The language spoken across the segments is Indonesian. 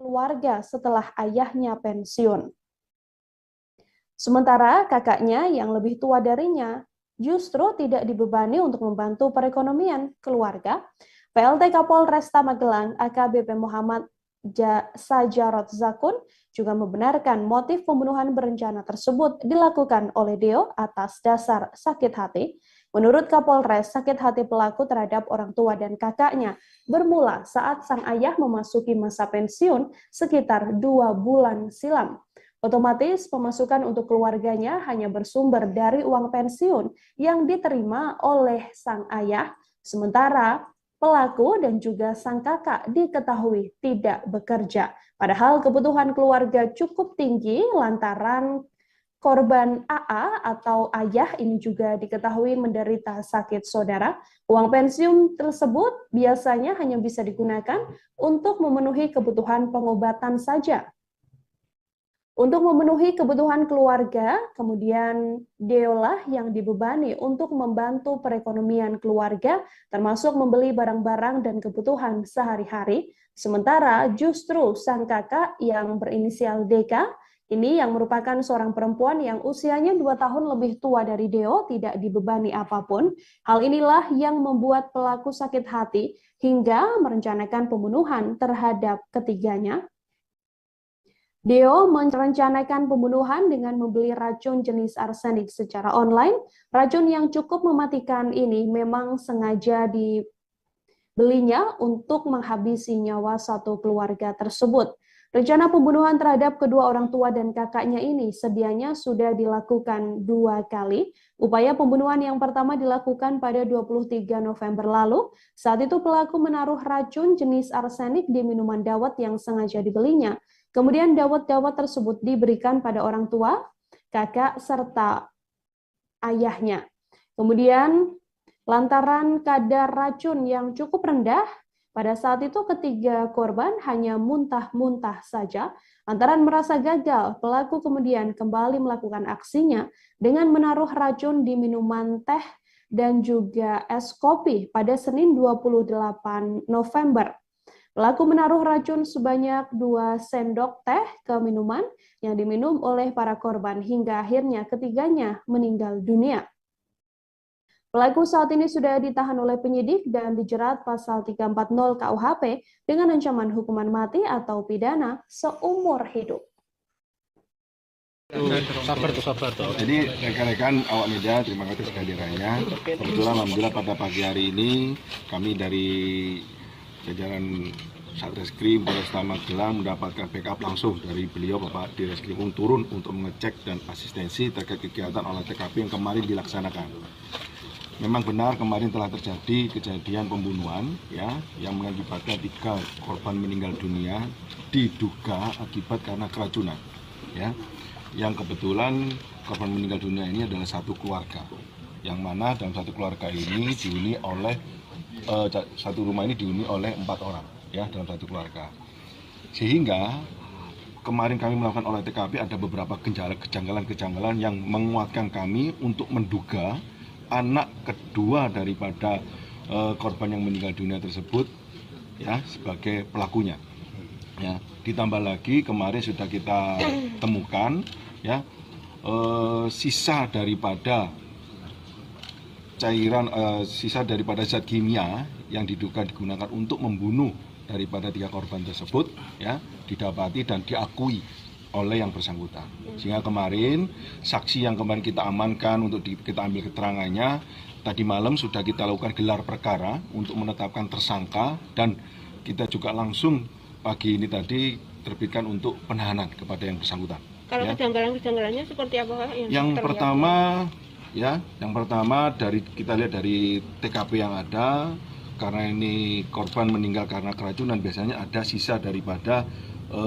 keluarga setelah ayahnya pensiun. Sementara kakaknya yang lebih tua darinya justru tidak dibebani untuk membantu perekonomian keluarga. PLT Kapolresta Magelang AKBP Muhammad Sajarot Zakun juga membenarkan motif pembunuhan berencana tersebut dilakukan oleh Deo atas dasar sakit hati. Menurut Kapolres, sakit hati pelaku terhadap orang tua dan kakaknya bermula saat sang ayah memasuki masa pensiun sekitar 2 bulan silam. Otomatis pemasukan untuk keluarganya hanya bersumber dari uang pensiun yang diterima oleh sang ayah, sementara pelaku dan juga sang kakak diketahui tidak bekerja. Padahal kebutuhan keluarga cukup tinggi lantaran korban AA atau ayah ini juga diketahui menderita sakit saudara. Uang pensiun tersebut biasanya hanya bisa digunakan untuk memenuhi kebutuhan pengobatan saja. Untuk memenuhi kebutuhan keluarga, kemudian Deolah yang dibebani untuk membantu perekonomian keluarga, termasuk membeli barang-barang dan kebutuhan sehari-hari. Sementara justru sang kakak yang berinisial DK, ini yang merupakan seorang perempuan yang usianya 2 tahun lebih tua dari Deo, tidak dibebani apapun. Hal inilah yang membuat pelaku sakit hati hingga merencanakan pembunuhan terhadap ketiganya. Deo merencanakan pembunuhan dengan membeli racun jenis arsenik secara online. Racun yang cukup mematikan ini memang sengaja dibelinya untuk menghabisi nyawa satu keluarga tersebut. Rencana pembunuhan terhadap kedua orang tua dan kakaknya ini sedianya sudah dilakukan 2 kali. Upaya pembunuhan yang pertama dilakukan pada 23 November lalu. Saat itu pelaku menaruh racun jenis arsenik di minuman dawet yang sengaja dibelinya. Kemudian dawet-dawet tersebut diberikan pada orang tua, kakak, serta ayahnya. Kemudian lantaran kadar racun yang cukup rendah, pada saat itu ketiga korban hanya muntah-muntah saja. Lantaran merasa gagal, pelaku kemudian kembali melakukan aksinya dengan menaruh racun di minuman teh dan juga es kopi pada Senin 28 November. Pelaku menaruh racun sebanyak 2 sendok teh ke minuman yang diminum oleh para korban hingga akhirnya ketiganya meninggal dunia. Pelaku saat ini sudah ditahan oleh penyidik dan dijerat pasal 340 KUHP dengan ancaman hukuman mati atau pidana seumur hidup. Sabar. Jadi rekan-rekan awak media, terima kasih kehadirannya. Kebetulan alhamdulillah pada pagi hari ini kami dari jajaran Satreskrim Polresta Magelang mendapatkan backup langsung dari beliau Bapak Direskrim turun untuk mengecek dan asistensi terkait kegiatan olah TKP yang kemarin dilaksanakan. Memang benar kemarin telah terjadi kejadian pembunuhan ya yang mengakibatkan 3 korban meninggal dunia diduga akibat karena keracunan ya. Yang kebetulan korban meninggal dunia ini adalah satu keluarga. Yang mana dalam satu keluarga ini dihuni oleh satu rumah ini dihuni oleh 4 orang ya dalam satu keluarga. Sehingga kemarin kami melakukan olah TKP ada beberapa kejanggalan-kejanggalan yang menguatkan kami untuk menduga anak kedua daripada korban yang meninggal dunia tersebut ya sebagai pelakunya. Ya, ditambah lagi kemarin sudah kita temukan ya sisa daripada cairan sisa daripada zat kimia yang diduga digunakan untuk membunuh daripada 3 korban tersebut ya didapati dan diakui oleh yang bersangkutan. Sehingga kemarin saksi yang kemarin kita amankan untuk kita ambil keterangannya tadi malam sudah kita lakukan gelar perkara untuk menetapkan tersangka dan kita juga langsung pagi ini tadi terbitkan untuk penahanan kepada yang bersangkutan. Kalau ya. Kejanggalan-kejanggalannya seperti apa? Yang pertama dari kita lihat dari TKP yang ada, karena ini korban meninggal karena keracunan biasanya ada sisa daripada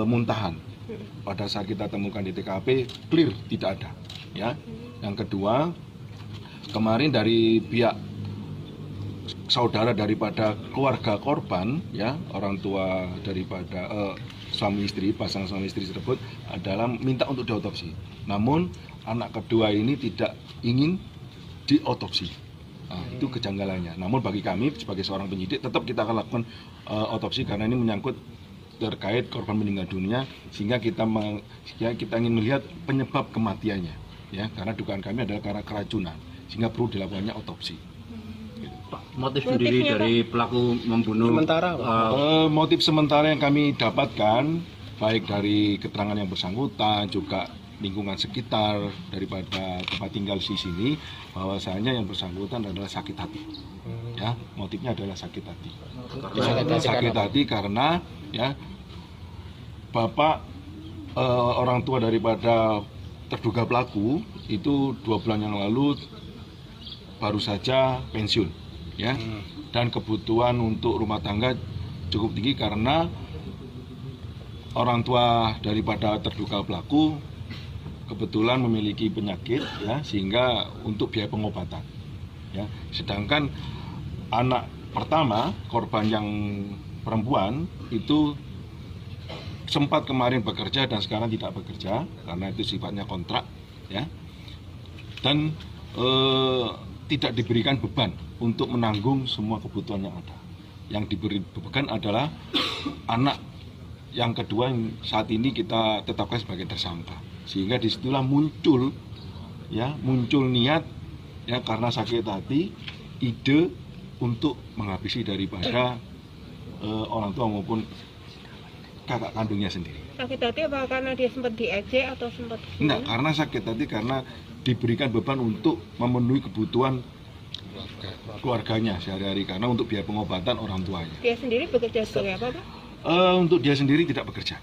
muntahan. Pada saat kita temukan di TKP clear tidak ada. Ya. Yang kedua kemarin dari pihak saudara daripada keluarga korban, ya orang tua daripada suami istri, pasangan suami istri tersebut adalah minta untuk diotopsi. Namun anak kedua ini tidak ingin diotopsi. Nah, itu kejanggalannya. Namun bagi kami sebagai seorang penyidik tetap kita akan lakukan otopsi karena ini menyangkut terkait korban meninggal dunia, sehingga kita ingin melihat penyebab kematiannya, ya, karena dugaan kami adalah karena keracunan, sehingga perlu dilakukannya otopsi. Motif sendiri dari pelaku membunuh sementara, motif sementara yang kami dapatkan baik dari keterangan yang bersangkutan juga lingkungan sekitar daripada tempat tinggal di sini, bahwasanya yang bersangkutan adalah sakit hati. Ya, motifnya adalah sakit hati. Ya, sakit hati karena ya bapak orang tua daripada terduga pelaku itu 2 bulan yang lalu baru saja pensiun. Ya, dan kebutuhan untuk rumah tangga cukup tinggi karena orang tua daripada terduga pelaku kebetulan memiliki penyakit, ya, sehingga untuk biaya pengobatan, ya. Sedangkan anak pertama korban yang perempuan itu sempat kemarin bekerja dan sekarang tidak bekerja karena itu sifatnya kontrak, ya, dan tidak diberikan beban untuk menanggung semua kebutuhan yang ada. Yang diberi beban adalah anak yang kedua yang saat ini kita tetapkan sebagai tersangka. Sehingga disitulah muncul niat, ya, karena sakit hati, ide untuk menghabisi daripada orang tua maupun kakak kandungnya sendiri. Sakit hati apa karena dia sempat diejek atau sempat? Enggak, karena sakit hati karena diberikan beban untuk memenuhi kebutuhan keluarganya sehari-hari, karena untuk biaya pengobatan orang tuanya. Dia sendiri bekerja sebagai apa, Pak? Untuk dia sendiri tidak bekerja.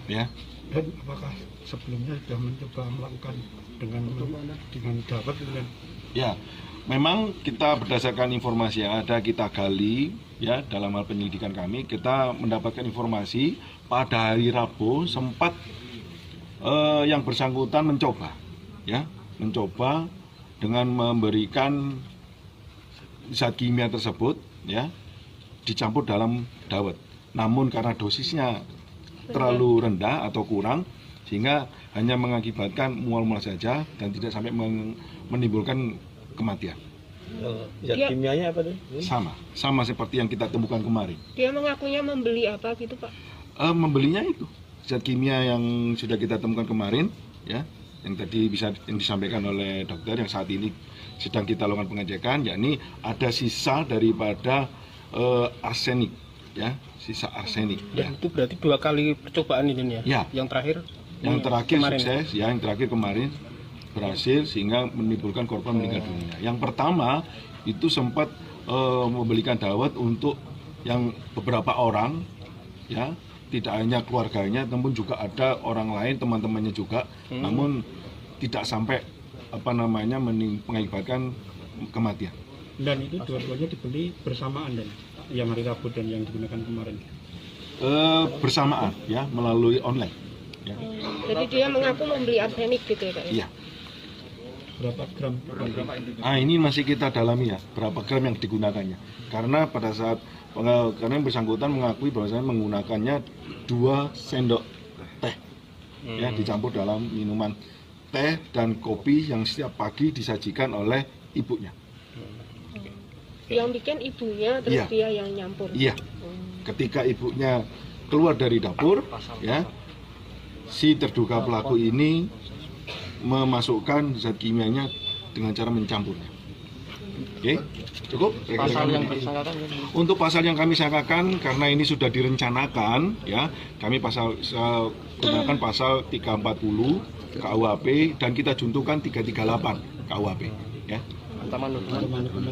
Ya. Dan apakah sebelumnya sudah mencoba melakukan dengan dapat dengan? Ya, memang kita berdasarkan informasi yang ada kita gali, ya, dalam hal penyelidikan kami kita mendapatkan informasi pada hari Rabu sempat yang bersangkutan mencoba dengan memberikan zat kimia tersebut, ya, dicampur dalam dawet. Namun karena dosisnya terlalu rendah atau kurang, sehingga hanya mengakibatkan mual-mual saja dan tidak sampai menimbulkan kematian. Zat kimianya apa tuh? Sama seperti yang kita temukan kemarin. Dia mengakunya membeli apa gitu, Pak? Membelinya itu zat kimia yang sudah kita temukan kemarin, ya, yang tadi yang disampaikan oleh dokter yang saat ini sedang kita lakukan pengecekan, yakni ada sisa daripada arsenik, ya, sisa arsenik. Dan itu berarti 2 kali percobaan ini ya? Ya. Yang terakhir Kemarin. Sukses, ya, yang terakhir kemarin berhasil sehingga menimbulkan korban meninggal dunia. Yang pertama itu sempat membelikan dawet untuk yang beberapa orang, ya, tidak hanya keluarganya, namun juga ada orang lain, teman-temannya juga, namun tidak sampai mengakibatkan kematian. Dan itu dua-duanya dibeli bersamaan, dan yang hari Rabu dan yang digunakan kemarin? Bersamaan, ya, melalui online. Ya. Jadi dia mengaku membeli arsenik gitu ya, Pak? Iya. Berapa gram? Ini masih kita dalami, ya, berapa gram yang digunakannya. Karena pada saat karena yang bersangkutan mengakui bahwasanya menggunakannya 2 sendok teh, ya, dicampur dalam minuman teh dan kopi yang setiap pagi disajikan oleh ibunya. Yang bikin ibunya, terus Iya. dia yang nyampur. Iya. Ketika ibunya keluar dari dapur, ya, si terduga pelaku ini memasukkan zat kimianya dengan cara mencampurnya. Oke, cukup. Pasal yang bersangkutan Untuk pasal yang kami sangkakan, karena ini sudah direncanakan, ya, kami gunakan pasal 340 KUHP dan kita juntukan 338 KUHP, ya.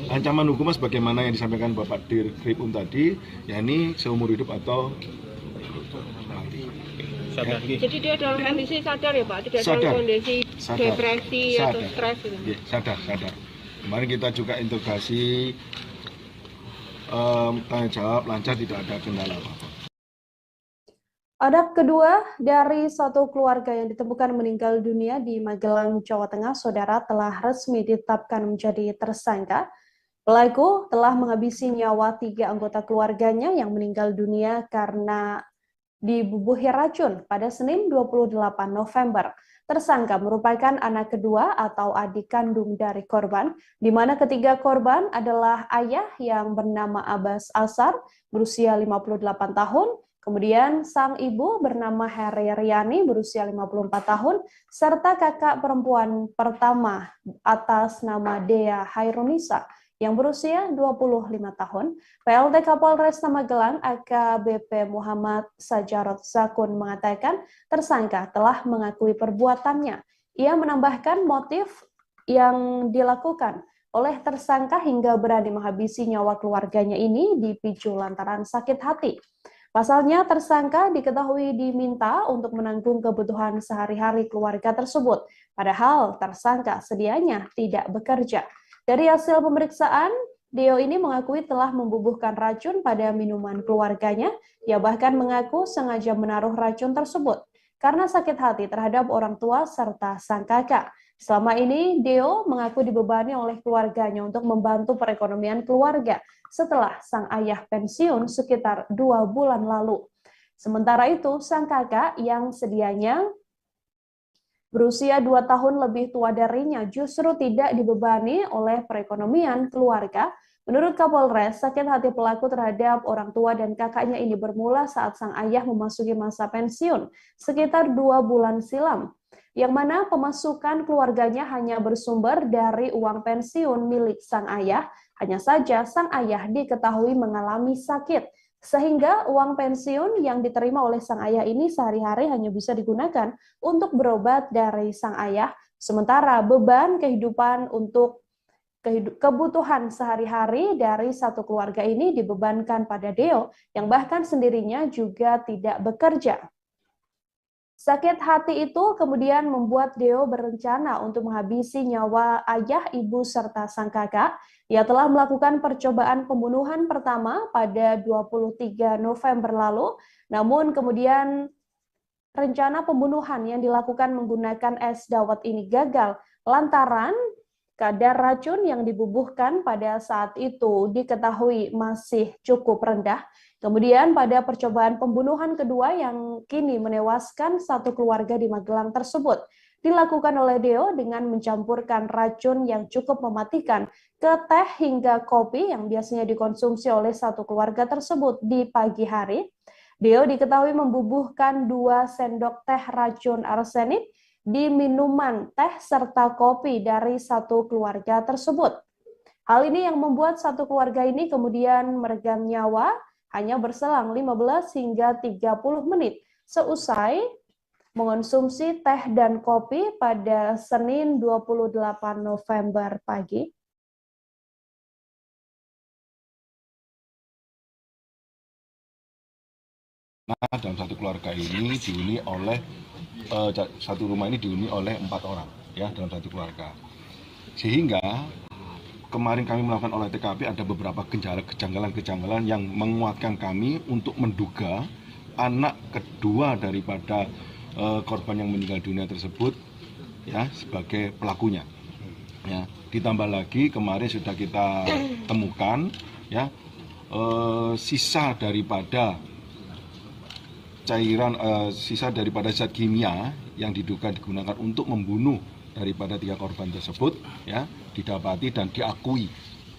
Ancaman hukuman sebagaimana yang disampaikan Bapak Dirkrim tadi, yakni seumur hidup atau mati. sadar. Jadi dia dalam kondisi sadar ya, Pak? Tidak Sadar. dalam kondisi Sadar. depresi atau Sadar. stres gitu? Ya, sadar. Kemarin kita juga interogasi, tanya jawab lancar, tidak ada kendala apa-apa. Anak kedua dari satu keluarga yang ditemukan meninggal dunia di Magelang, Jawa Tengah, saudara, telah resmi ditetapkan menjadi tersangka. Pelaku telah menghabisi nyawa 3 anggota keluarganya yang meninggal dunia karena dibubuhi racun pada Senin 28 November. Tersangka merupakan anak kedua atau adik kandung dari korban, di mana ketiga korban adalah ayah yang bernama Abbas Asar, berusia 58 tahun, Kemudian sang ibu bernama Heri Riani berusia 54 tahun, serta kakak perempuan pertama atas nama Dea Hairunisa yang berusia 25 tahun. PLT Kapolresta Magelang AKBP Muhammad Sajarot Zakun mengatakan tersangka telah mengakui perbuatannya. Ia menambahkan motif yang dilakukan oleh tersangka hingga berani menghabisi nyawa keluarganya ini dipicu lantaran sakit hati. Pasalnya, tersangka diketahui diminta untuk menanggung kebutuhan sehari-hari keluarga tersebut, padahal tersangka sedianya tidak bekerja. Dari hasil pemeriksaan, Deo ini mengakui telah membubuhkan racun pada minuman keluarganya. Ia bahkan mengaku sengaja menaruh racun tersebut karena sakit hati terhadap orang tua serta sang kakak. Selama ini, Deo mengaku dibebani oleh keluarganya untuk membantu perekonomian keluarga setelah sang ayah pensiun sekitar 2 bulan lalu. Sementara itu, sang kakak yang sedianya berusia 2 tahun lebih tua darinya justru tidak dibebani oleh perekonomian keluarga. Menurut Kapolres, sakit hati pelaku terhadap orang tua dan kakaknya ini bermula saat sang ayah memasuki masa pensiun sekitar 2 bulan silam, yang mana pemasukan keluarganya hanya bersumber dari uang pensiun milik sang ayah. Hanya saja sang ayah diketahui mengalami sakit, sehingga uang pensiun yang diterima oleh sang ayah ini sehari-hari hanya bisa digunakan untuk berobat dari sang ayah, sementara beban kehidupan untuk kebutuhan sehari-hari dari satu keluarga ini dibebankan pada Deo, yang bahkan sendirinya juga tidak bekerja. Sakit hati itu kemudian membuat Deo berencana untuk menghabisi nyawa ayah, ibu, serta sang kakak. Ia telah melakukan percobaan pembunuhan pertama pada 23 November lalu, namun kemudian rencana pembunuhan yang dilakukan menggunakan es dawet ini gagal lantaran kadar racun yang dibubuhkan pada saat itu diketahui masih cukup rendah. Kemudian pada percobaan pembunuhan kedua yang kini menewaskan satu keluarga di Magelang tersebut, dilakukan oleh Deo dengan mencampurkan racun yang cukup mematikan ke teh hingga kopi yang biasanya dikonsumsi oleh satu keluarga tersebut di pagi hari. Deo diketahui membubuhkan 2 sendok teh racun arsenik di minuman teh serta kopi dari satu keluarga tersebut. Hal ini yang membuat satu keluarga ini kemudian meregang nyawa hanya berselang 15 hingga 30 menit seusai mengonsumsi teh dan kopi pada Senin 28 November pagi. Nah, dalam satu keluarga ini dihuni oleh satu rumah ini dihuni oleh 4 orang, ya, dalam satu keluarga. Sehingga kemarin kami melakukan olah TKP ada beberapa kejanggalan-kejanggalan yang menguatkan kami untuk menduga anak kedua daripada korban yang meninggal dunia tersebut, ya, sebagai pelakunya. Ya, ditambah lagi kemarin sudah kita temukan, ya, sisa daripada cairan, sisa daripada zat kimia yang diduga digunakan untuk membunuh daripada 3 korban tersebut, ya, didapati dan diakui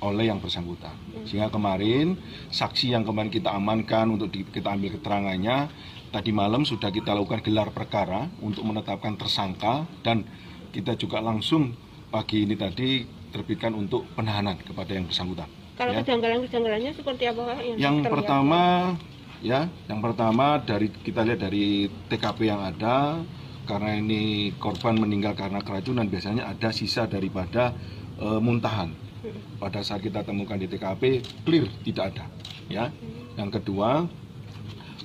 oleh yang bersangkutan. Sehingga kemarin saksi yang kemarin kita amankan untuk kita ambil keterangannya, tadi malam sudah kita lakukan gelar perkara untuk menetapkan tersangka, dan kita juga langsung pagi ini tadi terbitkan untuk penahanan kepada yang bersangkutan. Kalau ya. kejanggalan-kejanggalannya seperti apa, Pak? Yang pertama, ya, yang pertama dari kita lihat dari TKP yang ada, karena ini korban meninggal karena keracunan, biasanya ada sisa daripada muntahan. Pada saat kita temukan di TKP, clear tidak ada. Ya. Yang kedua,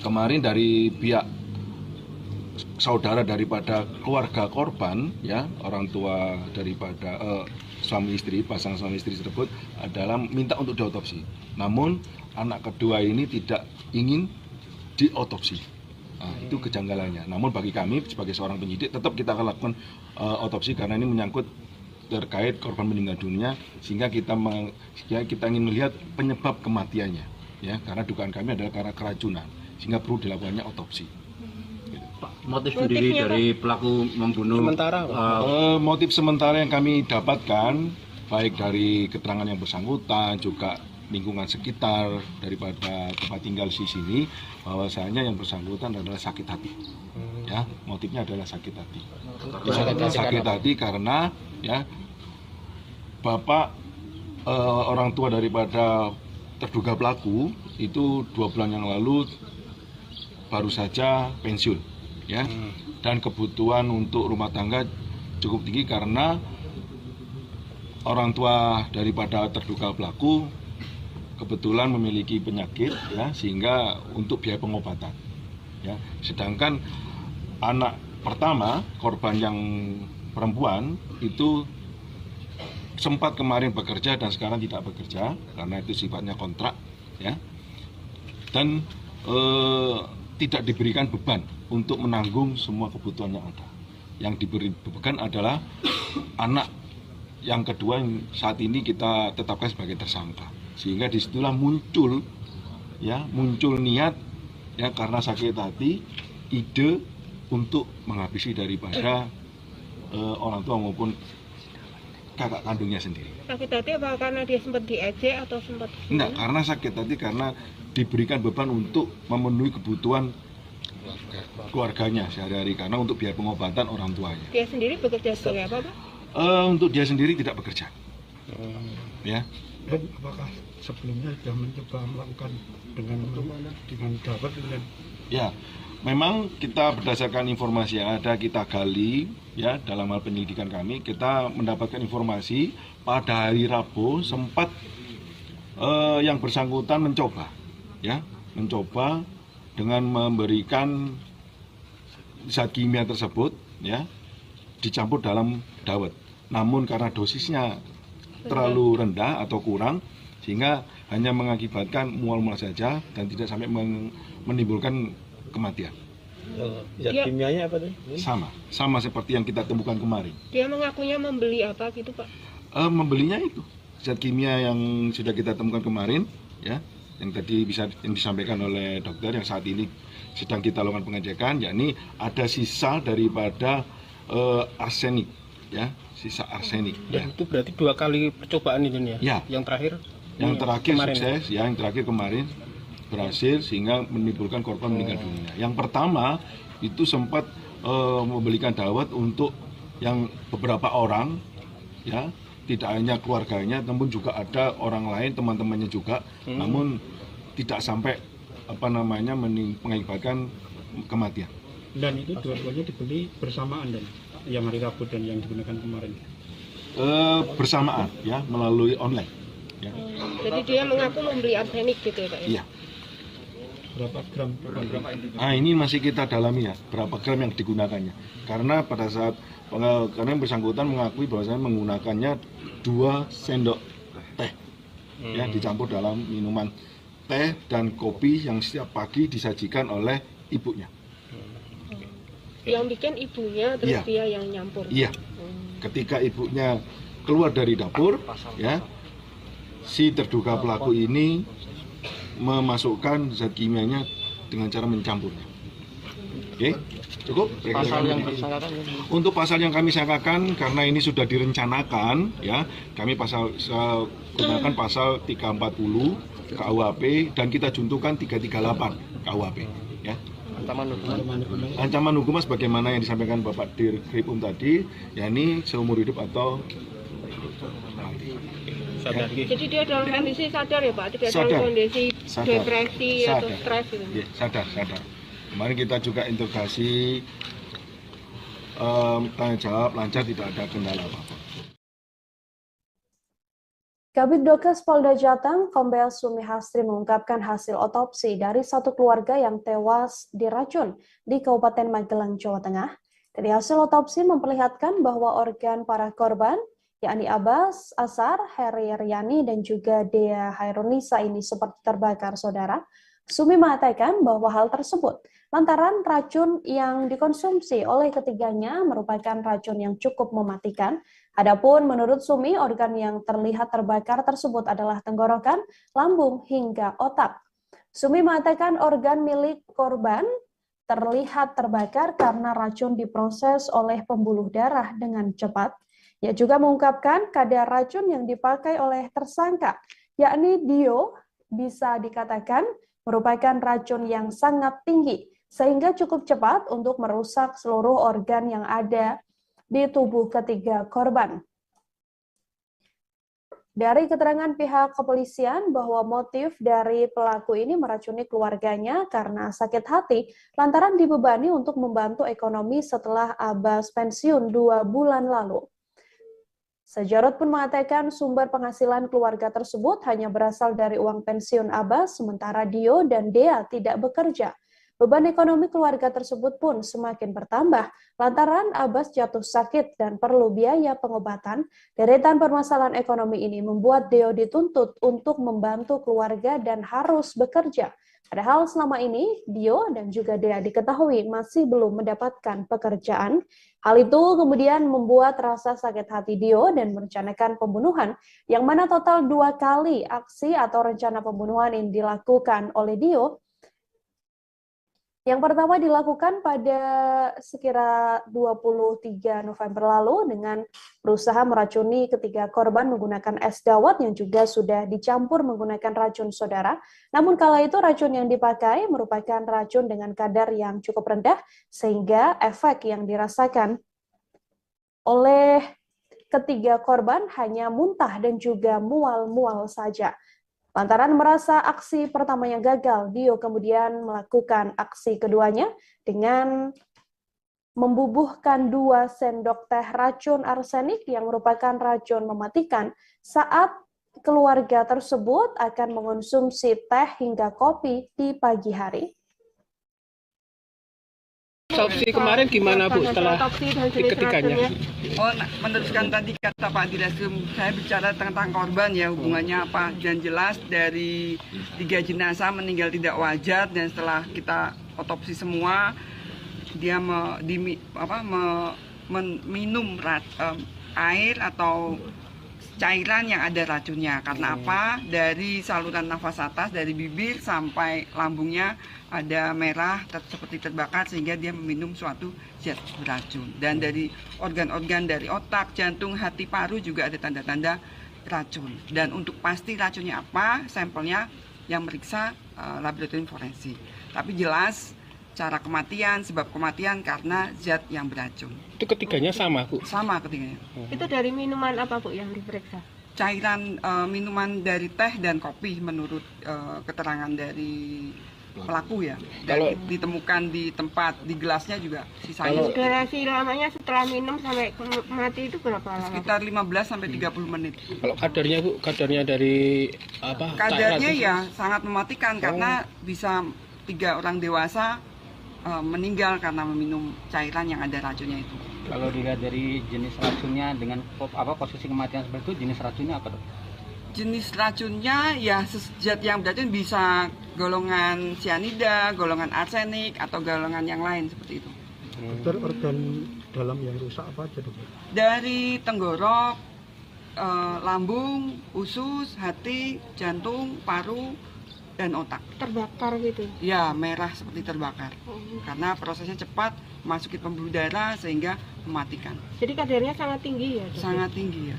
kemarin dari pihak saudara daripada keluarga korban, ya, orang tua daripada suami istri, pasangan suami istri tersebut adalah minta untuk diotopsi. Namun anak kedua ini tidak ingin diotopsi. Nah, itu kejanggalannya. Namun bagi kami sebagai seorang penyidik tetap kita akan lakukan otopsi karena ini menyangkut terkait korban meninggal dunia, sehingga kita ingin melihat penyebab kematiannya, ya, karena dugaan kami adalah karena keracunan, sehingga perlu dilakukannya otopsi. Motif sendiri dari pelaku membunuh sementara, motif sementara yang kami dapatkan baik dari keterangan yang bersangkutan juga lingkungan sekitar daripada tempat tinggal di sini, bahwasanya yang bersangkutan adalah sakit hati. Ya, motifnya adalah sakit hati. Sakit hati karena ya bapak orang tua daripada terduga pelaku itu 2 bulan yang lalu baru saja pensiun, ya. Dan kebutuhan untuk rumah tangga cukup tinggi karena orang tua daripada terduga pelaku kebetulan memiliki penyakit, ya, sehingga untuk biaya pengobatan, ya. Sedangkan anak pertama korban yang perempuan itu sempat kemarin bekerja dan sekarang tidak bekerja karena itu sifatnya kontrak, ya, dan tidak diberikan beban untuk menanggung semua kebutuhan yang ada. Yang diberi beban adalah anak yang kedua yang saat ini kita tetapkan sebagai tersangka, sehingga disitulah muncul niat, ya, karena sakit hati, ide untuk menghabisi daripada orang tua maupun kakak kandungnya sendiri. Sakit hati apa karena dia sempat diejek atau sempat? Enggak, karena sakit hati karena diberikan beban untuk memenuhi kebutuhan keluarganya sehari-hari karena untuk biaya pengobatan orang tuanya. Dia sendiri bekerja sebagai apa, Pak? Untuk dia sendiri tidak bekerja. Ya. Dan apakah sebelumnya sudah mencoba melakukan dengan dapat dan Ya, memang kita berdasarkan informasi yang ada kita gali, ya, dalam hal penyelidikan kami kita mendapatkan informasi pada hari Rabu sempat yang bersangkutan mencoba dengan memberikan zat kimia tersebut, ya, dicampur dalam dawet. Namun karena dosisnya terlalu rendah atau kurang sehingga hanya mengakibatkan mual-mual saja dan tidak sampai menimbulkan kematian. Zat kimianya apa tuh? Sama seperti yang kita temukan kemarin. Dia mengakunya membeli apa gitu, Pak? Membelinya itu zat kimia yang sudah kita temukan kemarin, ya, yang tadi yang disampaikan oleh dokter yang saat ini sedang kita lakukan pengecekan, yakni ada sisa daripada arsenik, ya, sisa arsenik. Dan itu berarti 2 kali percobaan ini ya? Ya. Yang terakhir Kemarin sukses, ya? yang terakhir kemarin berhasil sehingga menimbulkan korban meninggal dunia. Yang pertama itu sempat membelikan dawet untuk yang beberapa orang, ya, tidak hanya keluarganya, namun juga ada orang lain, teman-temannya juga, namun tidak sampai mengakibatkan kematian. Dan itu dua-duanya dibeli bersamaan dan yang hari Rabu dan yang digunakan kemarin. Bersamaan, ya, melalui online. Ya. Jadi dia mengaku membeli arsenik gitu ya, Pak? Iya. Berapa gram? Nah, ini masih kita dalami, ya, berapa gram yang digunakannya. Karena pada saat karena yang bersangkutan mengakui bahwasanya menggunakannya 2 sendok teh, ya, dicampur dalam minuman teh dan kopi yang setiap pagi disajikan oleh ibunya. Yang bikin ibunya, terus Iya. dia yang nyampur. Iya. Ketika ibunya keluar dari dapur, ya, si terduga pelaku ini memasukkan zat kimianya dengan cara mencampurnya. Oke, cukup. Untuk pasal yang kami sangkakan karena ini sudah direncanakan, ya, kami gunakan pasal 340 KUHP dan kita juntukan 338 KUHP, ya. Ancaman hukuman sebagaimana yang disampaikan Bapak Dirkrim tadi, yakni seumur hidup atau mati. Sadar. Jadi dia dalam kondisi sadar ya, Pak? Tidak Sadar. dalam kondisi Sadar. depresi atau Sadar. stres gitu? Ya, sadar. Kemarin kita juga interogasi, tanya jawab lancar, tidak ada kendala apa-apa. Kabid Dokes Polda Jateng, Kombes Sumi Hastri mengungkapkan hasil otopsi dari satu keluarga yang tewas diracun di Kabupaten Magelang, Jawa Tengah. Dari hasil otopsi memperlihatkan bahwa organ para korban, yakni Abbas, Asar, Heri Riani, dan juga Dea Hairunisa ini seperti terbakar, saudara. Sumi mengatakan bahwa hal tersebut lantaran racun yang dikonsumsi oleh ketiganya merupakan racun yang cukup mematikan. Adapun menurut Sumi, organ yang terlihat terbakar tersebut adalah tenggorokan, lambung, hingga otak. Sumi mengatakan organ milik korban terlihat terbakar karena racun diproses oleh pembuluh darah dengan cepat. Ia juga mengungkapkan kadar racun yang dipakai oleh tersangka yakni Dio, bisa dikatakan merupakan racun yang sangat tinggi, sehingga cukup cepat untuk merusak seluruh organ yang ada di tubuh ketiga korban. Dari keterangan pihak kepolisian bahwa motif dari pelaku ini meracuni keluarganya karena sakit hati lantaran dibebani untuk membantu ekonomi setelah Abbas pensiun 2 bulan lalu. Sajarot pun mengatakan sumber penghasilan keluarga tersebut hanya berasal dari uang pensiun Abbas, sementara Dio dan Dea tidak bekerja. Beban ekonomi keluarga tersebut pun semakin bertambah lantaran Abbas jatuh sakit dan perlu biaya pengobatan. Deretan permasalahan ekonomi ini membuat Dio dituntut untuk membantu keluarga dan harus bekerja. Padahal selama ini Dio dan juga Dea diketahui masih belum mendapatkan pekerjaan. Hal itu kemudian membuat rasa sakit hati Dio dan merencanakan pembunuhan, yang mana total 2 kali aksi atau rencana pembunuhan yang dilakukan oleh Dio. Yang pertama dilakukan pada sekira 23 November lalu dengan berusaha meracuni ketiga korban menggunakan es dawet yang juga sudah dicampur menggunakan racun saudara. Namun kala itu racun yang dipakai merupakan racun dengan kadar yang cukup rendah sehingga efek yang dirasakan oleh ketiga korban hanya muntah dan juga mual-mual saja. Lantaran merasa aksi pertamanya gagal, Dio kemudian melakukan aksi keduanya dengan membubuhkan 2 sendok teh racun arsenik yang merupakan racun mematikan saat keluarga tersebut akan mengonsumsi teh hingga kopi di pagi hari. Otopsi kemarin gimana Bu setelah ketiganya? Oh, meneruskan tadi kata Pak Direskrim, saya bicara tentang korban ya, hubungannya apa. Dan jelas dari 3 jenazah meninggal tidak wajar dan setelah kita otopsi semua, dia minum air atau cairan yang ada racunnya. Karena apa? Dari saluran nafas atas, dari bibir sampai lambungnya ada merah seperti terbakar sehingga dia meminum suatu zat beracun. Dan dari organ-organ dari otak, jantung, hati, paru juga ada tanda-tanda racun. Dan untuk pasti racunnya apa, sampelnya yang meriksa laboratorium forensik. Tapi jelas cara kematian, sebab kematian karena zat yang beracun. Itu ketiganya sama Bu? Sama ketiganya. Itu dari minuman apa Bu yang diperiksa? Cairan minuman dari teh dan kopi menurut keterangan dari pelaku ya. Kalau ditemukan di tempat di gelasnya juga sisanya. Durasi lamanya setelah minum sampai mati itu berapa lama? Sekitar 15 sampai 30 menit. Kalau kadarnya Bu, kadarnya dari apa? Kadarnya ya sangat mematikan karena bisa 3 orang dewasa meninggal karena meminum cairan yang ada racunnya itu. Kalau dilihat dari jenis racunnya dengan posisi kematian seperti itu, jenis racunnya apa Dok? Jenis racunnya ya zat yang beracun bisa golongan cyanida, golongan arsenik atau golongan yang lain seperti itu. Dokter, organ dalam yang rusak apa aja Dokter? Dari tenggorok, lambung, usus, hati, jantung, paru, dan otak. Terbakar gitu? Ya, merah seperti terbakar. Karena prosesnya cepat, masukin pembuluh darah sehingga mematikan. Jadi kadarnya sangat tinggi ya? Sangat tinggi ya.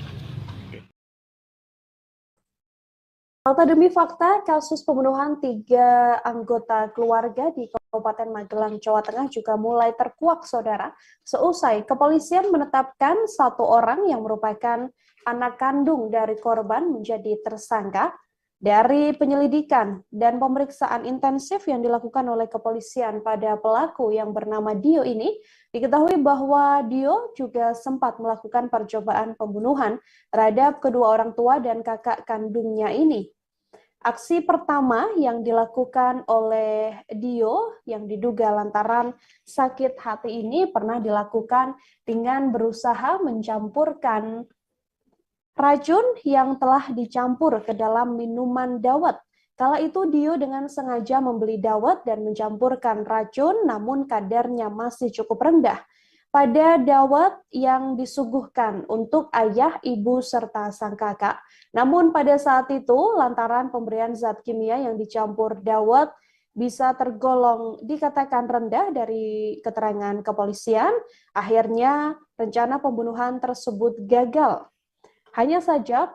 Fakta demi fakta, kasus pembunuhan 3 anggota keluarga di Kabupaten Magelang, Jawa Tengah juga mulai terkuak, saudara. Seusai kepolisian menetapkan 1 orang yang merupakan anak kandung dari korban menjadi tersangka. Dari penyelidikan dan pemeriksaan intensif yang dilakukan oleh kepolisian pada pelaku yang bernama Dio ini, diketahui bahwa Dio juga sempat melakukan percobaan pembunuhan terhadap kedua orang tua dan kakak kandungnya ini. Aksi pertama yang dilakukan oleh Dio yang diduga lantaran sakit hati ini pernah dilakukan dengan berusaha mencampurkan racun yang telah dicampur ke dalam minuman dawet. Kala itu Dio dengan sengaja membeli dawet dan mencampurkan racun, namun kadarnya masih cukup rendah pada dawet yang disuguhkan untuk ayah, ibu, serta sang kakak. Namun pada saat itu, lantaran pemberian zat kimia yang dicampur dawet bisa tergolong dikatakan rendah dari keterangan kepolisian, akhirnya rencana pembunuhan tersebut gagal. Hanya saja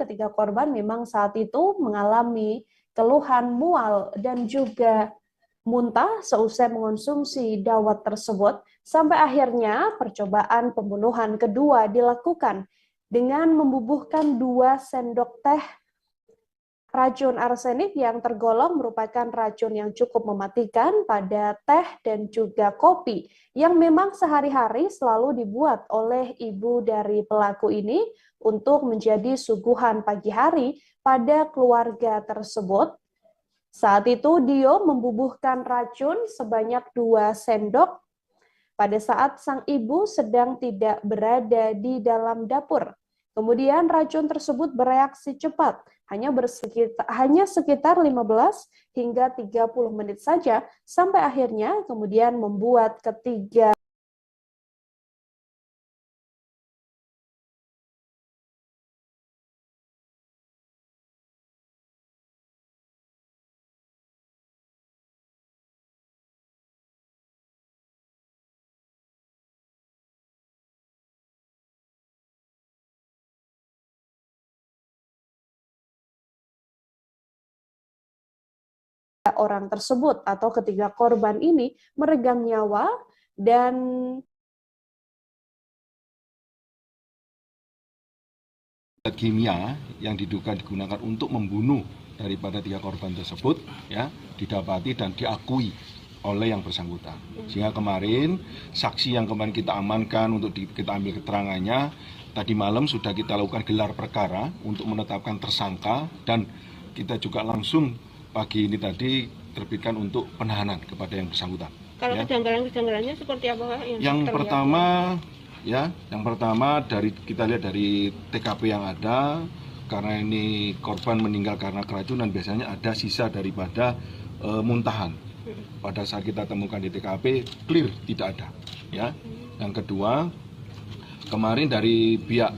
ketiga korban memang saat itu mengalami keluhan mual dan juga muntah seusai mengonsumsi dawet tersebut, sampai akhirnya percobaan pembunuhan kedua dilakukan dengan membubuhkan 2 sendok teh racun arsenik yang tergolong merupakan racun yang cukup mematikan pada teh dan juga kopi yang memang sehari-hari selalu dibuat oleh ibu dari pelaku ini untuk menjadi suguhan pagi hari pada keluarga tersebut. Saat itu Dio membubuhkan racun sebanyak 2 sendok pada saat sang ibu sedang tidak berada di dalam dapur. Kemudian racun tersebut bereaksi cepat, hanya sekitar 15 hingga 30 menit saja, sampai akhirnya kemudian membuat ketiga orang tersebut atau ketiga korban ini meregang nyawa dan kimia yang diduga digunakan untuk membunuh daripada 3 korban tersebut ya didapati dan diakui oleh yang bersangkutan. Sehingga kemarin saksi yang kemarin kita amankan untuk kita ambil keterangannya, tadi malam sudah kita lakukan gelar perkara untuk menetapkan tersangka dan kita juga langsung pagi ini tadi terbitkan untuk penahanan kepada yang bersangkutan. Kalau ya. kejanggalan-kejanggalannya seperti apa, Pak? Yang pertama dari kita lihat dari TKP yang ada, karena ini korban meninggal karena keracunan, biasanya ada sisa daripada muntahan. Pada saat kita temukan di TKP clear tidak ada. Ya. Yang kedua, kemarin dari pihak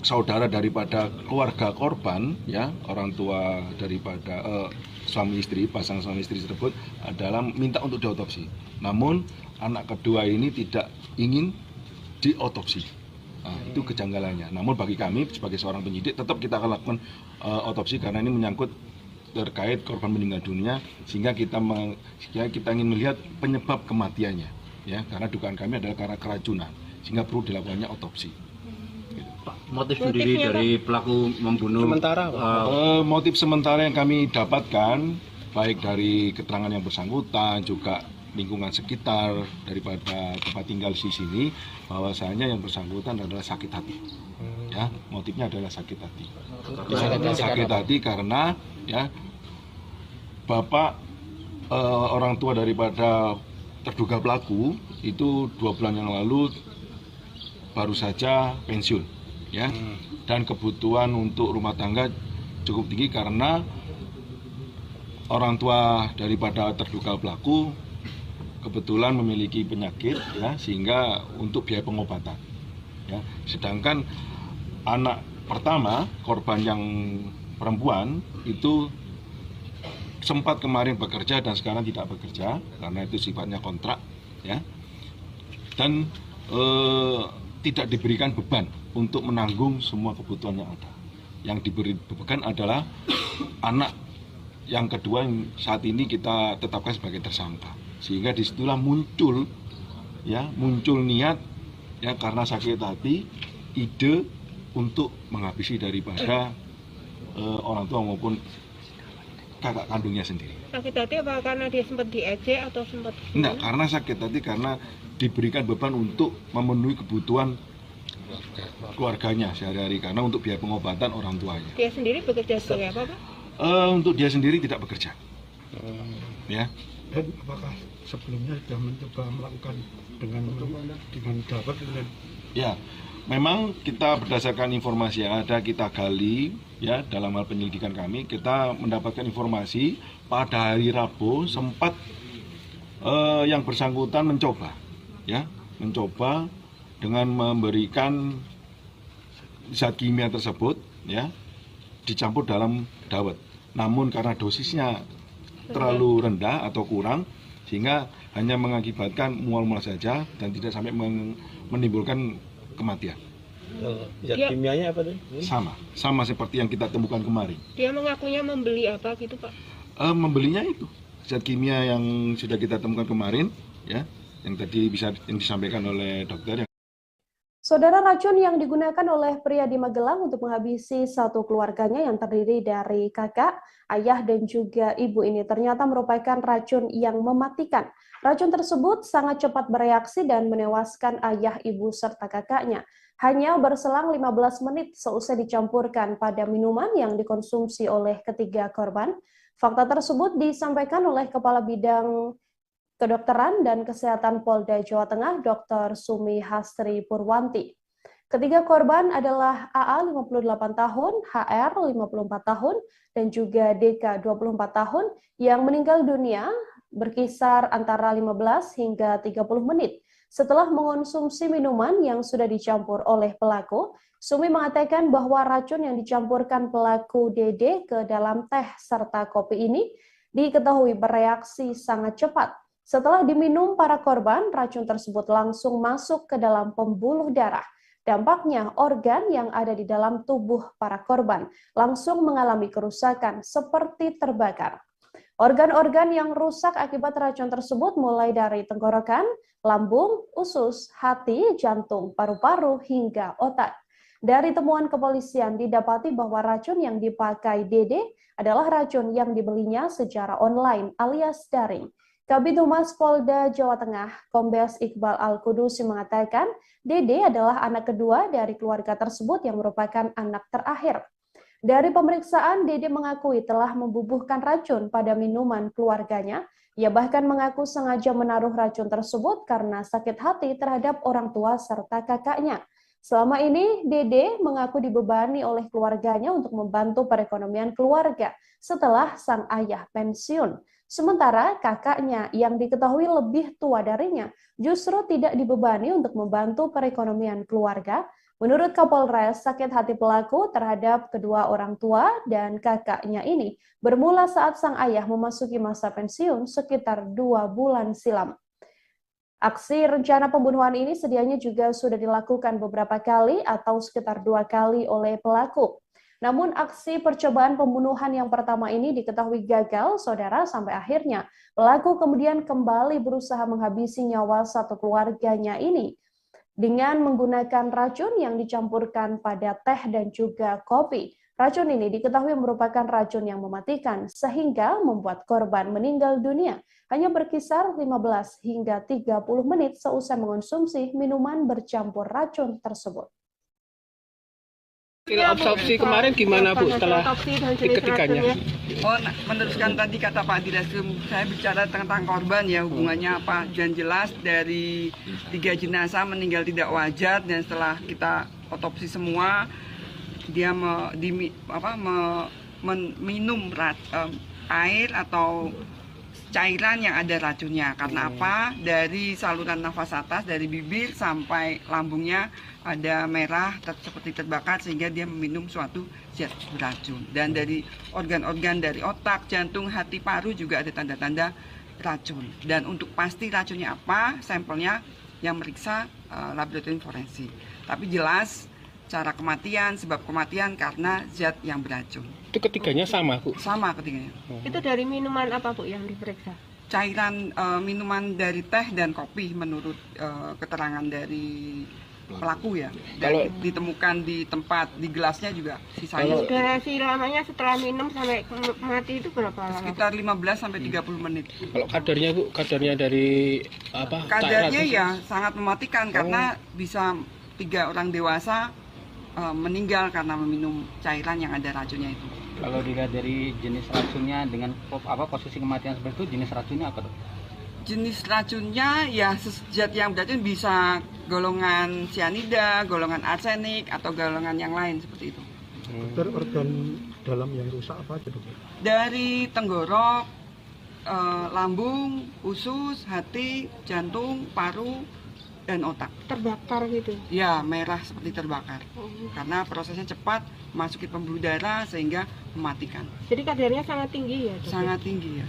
saudara daripada keluarga korban, ya orang tua daripada suami istri, pasangan suami istri tersebut adalah minta untuk diotopsi. Namun anak kedua ini tidak ingin diotopsi. Nah, itu kejanggalannya. Namun bagi kami sebagai seorang penyidik tetap kita akan lakukan otopsi karena ini menyangkut terkait korban meninggal dunia, sehingga kita ingin melihat penyebab kematiannya. Ya, karena dugaan kami adalah karena keracunan, sehingga perlu dilakukannya otopsi. Motif sendiri dari pelaku membunuh sementara motif sementara yang kami dapatkan baik dari keterangan yang bersangkutan juga lingkungan sekitar daripada tempat tinggal di sini, bahwasanya yang bersangkutan adalah sakit hati. Ya, motifnya adalah sakit hati. Sakit hati karena ya bapak orang tua daripada terduga pelaku itu 2 bulan yang lalu baru saja pensiun. Ya, dan kebutuhan untuk rumah tangga cukup tinggi karena orang tua daripada terduga pelaku kebetulan memiliki penyakit, ya, sehingga untuk biaya pengobatan. Ya, sedangkan anak pertama korban yang perempuan itu sempat kemarin bekerja dan sekarang tidak bekerja karena itu sifatnya kontrak, ya, dan tidak diberikan beban untuk menanggung semua kebutuhan yang ada. Yang diberi beban adalah anak yang kedua yang saat ini kita tetapkan sebagai tersangka. Sehingga disitulah muncul niat ya karena sakit hati, ide untuk menghabisi daripada orang tua maupun kakak kandungnya sendiri. Sakit hati apa karena dia sempat diejek atau sempat? Enggak, karena sakit hati karena diberikan beban untuk memenuhi kebutuhan keluarganya sehari-hari karena untuk biaya pengobatan orang tuanya. Dia sendiri bekerja sebagai apa, Pak? Untuk dia sendiri tidak bekerja. Ya. Dan apakah sebelumnya sudah mencoba melakukan dengan dapat? Ya, memang kita berdasarkan informasi yang ada kita gali ya dalam hal penyelidikan kami, kita mendapatkan informasi pada hari Rabu sempat yang bersangkutan mencoba dengan memberikan zat kimia tersebut ya dicampur dalam dawet. Namun karena dosisnya terlalu rendah atau kurang sehingga hanya mengakibatkan mual-mual saja dan tidak sampai menimbulkan kematian. Zat Dia- kimianya apa tuh? Sama seperti yang kita temukan kemarin. Dia mengakunya membeli apa gitu Pak? Membelinya itu zat kimia yang sudah kita temukan kemarin, ya, yang tadi yang disampaikan oleh dokter. Saudara, racun yang digunakan oleh pria di Magelang untuk menghabisi satu keluarganya yang terdiri dari kakak, ayah, dan juga ibu ini ternyata merupakan racun yang mematikan. Racun tersebut sangat cepat bereaksi dan menewaskan ayah, ibu, serta kakaknya. Hanya berselang 15 menit seusai dicampurkan pada minuman yang dikonsumsi oleh ketiga korban. Fakta tersebut disampaikan oleh Kepala Bidang Kedokteran dan Kesehatan Polda Jawa Tengah, Dr. Sumi Hastri Purwanti. Ketiga korban adalah AA 58 tahun, HR 54 tahun, dan juga DK 24 tahun yang meninggal dunia berkisar antara 15 hingga 30 menit. Setelah mengonsumsi minuman yang sudah dicampur oleh pelaku, Sumi mengatakan bahwa racun yang dicampurkan pelaku DD ke dalam teh serta kopi ini diketahui bereaksi sangat cepat. Setelah diminum para korban, racun tersebut langsung masuk ke dalam pembuluh darah. Dampaknya, organ yang ada di dalam tubuh para korban langsung mengalami kerusakan seperti terbakar. Organ-organ yang rusak akibat racun tersebut mulai dari tenggorokan, lambung, usus, hati, jantung, paru-paru, hingga otak. Dari temuan kepolisian didapati bahwa racun yang dipakai Dede adalah racun yang dibelinya secara online alias daring. Kabid Humas Polda Jawa Tengah, Kombes Iqbal Al-Kudusi mengatakan, Dede adalah anak kedua dari keluarga tersebut yang merupakan anak terakhir. Dari pemeriksaan, Dede mengakui telah membubuhkan racun pada minuman keluarganya. Ia bahkan mengaku sengaja menaruh racun tersebut karena sakit hati terhadap orang tua serta kakaknya. Selama ini, Dede mengaku dibebani oleh keluarganya untuk membantu perekonomian keluarga setelah sang ayah pensiun. Sementara kakaknya yang diketahui lebih tua darinya justru tidak dibebani untuk membantu perekonomian keluarga. Menurut Kapolres, sakit hati pelaku terhadap kedua orang tua dan kakaknya ini bermula saat sang ayah memasuki masa pensiun sekitar 2 bulan silam. Aksi rencana pembunuhan ini sedianya juga sudah dilakukan beberapa kali atau sekitar 2 kali oleh pelaku. Namun aksi percobaan pembunuhan yang pertama ini diketahui gagal, saudara, sampai akhirnya pelaku kemudian kembali berusaha menghabisi nyawa satu keluarganya ini dengan menggunakan racun yang dicampurkan pada teh dan juga kopi. Racun ini diketahui merupakan racun yang mematikan sehingga membuat korban meninggal dunia hanya berkisar 15 hingga 30 menit seusai mengonsumsi minuman bercampur racun tersebut. Otopsi kemarin gimana Bu setelah diketikannya? Meneruskan tadi kata Pak Direskrim, saya bicara tentang korban ya, hubungannya apa, dan jelas dari 3 jenazah meninggal tidak wajar dan setelah kita otopsi semua dia minum air atau cairan yang ada racunnya. Karena apa? Dari saluran nafas atas, dari bibir sampai lambungnya ada merah seperti terbakar sehingga dia meminum suatu zat beracun. Dan dari organ-organ dari otak, jantung, hati, paru juga ada tanda-tanda racun. Dan untuk pasti racunnya apa, sampelnya yang meriksa laboratorium forensik. Tapi jelas cara kematian, sebab kematian karena zat yang beracun. Itu ketiganya sama Bu? Sama ketiganya. Itu dari minuman apa Bu yang diperiksa? Cairan minuman dari teh dan kopi menurut keterangan dari pelaku ya. Dan ditemukan di tempat, di gelasnya juga sisanya. Durasi lamanya setelah minum sampai mati itu berapa lama? Sekitar 15 sampai 30 menit. Kalau kadarnya Bu, kadarnya dari apa? Kadarnya ya sangat mematikan karena bisa 3 orang dewasa meninggal karena meminum cairan yang ada racunnya itu. Kalau dilihat dari jenis racunnya dengan posisi kematian seperti itu, jenis racunnya apa Dok? Jenis racunnya ya zat yang beracun bisa golongan cyanida, golongan arsenik atau golongan yang lain seperti itu. Dokter, organ dalam yang rusak apa aja Dokter? Dari tenggorok, lambung, usus, hati, jantung, paru, dan otak. Terbakar gitu? Ya, merah seperti terbakar. Karena prosesnya cepat, masukin pembuluh darah sehingga mematikan. Jadi kadarnya sangat tinggi ya? Sangat tinggi ya.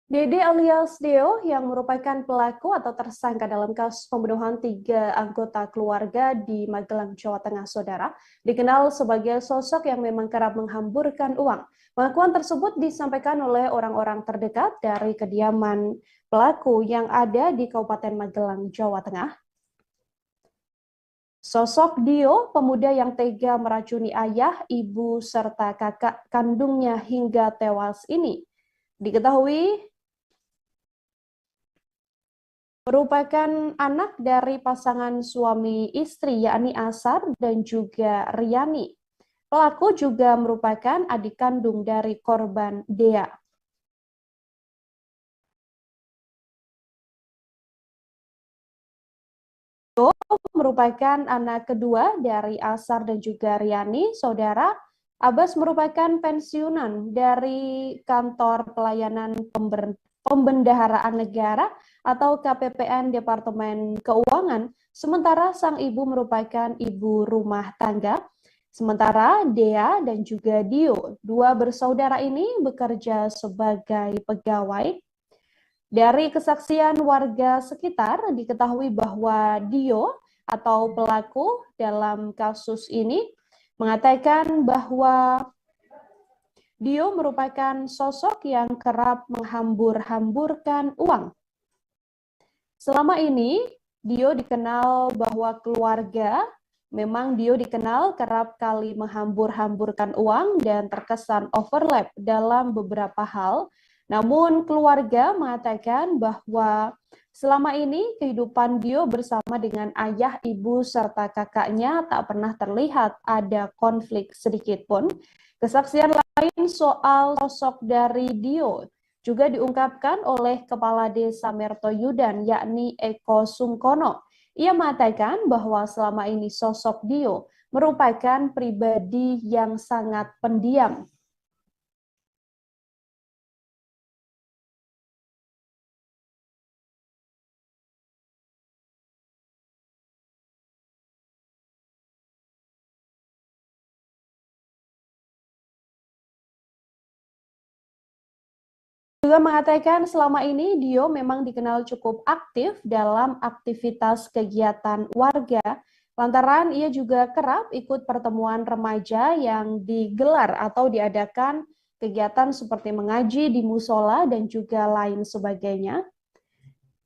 Dede alias Deo yang merupakan pelaku atau tersangka dalam kasus pembunuhan 3 anggota keluarga di Magelang, Jawa Tengah, Saudara, dikenal sebagai sosok yang memang kerap menghamburkan uang. Pengakuan tersebut disampaikan oleh orang-orang terdekat dari kediaman pelaku yang ada di Kabupaten Magelang, Jawa Tengah. Sosok Dio, pemuda yang tega meracuni ayah, ibu, serta kakak kandungnya hingga tewas ini, diketahui merupakan anak dari pasangan suami istri yakni Asar dan juga Riani. Pelaku juga merupakan adik kandung dari korban Dea. Dio merupakan anak kedua dari Asar dan juga Riani. Saudara, Abbas merupakan pensiunan dari Kantor Pelayanan Pembendaharaan Negara atau KPPN Departemen Keuangan, sementara sang ibu merupakan ibu rumah tangga. Sementara Dea dan juga Dio, dua bersaudara ini bekerja sebagai pegawai. Dari kesaksian warga sekitar diketahui bahwa Dio atau pelaku dalam kasus ini mengatakan bahwa Dio merupakan sosok yang kerap menghambur-hamburkan uang. Selama ini, Dio dikenal bahwa keluarga, memang Dio dikenal kerap kali menghambur-hamburkan uang dan terkesan overlap dalam beberapa hal. Namun keluarga mengatakan bahwa selama ini kehidupan Dio bersama dengan ayah, ibu, serta kakaknya tak pernah terlihat ada konflik sedikit pun. Kesaksian lain soal sosok dari Dio juga diungkapkan oleh Kepala Desa Mertoyudan, yakni Eko Sungkono. Ia mengatakan bahwa selama ini sosok Dio merupakan pribadi yang sangat pendiam. Juga mengatakan selama ini Dio memang dikenal cukup aktif dalam aktivitas kegiatan warga, lantaran ia juga kerap ikut pertemuan remaja yang digelar atau diadakan kegiatan seperti mengaji di musola dan juga lain sebagainya.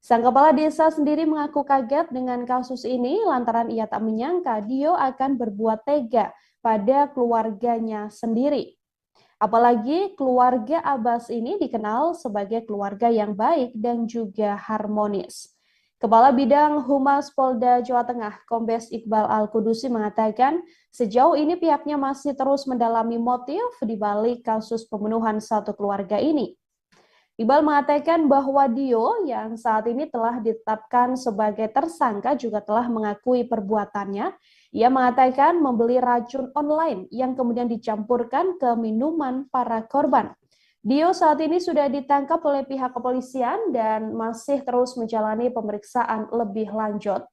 Sang kepala desa sendiri mengaku kaget dengan kasus ini lantaran ia tak menyangka Dio akan berbuat tega pada keluarganya sendiri. Apalagi keluarga Abbas ini dikenal sebagai keluarga yang baik dan juga harmonis. Kepala Bidang Humas Polda Jawa Tengah, Kombes Iqbal Al-Kudusi mengatakan sejauh ini pihaknya masih terus mendalami motif di balik kasus pembunuhan satu keluarga ini. Iqbal mengatakan bahwa Dio yang saat ini telah ditetapkan sebagai tersangka juga telah mengakui perbuatannya. Ia mengatakan membeli racun online yang kemudian dicampurkan ke minuman para korban. Dio saat ini sudah ditangkap oleh pihak kepolisian dan masih terus menjalani pemeriksaan lebih lanjut.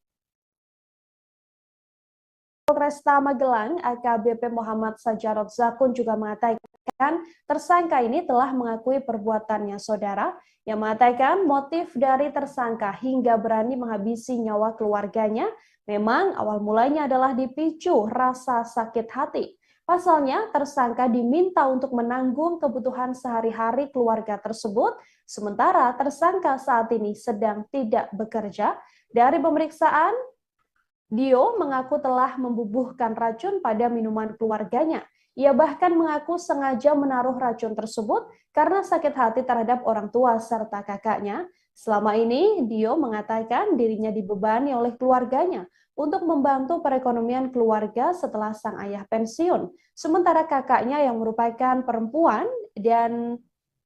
Polresta Magelang, AKBP Muhammad Sajarot Zakun juga mengatakan tersangka ini telah mengakui perbuatannya. Saudara, yang mengatakan motif dari tersangka hingga berani menghabisi nyawa keluarganya memang awal mulanya adalah dipicu rasa sakit hati. Pasalnya, tersangka diminta untuk menanggung kebutuhan sehari-hari keluarga tersebut, sementara tersangka saat ini sedang tidak bekerja. Dari pemeriksaan, Dio mengaku telah membubuhkan racun pada minuman keluarganya. Ia bahkan mengaku sengaja menaruh racun tersebut karena sakit hati terhadap orang tua serta kakaknya. Selama ini, Dio mengatakan dirinya dibebani oleh keluarganya untuk membantu perekonomian keluarga setelah sang ayah pensiun. Sementara kakaknya yang merupakan perempuan dan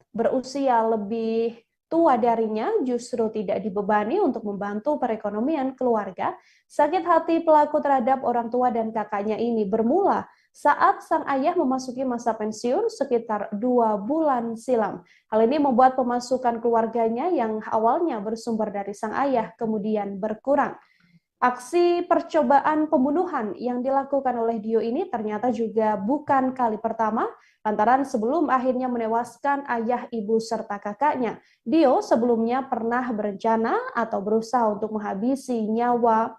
berusia lebih tua darinya justru tidak dibebani untuk membantu perekonomian keluarga. Sakit hati pelaku terhadap orang tua dan kakaknya ini bermula saat sang ayah memasuki masa pensiun sekitar 2 bulan silam. Hal ini membuat pemasukan keluarganya yang awalnya bersumber dari sang ayah kemudian berkurang. Aksi percobaan pembunuhan yang dilakukan oleh Dio ini ternyata juga bukan kali pertama, lantaran sebelum akhirnya menewaskan ayah, ibu, serta kakaknya, Dio sebelumnya pernah berencana atau berusaha untuk menghabisi nyawa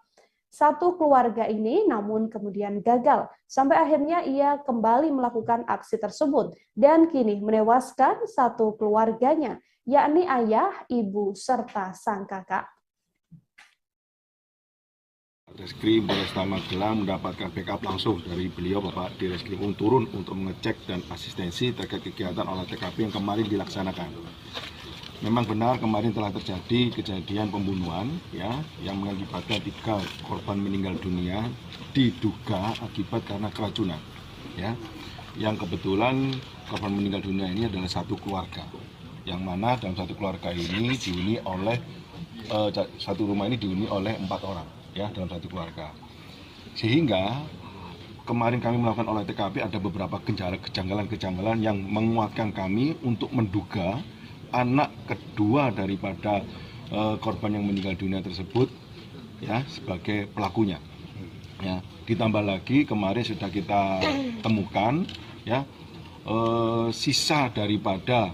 satu keluarga ini, namun kemudian gagal. Sampai akhirnya ia kembali melakukan aksi tersebut dan kini menewaskan satu keluarganya, yakni ayah, ibu, serta sang kakak. Reskrim Polresta Magelang mendapatkan backup langsung dari beliau Bapak Direskrim turun untuk mengecek dan asistensi terkait kegiatan olah TKP yang kemarin dilaksanakan. Memang benar kemarin telah terjadi kejadian pembunuhan ya yang mengakibatkan 3 korban meninggal dunia diduga akibat karena keracunan ya. Yang kebetulan korban meninggal dunia ini adalah satu keluarga. Yang mana dalam satu keluarga ini dihuni oleh satu rumah ini dihuni oleh 4 orang. Ya, dalam satu keluarga. Sehingga kemarin kami melakukan olah TKP ada beberapa kejanggalan-kejanggalan yang menguatkan kami untuk menduga anak kedua daripada korban yang meninggal dunia tersebut ya sebagai pelakunya. Ya, ditambah lagi kemarin sudah kita temukan ya sisa daripada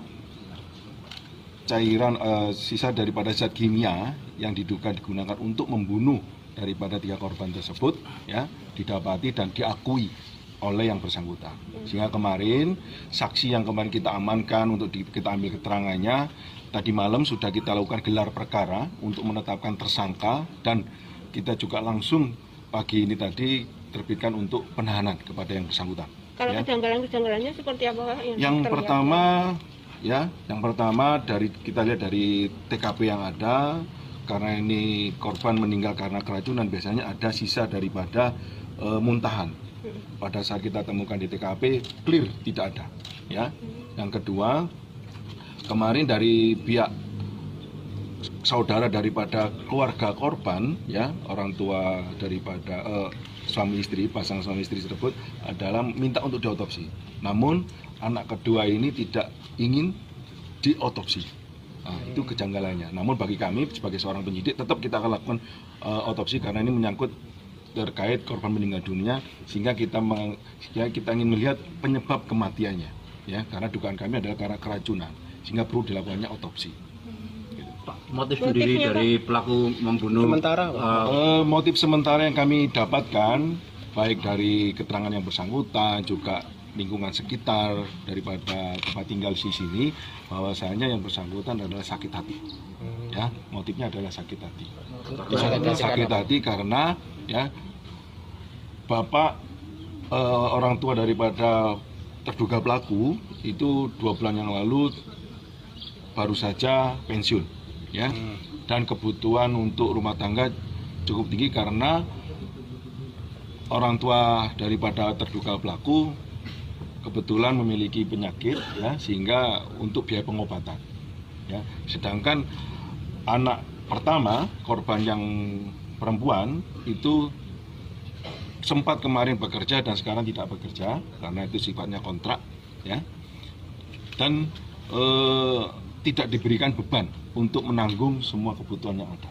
cairan sisa daripada zat kimia yang diduga digunakan untuk membunuh daripada 3 korban tersebut ya didapati dan diakui oleh yang bersangkutan. Sehingga kemarin saksi yang kemarin kita amankan untuk kita ambil keterangannya tadi malam sudah kita lakukan gelar perkara untuk menetapkan tersangka dan kita juga langsung pagi ini tadi terbitkan untuk penahanan kepada yang bersangkutan. Kalau ya. kejanggalan-kejanggalannya seperti apa? Yang pertama dari kita lihat dari TKP yang ada. Karena ini korban meninggal karena keracunan, biasanya ada sisa daripada muntahan. Pada saat kita temukan di TKP, clear tidak ada. Ya. Yang kedua, kemarin dari pihak saudara daripada keluarga korban, ya orang tua daripada suami istri, pasangan suami istri tersebut adalah minta untuk diotopsi. Namun anak kedua ini tidak ingin diotopsi. Nah, itu kejanggalannya. Namun bagi kami sebagai seorang penyidik tetap kita akan lakukan otopsi karena ini menyangkut terkait korban meninggal dunia sehingga kita ingin melihat penyebab kematiannya ya karena dugaan kami adalah karena keracunan sehingga perlu dilakukannya otopsi. Motif sendiri dari pelaku membunuh sementara motif sementara yang kami dapatkan baik dari keterangan yang bersangkutan juga lingkungan sekitar daripada tempat tinggal di sini bahwasanya yang bersangkutan adalah sakit hati ya motifnya adalah sakit hati sakit hati karena ya bapak orang tua daripada terduga pelaku itu 2 bulan yang lalu baru saja pensiun ya dan kebutuhan untuk rumah tangga cukup tinggi karena orang tua daripada terduga pelaku kebetulan memiliki penyakit ya sehingga untuk biaya pengobatan ya sedangkan anak pertama korban yang perempuan itu sempat kemarin bekerja dan sekarang tidak bekerja karena itu sifatnya kontrak ya dan tidak diberikan beban untuk menanggung semua kebutuhan yang ada.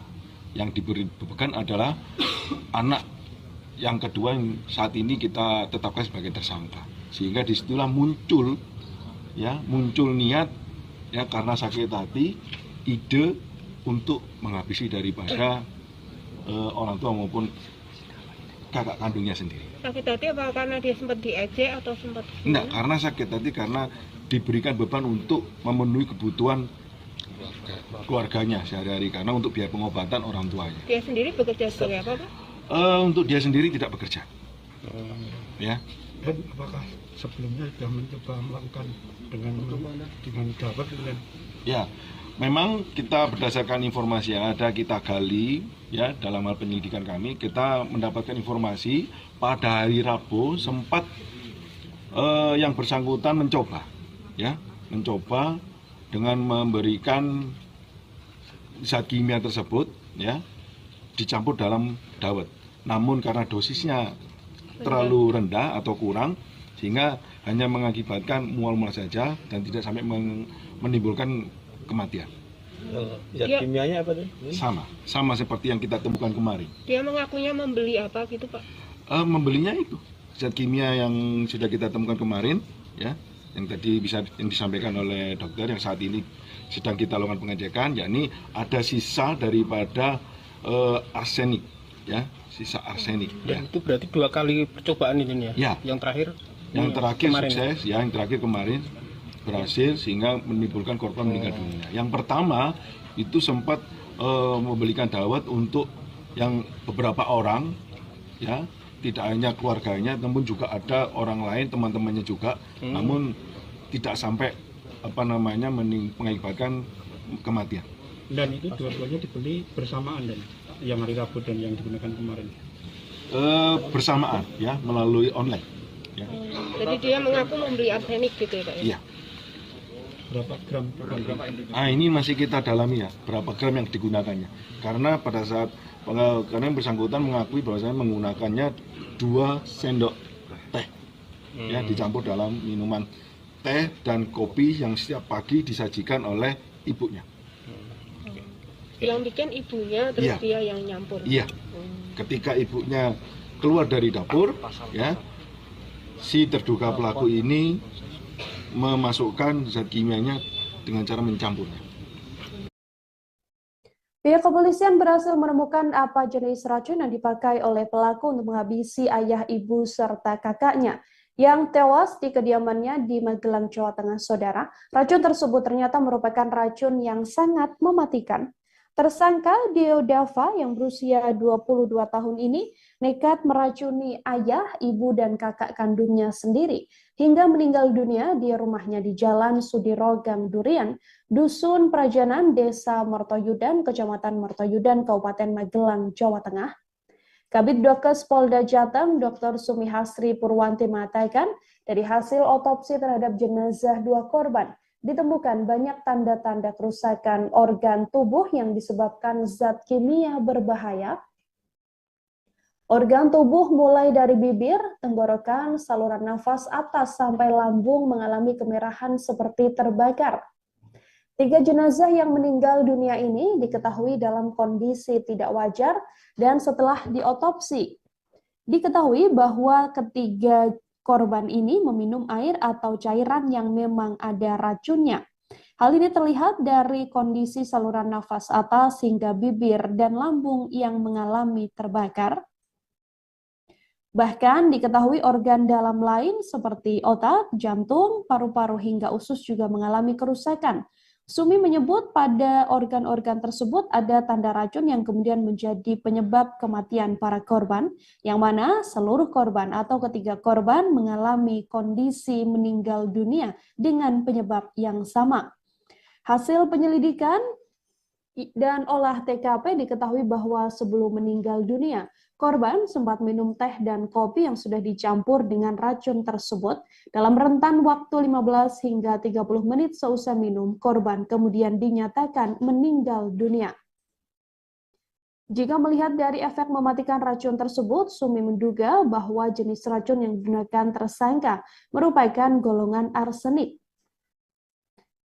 Yang diberi beban adalah anak yang kedua yang saat ini kita tetapkan sebagai tersangka. Sehingga disitulah muncul niat ya karena sakit hati ide untuk menghabisi daripada orang tua maupun kakak kandungnya sendiri. Sakit hati apa karena dia sempat diejek atau sempat? Enggak, karena sakit hati karena diberikan beban untuk memenuhi kebutuhan keluarganya sehari-hari karena untuk biaya pengobatan orang tuanya. Dia sendiri bekerja sebagai apa, Pak? Untuk dia sendiri tidak bekerja. Ya. Dan apakah sebelumnya sudah mencoba melakukan dengan dapat dengan Ya, memang kita berdasarkan informasi yang ada kita gali ya dalam hal penyidikan kami kita mendapatkan informasi pada hari Rabu sempat yang bersangkutan mencoba dengan memberikan zat kimia tersebut ya dicampur dalam dawet. Namun karena dosisnya terlalu rendah atau kurang sehingga hanya mengakibatkan mual-mual saja dan tidak sampai menimbulkan kematian. Zat kimianya apa tuh? Sama seperti yang kita temukan kemarin. Dia mengakunya membeli apa gitu Pak? Membelinya itu zat kimia yang sudah kita temukan kemarin, ya, yang tadi yang disampaikan oleh dokter yang saat ini sedang kita lakukan pengecekan, yakni ada sisa daripada arsenik, ya, sisa arsenik. Dan itu berarti 2 kali percobaan ini ya? Ya. Yang terakhir Kemarin, sukses, ya, yang terakhir kemarin berhasil sehingga menimbulkan korban meninggal dunia. Yang pertama itu sempat memberikan dawet untuk yang beberapa orang, ya, tidak hanya keluarganya, namun juga ada orang lain, teman-temannya juga, namun tidak sampai mengakibatkan kematian. Dan itu dua-duanya dibeli bersamaan dan yang hari Rabu dan yang digunakan kemarin. Bersamaan, ya, melalui online. Ya. Jadi dia mengaku membeli arsenik gitu ya Pak? Iya. Berapa gram? Ini masih kita dalami ya, berapa gram yang digunakannya. Karena pada saat karena yang bersangkutan mengakui bahwasanya menggunakannya 2 sendok teh, ya, dicampur dalam minuman teh dan kopi yang setiap pagi disajikan oleh ibunya. Yang bikin ibunya, terus Iya. dia yang nyampur. Iya. Ketika ibunya keluar dari dapur, ya, si terduga pelaku ini memasukkan zat kimianya dengan cara mencampurnya. Pihak kepolisian berhasil menemukan apa jenis racun yang dipakai oleh pelaku untuk menghabisi ayah, ibu, serta kakaknya yang tewas di kediamannya di Magelang, Jawa Tengah, Saudara. Racun tersebut ternyata merupakan racun yang sangat mematikan. Tersangka Deodava yang berusia 22 tahun ini nekat meracuni ayah, ibu, dan kakak kandungnya sendiri hingga meninggal dunia di rumahnya di Jalan Sudiro Gang Durian, Dusun Prajanan, Desa Mertoyudan, Kecamatan Mertoyudan, Kabupaten Magelang, Jawa Tengah. Kabid Dokes Polda Jateng, Dr. Sumi Hasri Purwanti mengatakan, dari hasil otopsi terhadap jenazah 2 korban, ditemukan banyak tanda-tanda kerusakan organ tubuh yang disebabkan zat kimia berbahaya. Organ tubuh mulai dari bibir, tenggorokan, saluran nafas atas sampai lambung mengalami kemerahan seperti terbakar. 3 jenazah yang meninggal dunia ini diketahui dalam kondisi tidak wajar dan setelah diotopsi, diketahui bahwa ketiga korban ini meminum air atau cairan yang memang ada racunnya. Hal ini terlihat dari kondisi saluran nafas atas hingga bibir dan lambung yang mengalami terbakar. Bahkan diketahui organ dalam lain seperti otak, jantung, paru-paru hingga usus juga mengalami kerusakan. Sumi menyebut pada organ-organ tersebut ada tanda racun yang kemudian menjadi penyebab kematian para korban, yang mana seluruh korban atau ketiga korban mengalami kondisi meninggal dunia dengan penyebab yang sama. Hasil penyelidikan dan olah TKP diketahui bahwa sebelum meninggal dunia, korban sempat minum teh dan kopi yang sudah dicampur dengan racun tersebut. Dalam rentan waktu 15 hingga 30 menit seusai minum, korban kemudian dinyatakan meninggal dunia. Jika melihat dari efek mematikan racun tersebut, Sumi menduga bahwa jenis racun yang digunakan tersangka merupakan golongan arsenik.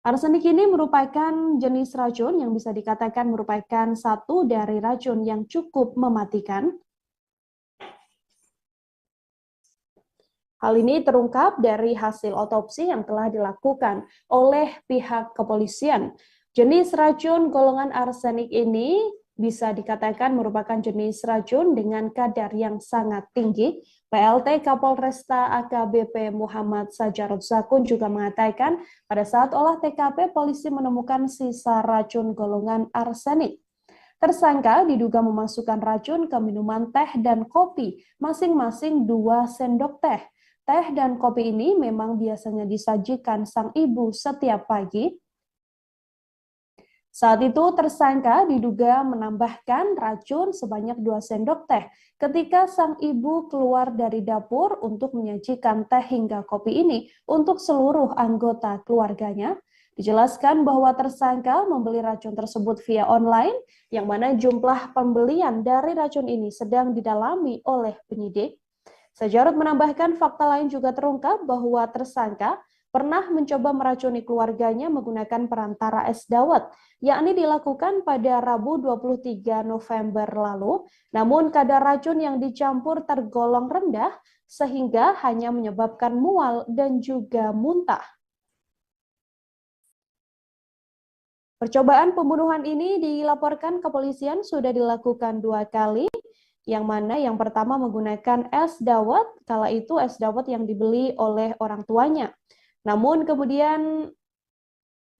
Arsenik ini merupakan jenis racun yang bisa dikatakan merupakan satu dari racun yang cukup mematikan. Hal ini terungkap dari hasil otopsi yang telah dilakukan oleh pihak kepolisian. Jenis racun golongan arsenik ini bisa dikatakan merupakan jenis racun dengan kadar yang sangat tinggi. PLT Kapolresta AKBP Muhammad Sajarot Zakun juga mengatakan pada saat olah TKP polisi menemukan sisa racun golongan arsenik. Tersangka diduga memasukkan racun ke minuman teh dan kopi, masing-masing 2 sendok teh. Teh dan kopi ini memang biasanya disajikan sang ibu setiap pagi. Saat itu tersangka diduga menambahkan racun sebanyak 2 sendok teh ketika sang ibu keluar dari dapur untuk menyajikan teh hingga kopi ini untuk seluruh anggota keluarganya. Dijelaskan bahwa tersangka membeli racun tersebut via online, yang mana jumlah pembelian dari racun ini sedang didalami oleh penyidik. Sajarot menambahkan fakta lain juga terungkap bahwa tersangka pernah mencoba meracuni keluarganya menggunakan perantara es dawet, yakni dilakukan pada Rabu 23 November lalu, namun kadar racun yang dicampur tergolong rendah sehingga hanya menyebabkan mual dan juga muntah. Percobaan pembunuhan ini dilaporkan kepolisian sudah dilakukan 2 kali, yang mana yang pertama menggunakan es dawet, kala itu es dawet yang dibeli oleh orang tuanya. Namun kemudian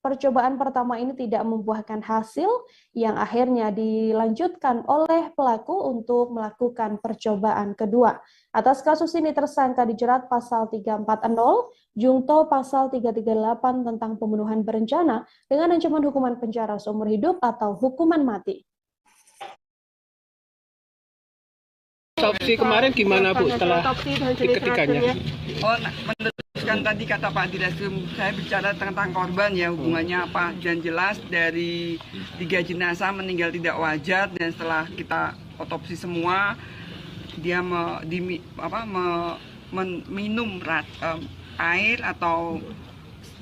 percobaan pertama ini tidak membuahkan hasil, yang akhirnya dilanjutkan oleh pelaku untuk melakukan percobaan kedua. Atas kasus ini tersangka dijerat pasal 340, Junto pasal 338 tentang pembunuhan berencana dengan ancaman hukuman penjara seumur hidup atau hukuman mati. Otopsi kemarin gimana Bu setelah diketikanya? Meneruskan tadi kata Pak Direskrim, saya bicara tentang korban ya, hubungannya apa, dan jelas dari 3 jenazah meninggal tidak wajar, dan setelah kita otopsi semua dia minum air atau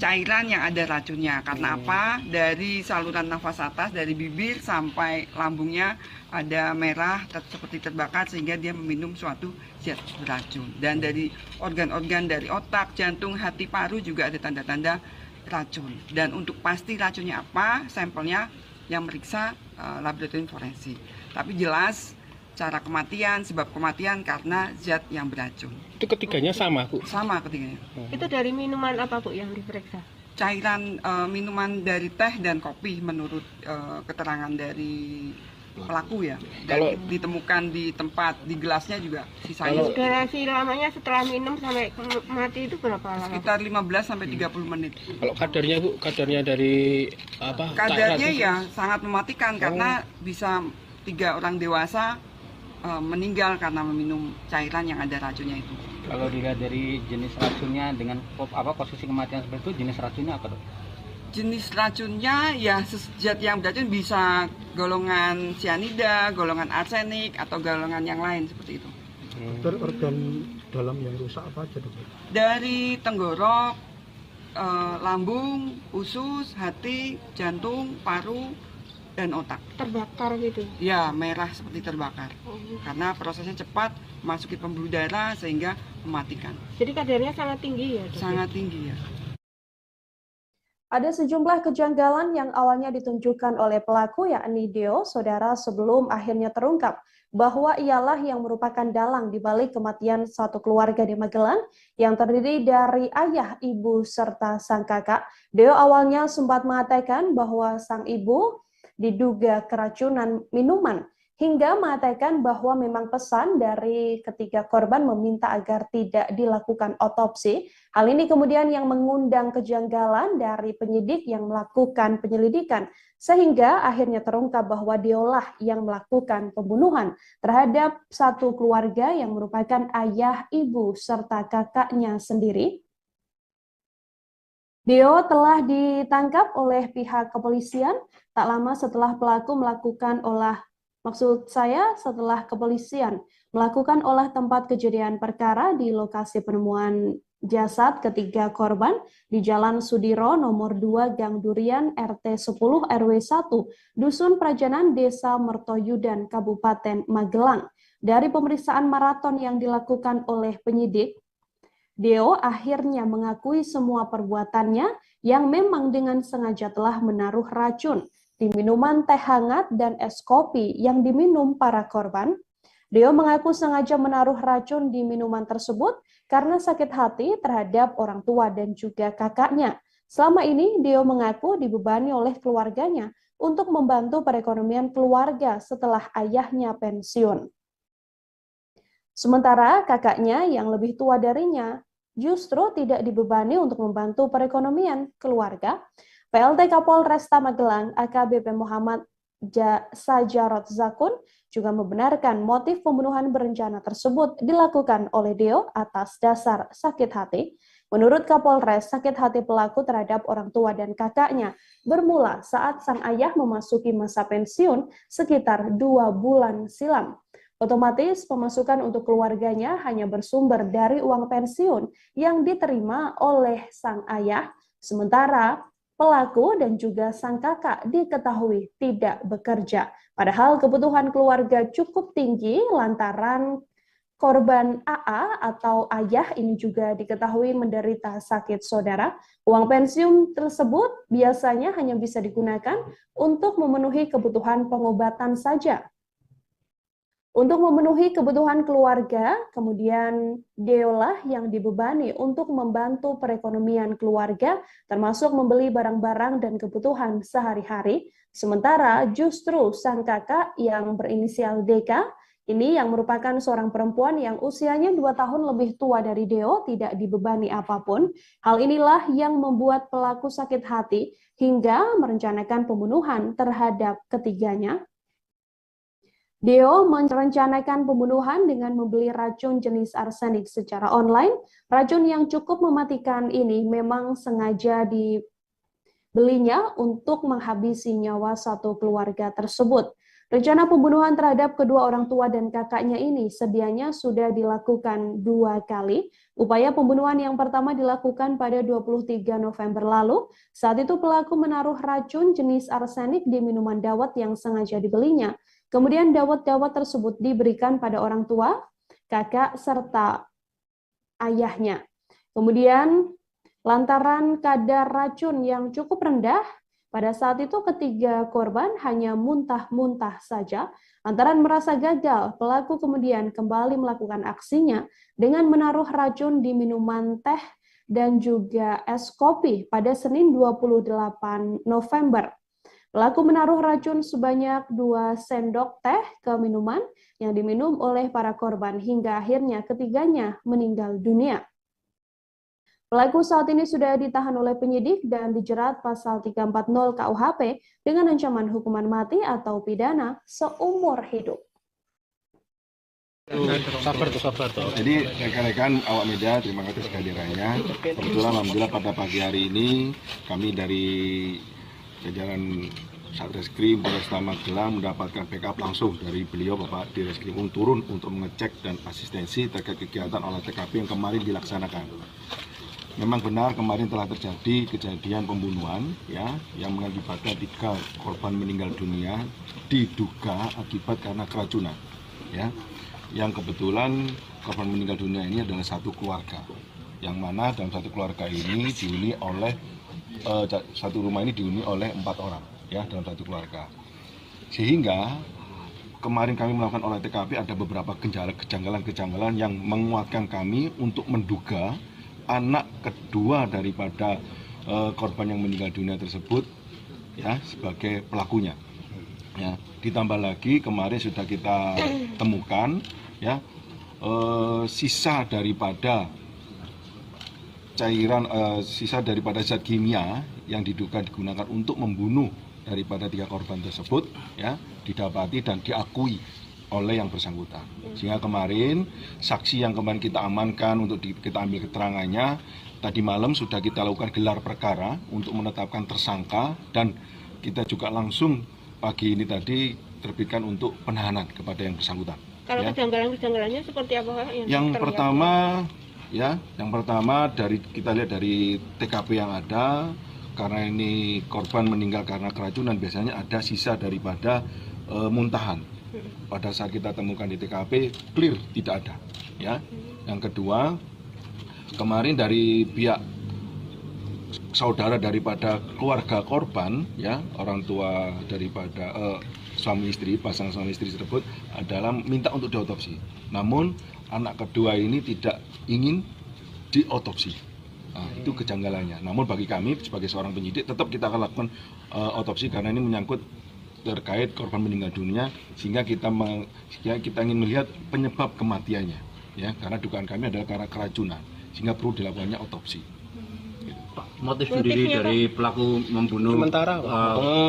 cairan yang ada racunnya. Karena apa? Dari saluran nafas atas, dari bibir sampai lambungnya ada merah seperti terbakar, sehingga dia meminum suatu zat beracun. Dan dari organ-organ dari otak, jantung, hati, paru juga ada tanda-tanda racun. Dan untuk pasti racunnya apa, sampelnya yang meriksa laboratorium forensik. Tapi jelas cara kematian, sebab kematian karena zat yang beracun. Itu ketiganya sama Bu? Sama ketiganya. Itu dari minuman apa Bu yang diperiksa? Cairan minuman dari teh dan kopi menurut keterangan dari pelaku ya. Dan ditemukan di tempat, di gelasnya juga sisanya. Durasi lamanya setelah minum sampai mati itu berapa lama? Sekitar 15 sampai 30 menit. Kalau kadarnya Bu, kadarnya dari apa? Kadarnya ya sangat mematikan karena bisa 3 orang dewasa meninggal karena meminum cairan yang ada racunnya itu. Kalau dilihat dari jenis racunnya dengan posisi kematian seperti itu, jenis racunnya apa dok? Jenis racunnya ya zat yang beracun bisa golongan cyanida, golongan arsenik, atau golongan yang lain seperti itu. Dokter, organ dalam yang rusak apa aja dok? Dari tenggorok, lambung, usus, hati, jantung, paru, dan otak. Terbakar gitu? Ya, merah seperti terbakar. Karena prosesnya cepat, masuki pembuluh darah sehingga mematikan. Jadi kadarnya sangat tinggi ya? Sangat tinggi ya. Ada sejumlah kejanggalan yang awalnya ditunjukkan oleh pelaku yakni Deo, saudara, sebelum akhirnya terungkap bahwa ialah yang merupakan dalang di balik kematian satu keluarga di Magelang yang terdiri dari ayah, ibu, serta sang kakak. Deo awalnya sempat mengatakan bahwa sang ibu diduga keracunan minuman, hingga mengatakan bahwa memang pesan dari ketiga korban meminta agar tidak dilakukan otopsi. Hal ini kemudian yang mengundang kejanggalan dari penyidik yang melakukan penyelidikan, sehingga akhirnya terungkap bahwa diolah yang melakukan pembunuhan terhadap satu keluarga yang merupakan ayah, ibu, serta kakaknya sendiri. Deo telah ditangkap oleh pihak kepolisian tak lama setelah pelaku melakukan setelah kepolisian melakukan olah tempat kejadian perkara di lokasi penemuan jasad ketiga korban di Jalan Sudiro nomor 2 Gang Durian RT 10 RW 1 Dusun Prajanan Desa Mertoyudan Kabupaten Magelang. Dari pemeriksaan maraton yang dilakukan oleh penyidik, Deo akhirnya mengakui semua perbuatannya yang memang dengan sengaja telah menaruh racun di minuman teh hangat dan es kopi yang diminum para korban. Deo mengaku sengaja menaruh racun di minuman tersebut karena sakit hati terhadap orang tua dan juga kakaknya. Selama ini Deo mengaku dibebani oleh keluarganya untuk membantu perekonomian keluarga setelah ayahnya pensiun. Sementara kakaknya yang lebih tua darinya justru tidak dibebani untuk membantu perekonomian keluarga. PLT Kapolresta Magelang AKBP Muhammad Sajarot Zakun juga membenarkan motif pembunuhan berencana tersebut dilakukan oleh Deo atas dasar sakit hati. Menurut Kapolres, sakit hati pelaku terhadap orang tua dan kakaknya bermula saat sang ayah memasuki masa pensiun sekitar 2 bulan silam. Otomatis pemasukan untuk keluarganya hanya bersumber dari uang pensiun yang diterima oleh sang ayah, sementara pelaku dan juga sang kakak diketahui tidak bekerja. Padahal kebutuhan keluarga cukup tinggi lantaran korban AA atau ayah ini juga diketahui menderita sakit saudara. Uang pensiun tersebut biasanya hanya bisa digunakan untuk memenuhi kebutuhan pengobatan saja. Untuk memenuhi kebutuhan keluarga, kemudian Deolah yang dibebani untuk membantu perekonomian keluarga, termasuk membeli barang-barang dan kebutuhan sehari-hari. Sementara justru sang kakak yang berinisial DK, ini yang merupakan seorang perempuan yang usianya 2 tahun lebih tua dari Deo, tidak dibebani apapun. Hal inilah yang membuat pelaku sakit hati hingga merencanakan pembunuhan terhadap ketiganya. Deo merencanakan pembunuhan dengan membeli racun jenis arsenik secara online. Racun yang cukup mematikan ini memang sengaja dibelinya untuk menghabisi nyawa satu keluarga tersebut. Rencana pembunuhan terhadap kedua orang tua dan kakaknya ini sedianya sudah dilakukan 2 kali. Upaya pembunuhan yang pertama dilakukan pada 23 November lalu. Saat itu pelaku menaruh racun jenis arsenik di minuman dawet yang sengaja dibelinya. Kemudian dawet-dawet tersebut diberikan pada orang tua, kakak, serta ayahnya. Kemudian lantaran kadar racun yang cukup rendah, pada saat itu ketiga korban hanya muntah-muntah saja. Lantaran merasa gagal, pelaku kemudian kembali melakukan aksinya dengan menaruh racun di minuman teh dan juga es kopi pada Senin 28 November. Pelaku menaruh racun sebanyak 2 sendok teh ke minuman yang diminum oleh para korban hingga akhirnya ketiganya meninggal dunia. Pelaku saat ini sudah ditahan oleh penyidik dan dijerat pasal 340 KUHP dengan ancaman hukuman mati atau pidana seumur hidup. Sabar toh. Jadi rekan-rekan awak media, terima kasih kehadirannya. Kebetulan alhamdulillah pada pagi hari ini kami dari jajaran Satreskrim Polresta Magelang mendapatkan backup langsung dari beliau Bapak Direskrim turun untuk mengecek dan asistensi terkait kegiatan olah TKP yang kemarin dilaksanakan. Memang benar kemarin telah terjadi kejadian pembunuhan ya yang mengakibatkan 3 korban meninggal dunia diduga akibat karena keracunan ya. Yang kebetulan korban meninggal dunia ini adalah satu keluarga. Yang mana dalam satu keluarga ini dihuni oleh satu rumah ini dihuni oleh 4 orang ya dalam satu keluarga. Sehingga kemarin kami melakukan olah TKP ada beberapa kejanggalan-kejanggalan yang menguatkan kami untuk menduga anak kedua daripada korban yang meninggal dunia tersebut ya sebagai pelakunya. Ya, ditambah lagi kemarin sudah kita temukan ya sisa daripada cairan sisa daripada zat kimia yang diduga digunakan untuk membunuh daripada 3 korban tersebut ya didapati dan diakui oleh yang bersangkutan. Sehingga kemarin saksi yang kemarin kita amankan untuk kita ambil keterangannya tadi malam sudah kita lakukan gelar perkara untuk menetapkan tersangka dan kita juga langsung pagi ini tadi terbitkan untuk penahanan kepada yang bersangkutan. Kalau ya. kejanggalan-kejanggalannya seperti apa Pak? Yang pertama ya, yang pertama dari kita lihat dari TKP yang ada, karena ini korban meninggal karena keracunan biasanya ada sisa daripada muntahan. Pada saat kita temukan di TKP clear tidak ada. Ya. Yang kedua, kemarin dari pihak saudara daripada keluarga korban, ya orang tua daripada suami istri, pasangan suami istri tersebut adalah minta untuk diotopsi. Namun anak kedua ini tidak ingin diotopsi. Nah, itu kejanggalannya. Namun bagi kami sebagai seorang penyidik tetap kita akan lakukan otopsi karena ini menyangkut terkait korban meninggal dunia sehingga kita ingin melihat penyebab kematiannya. Ya, karena dugaan kami adalah karena keracunan sehingga perlu dilakukannya otopsi. Motif sendiri dari pelaku membunuh sementara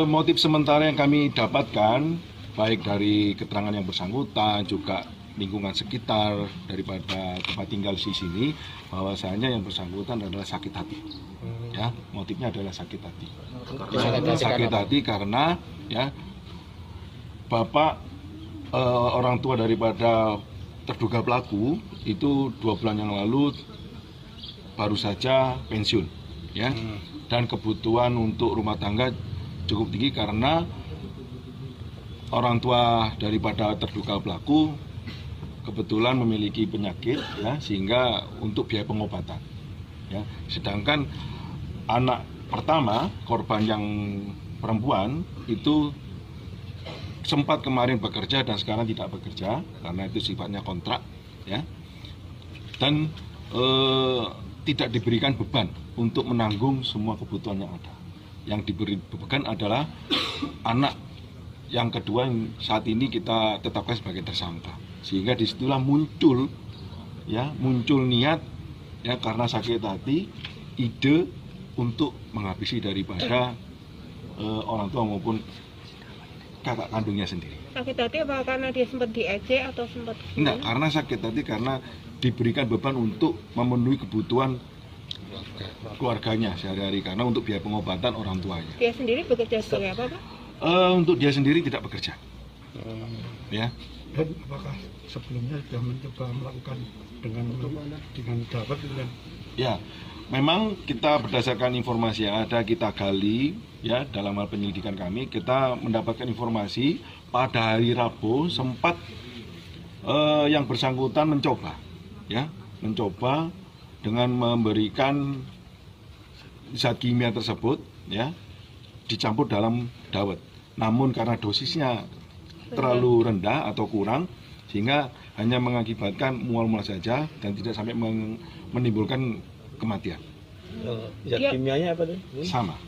motif sementara yang kami dapatkan baik dari keterangan yang bersangkutan juga lingkungan sekitar daripada tempat tinggal di sini bahwasanya yang bersangkutan adalah sakit hati. Ya, motifnya adalah sakit hati. Sakit hati karena ya bapak orang tua daripada terduga pelaku itu 2 bulan yang lalu baru saja pensiun, ya. Dan kebutuhan untuk rumah tangga cukup tinggi karena orang tua daripada terduga pelaku kebetulan memiliki penyakit, ya, sehingga untuk biaya pengobatan, ya. Sedangkan anak pertama korban yang perempuan itu sempat kemarin bekerja dan sekarang tidak bekerja karena itu sifatnya kontrak, ya, dan tidak diberikan beban untuk menanggung semua kebutuhan yang ada. Yang diberi beban adalah anak yang kedua yang saat ini kita tetapkan sebagai tersangka, sehingga disitulah muncul, ya, muncul niat, ya, karena sakit hati, ide untuk menghabisi daripada orang tua maupun kakak kandungnya sendiri. Sakit hati apa karena dia sempat diejek atau sempat? Enggak, karena sakit hati karena diberikan beban untuk memenuhi kebutuhan keluarganya sehari-hari karena untuk biaya pengobatan orang tuanya. Dia sendiri bekerja sebagai apa, Pak? Untuk dia sendiri tidak bekerja. Ya. Dan apakah sebelumnya sudah mencoba melakukan dengan dapat dan Ya, memang kita berdasarkan informasi yang ada kita gali, ya, dalam hal penyelidikan kami kita mendapatkan informasi pada hari Rabu sempat yang bersangkutan mencoba, ya, mencoba dengan memberikan zat kimia tersebut, ya, dicampur dalam dawet. Namun karena dosisnya terlalu rendah atau kurang sehingga hanya mengakibatkan mual-mual saja dan tidak sampai menimbulkan kematian. Zat kimianya apa tuh?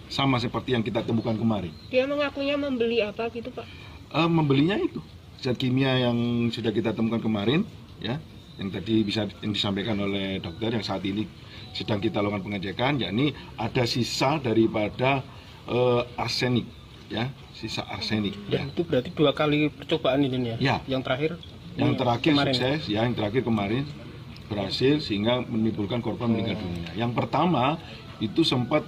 Sama seperti yang kita temukan kemarin. Dia mengakunya membeli apa gitu, Pak? Membelinya itu zat kimia yang sudah kita temukan kemarin, ya, yang tadi yang disampaikan oleh dokter yang saat ini sedang kita lakukan pengecekan, yakni ada sisa daripada arsenik, ya, sisa arsenik. Dan itu berarti 2 kali percobaan ini ya? Ya. Yang terakhir kemarin. Sukses, ya, yang terakhir kemarin berhasil sehingga menimbulkan korban meninggal dunia. Yang pertama itu sempat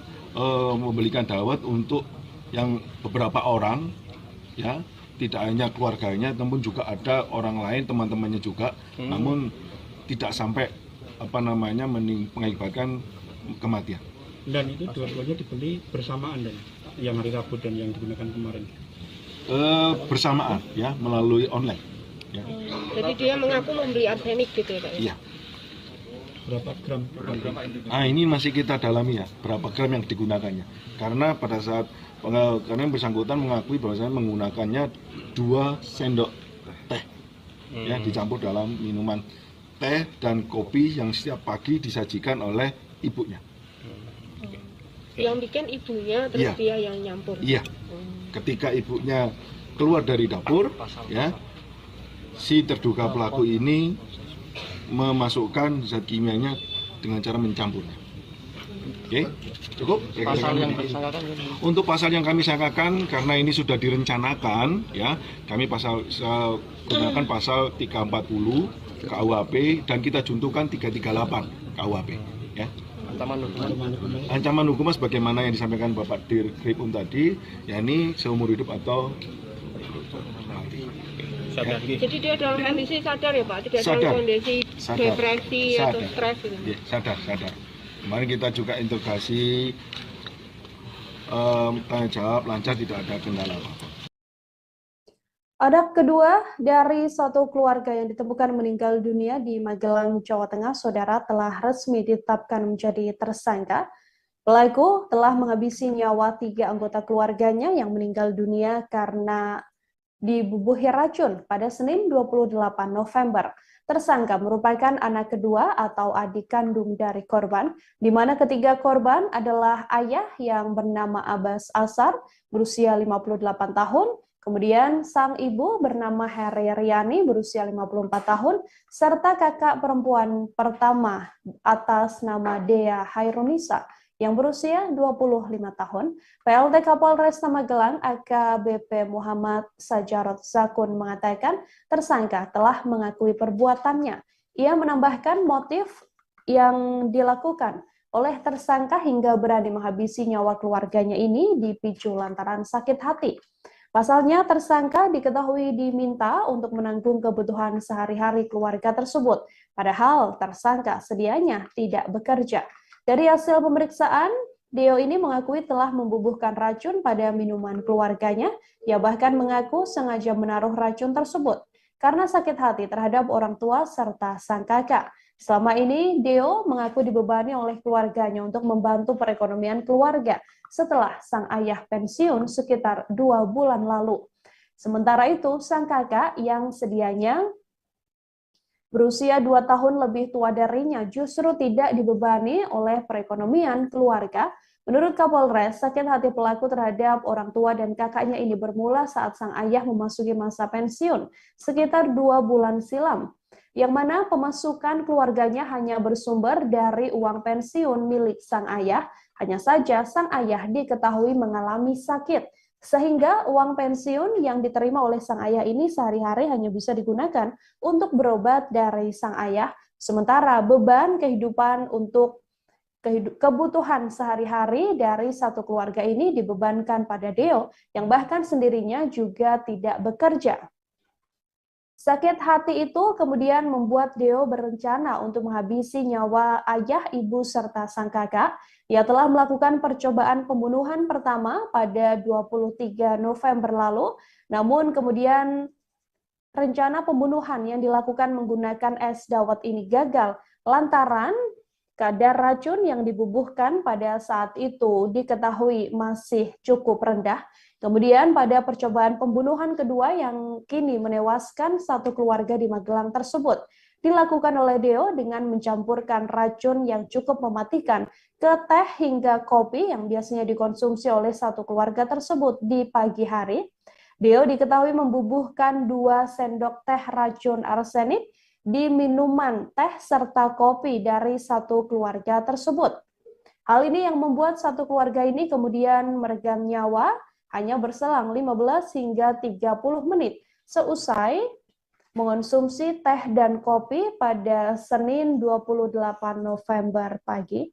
membelikan dawet untuk yang beberapa orang, ya, tidak hanya keluarganya namun juga ada orang lain, teman-temannya juga, namun tidak sampai mengakibatkan kematian. dan itu dua-duanya dibeli bersamaan dan yang hari Rabu dan yang digunakan kemarin. Bersamaan, ya, melalui online. Ya. Jadi dia mengaku membeli arsenik gitu ya, Pak? Iya. Berapa gram? Ini masih kita dalami, ya, berapa gram yang digunakannya. Karena pada saat karena yang bersangkutan mengakui bahwasanya menggunakannya 2 sendok teh, ya, dicampur dalam minuman teh dan kopi yang setiap pagi disajikan oleh ibunya. Yang bikin ibunya, terus Iya. dia yang nyampur? Iya. Ketika ibunya keluar dari dapur, ya, si terduga pelaku ini memasukkan zat kimianya dengan cara mencampurnya. Oke, cukup? Pasal yang disangkakan? Untuk pasal yang kami sangkakan karena ini sudah direncanakan, ya, kami gunakan pasal 340 KUHP dan kita juntukan 338 KUHP, ya. Ancaman hukuman sebagaimana yang disampaikan Bapak Dirkrim tadi, yakni seumur hidup atau mati. Jadi dia dalam kondisi sadar ya, Pak? Tidak Sadar. dalam kondisi depresi atau Sadar. stres gitu? Ya, sadar. Kemarin kita juga interogasi, tanya jawab lancar, tidak ada kendala apa-apa. Anak kedua dari satu keluarga yang ditemukan meninggal dunia di Magelang, Jawa Tengah, saudara, telah resmi ditetapkan menjadi tersangka. Pelaku telah menghabisi nyawa 3 anggota keluarganya yang meninggal dunia karena dibubuhi racun pada Senin 28 November. Tersangka merupakan anak kedua atau adik kandung dari korban, di mana ketiga korban adalah ayah yang bernama Abbas Asar, berusia 58 tahun, kemudian sang ibu bernama Heri Riani, berusia 54 tahun, serta kakak perempuan pertama atas nama Dea Hairunisa, yang berusia 25 tahun. PLT Kapolres Magelang AKBP Muhammad Sajarot Zakun mengatakan tersangka telah mengakui perbuatannya. Ia menambahkan motif yang dilakukan oleh tersangka hingga berani menghabisi nyawa keluarganya ini dipicu lantaran sakit hati. Pasalnya, tersangka diketahui diminta untuk menanggung kebutuhan sehari-hari keluarga tersebut, padahal tersangka sedianya tidak bekerja. Dari hasil pemeriksaan, Deo ini mengakui telah membubuhkan racun pada minuman keluarganya. Ia bahkan mengaku sengaja menaruh racun tersebut karena sakit hati terhadap orang tua serta sang kakak. Selama ini, Deo mengaku dibebani oleh keluarganya untuk membantu perekonomian keluarga setelah sang ayah pensiun sekitar 2 bulan lalu. Sementara itu, sang kakak yang sedianya berusia 2 tahun lebih tua darinya justru tidak dibebani oleh perekonomian keluarga. Menurut Kapolres, sakit hati pelaku terhadap orang tua dan kakaknya ini bermula saat sang ayah memasuki masa pensiun sekitar 2 bulan silam, yang mana pemasukan keluarganya hanya bersumber dari uang pensiun milik sang ayah. Hanya saja sang ayah diketahui mengalami sakit, sehingga uang pensiun yang diterima oleh sang ayah ini sehari-hari hanya bisa digunakan untuk berobat dari sang ayah, sementara beban kehidupan untuk kebutuhan sehari-hari dari satu keluarga ini dibebankan pada Deo, yang bahkan sendirinya juga tidak bekerja. Sakit hati itu kemudian membuat Deo berencana untuk menghabisi nyawa ayah, ibu, serta sang kakak. Ia telah melakukan percobaan pembunuhan pertama pada 23 November lalu, namun kemudian rencana pembunuhan yang dilakukan menggunakan es dawet ini gagal lantaran kadar racun yang dibubuhkan pada saat itu diketahui masih cukup rendah. Kemudian pada percobaan pembunuhan kedua yang kini menewaskan satu keluarga di Magelang tersebut, dilakukan oleh Deo dengan mencampurkan racun yang cukup mematikan ke teh hingga kopi yang biasanya dikonsumsi oleh satu keluarga tersebut di pagi hari. Deo diketahui membubuhkan 2 sendok teh racun arsenik di minuman teh serta kopi dari satu keluarga tersebut. Hal ini yang membuat satu keluarga ini kemudian meregang nyawa hanya berselang 15 hingga 30 menit seusai mengonsumsi teh dan kopi pada Senin 28 November pagi.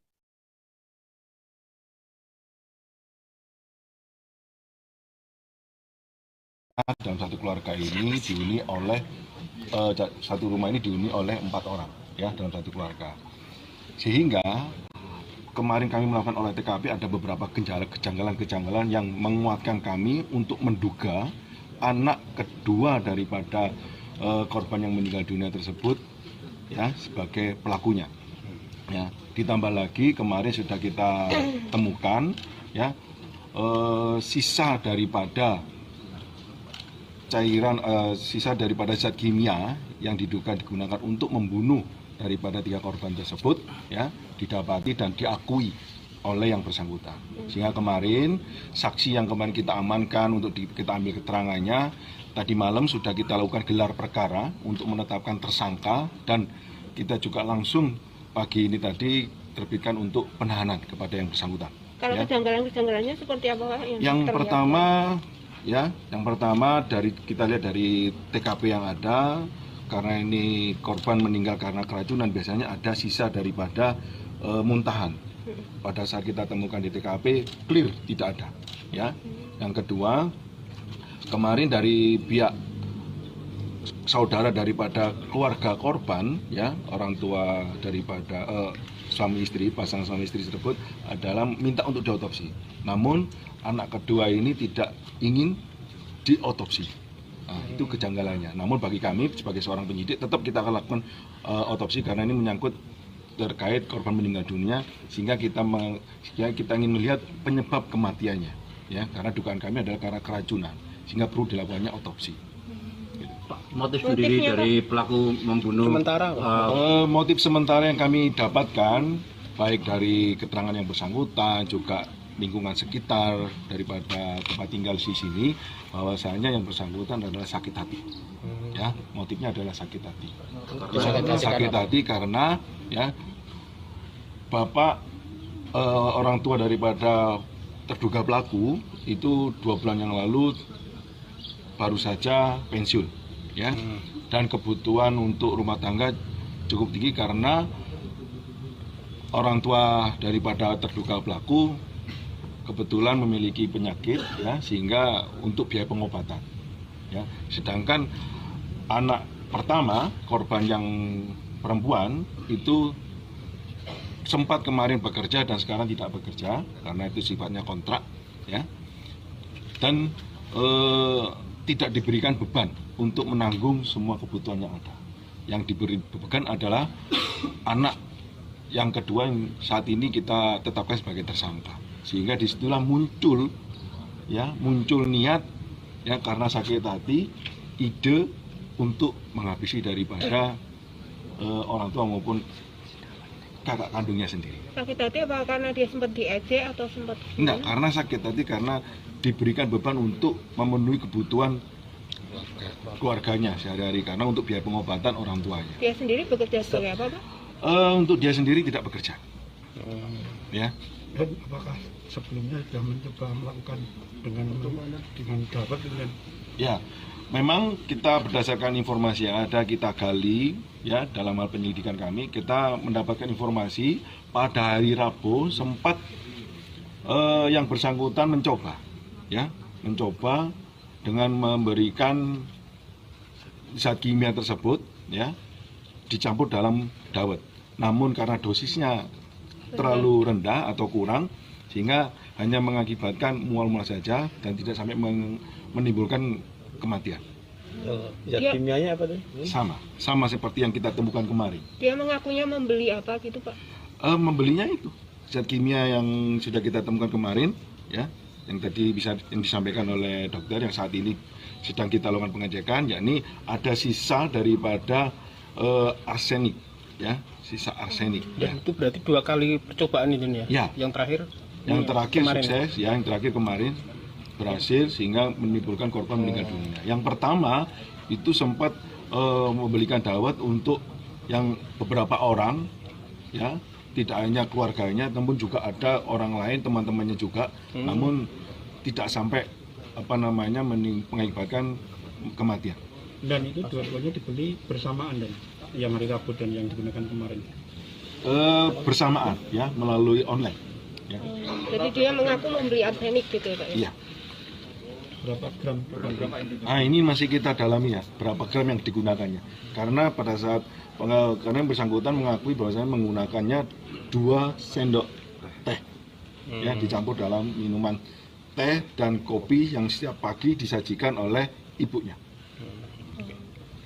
Dalam satu keluarga ini dihuni oleh satu rumah ini dihuni oleh 4 orang ya dalam satu keluarga. Sehingga kemarin kami melakukan olah TKP ada beberapa kejanggalan-kejanggalan yang menguatkan kami untuk menduga anak kedua daripada korban yang meninggal dunia tersebut ya sebagai pelakunya. Ya, ditambah lagi kemarin sudah kita temukan ya sisa daripada cairan sisa daripada zat kimia yang diduga digunakan untuk membunuh daripada 3 korban tersebut ya didapati dan diakui oleh yang bersangkutan. Sehingga kemarin saksi yang kemarin kita amankan untuk kita ambil keterangannya, tadi malam sudah kita lakukan gelar perkara untuk menetapkan tersangka dan kita juga langsung pagi ini tadi terbitkan untuk penahanan kepada yang bersangkutan. Kalau ya. kejanggalan-kejanggalannya seperti apa Pak? Yang pertama dari kita lihat dari TKP yang ada, karena ini korban meninggal karena keracunan, biasanya ada sisa daripada muntahan. Pada saat kita temukan di TKP clear tidak ada. Ya. Yang kedua, kemarin dari pihak saudara daripada keluarga korban, ya orang tua daripada suami istri, pasangan suami istri tersebut adalah minta untuk diotopsi. Namun anak kedua ini tidak ingin diotopsi. Nah, itu kejanggalannya. Namun bagi kami sebagai seorang penyidik tetap kita akan lakukan otopsi karena ini menyangkut terkait korban meninggal dunia, sehingga kita ingin melihat penyebab kematiannya. Ya, karena dugaan kami adalah karena keracunan, sehingga perlu dilakukannya otopsi. Motif sendiri dari pelaku membunuh sementara motif sementara yang kami dapatkan baik dari keterangan yang bersangkutan juga lingkungan sekitar daripada tempat tinggal di sini, bahwasanya yang bersangkutan adalah sakit hati. Ya, motifnya adalah sakit hati. Sakit hati karena ya bapak orang tua daripada terduga pelaku itu 2 bulan yang lalu baru saja pensiun, ya. Dan kebutuhan untuk rumah tangga cukup tinggi karena orang tua daripada terduga pelaku kebetulan memiliki penyakit ya, sehingga untuk biaya pengobatan ya. Sedangkan anak pertama korban yang perempuan itu sempat kemarin bekerja dan sekarang tidak bekerja karena itu sifatnya kontrak ya, dan tidak diberikan beban untuk menanggung semua kebutuhan yang ada. Yang diberi beban adalah anak yang kedua yang saat ini kita tetapkan sebagai tersangka, sehingga disitulah muncul niat ya, karena sakit hati, ide untuk menghabisi daripada orang tua maupun kakak kandungnya sendiri. Sakit hati apa karena dia sempat diejek atau sempat? Enggak, karena sakit hati karena diberikan beban untuk memenuhi kebutuhan keluarganya sehari-hari, karena untuk biaya pengobatan orang tuanya. Dia sendiri bekerja sebagai apa, Pak? Untuk dia sendiri tidak bekerja. Ya. Dan apakah sebelumnya sudah mencoba melakukan dengan dapat dengan? Ya, memang kita berdasarkan informasi yang ada kita gali ya, dalam hal penyelidikan kami kita mendapatkan informasi pada hari Rabu sempat yang bersangkutan mencoba dengan memberikan zat kimia tersebut ya, dicampur dalam dawet. Namun karena dosisnya terlalu rendah atau kurang sehingga hanya mengakibatkan mual-mual saja dan tidak sampai menimbulkan kematian. Zat kimianya apa tuh? Sama seperti yang kita temukan kemarin. Dia mengakunya membeli apa gitu, Pak? Membelinya itu zat kimia yang sudah kita temukan kemarin ya, yang tadi yang disampaikan oleh dokter yang saat ini sedang kita lakukan pengecekan, yakni ada sisa daripada arsenik ya, sisa arsenik. Dan itu berarti 2 kali percobaan ini ya? Ya. Yang terakhir kemarin. Sukses ya, yang terakhir kemarin berhasil sehingga menimbulkan korban meninggal dunia. Yang pertama itu sempat membelikan dawet untuk yang beberapa orang ya, tidak hanya keluarganya namun juga ada orang lain, teman-temannya juga, namun tidak sampai mengakibatkan kematian. Dan itu dua-duanya dibeli bersamaan dan yang hari Rabu dan yang digunakan kemarin? Bersamaan ya, melalui online ya. Jadi dia mengaku membeli arsenik gitu ya, Pak? Iya. Berapa gram? Nah, ini masih kita dalami ya, berapa gram yang digunakannya. Karena pada saat karena yang bersangkutan mengakui bahwasanya menggunakannya 2 sendok teh ya, dicampur dalam minuman teh dan kopi yang setiap pagi disajikan oleh ibunya.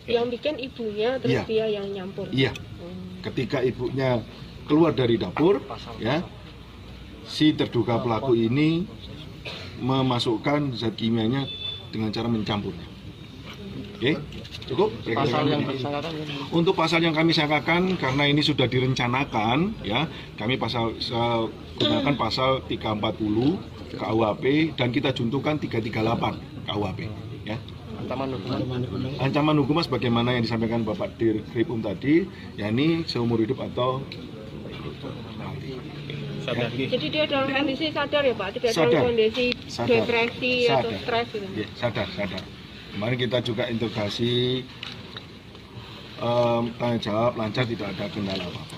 Yang bikin ibunya terus Iya. dia yang nyampur. Iya. Ketika ibunya keluar dari dapur ya, si terduga pelaku ini memasukkan zat kimianya dengan cara mencampurnya. Oke, cukup. Untuk pasal yang kami sangkakan karena ini sudah direncanakan ya, kami gunakan pasal 340 KUHP dan kita juntukan 338 KUHP ya. Ancaman hukuman sebagaimana yang disampaikan Bapak Dirkrim tadi, yakni seumur hidup atau Sadar. Jadi dia dalam kondisi sadar ya, Pak? Tidak Sadar. dalam kondisi depresi atau Sadar. stres gitu? Ya, sadar. Kemarin kita juga interogasi, tanya jawab lancar, tidak ada kendala apa-apa.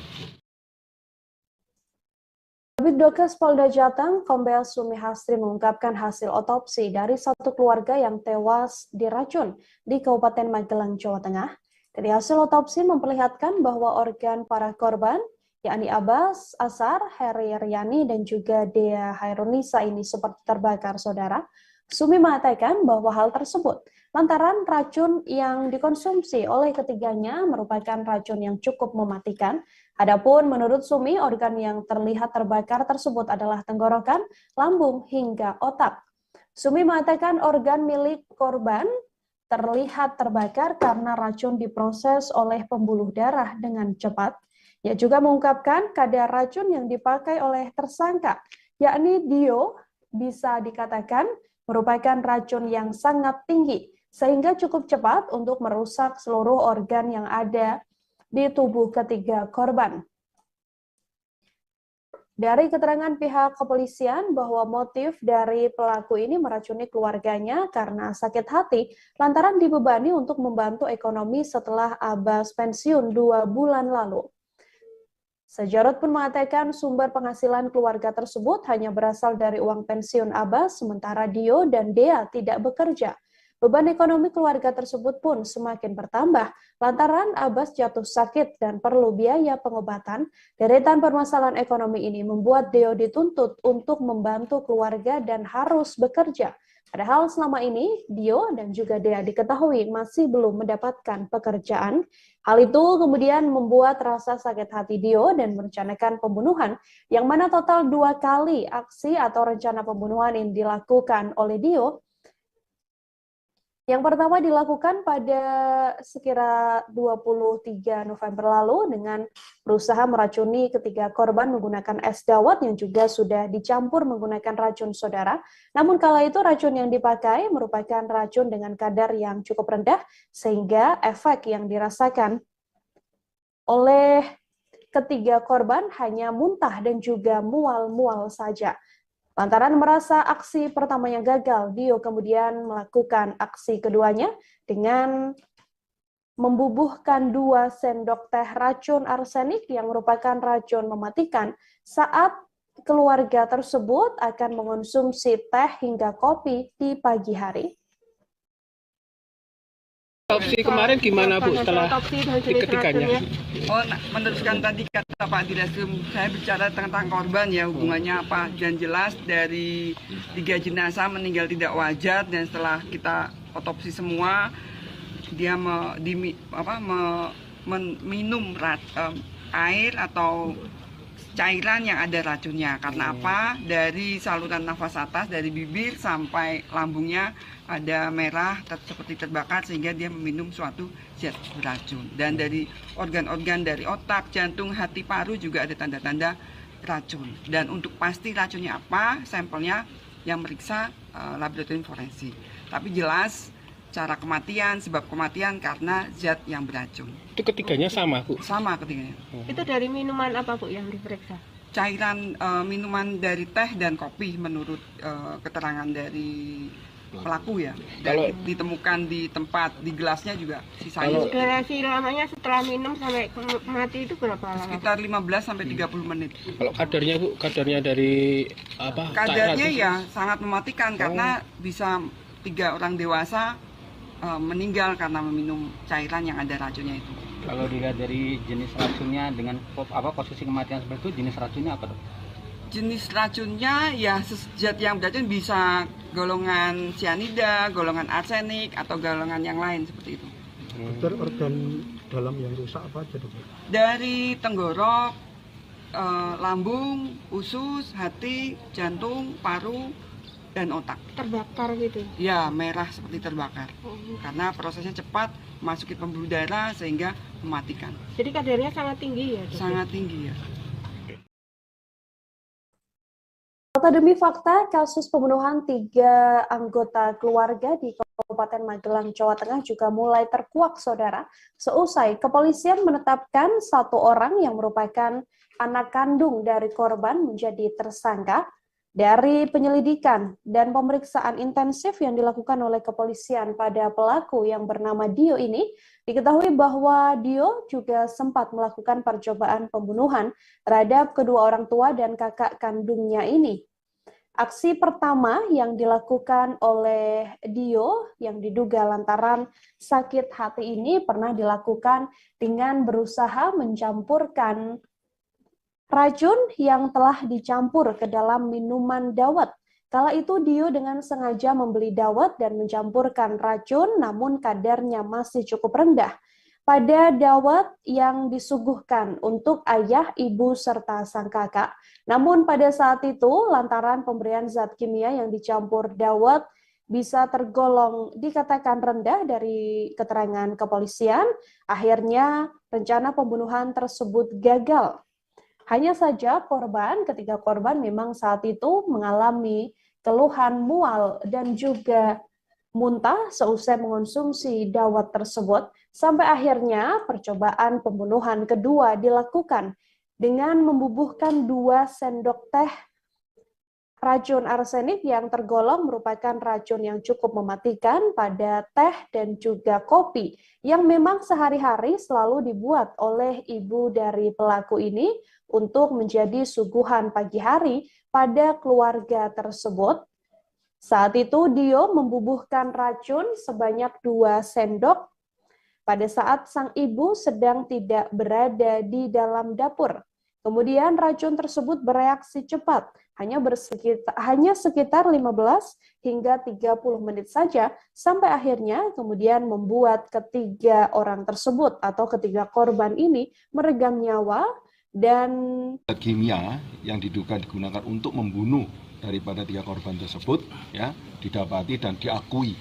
Kabid Polda Jateng, Kombes Sumi Hastri mengungkapkan hasil otopsi dari satu keluarga yang tewas diracun di Kabupaten Magelang, Jawa Tengah. Dari hasil otopsi memperlihatkan bahwa organ para korban, yakni Abbas, Asar, Heri Riani, dan juga Dea Hairunisa ini seperti terbakar, saudara. Sumi mengatakan bahwa hal tersebut lantaran racun yang dikonsumsi oleh ketiganya merupakan racun yang cukup mematikan. Adapun menurut Sumi, organ yang terlihat terbakar tersebut adalah tenggorokan, lambung, hingga otak. Sumi mengatakan organ milik korban terlihat terbakar karena racun diproses oleh pembuluh darah dengan cepat. Ia juga mengungkapkan kadar racun yang dipakai oleh tersangka, yakni Dio, bisa dikatakan merupakan racun yang sangat tinggi, sehingga cukup cepat untuk merusak seluruh organ yang ada di tubuh ketiga korban. Dari keterangan pihak kepolisian bahwa motif dari pelaku ini meracuni keluarganya karena sakit hati lantaran dibebani untuk membantu ekonomi setelah Abbas pensiun 2 bulan lalu. Sajarot pun mengatakan sumber penghasilan keluarga tersebut hanya berasal dari uang pensiun Abbas, sementara Dio dan Dea tidak bekerja. Beban ekonomi keluarga tersebut pun semakin bertambah lantaran Abbas jatuh sakit dan perlu biaya pengobatan. Deretan permasalahan ekonomi ini membuat Dio dituntut untuk membantu keluarga dan harus bekerja. Padahal selama ini Dio dan juga Dea diketahui masih belum mendapatkan pekerjaan. Hal itu kemudian membuat rasa sakit hati Dio dan merencanakan pembunuhan, yang mana total 2 kali aksi atau rencana pembunuhan yang dilakukan oleh Dio. Yang pertama dilakukan pada sekira 23 November lalu dengan berusaha meracuni ketiga korban menggunakan es dawet yang juga sudah dicampur menggunakan racun saudara. Namun kala itu racun yang dipakai merupakan racun dengan kadar yang cukup rendah sehingga efek yang dirasakan oleh ketiga korban hanya muntah dan juga mual-mual saja. Lantaran merasa aksi pertamanya gagal, Dio kemudian melakukan aksi keduanya dengan membubuhkan 2 sendok teh racun arsenik yang merupakan racun mematikan saat keluarga tersebut akan mengonsumsi teh hingga kopi di pagi hari. Otopsi kemarin gimana Bu setelah diketikannya? Meneruskan tadi kata Pak Direskrim, saya bicara tentang korban ya, hubungannya apa. Dan jelas dari 3 jenazah meninggal tidak wajar dan setelah kita otopsi semua, dia minum air atau cairan yang ada racunnya. Karena apa? Dari saluran nafas atas, dari bibir sampai lambungnya ada merah seperti terbakar sehingga dia meminum suatu zat beracun. Dan dari organ-organ dari otak, jantung, hati, paru juga ada tanda-tanda racun. Dan untuk pasti racunnya apa, sampelnya yang meriksa laboratorium forensik. Tapi jelas cara kematian, sebab kematian karena zat yang beracun. Itu ketiganya sama Bu? Sama ketiganya. Itu dari minuman apa Bu yang diperiksa? Cairan minuman dari teh dan kopi menurut keterangan dari pelaku ya. Dan ditemukan di tempat, di gelasnya juga sisanya. Durasi lamanya setelah minum sampai mati itu berapa lama? Sekitar 15 sampai 30 menit. Kalau kadarnya Bu, kadarnya dari apa? Kadarnya ya sangat mematikan karena bisa 3 orang dewasa meninggal karena meminum cairan yang ada racunnya itu. Kalau dilihat dari jenis racunnya dengan posisi kematian seperti itu, jenis racunnya apa dok? Jenis racunnya ya zat yang beracun bisa golongan cyanida, golongan arsenik atau golongan yang lain seperti itu. Dokter, organ dalam yang rusak apa aja dok? Dari tenggorok, lambung, usus, hati, jantung, paru, dan otak. Terbakar gitu? Ya, merah seperti terbakar. Karena prosesnya cepat, masukin pembuluh darah sehingga mematikan. Jadi kadarnya sangat tinggi ya? Sangat tinggi ya. Fakta demi fakta, kasus pembunuhan 3 anggota keluarga di Kabupaten Magelang, Jawa Tengah juga mulai terkuak, saudara. Seusai kepolisian menetapkan 1 orang yang merupakan anak kandung dari korban menjadi tersangka. Dari penyelidikan dan pemeriksaan intensif yang dilakukan oleh kepolisian pada pelaku yang bernama Dio ini, diketahui bahwa Dio juga sempat melakukan percobaan pembunuhan terhadap kedua orang tua dan kakak kandungnya ini. Aksi pertama yang dilakukan oleh Dio yang diduga lantaran sakit hati ini pernah dilakukan dengan berusaha mencampurkan racun yang telah dicampur ke dalam minuman dawet. Kala itu Dio dengan sengaja membeli dawet dan mencampurkan racun, namun kadarnya masih cukup rendah pada dawet yang disuguhkan untuk ayah, ibu, serta sang kakak. Namun pada saat itu, lantaran pemberian zat kimia yang dicampur dawet bisa tergolong dikatakan rendah dari keterangan kepolisian, akhirnya rencana pembunuhan tersebut gagal. Hanya saja ketiga korban memang saat itu mengalami keluhan mual dan juga muntah seusai mengonsumsi dawet tersebut, sampai akhirnya percobaan pembunuhan kedua dilakukan dengan membubuhkan 2 sendok teh racun arsenik yang tergolong merupakan racun yang cukup mematikan pada teh dan juga kopi yang memang sehari-hari selalu dibuat oleh ibu dari pelaku ini untuk menjadi suguhan pagi hari pada keluarga tersebut. Saat itu Dio membubuhkan racun sebanyak 2 sendok pada saat sang ibu sedang tidak berada di dalam dapur. Kemudian racun tersebut bereaksi cepat, hanya sekitar 15 hingga 30 menit saja, sampai akhirnya kemudian membuat ketiga orang tersebut atau ketiga korban ini meregang nyawa dan kimia yang diduga digunakan untuk membunuh daripada 3 korban tersebut ya didapati dan diakui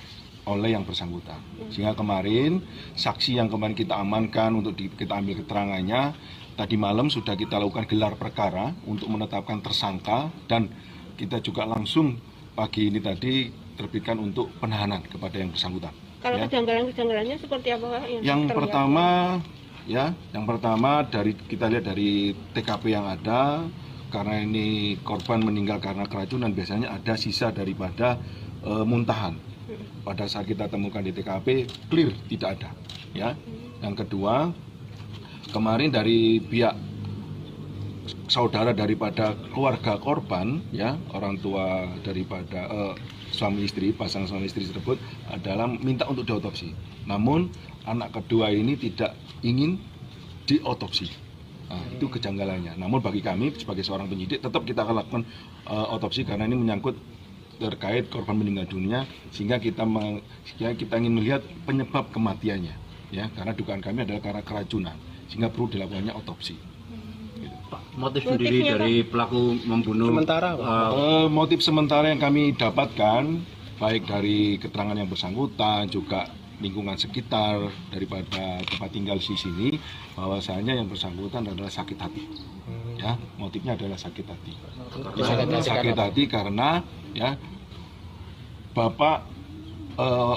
oleh yang bersangkutan. Sehingga kemarin saksi yang kemarin kita amankan untuk kita ambil keterangannya, tadi malam sudah kita lakukan gelar perkara untuk menetapkan tersangka dan kita juga langsung pagi ini tadi terbitkan untuk penahanan kepada yang bersangkutan. Kalau ya. kejanggalan-kejanggalannya seperti apa Pak? Yang pertama dari kita lihat dari TKP yang ada, karena ini korban meninggal karena keracunan, biasanya ada sisa daripada muntahan. Pada saat kita temukan di TKP clear tidak ada. Ya. Yang kedua, kemarin dari pihak saudara daripada keluarga korban, ya orang tua daripada suami istri, pasangan suami istri tersebut adalah minta untuk diotopsi. Namun anak kedua ini tidak ingin diotopsi. Nah, itu kejanggalannya. Namun bagi kami sebagai seorang penyidik tetap kita akan lakukan otopsi karena ini menyangkut terkait korban meninggal dunia, sehingga kita ingin melihat penyebab kematiannya, ya karena dugaan kami adalah karena keracunan, sehingga perlu dilakukannya otopsi. Motif sendiri dari pelaku membunuh sementara motif sementara yang kami dapatkan baik dari keterangan yang bersangkutan juga lingkungan sekitar daripada tempat tinggal di sini, bahwasanya yang bersangkutan adalah sakit hati. Ya, motifnya adalah sakit hati. Sakit hati karena ya bapak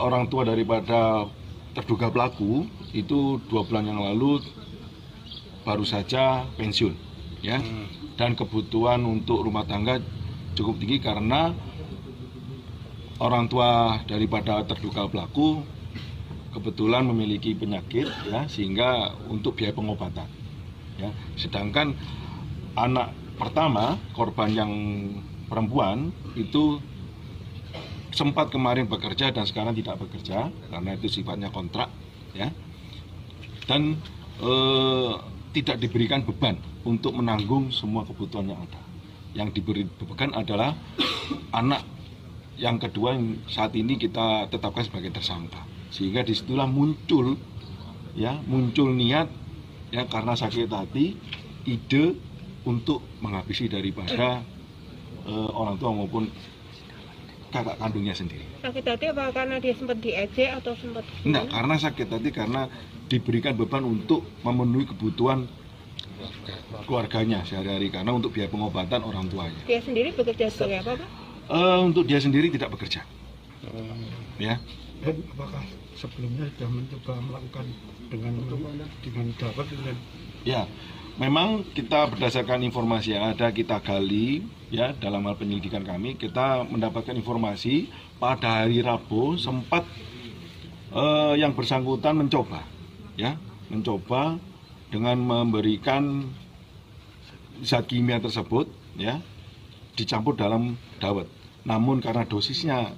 orang tua daripada terduga pelaku itu 2 bulan yang lalu baru saja pensiun, ya. Dan kebutuhan untuk rumah tangga cukup tinggi karena orang tua daripada terduga pelaku kebetulan memiliki penyakit, ya, sehingga untuk biaya pengobatan. Ya. Sedangkan anak pertama korban yang perempuan itu sempat kemarin bekerja dan sekarang tidak bekerja karena itu sifatnya kontrak, ya, dan tidak diberikan beban untuk menanggung semua kebutuhan yang ada. Yang diberi beban adalah anak yang kedua yang saat ini kita tetapkan sebagai tersangka, sehingga disitulah muncul niat, ya, karena sakit hati, ide untuk menghabisi daripada orang tua maupun kakak kandungnya sendiri. Sakit hati apa karena dia sempat diejek atau sempat? Enggak, karena sakit hati karena diberikan beban untuk memenuhi kebutuhan keluarganya sehari-hari karena untuk biaya pengobatan orang tuanya. Dia sendiri bekerja sebagai apa, Pak? Untuk dia sendiri tidak bekerja. Ya. Dan apakah sebelumnya sudah mencoba melakukan dengan dapat dengan Ya, memang kita berdasarkan informasi yang ada kita gali, ya, dalam hal penyelidikan kami kita mendapatkan informasi pada hari Rabu sempat yang bersangkutan mencoba dengan memberikan zat kimia tersebut, ya, dicampur dalam dawet. Namun karena dosisnya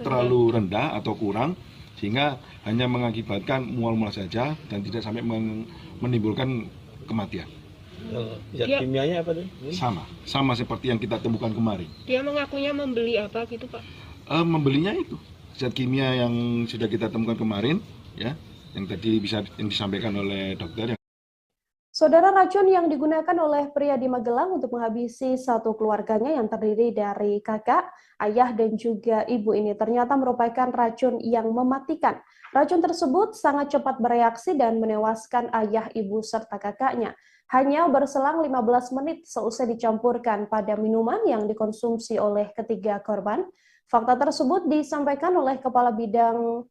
terlalu rendah atau kurang, sehingga hanya mengakibatkan mual-mual saja dan tidak sampai menimbulkan kematian. Zat kimianya apa tuh? Sama seperti yang kita temukan kemarin. Dia mengakunya membeli apa gitu, Pak? Membelinya itu zat kimia yang sudah kita temukan kemarin, ya, yang tadi yang disampaikan oleh dokter. Saudara, racun yang digunakan oleh pria di Magelang untuk menghabisi satu keluarganya yang terdiri dari kakak, ayah, dan juga ibu ini ternyata merupakan racun yang mematikan. Racun tersebut sangat cepat bereaksi dan menewaskan ayah, ibu, serta kakaknya. Hanya berselang 15 menit seusai dicampurkan pada minuman yang dikonsumsi oleh ketiga korban. Fakta tersebut disampaikan oleh Kepala Bidang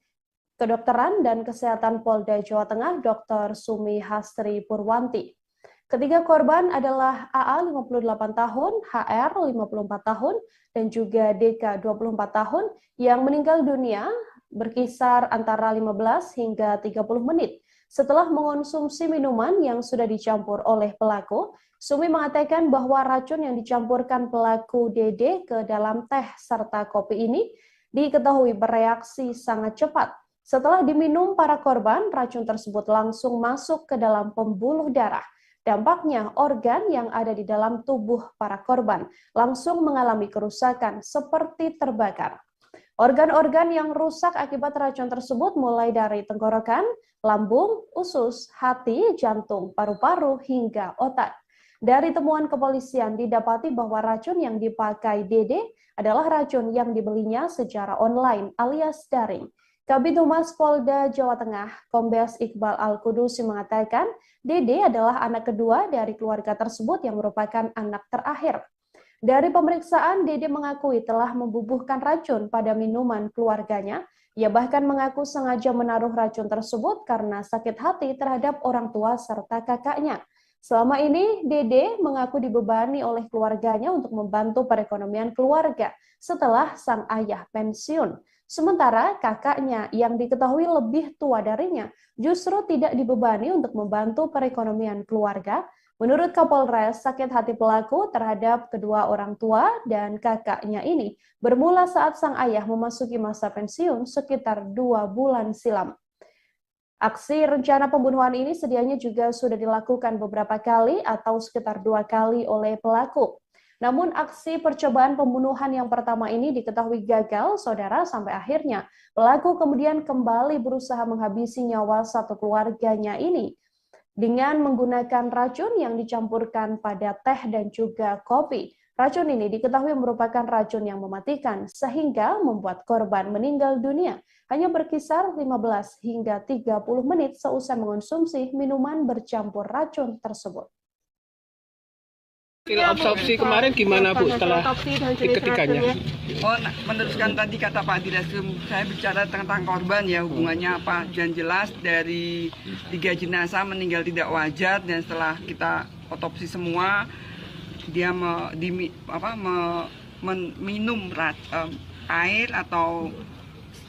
Kedokteran dan Kesehatan Polda Jawa Tengah, Dr. Sumi Hastri Purwanti. Ketiga korban adalah AA 58 tahun, HR 54 tahun, dan juga DK 24 tahun yang meninggal dunia berkisar antara 15 hingga 30 menit. Setelah mengonsumsi minuman yang sudah dicampur oleh pelaku, Sumi mengatakan bahwa racun yang dicampurkan pelaku DD ke dalam teh serta kopi ini diketahui bereaksi sangat cepat. Setelah diminum para korban, racun tersebut langsung masuk ke dalam pembuluh darah. Dampaknya, organ yang ada di dalam tubuh para korban langsung mengalami kerusakan seperti terbakar. Organ-organ yang rusak akibat racun tersebut mulai dari tenggorokan, lambung, usus, hati, jantung, paru-paru, hingga otak. Dari temuan kepolisian didapati bahwa racun yang dipakai Dede adalah racun yang dibelinya secara online alias daring. Kabid Humas Polda Jawa Tengah, Kombes Iqbal Al-Kudusi mengatakan, Dede adalah anak kedua dari keluarga tersebut yang merupakan anak terakhir. Dari pemeriksaan, Dede mengakui telah membubuhkan racun pada minuman keluarganya. Ia bahkan mengaku sengaja menaruh racun tersebut karena sakit hati terhadap orang tua serta kakaknya. Selama ini, Dede mengaku dibebani oleh keluarganya untuk membantu perekonomian keluarga setelah sang ayah pensiun. Sementara kakaknya yang diketahui lebih tua darinya justru tidak dibebani untuk membantu perekonomian keluarga. Menurut Kapolres, sakit hati pelaku terhadap kedua orang tua dan kakaknya ini bermula saat sang ayah memasuki masa pensiun sekitar 2 bulan silam. Aksi rencana pembunuhan ini sedianya juga sudah dilakukan beberapa kali atau sekitar 2 kali oleh pelaku. Namun aksi percobaan pembunuhan yang pertama ini diketahui gagal, saudara, sampai akhirnya pelaku kemudian kembali berusaha menghabisi nyawa satu keluarganya ini dengan menggunakan racun yang dicampurkan pada teh dan juga kopi. Racun ini diketahui merupakan racun yang mematikan sehingga membuat korban meninggal dunia hanya berkisar 15 hingga 30 menit seusai mengonsumsi minuman bercampur racun tersebut. Hasil otopsi kemarin gimana Bu setelah diketikannya? Oh, meneruskan tadi kata Pak Direskrim, saya bicara tentang korban ya, hubungannya apa. Dan jelas dari 3 jenazah meninggal tidak wajar dan setelah kita otopsi semua, dia minum air atau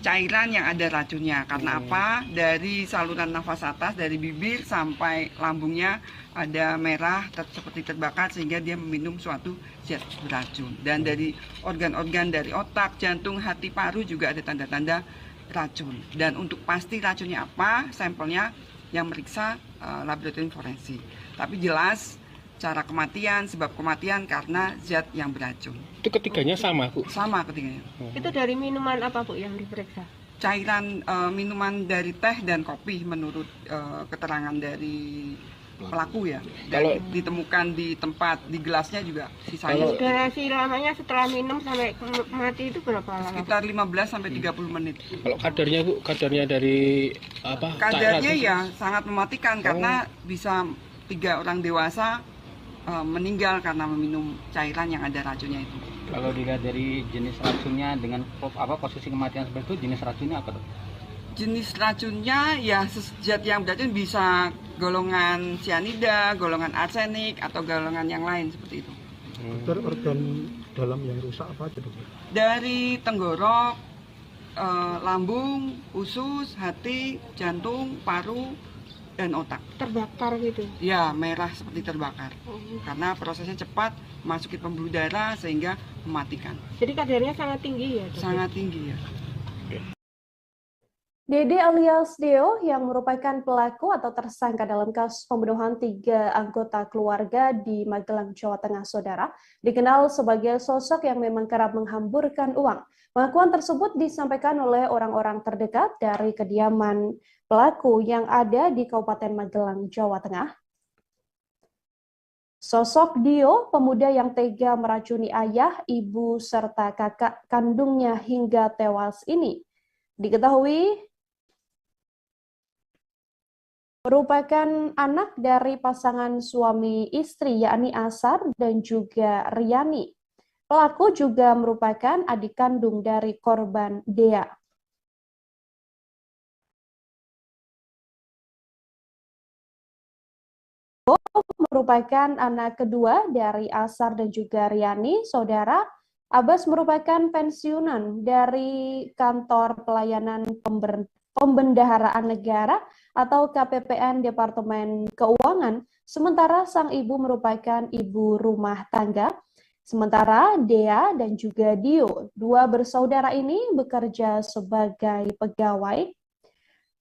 cairan yang ada racunnya. Karena apa? Dari saluran nafas atas, dari bibir sampai lambungnya ada merah seperti terbakar sehingga dia meminum suatu zat beracun. Dan dari organ-organ dari otak, jantung, hati, paru juga ada tanda-tanda racun. Dan untuk pasti racunnya apa, sampelnya yang meriksa laboratorium forensik. Tapi jelas cara kematian, sebab kematian karena zat yang beracun. Itu ketiganya sama Bu? Sama ketiganya. Itu dari minuman apa Bu yang diperiksa? Cairan minuman dari teh dan kopi menurut keterangan dari pelaku ya. Dan ditemukan di tempat, di gelasnya juga sisanya. Durasi lamanya setelah minum sampai mati itu berapa lama? Sekitar 15 sampai 30 menit. Kalau kadarnya Bu, kadarnya dari apa? Kadarnya ya sangat mematikan karena bisa 3 orang dewasa meninggal karena meminum cairan yang ada racunnya itu. Kalau dilihat dari jenis racunnya dengan posisi kematian seperti itu, jenis racunnya apa Dok? Jenis racunnya ya zat yang beracun bisa golongan cyanida, golongan arsenik atau golongan yang lain seperti itu. Dokter, organ dalam yang rusak apa aja Dokter? Dari tenggorok, lambung, usus, hati, jantung, paru, dan otak. Terbakar gitu? Ya, merah seperti terbakar. Karena prosesnya cepat, masukin pembuluh darah sehingga mematikan. Jadi kadarnya sangat tinggi ya? Sangat tinggi ya. Dede alias Deo yang merupakan pelaku atau tersangka dalam kasus pembunuhan 3 anggota keluarga di Magelang, Jawa Tengah, saudara, dikenal sebagai sosok yang memang kerap menghamburkan uang. Pengakuan tersebut disampaikan oleh orang-orang terdekat dari kediaman pelaku yang ada di Kabupaten Magelang, Jawa Tengah. Sosok Dio, pemuda yang tega meracuni ayah, ibu, serta kakak kandungnya hingga tewas ini, diketahui merupakan anak dari pasangan suami istri yakni Asar dan juga Riani. Pelaku juga merupakan adik kandung dari korban Dea. merupakan anak kedua dari Asar dan juga Riani. Saudara, Abbas merupakan pensiunan dari Kantor Pelayanan Pembendaharaan Negara atau KPPN Departemen Keuangan, sementara sang ibu merupakan ibu rumah tangga. Sementara Dea dan juga Dio, dua bersaudara ini bekerja sebagai pegawai.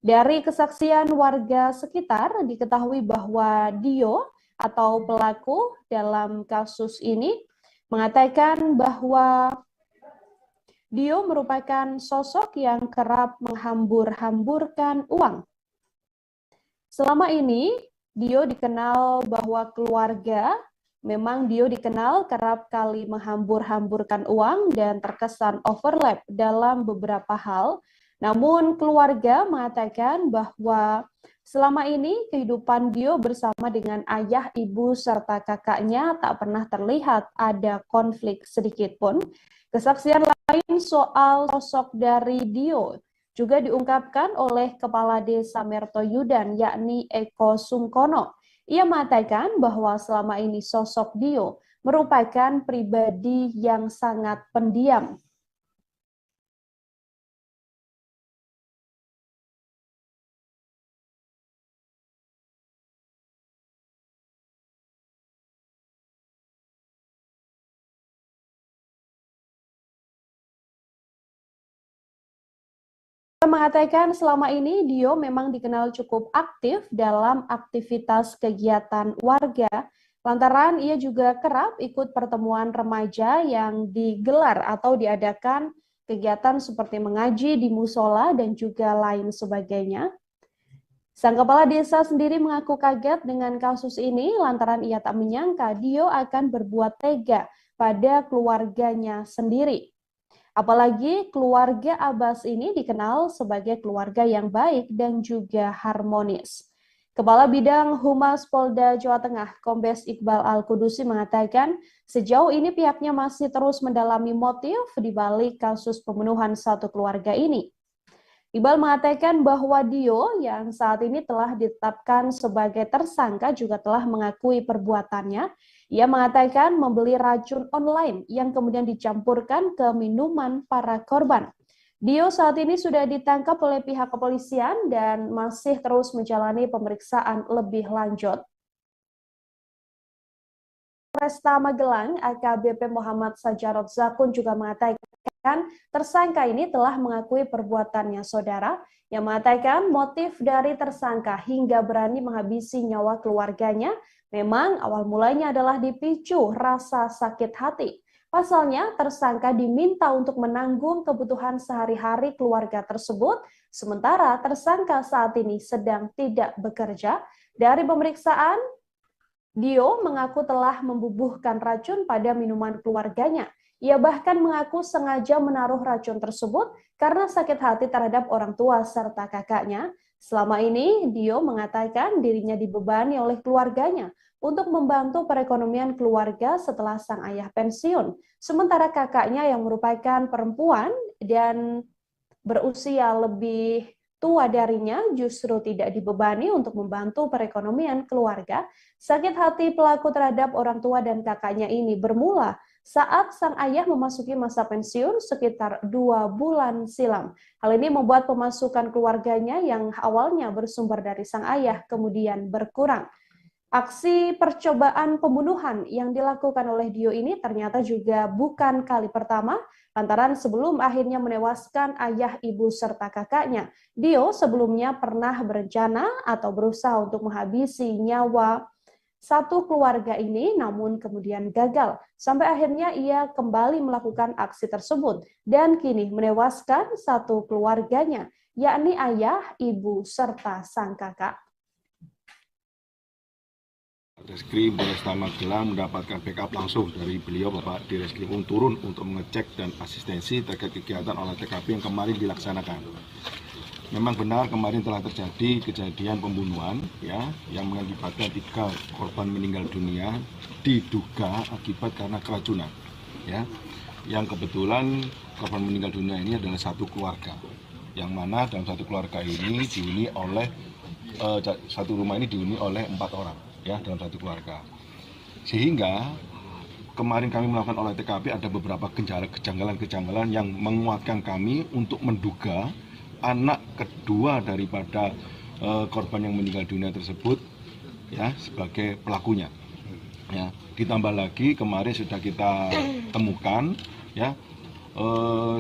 Dari kesaksian warga sekitar diketahui bahwa Dio atau pelaku dalam kasus ini mengatakan bahwa Dio merupakan sosok yang kerap menghambur-hamburkan uang. Selama ini Dio dikenal bahwa Dio dikenal kerap kali menghambur-hamburkan uang dan terkesan overlap dalam beberapa hal. Namun keluarga mengatakan bahwa selama ini kehidupan Dio bersama dengan ayah, ibu, serta kakaknya tak pernah terlihat ada konflik sedikit pun. Kesaksian lain soal sosok dari Dio juga diungkapkan oleh Kepala Desa Mertoyudan, yakni Eko Sungkono. Ia mengatakan bahwa selama ini sosok Dio merupakan pribadi yang sangat pendiam. Mengatakan selama ini Dio memang dikenal cukup aktif dalam aktivitas kegiatan warga, lantaran ia juga kerap ikut pertemuan remaja yang digelar atau diadakan kegiatan seperti mengaji di musola dan juga lain sebagainya. Sang kepala desa sendiri mengaku kaget dengan kasus ini lantaran ia tak menyangka Dio akan berbuat tega pada keluarganya sendiri. Apalagi keluarga Abbas ini dikenal sebagai keluarga yang baik dan juga harmonis. Kepala Bidang Humas Polda Jawa Tengah, Kombes Iqbal Al-Kudusi mengatakan sejauh ini pihaknya masih terus mendalami motif di balik kasus pembunuhan satu keluarga ini. Iqbal mengatakan bahwa Dio yang saat ini telah ditetapkan sebagai tersangka juga telah mengakui perbuatannya. Ia mengatakan membeli racun online yang kemudian dicampurkan ke minuman para korban. Dio saat ini sudah ditangkap oleh pihak kepolisian dan masih terus menjalani pemeriksaan lebih lanjut. Polresta Magelang, AKBP Muhammad Sajarot Zakun juga mengatakan tersangka ini telah mengakui perbuatannya. Saudara, yang mengatakan motif dari tersangka hingga berani menghabisi nyawa keluarganya memang awal mulanya adalah dipicu rasa sakit hati. Pasalnya, tersangka diminta untuk menanggung kebutuhan sehari-hari keluarga tersebut, sementara tersangka saat ini sedang tidak bekerja. Dari pemeriksaan, Dio mengaku telah membubuhkan racun pada minuman keluarganya. Ia bahkan mengaku sengaja menaruh racun tersebut karena sakit hati terhadap orang tua serta kakaknya. Selama ini, Dio mengatakan dirinya dibebani oleh keluarganya untuk membantu perekonomian keluarga setelah sang ayah pensiun. Sementara kakaknya yang merupakan perempuan dan berusia lebih tua darinya justru tidak dibebani untuk membantu perekonomian keluarga. Sakit hati pelaku terhadap orang tua dan kakaknya ini bermula saat sang ayah memasuki masa pensiun sekitar 2 bulan silam. Hal ini membuat pemasukan keluarganya yang awalnya bersumber dari sang ayah kemudian berkurang. Aksi percobaan pembunuhan yang dilakukan oleh Dio ini ternyata juga bukan kali pertama, lantaran sebelum akhirnya menewaskan ayah, ibu, serta kakaknya, Dio sebelumnya pernah berencana atau berusaha untuk menghabisi nyawa satu keluarga ini, namun kemudian gagal. Sampai akhirnya ia kembali melakukan aksi tersebut dan kini menewaskan satu keluarganya, yakni ayah, ibu, serta sang kakak. Satreskrim Polresta Magelang mendapatkan backup langsung dari beliau Bapak Direskrim turun untuk mengecek dan asistensi terkait kegiatan olah TKP yang kemarin dilaksanakan. Memang benar kemarin telah terjadi kejadian pembunuhan ya yang mengakibatkan 3 korban meninggal dunia diduga akibat karena keracunan ya. Yang kebetulan korban meninggal dunia ini adalah satu keluarga. Yang mana dalam satu keluarga ini dihuni oleh satu rumah ini dihuni oleh 4 orang ya dalam satu keluarga. Sehingga kemarin kami melakukan olah TKP ada beberapa kejanggalan-kejanggalan yang menguatkan kami untuk menduga anak kedua daripada korban yang meninggal dunia tersebut ya sebagai pelakunya. Ya, ditambah lagi kemarin sudah kita temukan ya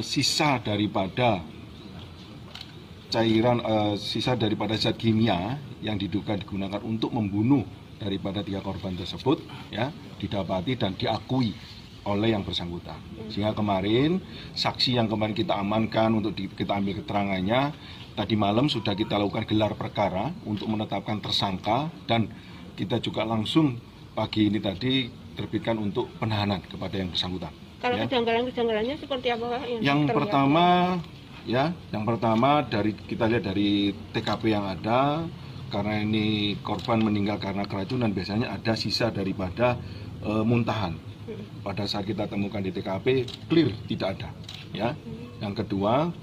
sisa daripada cairan sisa daripada zat kimia yang diduga digunakan untuk membunuh daripada 3 korban tersebut ya didapati dan diakui oleh yang bersangkutan. Sehingga kemarin saksi yang kemarin kita amankan untuk kita ambil keterangannya tadi malam sudah kita lakukan gelar perkara untuk menetapkan tersangka dan kita juga langsung pagi ini tadi terbitkan untuk penahanan kepada yang bersangkutan. Kalau ya. kejanggalan-kejanggalannya seperti apa Pak? Yang pertama dari kita lihat dari TKP yang ada, karena ini korban meninggal karena keracunan biasanya ada sisa daripada muntahan. Pada saat kita temukan di TKP clear tidak ada. Ya. Yang kedua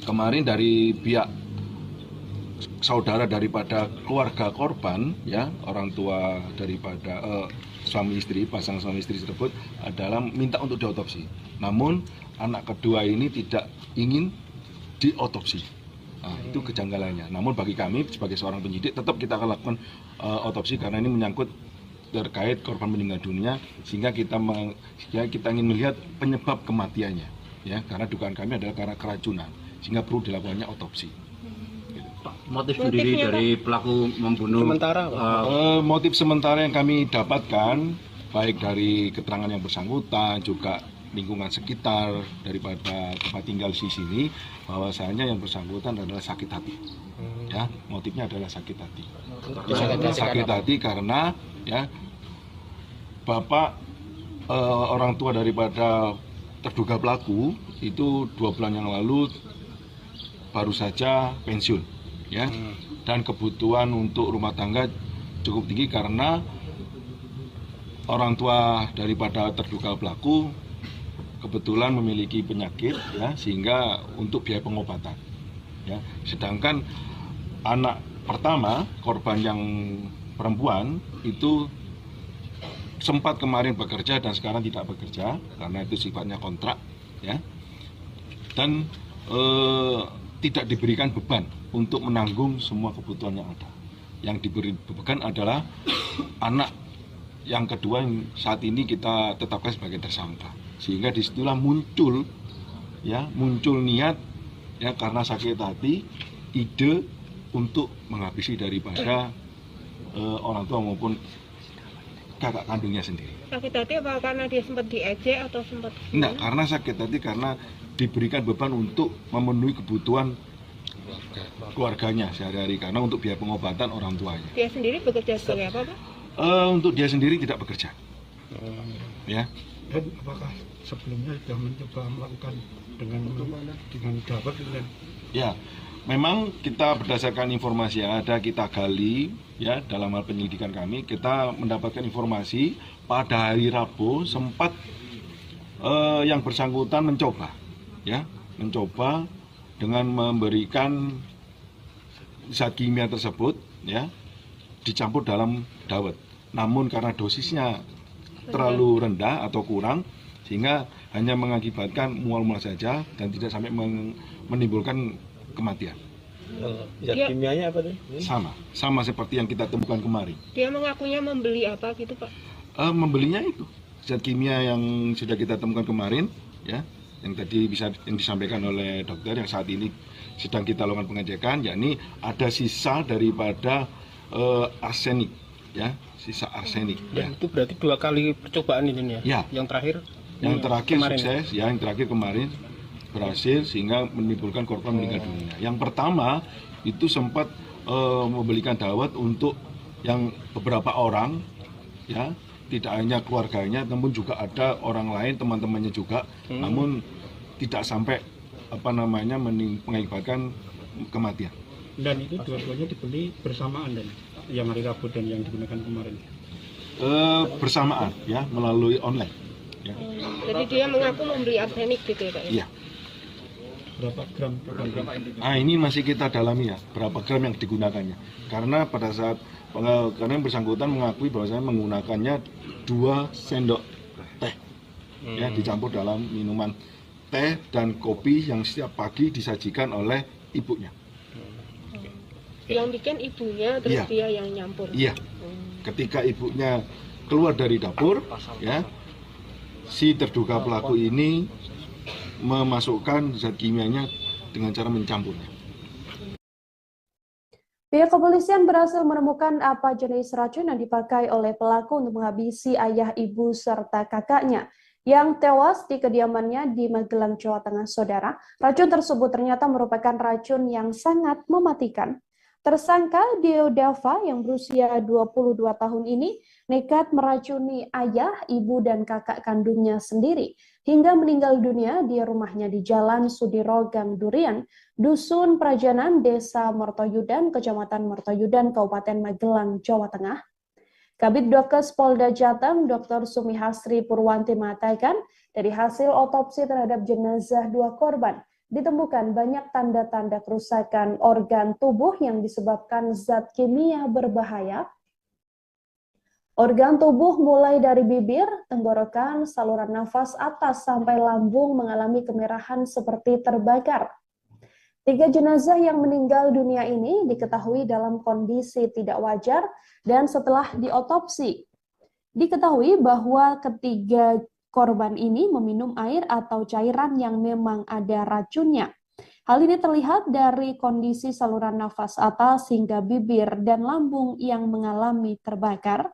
kemarin dari pihak saudara daripada keluarga korban, ya orang tua daripada suami istri, pasangan suami istri tersebut adalah minta untuk diotopsi. Namun anak kedua ini tidak ingin diotopsi. Nah, itu kejanggalannya. Namun bagi kami sebagai seorang penyidik tetap kita akan lakukan otopsi karena ini menyangkut terkait korban meninggal dunia sehingga kita ingin melihat penyebab kematiannya. Ya, karena dugaan kami adalah karena keracunan sehingga perlu dilakukannya otopsi. Motif sendiri dari pelaku membunuh Sementara motif sementara yang kami dapatkan baik dari keterangan yang bersangkutan juga lingkungan sekitar daripada tempat tinggal di sini bahwasanya yang bersangkutan adalah sakit hati. Ya, motifnya adalah sakit hati. Sakit hati karena ya bapak orang tua daripada terduga pelaku itu 2 bulan yang lalu baru saja pensiun, ya, dan kebutuhan untuk rumah tangga cukup tinggi karena orang tua daripada terduga pelaku kebetulan memiliki penyakit, ya, sehingga untuk biaya pengobatan, ya. Sedangkan anak pertama korban yang perempuan itu sempat kemarin bekerja dan sekarang tidak bekerja karena itu sifatnya kontrak, ya, dan tidak diberikan beban untuk menanggung semua kebutuhan yang ada. Yang diberi beban adalah anak yang kedua yang saat ini kita tetapkan sebagai tersangka. Sehingga disitulah muncul niat ya karena sakit hati ide untuk menghabisi daripada orang tua maupun kakak kandungnya sendiri. Sakit hati apa karena dia sempat diejek atau sempat? Enggak, karena sakit hati karena diberikan beban untuk memenuhi kebutuhan keluarganya sehari-hari karena untuk biaya pengobatan orang tuanya. Dia sendiri bekerja sebagai apa, Pak? Untuk dia sendiri tidak bekerja. Ya. Dan apakah sebelumnya sudah mencoba melakukan dengan dapat? Ya, memang kita berdasarkan informasi yang ada kita gali, ya, dalam hal penyelidikan kami kita mendapatkan informasi pada hari Rabu sempat yang bersangkutan mencoba dengan memberikan zat kimia tersebut, ya, dicampur dalam dawet. Namun karena dosisnya terlalu rendah atau kurang sehingga hanya mengakibatkan mual-mual saja dan tidak sampai menimbulkan kematian. Zat kimianya apa tuh? Sama seperti yang kita temukan kemarin. Dia mengakunya membeli apa gitu, Pak? Membelinya itu zat kimia yang sudah kita temukan kemarin, ya, yang tadi yang disampaikan oleh dokter yang saat ini sedang kita lakukan pengecekan, yakni ada sisa daripada arsenik, ya, sisa arsenik. Dan itu berarti 2 kali percobaan ini ya? Ya. Yang terakhir Kemarin, sukses, ya, yang terakhir kemarin berhasil sehingga menimbulkan korban meninggal dunia. Yang pertama itu sempat membelikan dawet untuk yang beberapa orang, ya, tidak hanya keluarganya, namun juga ada orang lain teman-temannya juga, namun tidak sampai mengakibatkan kematian. Dan itu dua-duanya dibeli bersamaan dan yang hari Rabu dan yang digunakan kemarin. Bersamaan, ya, melalui online. Ya. Jadi dia mengaku membeli arsenik gitu ya, Pak? Iya. berapa gram? Ini masih kita dalami ya, berapa gram yang digunakannya. Karena pada saat karena yang bersangkutan mengakui bahwa saya menggunakannya 2 sendok teh, ya, dicampur dalam minuman teh dan kopi yang setiap pagi disajikan oleh ibunya. Yang bikin ibunya, terus Iya. dia yang nyampur. Iya. Ketika ibunya keluar dari dapur, ya, si terduga pelaku ini memasukkan zat kimianya dengan cara mencampurnya. Pihak kepolisian berhasil menemukan apa jenis racun yang dipakai oleh pelaku untuk menghabisi ayah, ibu, serta kakaknya yang tewas di kediamannya di Magelang, Jawa Tengah, Saudara. Racun tersebut ternyata merupakan racun yang sangat mematikan. Tersangka Deodava yang berusia 22 tahun ini nekat meracuni ayah, ibu, dan kakak kandungnya sendiri hingga meninggal dunia di rumahnya di Jalan Sudiro Gang Durian, Dusun Prajanan, Desa Mertoyudan, Kecamatan Mertoyudan, Kabupaten Magelang, Jawa Tengah. Kabid Dokes Polda Jateng, Dr. Sumi Hasri Purwanti mengatakan, dari hasil otopsi terhadap jenazah 2 korban, ditemukan banyak tanda-tanda kerusakan organ tubuh yang disebabkan zat kimia berbahaya. Organ tubuh mulai dari bibir, tenggorokan, saluran nafas atas sampai lambung mengalami kemerahan seperti terbakar. 3 jenazah yang meninggal dunia ini diketahui dalam kondisi tidak wajar dan setelah diotopsi, diketahui bahwa ketiga korban ini meminum air atau cairan yang memang ada racunnya. Hal ini terlihat dari kondisi saluran nafas atas hingga bibir dan lambung yang mengalami terbakar.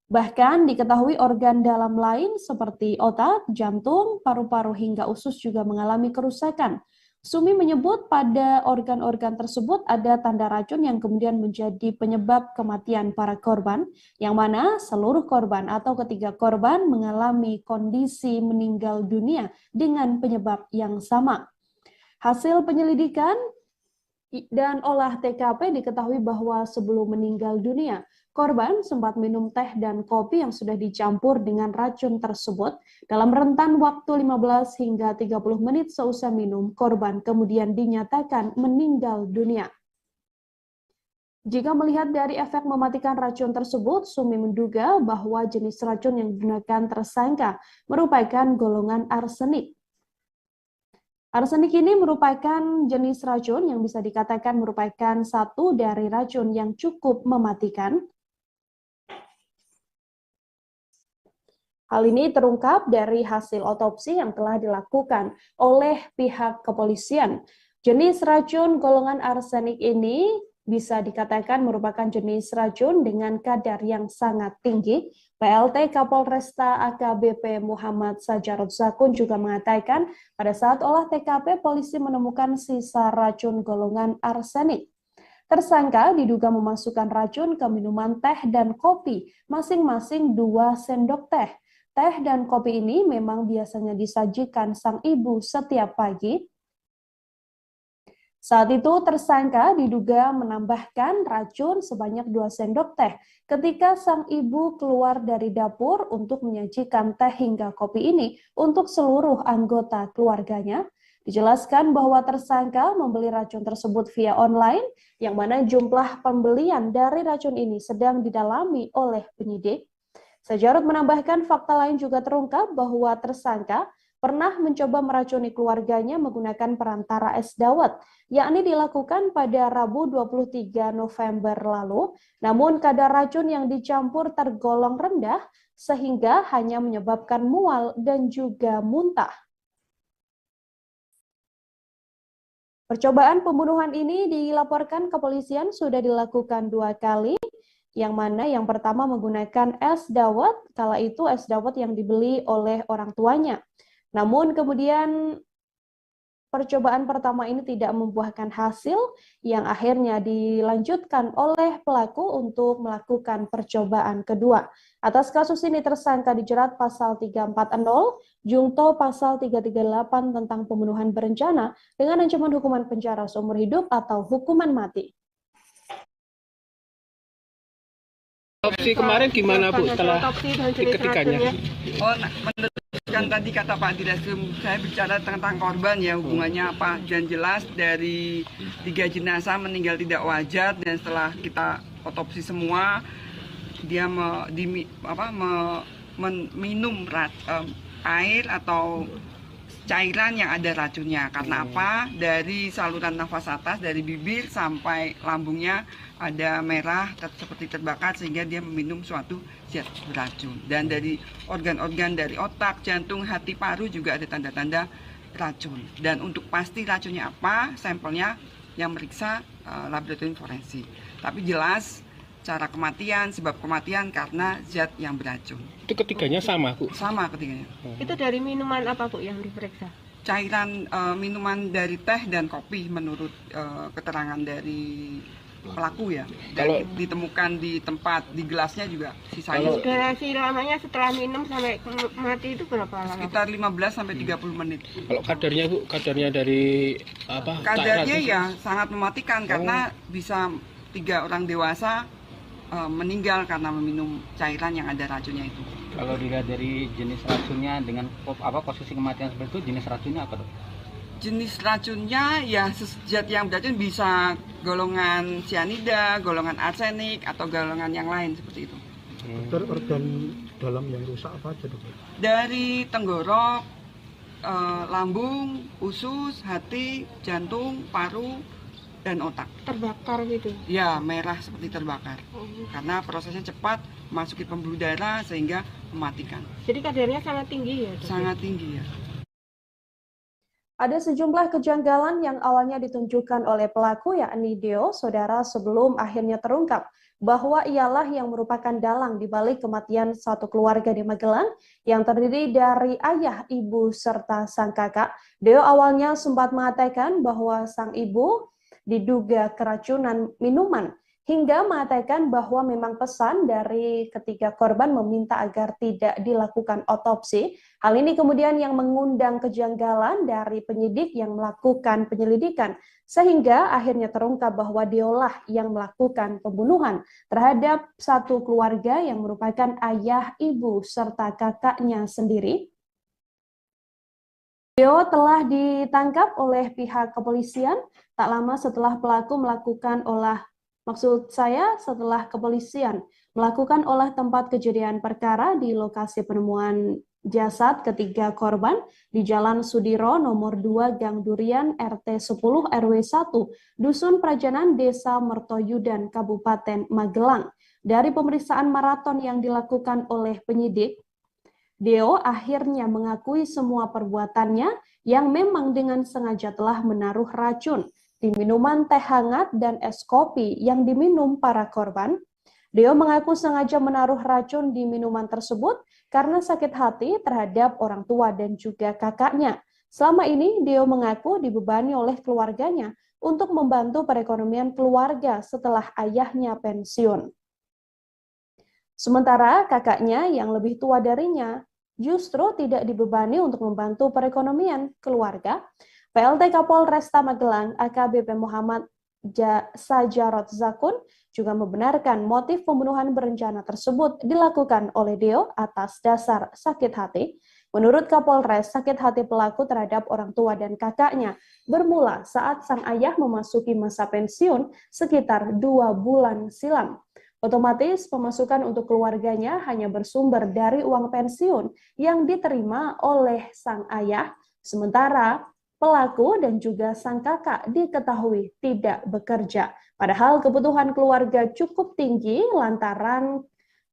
Bahkan diketahui organ dalam lain seperti otak, jantung, paru-paru hingga usus juga mengalami kerusakan. Sumi menyebut pada organ-organ tersebut ada tanda racun yang kemudian menjadi penyebab kematian para korban, yang mana seluruh korban atau ketiga korban mengalami kondisi meninggal dunia dengan penyebab yang sama. Hasil penyelidikan dan olah TKP diketahui bahwa sebelum meninggal dunia, korban sempat minum teh dan kopi yang sudah dicampur dengan racun tersebut. Dalam rentan waktu 15 hingga 30 menit seusai minum, korban kemudian dinyatakan meninggal dunia. Jika melihat dari efek mematikan racun tersebut, Sumi menduga bahwa jenis racun yang digunakan tersangka merupakan golongan arsenik. Arsenik ini merupakan jenis racun yang bisa dikatakan merupakan satu dari racun yang cukup mematikan. Hal ini terungkap dari hasil otopsi yang telah dilakukan oleh pihak kepolisian. Jenis racun golongan arsenik ini bisa dikatakan merupakan jenis racun dengan kadar yang sangat tinggi. PLT Kapolresta AKBP Muhammad Sajarot Zakun juga mengatakan pada saat olah TKP polisi menemukan sisa racun golongan arsenik. Tersangka diduga memasukkan racun ke minuman teh dan kopi, masing-masing 2 sendok teh. Teh dan kopi ini memang biasanya disajikan sang ibu setiap pagi. Saat itu tersangka diduga menambahkan racun sebanyak 2 sendok teh ketika sang ibu keluar dari dapur untuk menyajikan teh hingga kopi ini untuk seluruh anggota keluarganya. Dijelaskan bahwa tersangka membeli racun tersebut via online, yang mana jumlah pembelian dari racun ini sedang didalami oleh penyidik. Sajarot menambahkan fakta lain juga terungkap bahwa tersangka pernah mencoba meracuni keluarganya menggunakan perantara es dawet, yakni dilakukan pada Rabu 23 November lalu, namun kadar racun yang dicampur tergolong rendah sehingga hanya menyebabkan mual dan juga muntah. Percobaan pembunuhan ini dilaporkan kepolisian sudah dilakukan 2 kali, yang mana yang pertama menggunakan es dawet, kala itu es dawet yang dibeli oleh orang tuanya. Namun kemudian percobaan pertama ini tidak membuahkan hasil yang akhirnya dilanjutkan oleh pelaku untuk melakukan percobaan kedua. Atas kasus ini tersangka dijerat pasal 340, Jungto pasal 338 tentang pembunuhan berencana dengan ancaman hukuman penjara seumur hidup atau hukuman mati. Otopsi kemarin gimana Bu setelah Otopsi dan jenis diketikannya? racunnya. Menurut Dan tadi kata Pak Direskrim, saya bicara tentang korban ya, hubungannya apa. Dan jelas dari 3 jenazah meninggal tidak wajar, dan setelah kita otopsi semua, dia minum air atau cairan yang ada racunnya. Karena apa? Dari saluran nafas atas, dari bibir sampai lambungnya ada merah seperti terbakar, sehingga dia meminum suatu zat beracun. Dan dari organ-organ dari otak, jantung, hati, paru juga ada tanda-tanda racun. Dan untuk pasti racunnya apa, sampelnya yang meriksa laboratorium forensik. Tapi jelas cara kematian, sebab kematian karena zat yang beracun. Itu ketiganya sama, Bu? Sama ketiganya. Itu dari minuman apa, Bu, yang diperiksa? Cairan minuman dari teh dan kopi menurut keterangan dari pelaku ya. Dan ditemukan di tempat, di gelasnya juga sisanya. Durasi lamanya setelah minum sampai mati itu berapa lama? Sekitar 15 sampai 30 menit. Kalau kadarnya, Bu, kadarnya dari apa? Kadarnya ya sangat mematikan karena bisa 3 orang dewasa meninggal karena meminum cairan yang ada racunnya itu. Kalau dilihat dari jenis racunnya dengan posisi kematian seperti itu, jenis racunnya apa, Dok? Jenis racunnya ya zat yang beracun bisa golongan cyanida, golongan arsenik, atau golongan yang lain seperti itu. Dokter, organ dalam yang rusak apa aja, Dokter? Dari tenggorok, lambung, usus, hati, jantung, paru, dan otak. Terbakar gitu? Ya, merah seperti terbakar. Karena prosesnya cepat, masuki pembuluh darah sehingga mematikan. Jadi kadarnya sangat tinggi ya? Sangat tinggi ya. Ada sejumlah kejanggalan yang awalnya ditunjukkan oleh pelaku, yakni Deo, saudara, sebelum akhirnya terungkap bahwa ialah yang merupakan dalang di balik kematian satu keluarga di Magelang yang terdiri dari ayah, ibu, serta sang kakak. Deo awalnya sempat mengatakan bahwa sang ibu diduga keracunan minuman, hingga mengatakan bahwa memang pesan dari ketiga korban meminta agar tidak dilakukan otopsi. Hal ini kemudian yang mengundang kejanggalan dari penyidik yang melakukan penyelidikan, sehingga akhirnya terungkap bahwa Diolah yang melakukan pembunuhan terhadap satu keluarga yang merupakan ayah, ibu, serta kakaknya sendiri. Deo telah ditangkap oleh pihak kepolisian tak lama setelah pelaku setelah kepolisian melakukan olah tempat kejadian perkara di lokasi penemuan jasad ketiga korban di Jalan Sudiro nomor 2 Gang Durian RT 10 RW 1 Dusun Prajanan Desa Mertoyudan Kabupaten Magelang. Dari pemeriksaan maraton yang dilakukan oleh penyidik, Deo akhirnya mengakui semua perbuatannya yang memang dengan sengaja telah menaruh racun di minuman teh hangat dan es kopi yang diminum para korban. Deo mengaku sengaja menaruh racun di minuman tersebut karena sakit hati terhadap orang tua dan juga kakaknya. Selama ini Deo mengaku dibebani oleh keluarganya untuk membantu perekonomian keluarga setelah ayahnya pensiun. Sementara kakaknya yang lebih tua darinya justru tidak dibebani untuk membantu perekonomian keluarga. PLT Kapolresta Magelang AKBP Muhammad Sajarot Zakun juga membenarkan motif pembunuhan berencana tersebut dilakukan oleh Deo atas dasar sakit hati. Menurut Kapolres, sakit hati pelaku terhadap orang tua dan kakaknya bermula saat sang ayah memasuki masa pensiun sekitar 2 bulan silam. Otomatis pemasukan untuk keluarganya hanya bersumber dari uang pensiun yang diterima oleh sang ayah, sementara pelaku dan juga sang kakak diketahui tidak bekerja. Padahal kebutuhan keluarga cukup tinggi lantaran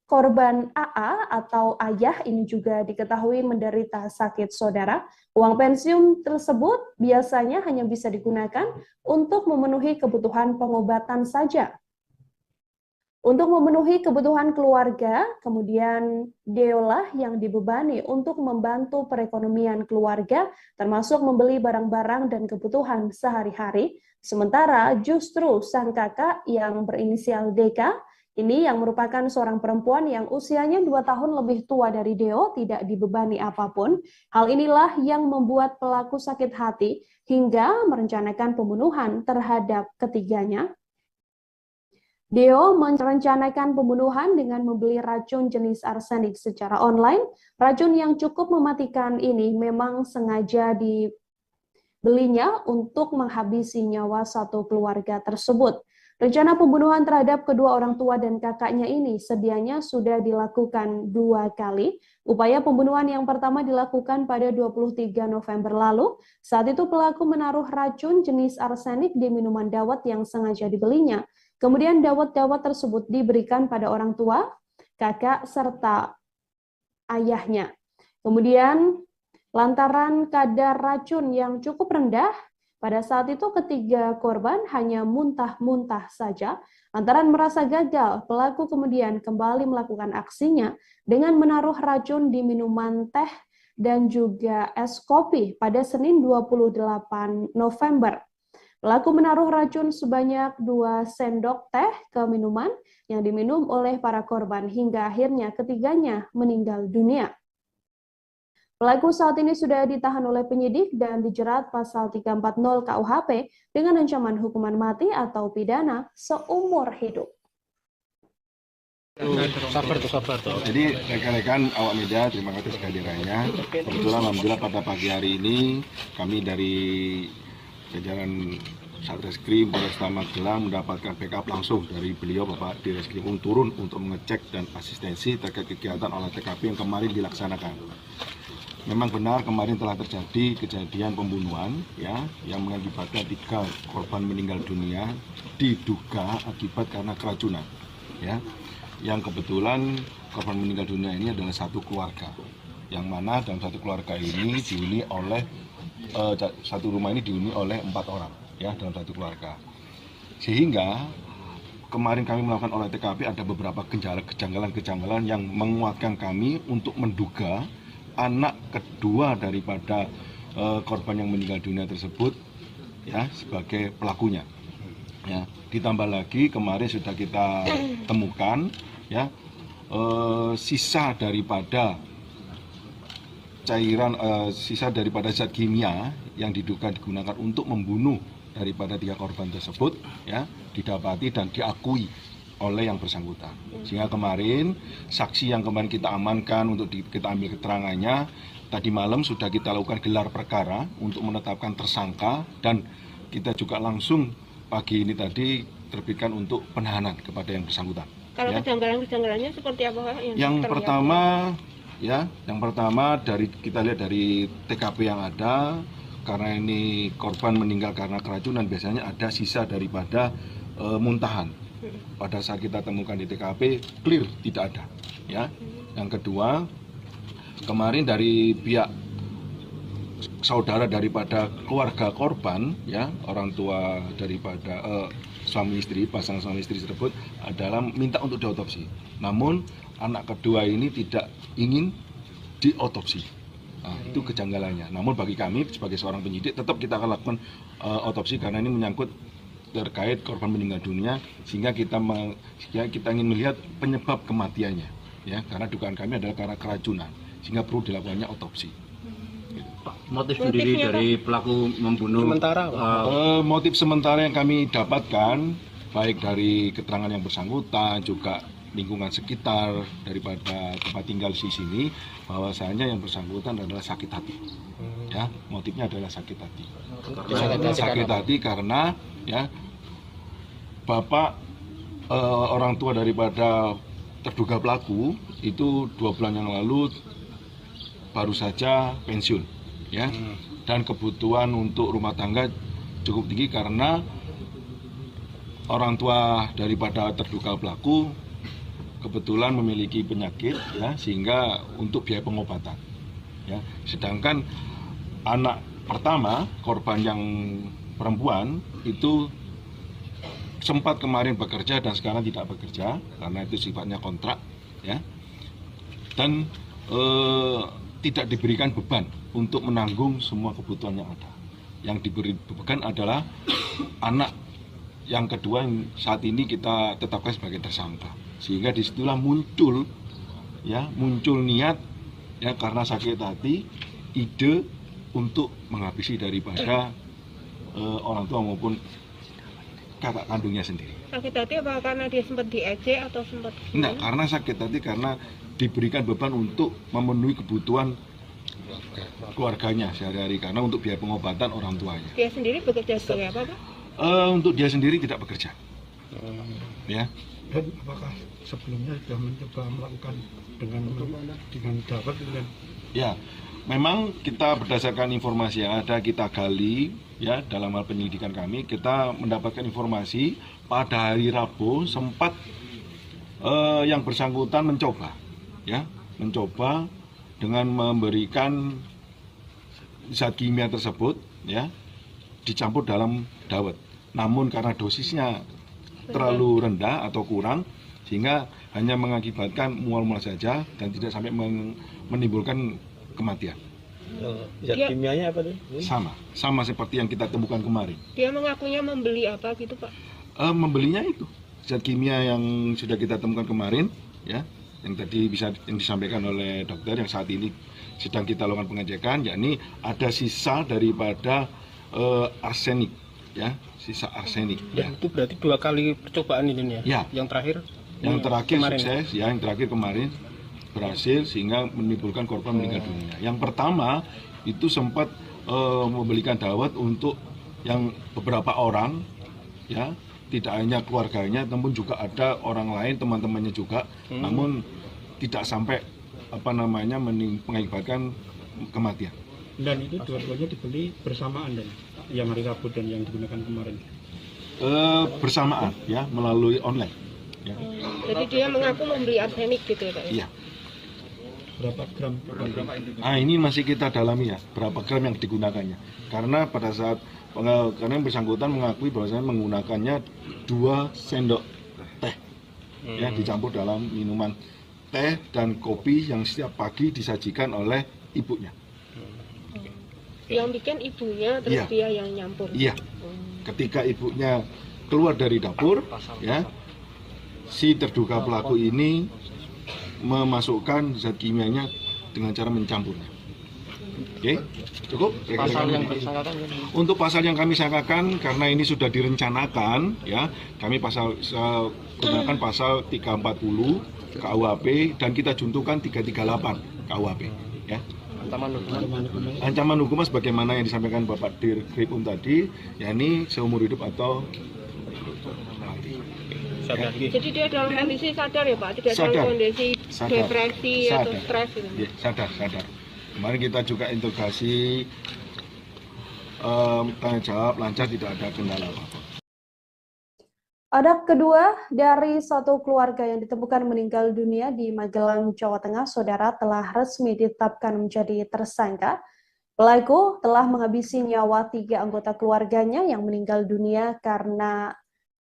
korban AA atau ayah ini juga diketahui menderita sakit saudara. Uang pensiun tersebut biasanya hanya bisa digunakan untuk memenuhi kebutuhan pengobatan saja. Untuk memenuhi kebutuhan keluarga, kemudian Deolah yang dibebani untuk membantu perekonomian keluarga, termasuk membeli barang-barang dan kebutuhan sehari-hari. Sementara justru sang kakak yang berinisial DK, ini yang merupakan seorang perempuan yang usianya 2 tahun lebih tua dari Deo, tidak dibebani apapun. Hal inilah yang membuat pelaku sakit hati hingga merencanakan pembunuhan terhadap ketiganya. Deo merencanakan pembunuhan dengan membeli racun jenis arsenik secara online. Racun yang cukup mematikan ini memang sengaja dibelinya untuk menghabisi nyawa satu keluarga tersebut. Rencana pembunuhan terhadap kedua orang tua dan kakaknya ini sedianya sudah dilakukan 2 kali. Upaya pembunuhan yang pertama dilakukan pada 23 November lalu. Saat itu pelaku menaruh racun jenis arsenik di minuman dawet yang sengaja dibelinya. Kemudian dawet-dawet tersebut diberikan pada orang tua, kakak, serta ayahnya. Kemudian lantaran kadar racun yang cukup rendah, pada saat itu ketiga korban hanya muntah-muntah saja. Lantaran merasa gagal, pelaku kemudian kembali melakukan aksinya dengan menaruh racun di minuman teh dan juga es kopi pada Senin 28 November. Pelaku menaruh racun sebanyak 2 sendok teh ke minuman yang diminum oleh para korban hingga akhirnya ketiganya meninggal dunia. Pelaku saat ini sudah ditahan oleh penyidik dan dijerat pasal 340 KUHP dengan ancaman hukuman mati atau pidana seumur hidup. Sabar tuh. Jadi rekan-rekan awak media, terima kasih kehadirannya. Kebetulan alhamdulillah pada pagi hari ini kami dari jajaran Satreskrim Polresta Magelang mendapatkan backup langsung dari beliau Bapak Direskrim turun untuk mengecek dan asistensi terkait kegiatan olah TKP yang kemarin dilaksanakan. Memang benar kemarin telah terjadi kejadian pembunuhan ya yang mengakibatkan 3 korban meninggal dunia diduga akibat karena keracunan ya. Yang kebetulan korban meninggal dunia ini adalah satu keluarga. Yang mana dalam satu keluarga ini dihuni oleh satu rumah ini dihuni oleh 4 orang ya dalam satu keluarga. Sehingga kemarin kami melakukan olah TKP ada beberapa kejanggalan-kejanggalan yang menguatkan kami untuk menduga anak kedua daripada korban yang meninggal dunia tersebut ya sebagai pelakunya. Ya, ditambah lagi kemarin sudah kita temukan ya sisa daripada cairan sisa daripada zat kimia yang diduga digunakan untuk membunuh daripada 3 korban tersebut ya didapati dan diakui oleh yang bersangkutan. Sehingga kemarin saksi yang kemarin kita amankan untuk kita ambil keterangannya tadi malam sudah kita lakukan gelar perkara untuk menetapkan tersangka dan kita juga langsung pagi ini tadi terbitkan untuk penahanan kepada yang bersangkutan. Kalau ya. kejanggalan-kejanggalannya seperti apa Pak? Yang pertama dari kita lihat dari TKP yang ada, karena ini korban meninggal karena keracunan biasanya ada sisa daripada muntahan. Pada saat kita temukan di TKP clear tidak ada. Ya. Yang kedua kemarin dari pihak saudara daripada keluarga korban, ya orang tua daripada suami istri, pasangan suami istri tersebut adalah minta untuk diotopsi. Namun anak kedua ini tidak ingin diotopsi. Nah, itu kejanggalannya. Namun bagi kami sebagai seorang penyidik tetap kita akan lakukan otopsi karena ini menyangkut terkait korban meninggal dunia sehingga kita ingin melihat penyebab kematiannya. Ya, karena dugaan kami adalah karena keracunan sehingga perlu dilakukannya otopsi. Motif sendiri dari pelaku membunuh sementara motif sementara yang kami dapatkan baik dari keterangan yang bersangkutan juga lingkungan sekitar daripada tempat tinggal di sini bahwasanya yang bersangkutan adalah sakit hati ya motifnya adalah sakit hati karena ya bapak orang tua daripada terduga pelaku itu 2 bulan yang lalu baru saja pensiun ya dan kebutuhan untuk rumah tangga cukup tinggi karena orang tua daripada terduga pelaku kebetulan memiliki penyakit ya sehingga untuk biaya pengobatan ya sedangkan anak pertama korban yang perempuan itu sempat kemarin bekerja dan sekarang tidak bekerja karena itu sifatnya kontrak ya dan tidak diberikan beban untuk menanggung semua kebutuhan yang ada. Yang diberi beban adalah anak yang kedua yang saat ini kita tetapkan sebagai tersangka. Sehingga disitulah muncul niat ya karena sakit hati ide untuk menghabisi daripada orang tua maupun kakak kandungnya sendiri. Sakit hati apa karena dia sempat diejek atau sempat Enggak, karena sakit hati karena diberikan beban untuk memenuhi kebutuhan keluarganya sehari-hari, karena untuk biaya pengobatan orang tuanya. Dia sendiri bekerja sebagai apa, Pak? Untuk dia sendiri tidak bekerja. Ya. Dan apakah sebelumnya sudah mencoba melakukan dengan dapat dan Ya, memang kita berdasarkan informasi yang ada kita gali ya dalam hal penyelidikan kami, kita mendapatkan informasi pada hari Rabu sempat yang bersangkutan mencoba dengan memberikan zat kimia tersebut ya dicampur dalam dawet. Namun karena dosisnya terlalu rendah atau kurang sehingga hanya mengakibatkan mual-mual saja dan tidak sampai menimbulkan kematian. Zat kimianya apa tuh? Sama seperti yang kita temukan kemarin. Dia mengakunya membeli apa gitu, Pak? Membelinya itu zat kimia yang sudah kita temukan kemarin ya, yang tadi yang disampaikan oleh dokter yang saat ini sedang kita lakukan pengecekan, yakni ada sisa daripada arsenik ya, sisa arsenik. Dan itu berarti 2 kali percobaan ini ya? Ya. Yang terakhir kemarin. Sukses ya, yang terakhir kemarin berhasil sehingga menimbulkan korban meninggal dunia. Yang pertama itu sempat membelikan dawet untuk yang beberapa orang ya, tidak hanya keluarganya namun juga ada orang lain, teman-temannya juga, namun tidak sampai mengakibatkan kematian. dan itu dua-duanya dibeli bersamaan dan yang hari Rabu dan yang digunakan kemarin. Bersamaan ya, melalui online ya. Jadi dia mengaku membeli arsenik gitu ya, Pak? Iya. Berapa gram? Ini masih kita dalami ya, berapa gram yang digunakannya. Karena pada saat karena yang bersangkutan mengakui bahwasanya menggunakannya 2 sendok teh ya, dicampur dalam minuman teh dan kopi yang setiap pagi disajikan oleh ibunya. Yang bikin ibunya, terus Iya. dia yang nyampur. Iya. Ketika ibunya keluar dari dapur ya, si terduga pelaku ini memasukkan zat kimianya dengan cara mencampurnya. Oke, cukup. Pasal yang bersangkutan Untuk pasal yang kami sangkakan karena ini sudah direncanakan ya, kami gunakan pasal 340 KUHP dan kita juntukan 338 KUHP ya. Ancaman hukuman sebagaimana yang disampaikan Bapak Dirkrim tadi, yakni seumur hidup atau mati. Jadi dia dalam kondisi sadar ya, Pak? Tidak Sadar. dalam kondisi depresi atau Sadar. stres gitu? Ya, sadar. Kemarin kita juga interogasi, tanya jawab lancar, tidak ada kendala apa-apa. Anak kedua dari satu keluarga yang ditemukan meninggal dunia di Magelang, Jawa Tengah, saudara, telah resmi ditetapkan menjadi tersangka. Pelaku telah menghabisi nyawa 3 anggota keluarganya yang meninggal dunia karena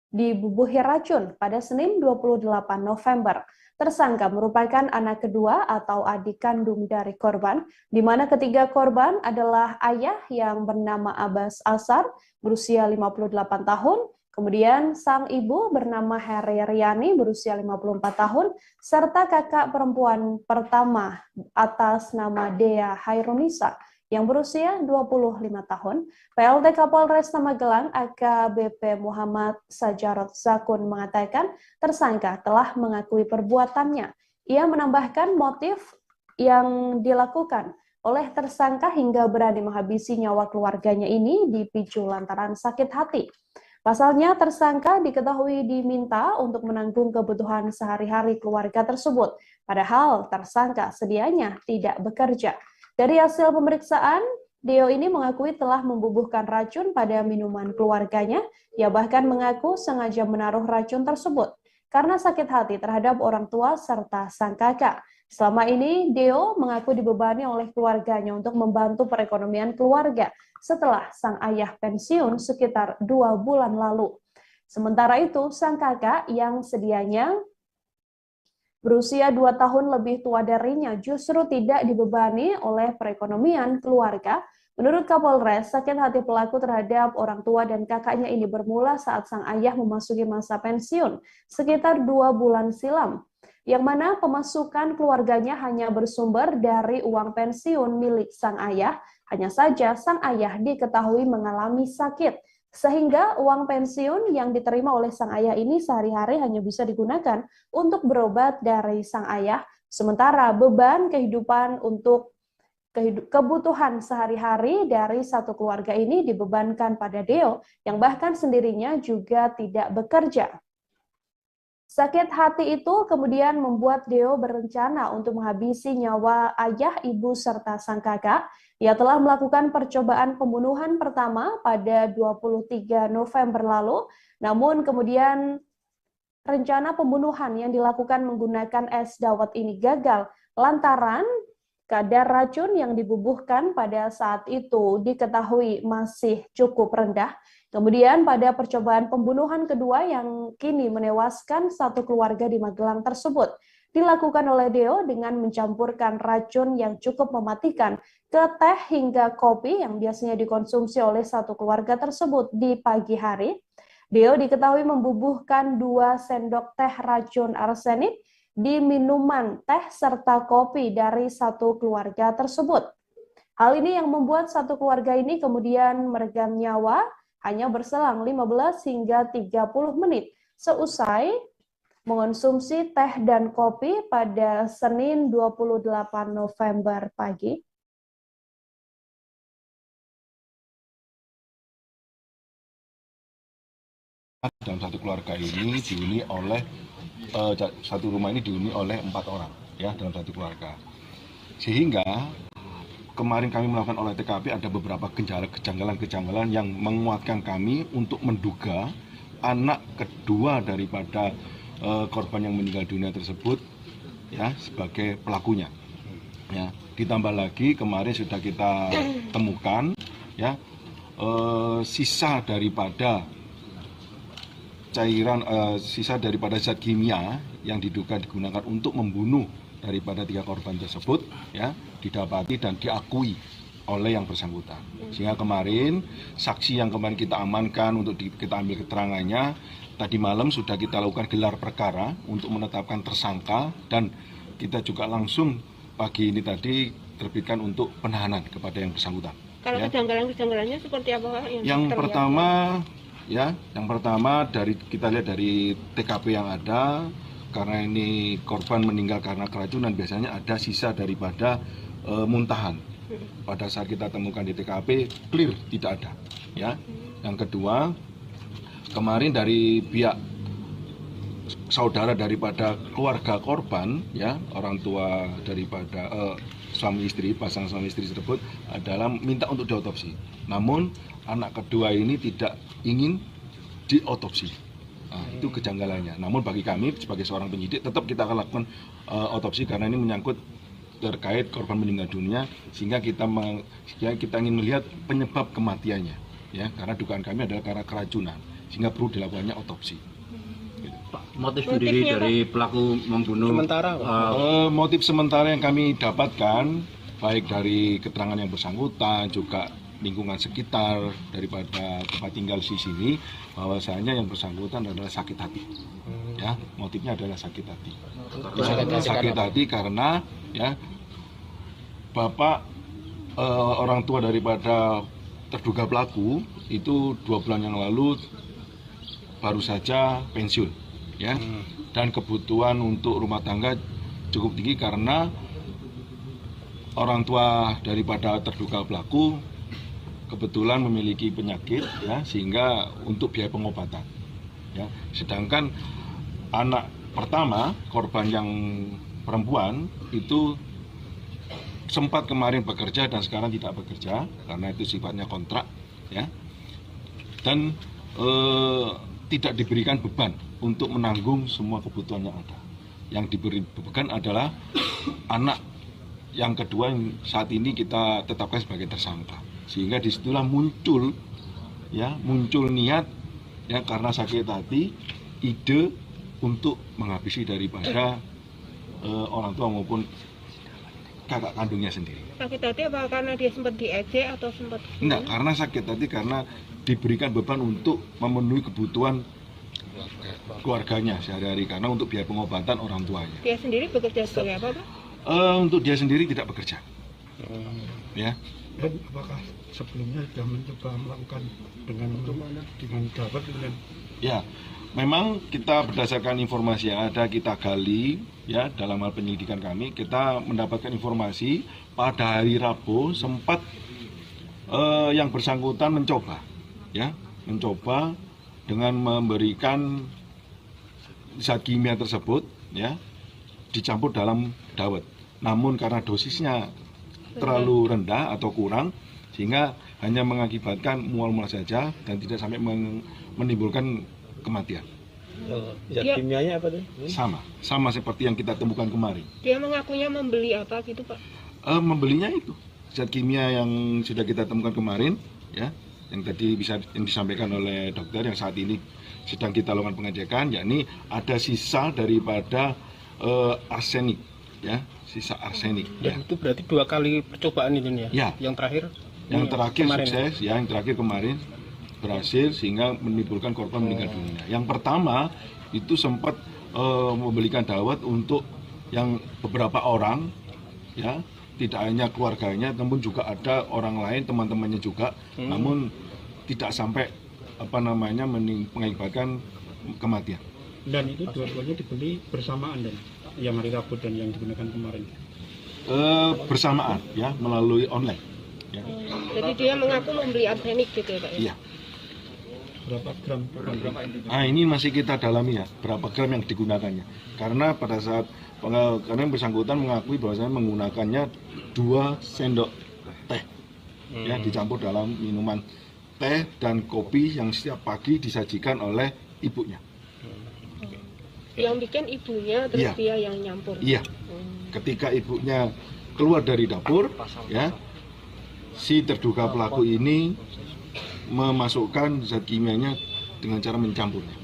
dibubuhi racun pada Senin 28 November. Tersangka merupakan anak kedua atau adik kandung dari korban, di mana ketiga korban adalah ayah yang bernama Abbas Asar, berusia 58 tahun, kemudian sang ibu bernama Heri Riani, berusia 54 tahun, serta kakak perempuan pertama atas nama Dea Hairunisa, yang berusia 25 tahun. PLT Kapolres Magelang AKBP Muhammad Sajarot Zakun mengatakan tersangka telah mengakui perbuatannya. Ia menambahkan motif yang dilakukan oleh tersangka hingga berani menghabisi nyawa keluarganya ini dipicu lantaran sakit hati. Pasalnya tersangka diketahui diminta untuk menanggung kebutuhan sehari-hari keluarga tersebut, padahal tersangka sedianya tidak bekerja. Dari hasil pemeriksaan, Deo ini mengakui telah membubuhkan racun pada minuman keluarganya. Ia bahkan mengaku sengaja menaruh racun tersebut karena sakit hati terhadap orang tua serta sang kakak. Selama ini, Deo mengaku dibebani oleh keluarganya untuk membantu perekonomian keluarga setelah sang ayah pensiun sekitar 2 bulan lalu. Sementara itu, sang kakak yang sedianya berusia 2 tahun lebih tua darinya justru tidak dibebani oleh perekonomian keluarga. Menurut Kapolres, sakit hati pelaku terhadap orang tua dan kakaknya ini bermula saat sang ayah memasuki masa pensiun sekitar 2 bulan silam, yang mana pemasukan keluarganya hanya bersumber dari uang pensiun milik sang ayah. Hanya saja sang ayah diketahui mengalami sakit Sehingga uang pensiun yang diterima oleh sang ayah ini sehari-hari hanya bisa digunakan untuk berobat dari sang ayah, sementara beban kehidupan untuk kebutuhan sehari-hari dari satu keluarga ini dibebankan pada Deo, yang bahkan sendirinya juga tidak bekerja. Sakit hati itu kemudian membuat Deo berencana untuk menghabisi nyawa ayah, ibu, serta sang kakak. Ia telah melakukan percobaan pembunuhan pertama pada 23 November lalu, namun kemudian rencana pembunuhan yang dilakukan menggunakan es dawet ini gagal lantaran kadar racun yang dibubuhkan pada saat itu diketahui masih cukup rendah. Kemudian pada percobaan pembunuhan kedua yang kini menewaskan satu keluarga di Magelang tersebut, dilakukan oleh Deo dengan mencampurkan racun yang cukup mematikan ke teh hingga kopi yang biasanya dikonsumsi oleh satu keluarga tersebut di pagi hari. Deo diketahui membubuhkan 2 sendok teh racun arsenik di minuman teh serta kopi dari satu keluarga tersebut. Hal ini yang membuat satu keluarga ini kemudian meregang nyawa hanya berselang 15 hingga 30 menit seusai mengonsumsi teh dan kopi pada Senin 28 November pagi. Dalam satu keluarga ini dihuni oleh satu rumah ini dihuni oleh 4 orang ya dalam satu keluarga. Sehingga kemarin kami melakukan olah TKP ada beberapa kejanggalan-kejanggalan yang menguatkan kami untuk menduga anak kedua daripada korban yang meninggal dunia tersebut ya sebagai pelakunya. Ya, ditambah lagi kemarin sudah kita temukan ya sisa daripada cairan sisa daripada zat kimia yang diduga digunakan untuk membunuh daripada 3 korban tersebut ya didapati dan diakui oleh yang bersangkutan. Sehingga kemarin saksi yang kemarin kita amankan untuk kita ambil keterangannya, tadi malam sudah kita lakukan gelar perkara untuk menetapkan tersangka dan kita juga langsung pagi ini tadi terbitkan untuk penahanan kepada yang bersangkutan. Kalau ya. kejanggalan-kejanggalannya seperti apa? Yang pertama dari kita lihat dari TKP yang ada, karena ini korban meninggal karena keracunan, biasanya ada sisa daripada muntahan. Pada saat kita temukan di TKP clear tidak ada. Ya. Yang kedua, kemarin dari pihak saudara daripada keluarga korban, ya orang tua daripada suami istri, pasangan suami istri tersebut adalah minta untuk diotopsi. Namun anak kedua ini tidak ingin diotopsi. Nah, itu kejanggalannya. Namun bagi kami sebagai seorang penyidik tetap kita akan lakukan otopsi karena ini menyangkut terkait korban meninggal dunia, sehingga kita ingin melihat penyebab kematiannya. Ya, karena dugaan kami adalah karena keracunan, sehingga perlu dilakukannya otopsi. Motif sendiri dari pelaku membunuh sementara motif sementara yang kami dapatkan baik dari keterangan yang bersangkutan juga lingkungan sekitar daripada tempat tinggal di sini, bahwasanya yang bersangkutan adalah sakit hati. Ya, motifnya adalah sakit hati. Sakit hati karena ya bapak orang tua daripada terduga pelaku itu 2 bulan yang lalu baru saja pensiun, ya. Dan kebutuhan untuk rumah tangga cukup tinggi karena orang tua daripada terduga pelaku kebetulan memiliki penyakit, ya, sehingga untuk biaya pengobatan, ya. Sedangkan anak pertama korban yang perempuan itu sempat kemarin bekerja dan sekarang tidak bekerja karena itu sifatnya kontrak, ya, dan tidak diberikan beban untuk menanggung semua kebutuhan yang ada. Yang diberi beban adalah anak yang kedua yang saat ini kita tetapkan sebagai tersangka. Sehingga disitulah muncul niat, ya, karena sakit hati, ide untuk menghabisi daripada orang tua maupun kakak kandungnya sendiri. Sakit hati apa karena dia sempat diejek atau sempat? Enggak, karena sakit hati karena diberikan beban untuk memenuhi kebutuhan keluarganya sehari-hari karena untuk biaya pengobatan orang tuanya. Dia sendiri bekerja sebagai apa, Pak? Untuk dia sendiri tidak bekerja. Ya. Dan apakah sebelumnya sudah mencoba melakukan dengan dawet kemudian? Ya, memang kita berdasarkan informasi yang ada kita gali ya dalam hal penyelidikan kami, kita mendapatkan informasi pada hari Rabu sempat yang bersangkutan mencoba dengan memberikan zat kimia tersebut ya dicampur dalam dawet. Namun karena dosisnya terlalu rendah atau kurang sehingga hanya mengakibatkan mual-mual saja dan tidak sampai menimbulkan kematian. Zat kimianya apa tuh? Sama seperti yang kita temukan kemarin. Dia mengakunya membeli apa gitu, Pak? Membelinya itu zat kimia yang sudah kita temukan kemarin ya, yang tadi yang disampaikan oleh dokter yang saat ini sedang kita lakukan pengecekan, yakni ada sisa daripada arsenik ya, sisa arsenik. Dan itu berarti 2 kali percobaan ini ya? Yang terakhir kemarin. Sukses ya, yang terakhir kemarin berhasil sehingga menimbulkan korban meninggal dunia. Yang pertama itu sempat membelikan dawet untuk yang beberapa orang ya, tidak hanya keluarganya namun juga ada orang lain, teman-temannya juga, namun tidak sampai mengakibatkan kematian. Dan itu dua-duanya dibeli bersamaan dan yang hari Rabu dan yang digunakan kemarin? Bersamaan ya, melalui online ya. Jadi dia mengaku membeli arsenik gitu ya, Pak? Iya. Berapa gram? Nah, ini masih kita dalami ya, berapa gram yang digunakannya. Karena pada saat karena yang bersangkutan mengakui bahwasanya menggunakannya 2 sendok teh ya, dicampur dalam minuman teh dan kopi yang setiap pagi disajikan oleh ibunya. Yang bikin ibunya terus Iya. dia yang nyampur. Iya. Ketika ibunya keluar dari dapur ya, si terduga pelaku ini memasukkan zat kimianya dengan cara mencampurnya.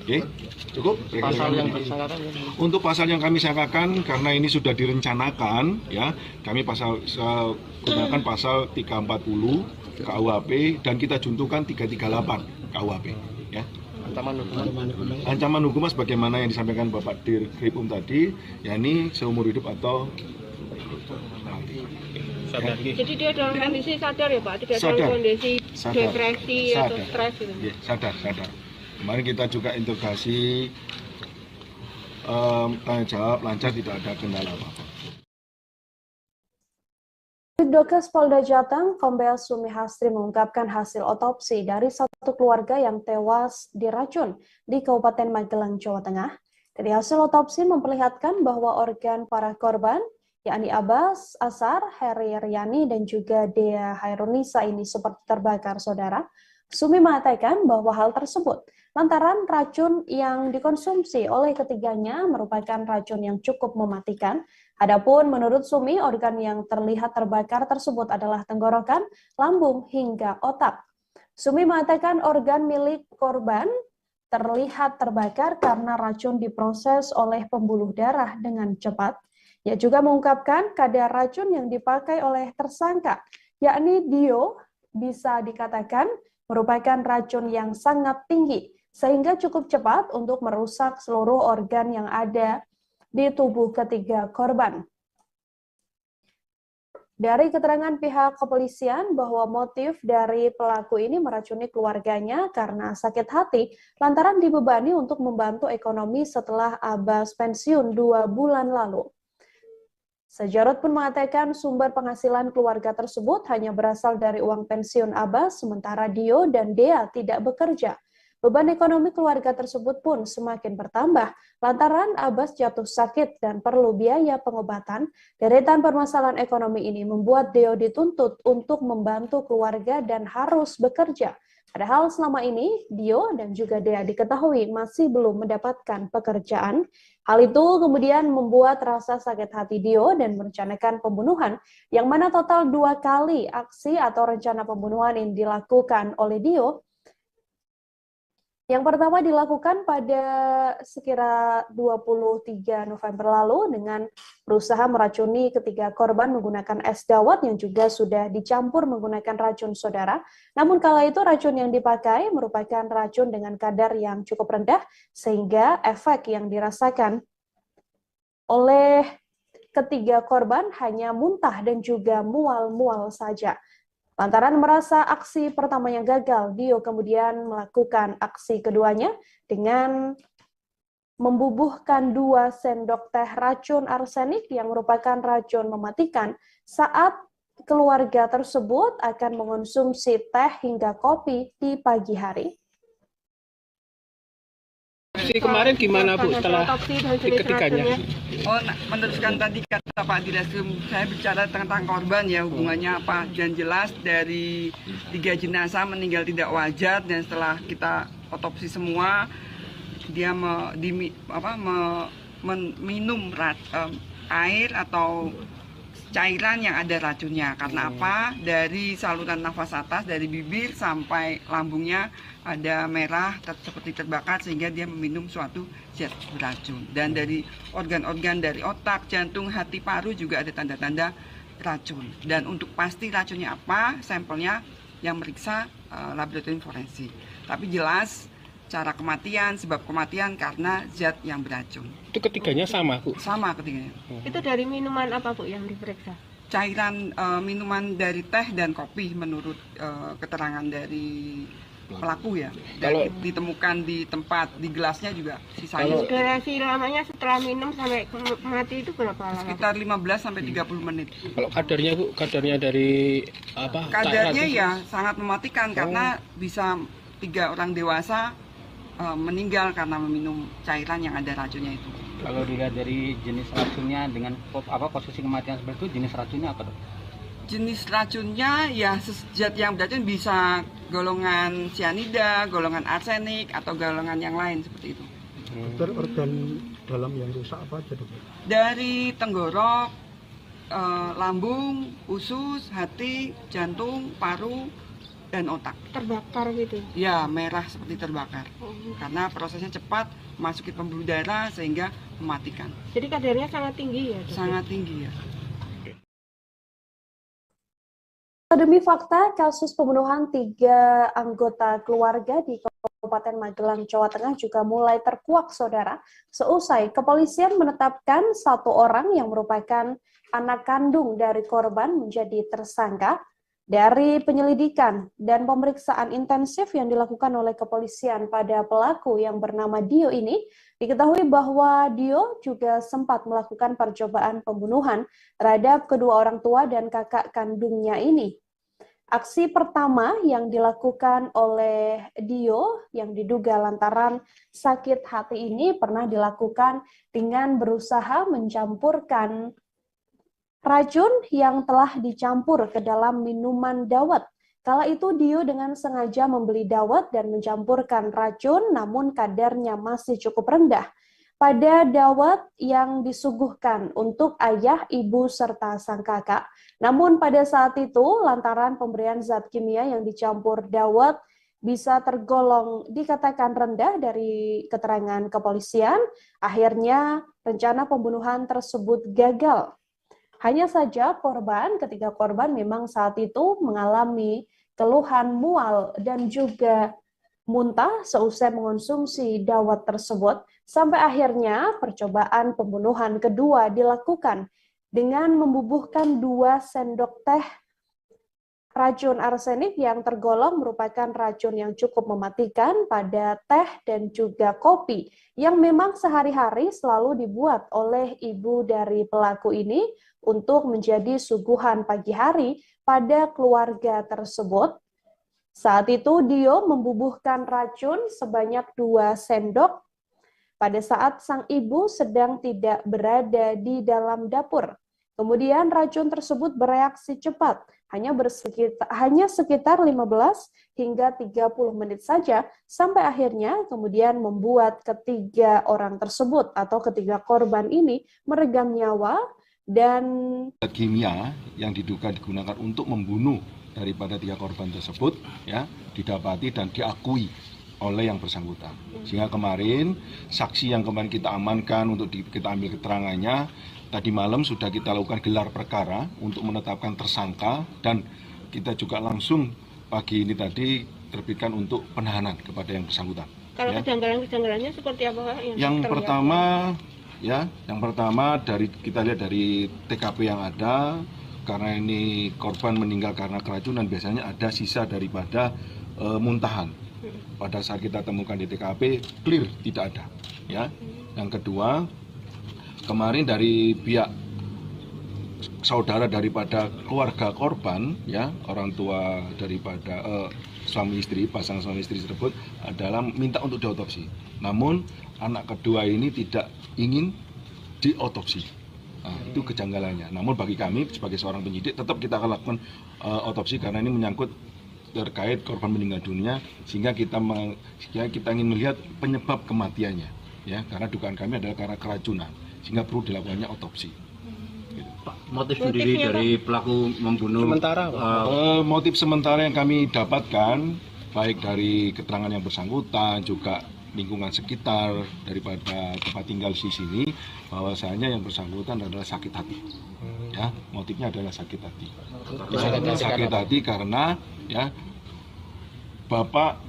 Oke, cukup. Pasal yang bersangkutan. Untuk pasal yang kami sangkakan karena ini sudah direncanakan ya, kami gunakan pasal 340 KUHP dan kita juntukan 338 KUHP ya. Ancaman hukuman sebagaimana yang disampaikan Bapak Dirkrim tadi, yakni seumur hidup atau mati. Ya. Jadi dia dalam kondisi sadar ya, Pak? Tidak Sadar. dalam kondisi Sadar. depresi atau stres gitu? Ya, sadar. Kemarin kita juga interogasi, tanya jawab lancar, tidak ada kendala apa-apa. Dokes Polda Jateng, Kombes Sumi Hastri mengungkapkan hasil otopsi dari satu keluarga yang tewas diracun di Kabupaten Magelang, Jawa Tengah. Dari hasil otopsi memperlihatkan bahwa organ para korban, yakni Abbas Asar, Heri Riani, dan juga Dea Hairunisa ini seperti terbakar, saudara. Sumi mengatakan bahwa hal tersebut lantaran racun yang dikonsumsi oleh ketiganya merupakan racun yang cukup mematikan. Adapun menurut Sumi, organ yang terlihat terbakar tersebut adalah tenggorokan, lambung, hingga otak. Sumi mengatakan organ milik korban terlihat terbakar karena racun diproses oleh pembuluh darah dengan cepat. Ia juga mengungkapkan kadar racun yang dipakai oleh tersangka, yakni Dio, bisa dikatakan merupakan racun yang sangat tinggi, sehingga cukup cepat untuk merusak seluruh organ yang ada di tubuh ketiga korban. Dari keterangan pihak kepolisian bahwa motif dari pelaku ini meracuni keluarganya karena sakit hati lantaran dibebani untuk membantu ekonomi setelah Abbas pensiun 2 bulan lalu. Sejarot pun mengatakan sumber penghasilan keluarga tersebut hanya berasal dari uang pensiun Abbas, sementara Dio dan Dea tidak bekerja. Beban ekonomi keluarga tersebut pun semakin bertambah lantaran Abbas jatuh sakit dan perlu biaya pengobatan. Deretan permasalahan ekonomi ini membuat Dio dituntut untuk membantu keluarga dan harus bekerja. Padahal selama ini Dio dan juga Dea diketahui masih belum mendapatkan pekerjaan. Hal itu kemudian membuat rasa sakit hati Dio dan merencanakan pembunuhan, yang mana total 2 kali aksi atau rencana pembunuhan yang dilakukan oleh Dio. Yang pertama dilakukan pada sekira 23 November lalu dengan berusaha meracuni ketiga korban menggunakan es dawet yang juga sudah dicampur menggunakan racun, saudara. Namun kala itu racun yang dipakai merupakan racun dengan kadar yang cukup rendah sehingga efek yang dirasakan oleh ketiga korban hanya muntah dan juga mual-mual saja. Lantaran merasa aksi pertamanya gagal, Dio kemudian melakukan aksi keduanya dengan membubuhkan 2 sendok teh racun arsenik yang merupakan racun mematikan saat keluarga tersebut akan mengonsumsi teh hingga kopi di pagi hari. Kemarin gimana Bu setelah ketiganya? Meneruskan tadi kata Pak Direskrim, saya bicara tentang korban ya, hubungannya apa. Dan jelas dari 3 jenazah meninggal tidak wajar, dan setelah kita otopsi semua, dia minum air atau cairan yang ada racunnya. Karena apa? Dari saluran nafas atas, dari bibir sampai lambungnya ada merah seperti terbakar, sehingga dia meminum suatu zat beracun. Dan dari organ-organ dari otak, jantung, hati, paru juga ada tanda-tanda racun. Dan untuk pasti racunnya apa, sampelnya yang meriksa laboratorium forensik. Tapi jelas cara kematian, sebab kematian karena zat yang beracun. Itu ketiganya sama Bu? Sama ketiganya. Itu dari minuman apa Bu yang diperiksa? Cairan minuman dari teh dan kopi menurut keterangan dari pelaku ya. Dan ditemukan di tempat, di gelasnya juga sisanya. Durasi lamanya setelah minum sampai mati itu berapa lama? Sekitar 15 sampai 30 menit. Kalau kadarnya Bu, kadarnya dari apa? Kadarnya ya sangat mematikan karena bisa 3 orang dewasa meninggal karena meminum cairan yang ada racunnya itu. Kalau dilihat dari jenis racunnya dengan posisi kematian seperti itu, jenis racunnya apa dok? Jenis racunnya ya zat yang beracun bisa golongan cyanida, golongan arsenik, atau golongan yang lain seperti itu. Dokter, organ dalam yang rusak apa aja dok? Dari tenggorok, lambung, usus, hati, jantung, paru, dan otak. Terbakar gitu? Ya, merah seperti terbakar. Karena prosesnya cepat, masukin pembuluh darah sehingga mematikan. Jadi kadarnya sangat tinggi ya? Sangat tinggi ya. Demi fakta kasus pembunuhan 3 anggota keluarga di Kabupaten Magelang, Jawa Tengah juga mulai terkuak, saudara. Seusai kepolisian menetapkan 1 orang yang merupakan anak kandung dari korban menjadi tersangka. Dari penyelidikan dan pemeriksaan intensif yang dilakukan oleh kepolisian pada pelaku yang bernama Dio ini, diketahui bahwa Dio juga sempat melakukan percobaan pembunuhan terhadap kedua orang tua dan kakak kandungnya ini. Aksi pertama yang dilakukan oleh Dio yang diduga lantaran sakit hati ini pernah dilakukan dengan berusaha mencampurkan racun yang telah dicampur ke dalam minuman dawet. Kala itu Dio dengan sengaja membeli dawet dan mencampurkan racun, namun kadarnya masih cukup rendah pada dawet yang disuguhkan untuk ayah, ibu, serta sang kakak. Namun pada saat itu, lantaran pemberian zat kimia yang dicampur dawet bisa tergolong dikatakan rendah dari keterangan kepolisian, akhirnya rencana pembunuhan tersebut gagal. Hanya saja ketiga korban memang saat itu mengalami keluhan mual dan juga muntah seusai mengonsumsi dawet tersebut, sampai akhirnya percobaan pembunuhan kedua dilakukan dengan membubuhkan 2 sendok teh racun arsenik yang tergolong merupakan racun yang cukup mematikan pada teh dan juga kopi yang memang sehari-hari selalu dibuat oleh ibu dari pelaku ini untuk menjadi suguhan pagi hari pada keluarga tersebut. Saat itu Dio membubuhkan racun sebanyak 2 sendok pada saat sang ibu sedang tidak berada di dalam dapur. Kemudian racun tersebut bereaksi cepat, hanya sekitar 15 hingga 30 menit saja, sampai akhirnya kemudian membuat ketiga orang tersebut atau ketiga korban ini meregang nyawa. Dan zat kimia yang diduga digunakan untuk membunuh daripada 3 korban tersebut ya didapati dan diakui oleh yang bersangkutan. Sehingga kemarin saksi yang kemarin kita amankan untuk kita ambil keterangannya, tadi malam sudah kita lakukan gelar perkara untuk menetapkan tersangka, dan kita juga langsung pagi ini tadi terbitkan untuk penahanan kepada yang bersangkutan. Kalau kejanggalan-kejanggalannya seperti apa Pak? Yang pertama, ya. Yang pertama kita lihat dari TKP yang ada, karena ini korban meninggal karena keracunan, biasanya ada sisa daripada muntahan. Pada saat kita temukan di TKP, clear tidak ada. Ya. Yang kedua, kemarin dari pihak saudara daripada keluarga korban, ya, orang tua daripada suami istri, pasangan suami istri tersebut adalah minta untuk diotopsi. Namun anak kedua ini tidak ingin diotopsi. Nah, itu kejanggalannya. Namun bagi kami sebagai seorang penyidik tetap kita akan lakukan otopsi karena ini menyangkut terkait korban meninggal dunia, sehingga kita ingin melihat penyebab kematiannya, ya, karena dugaan kami adalah karena keracunan, sehingga perlu dilakukannya otopsi. Motif sendiri dari pelaku membunuh Sementara, motif sementara yang kami dapatkan baik dari keterangan yang bersangkutan juga lingkungan sekitar daripada tempat tinggal di sini, bahwasanya yang bersangkutan adalah sakit hati. Ya, motifnya adalah sakit hati. Sakit hati karena, ya, bapak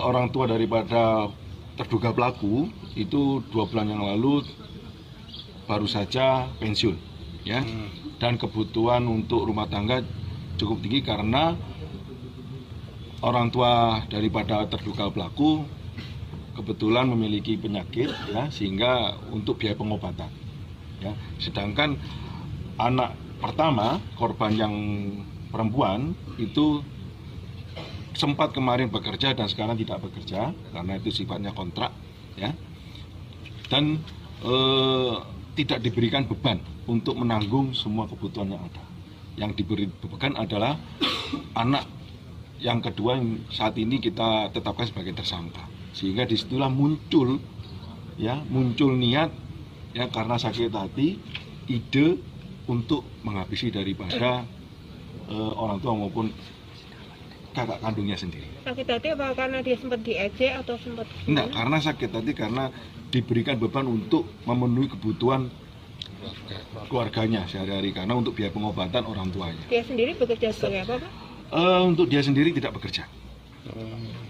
orang tua daripada terduga pelaku itu 2 bulan yang lalu baru saja pensiun. Ya, dan kebutuhan untuk rumah tangga cukup tinggi karena orang tua daripada terduga pelaku kebetulan memiliki penyakit, ya, sehingga untuk biaya pengobatan, ya. Sedangkan anak pertama korban yang perempuan itu sempat kemarin bekerja dan sekarang tidak bekerja karena itu sifatnya kontrak, ya, dan tidak diberikan beban untuk menanggung semua kebutuhan yang ada. Yang diberi beban adalah anak yang kedua yang saat ini kita tetapkan sebagai tersangka. Sehingga disitulah muncul niat, ya, karena sakit hati, ide untuk menghabisi daripada orang tua maupun kakak kandungnya sendiri. Sakit hati apa karena dia sempat diejek atau sempat? Enggak, karena sakit hati karena diberikan beban untuk memenuhi kebutuhan keluarganya sehari-hari, karena untuk biaya pengobatan orang tuanya. Dia sendiri bekerja sebagai apa, Pak? Untuk dia sendiri tidak bekerja.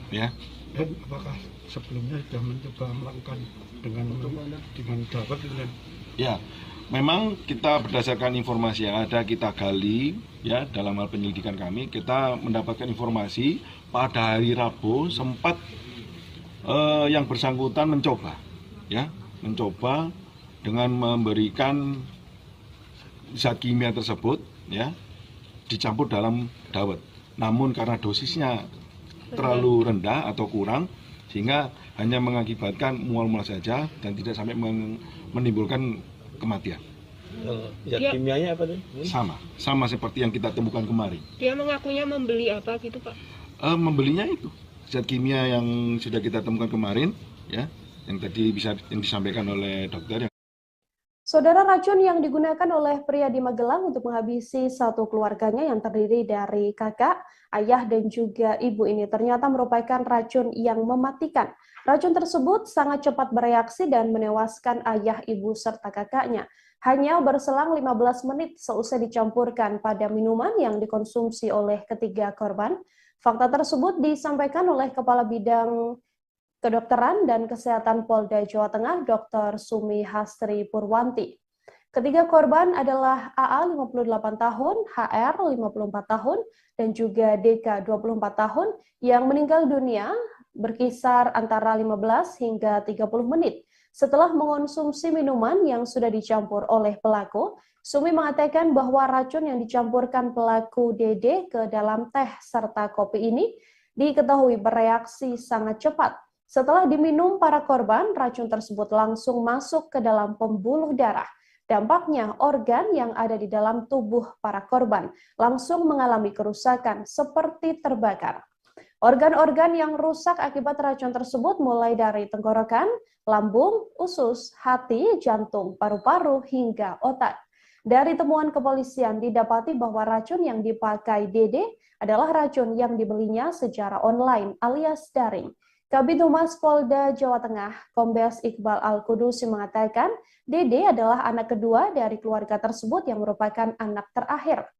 Ya. Dan apakah sebelumnya sudah mencoba melakukan dengan dapat? Ya, memang kita berdasarkan informasi yang ada kita gali, ya, dalam hal penyelidikan kami, kita mendapatkan informasi pada hari Rabu sempat yang bersangkutan mencoba dengan memberikan zat kimia tersebut, ya, dicampur dalam dawet. Namun karena dosisnya terlalu rendah atau kurang, sehingga hanya mengakibatkan mual-mual saja dan tidak sampai menimbulkan kematian. Zat kimianya apa tuh? Sama seperti yang kita temukan kemarin. Dia mengakunya membeli apa gitu, Pak? Membelinya itu zat kimia yang sudah kita temukan kemarin, ya, yang tadi yang disampaikan oleh dokter. Saudara, racun yang digunakan oleh pria di Magelang untuk menghabisi satu keluarganya yang terdiri dari kakak, ayah, dan juga ibu ini ternyata merupakan racun yang mematikan. Racun tersebut sangat cepat bereaksi dan menewaskan ayah, ibu, serta kakaknya. Hanya berselang 15 menit seusai dicampurkan pada minuman yang dikonsumsi oleh ketiga korban. Fakta tersebut disampaikan oleh Kepala Bidang Kedokteran dan Kesehatan Polda Jawa Tengah, Dr. Sumi Hastri Purwanti. Ketiga korban adalah AA 58 tahun, HR 54 tahun, dan juga DK 24 tahun yang meninggal dunia berkisar antara 15 hingga 30 menit. Setelah mengonsumsi minuman yang sudah dicampur oleh pelaku, Sumi mengatakan bahwa racun yang dicampurkan pelaku DD ke dalam teh serta kopi ini diketahui bereaksi sangat cepat. Setelah diminum para korban, racun tersebut langsung masuk ke dalam pembuluh darah. Dampaknya, organ yang ada di dalam tubuh para korban langsung mengalami kerusakan seperti terbakar. Organ-organ yang rusak akibat racun tersebut mulai dari tenggorokan, lambung, usus, hati, jantung, paru-paru, hingga otak. Dari temuan kepolisian didapati bahwa racun yang dipakai Dede adalah racun yang dibelinya secara online alias daring. Kabid Humas Polda Jawa Tengah, Kombes Iqbal Al-Kudusi mengatakan, Dede adalah anak kedua dari keluarga tersebut yang merupakan anak terakhir.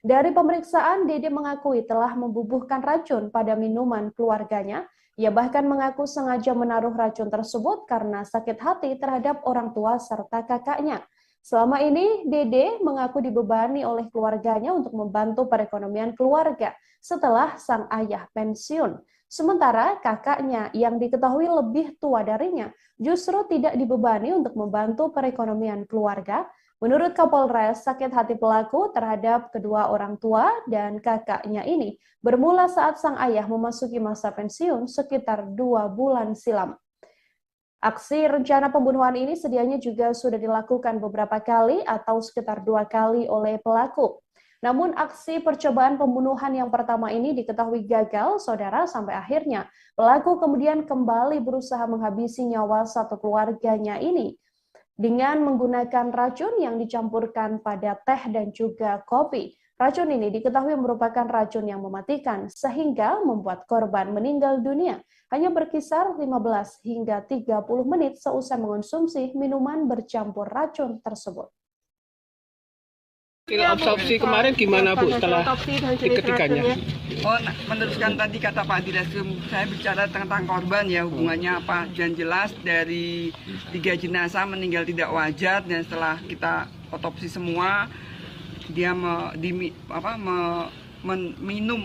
Dari pemeriksaan, Dede mengakui telah membubuhkan racun pada minuman keluarganya Ia bahkan mengaku sengaja menaruh racun tersebut karena sakit hati terhadap orang tua serta kakaknya. Selama ini, Dede mengaku dibebani oleh keluarganya untuk membantu perekonomian keluarga setelah sang ayah pensiun. Sementara kakaknya yang diketahui lebih tua darinya justru tidak dibebani untuk membantu perekonomian keluarga. Menurut Kapolres, sakit hati pelaku terhadap kedua orang tua dan kakaknya ini bermula saat sang ayah memasuki masa pensiun sekitar 2 bulan silam. Aksi rencana pembunuhan ini sedianya juga sudah dilakukan beberapa kali atau sekitar 2 kali oleh pelaku. Namun aksi percobaan pembunuhan yang pertama ini diketahui gagal, saudara, sampai akhirnya pelaku kemudian kembali berusaha menghabisi nyawa satu keluarganya ini dengan menggunakan racun yang dicampurkan pada teh dan juga kopi. Racun ini diketahui merupakan racun yang mematikan sehingga membuat korban meninggal dunia hanya berkisar 15 hingga 30 menit seusai mengonsumsi minuman bercampur racun tersebut. Autopsi kemarin gimana Bu setelah ketiganya? Meneruskan tadi kata Pak Direskrim, saya bicara tentang korban ya, hubungannya apa. Dan jelas dari 3 jenazah meninggal tidak wajar dan setelah kita otopsi semua, dia minum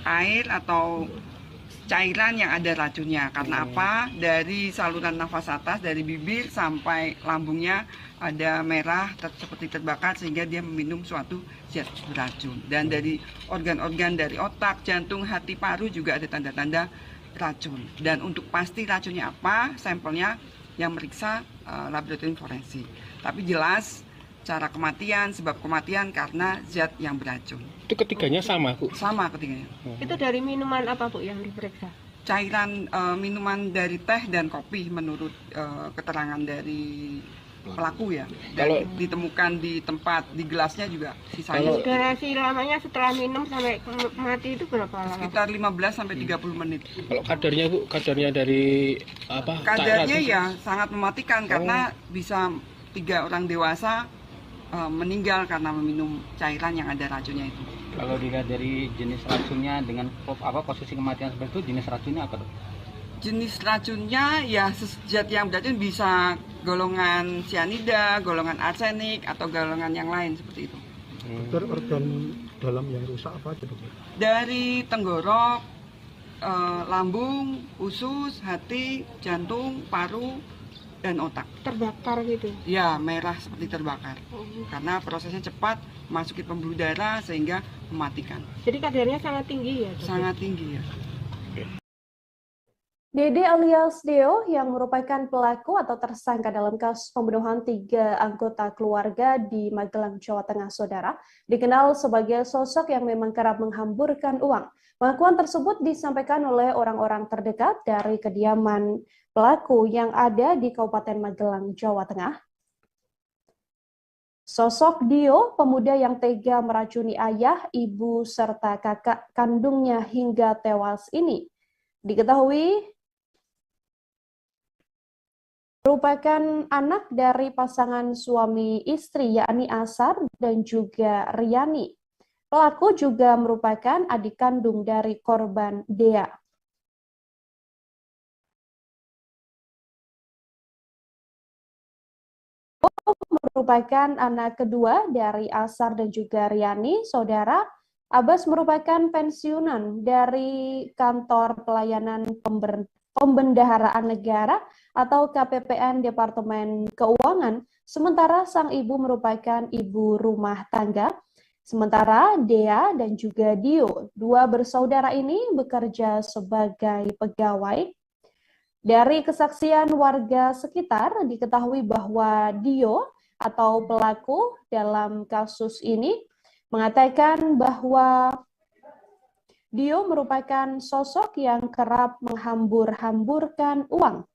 air atau cairan yang ada racunnya. Karena apa? Dari saluran nafas atas, dari bibir sampai lambungnya ada merah seperti terbakar sehingga dia meminum suatu zat beracun. Dan dari organ-organ dari otak, jantung, hati, paru juga ada tanda-tanda racun. Dan untuk pasti racunnya apa, sampelnya yang meriksa laboratorium forensik. Tapi jelas cara kematian, sebab kematian karena zat yang beracun. Itu ketiganya sama Bu? Sama ketiganya. Itu dari minuman apa Bu yang diperiksa? Cairan minuman dari teh dan kopi menurut keterangan dari pelaku ya. Dan ditemukan di tempat, di gelasnya juga sisanya. Durasi lamanya setelah minum sampai mati itu berapa lama? Sekitar 15 sampai 30 menit. Kalau kadarnya Bu, kadarnya dari apa? Kadarnya ya sangat mematikan karena bisa 3 orang dewasa meninggal karena meminum cairan yang ada racunnya itu. Kalau dilihat dari jenis racunnya dengan posisi kematian seperti itu, jenis racunnya apa dok? Jenis racunnya ya zat yang beracun bisa golongan sianida, golongan arsenik atau golongan yang lain seperti itu. Dokter, organ dalam yang rusak apa aja dokter? Dari tenggorok, lambung, usus, hati, jantung, paru, dan otak. Terbakar gitu? Ya, merah seperti terbakar. Karena prosesnya cepat, masuki pembuluh darah sehingga mematikan. Jadi kadarnya sangat tinggi ya? Sangat tinggi ya. Dede alias Deo yang merupakan pelaku atau tersangka dalam kasus pembunuhan 3 anggota keluarga di Magelang, Jawa Tengah, saudara, dikenal sebagai sosok yang memang kerap menghamburkan uang. Pengakuan tersebut disampaikan oleh orang-orang terdekat dari kediaman pelaku yang ada di Kabupaten Magelang, Jawa Tengah. Sosok Dio, pemuda yang tega meracuni ayah, ibu, serta kakak kandungnya hingga tewas ini, diketahui merupakan anak dari pasangan suami istri yakni Asar dan juga Riani. Pelaku juga merupakan adik kandung dari korban Dea. Merupakan anak kedua dari Asar dan juga Riani, saudara. Abbas merupakan pensiunan dari Kantor Pelayanan Pembendaharaan Negara atau KPPN Departemen Keuangan, sementara sang ibu merupakan ibu rumah tangga. Sementara Dea dan juga Dio, 2 bersaudara ini bekerja sebagai pegawai. Dari kesaksian warga sekitar diketahui bahwa Dio atau pelaku dalam kasus ini mengatakan bahwa Dio merupakan sosok yang kerap menghambur-hamburkan uang.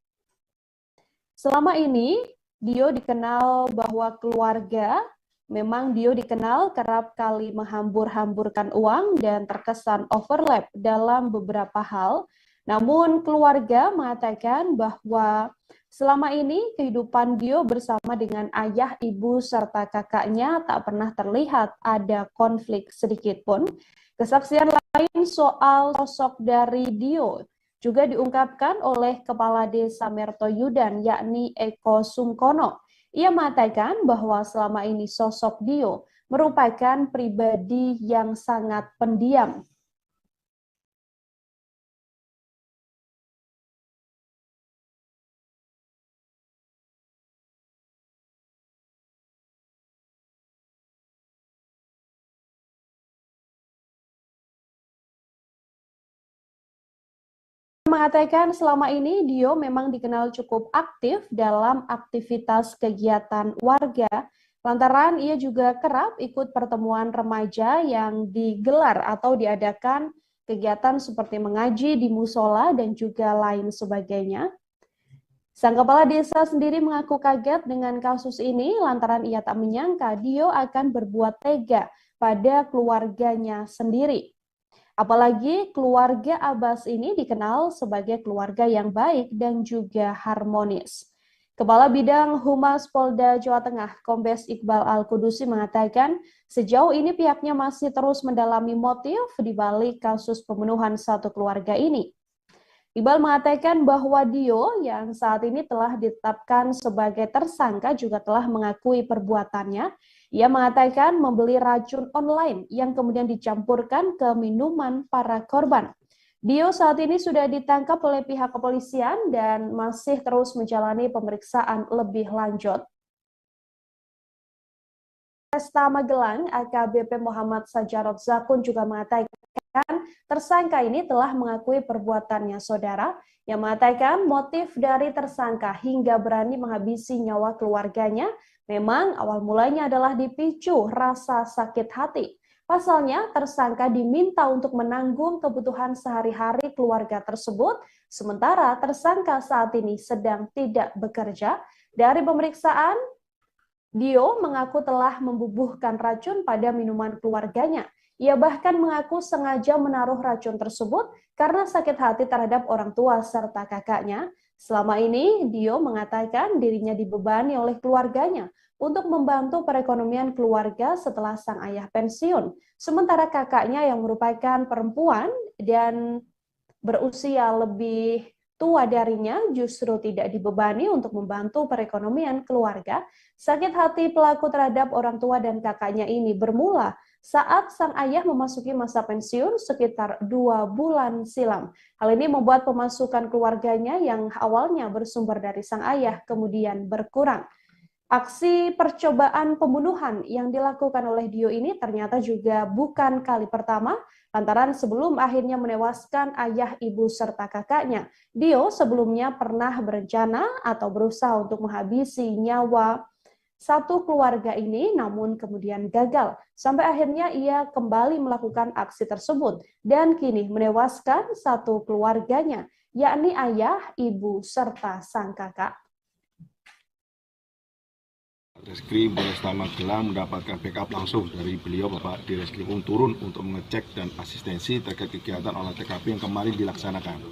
Selama ini, Dio dikenal bahwa keluarga, memang Dio dikenal kerap kali menghambur-hamburkan uang dan terkesan overlap dalam beberapa hal. Namun keluarga mengatakan bahwa selama ini kehidupan Dio bersama dengan ayah, ibu, serta kakaknya tak pernah terlihat ada konflik sedikit pun. Kesaksian lain soal sosok dari Dio juga diungkapkan oleh Kepala Desa Mertoyudan, yakni Eko Sungkono. Ia mengatakan bahwa selama ini sosok Dio merupakan pribadi yang sangat pendiam. Mengatakan selama ini Dio memang dikenal cukup aktif dalam aktivitas kegiatan warga, lantaran ia juga kerap ikut pertemuan remaja yang digelar atau diadakan kegiatan seperti mengaji di musola dan juga lain sebagainya. Sang kepala desa sendiri mengaku kaget dengan kasus ini lantaran ia tak menyangka Dio akan berbuat tega pada keluarganya sendiri. Apalagi keluarga Abbas ini dikenal sebagai keluarga yang baik dan juga harmonis. Kepala Bidang Humas Polda Jawa Tengah, Kombes Iqbal Al-Kudusi mengatakan sejauh ini pihaknya masih terus mendalami motif di balik kasus pembunuhan satu keluarga ini. Iqbal mengatakan bahwa Dio yang saat ini telah ditetapkan sebagai tersangka juga telah mengakui perbuatannya. Ia mengatakan membeli racun online yang kemudian dicampurkan ke minuman para korban. Dio saat ini sudah ditangkap oleh pihak kepolisian dan masih terus menjalani pemeriksaan lebih lanjut. Polresta Magelang, AKBP Muhammad Sajarot Zakun juga mengatakan tersangka ini telah mengakui perbuatannya. Saudara, yang mengatakan motif dari tersangka hingga berani menghabisi nyawa keluarganya memang awal mulanya adalah dipicu rasa sakit hati. Pasalnya, tersangka diminta untuk menanggung kebutuhan sehari-hari keluarga tersebut, sementara tersangka saat ini sedang tidak bekerja. Dari pemeriksaan, Dio mengaku telah membubuhkan racun pada minuman keluarganya. Ia bahkan mengaku sengaja menaruh racun tersebut karena sakit hati terhadap orang tua serta kakaknya. Selama ini, Dio mengatakan dirinya dibebani oleh keluarganya untuk membantu perekonomian keluarga setelah sang ayah pensiun. Sementara kakaknya yang merupakan perempuan dan berusia lebih tua darinya justru tidak dibebani untuk membantu perekonomian keluarga. Sakit hati pelaku terhadap orang tua dan kakaknya ini bermula saat sang ayah memasuki masa pensiun sekitar 2 bulan silam. Hal ini membuat pemasukan keluarganya yang awalnya bersumber dari sang ayah kemudian berkurang. Aksi percobaan pembunuhan yang dilakukan oleh Dio ini ternyata juga bukan kali pertama, lantaran sebelum akhirnya menewaskan ayah, ibu, serta kakaknya, Dio sebelumnya pernah berencana atau berusaha untuk menghabisi nyawa satu keluarga ini, namun kemudian gagal. Sampai akhirnya ia kembali melakukan aksi tersebut dan kini menewaskan satu keluarganya, yakni ayah, ibu, serta sang kakak. Reskrim Polresta Magelang mendapatkan backup langsung dari beliau Bapak Direskrim turun untuk mengecek dan asistensi terkait kegiatan olah TKP yang kemarin dilaksanakan.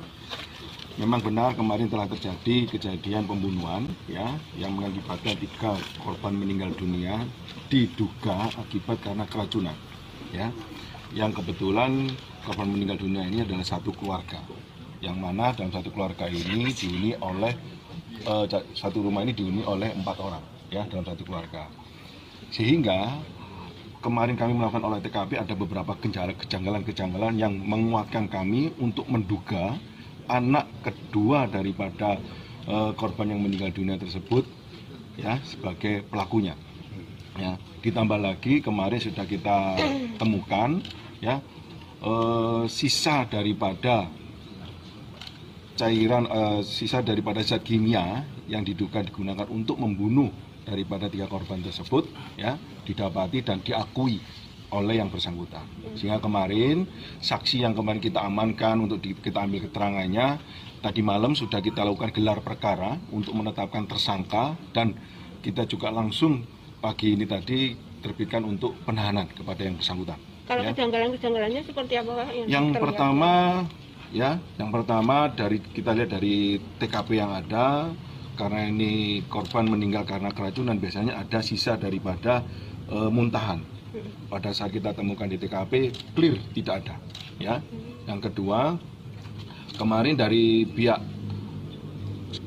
Memang benar kemarin telah terjadi kejadian pembunuhan ya yang mengakibatkan 3 korban meninggal dunia diduga akibat karena keracunan ya. Yang kebetulan korban meninggal dunia ini adalah satu keluarga. Yang mana dalam satu keluarga ini dihuni oleh satu rumah ini dihuni oleh 4 orang. Ya, dalam satu keluarga. Sehingga kemarin kami melakukan olah TKP ada beberapa kejanggalan-kejanggalan yang menguatkan kami untuk menduga anak kedua daripada korban yang meninggal dunia tersebut ya sebagai pelakunya. Ya, ditambah lagi kemarin sudah kita temukan ya sisa daripada cairan sisa daripada zat kimia yang diduga digunakan untuk membunuh daripada 3 korban tersebut ya didapati dan diakui oleh yang bersangkutan. Sehingga kemarin saksi yang kemarin kita amankan untuk kita ambil keterangannya tadi malam sudah kita lakukan gelar perkara untuk menetapkan tersangka dan kita juga langsung pagi ini tadi terbitkan untuk penahanan kepada yang bersangkutan. Kalau ya. kejanggalan-kejanggalannya seperti apa? Yang pertama dari kita lihat dari TKP yang ada. Karena ini korban meninggal karena keracunan, biasanya ada sisa daripada muntahan. Pada saat kita temukan di TKP, clear tidak ada. Ya. Yang kedua, kemarin dari pihak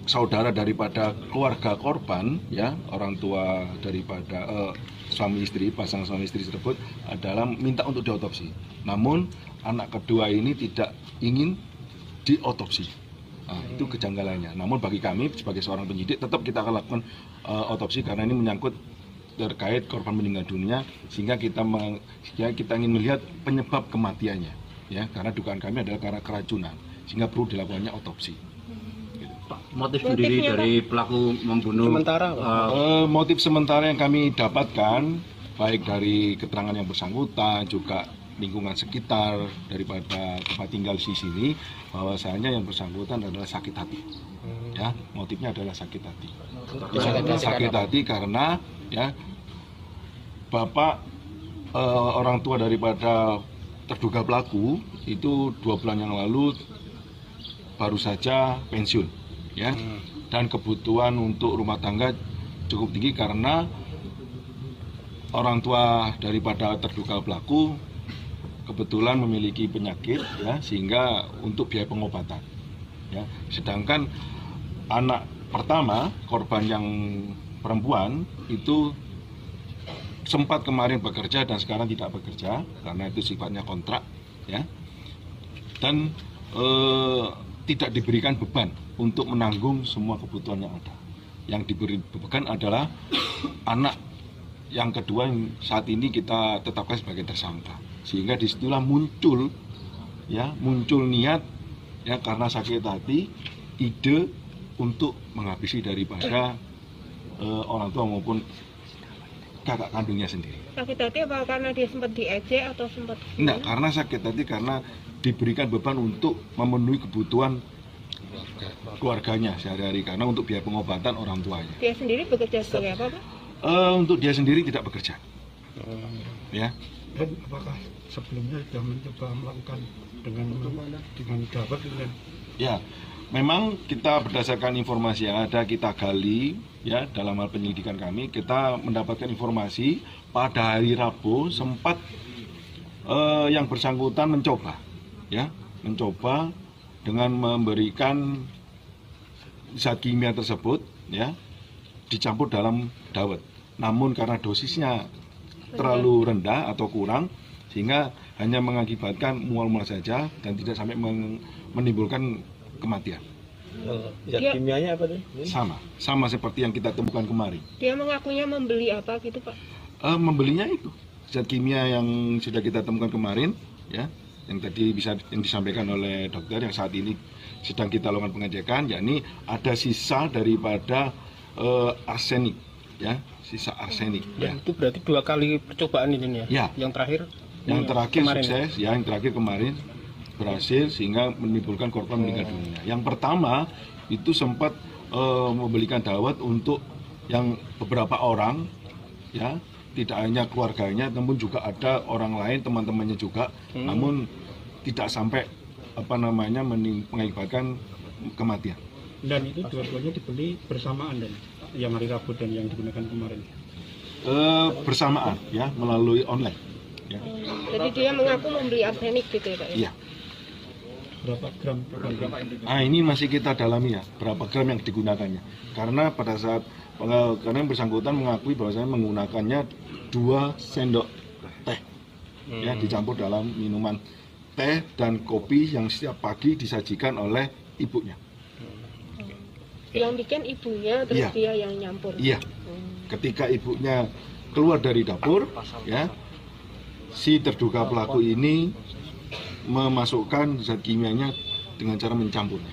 saudara daripada keluarga korban, ya, orang tua daripada suami istri, pasangan suami istri tersebut adalah minta untuk diotopsi. Namun anak kedua ini tidak ingin diotopsi. Nah, itu kejanggalannya. Namun bagi kami sebagai seorang penyidik tetap kita akan lakukan otopsi karena ini menyangkut terkait korban meninggal dunia, sehingga kita ingin melihat penyebab kematiannya, ya, karena dugaan kami adalah karena keracunan, sehingga perlu dilakukannya otopsi. Motif sendiri dari pelaku membunuh sementara motif sementara yang kami dapatkan baik dari keterangan yang bersangkutan juga lingkungan sekitar daripada tempat tinggal di sini, bahwasanya yang bersangkutan adalah sakit hati, ya, motifnya adalah sakit hati, ya, sakit hati karena, ya, bapak orang tua daripada terduga pelaku itu 2 bulan yang lalu baru saja pensiun, ya, dan kebutuhan untuk rumah tangga cukup tinggi karena orang tua daripada terduga pelaku kebetulan memiliki penyakit, ya, sehingga untuk biaya pengobatan, ya. Sedangkan anak pertama korban yang perempuan itu sempat kemarin bekerja dan sekarang tidak bekerja karena itu sifatnya kontrak, ya, dan tidak diberikan beban untuk menanggung semua kebutuhan yang ada. Yang diberi beban adalah anak yang kedua yang saat ini kita tetapkan sebagai tersangka, sehingga disitulah muncul, ya, muncul niat, ya, karena sakit hati, ide untuk menghabisi daripada orang tua maupun kakak kandungnya sendiri. Sakit hati apa karena dia sempat diejek atau sempat? Enggak, karena sakit hati karena diberikan beban untuk memenuhi kebutuhan keluarganya sehari-hari karena untuk biaya pengobatan orang tuanya. Dia sendiri bekerja sebagai apa, Pak? Untuk dia sendiri tidak bekerja. Ya. Dan apakah sebelumnya sudah mencoba melakukan dengan dapat? Ya, memang kita berdasarkan informasi yang ada kita gali, ya, dalam hal penyelidikan kami kita mendapatkan informasi pada hari Rabu sempat yang bersangkutan mencoba, ya, mencoba dengan memberikan zat kimia tersebut, ya, dicampur dalam dawet. Namun karena dosisnya terlalu rendah atau kurang sehingga hanya mengakibatkan mual-mual saja dan tidak sampai menimbulkan kematian. Zat kimianya apa tuh? Sama seperti yang kita temukan kemarin. Dia mengakunya membeli apa gitu, Pak? Membelinya itu zat kimia yang sudah kita temukan kemarin, ya, yang tadi yang disampaikan oleh dokter yang saat ini sedang kita lakukan pengecekan, yakni ada sisa daripada arsenik, ya, sisa arsenik. Ya, itu berarti 2 kali percobaan ini, ya? Ya. Yang terakhir kemarin, sukses, ya, yang terakhir kemarin berhasil sehingga menimbulkan korban meninggal dunia. Yang pertama itu sempat membelikan dawet untuk yang beberapa orang, ya, tidak hanya keluarganya namun juga ada orang lain, teman-temannya juga, namun tidak sampai mengakibatkan kematian. Dan itu dua-duanya dibeli bersamaan dan yang hari Rabu dan yang digunakan kemarin? Bersamaan, ya, melalui online, ya. Jadi dia mengaku membeli arsenik gitu ya, Pak? Iya. Berapa gram? Ini masih kita dalami, ya, berapa gram yang digunakannya. Karena pada saat karena yang bersangkutan mengakui bahwasanya menggunakannya 2 sendok teh, ya, dicampur dalam minuman teh dan kopi yang setiap pagi disajikan oleh ibunya. Yang bikin ibunya, terus iya, dia yang nyampur. Iya. Ketika ibunya keluar dari dapur, ya, si terduga pelaku ini memasukkan zat kimianya dengan cara mencampurnya.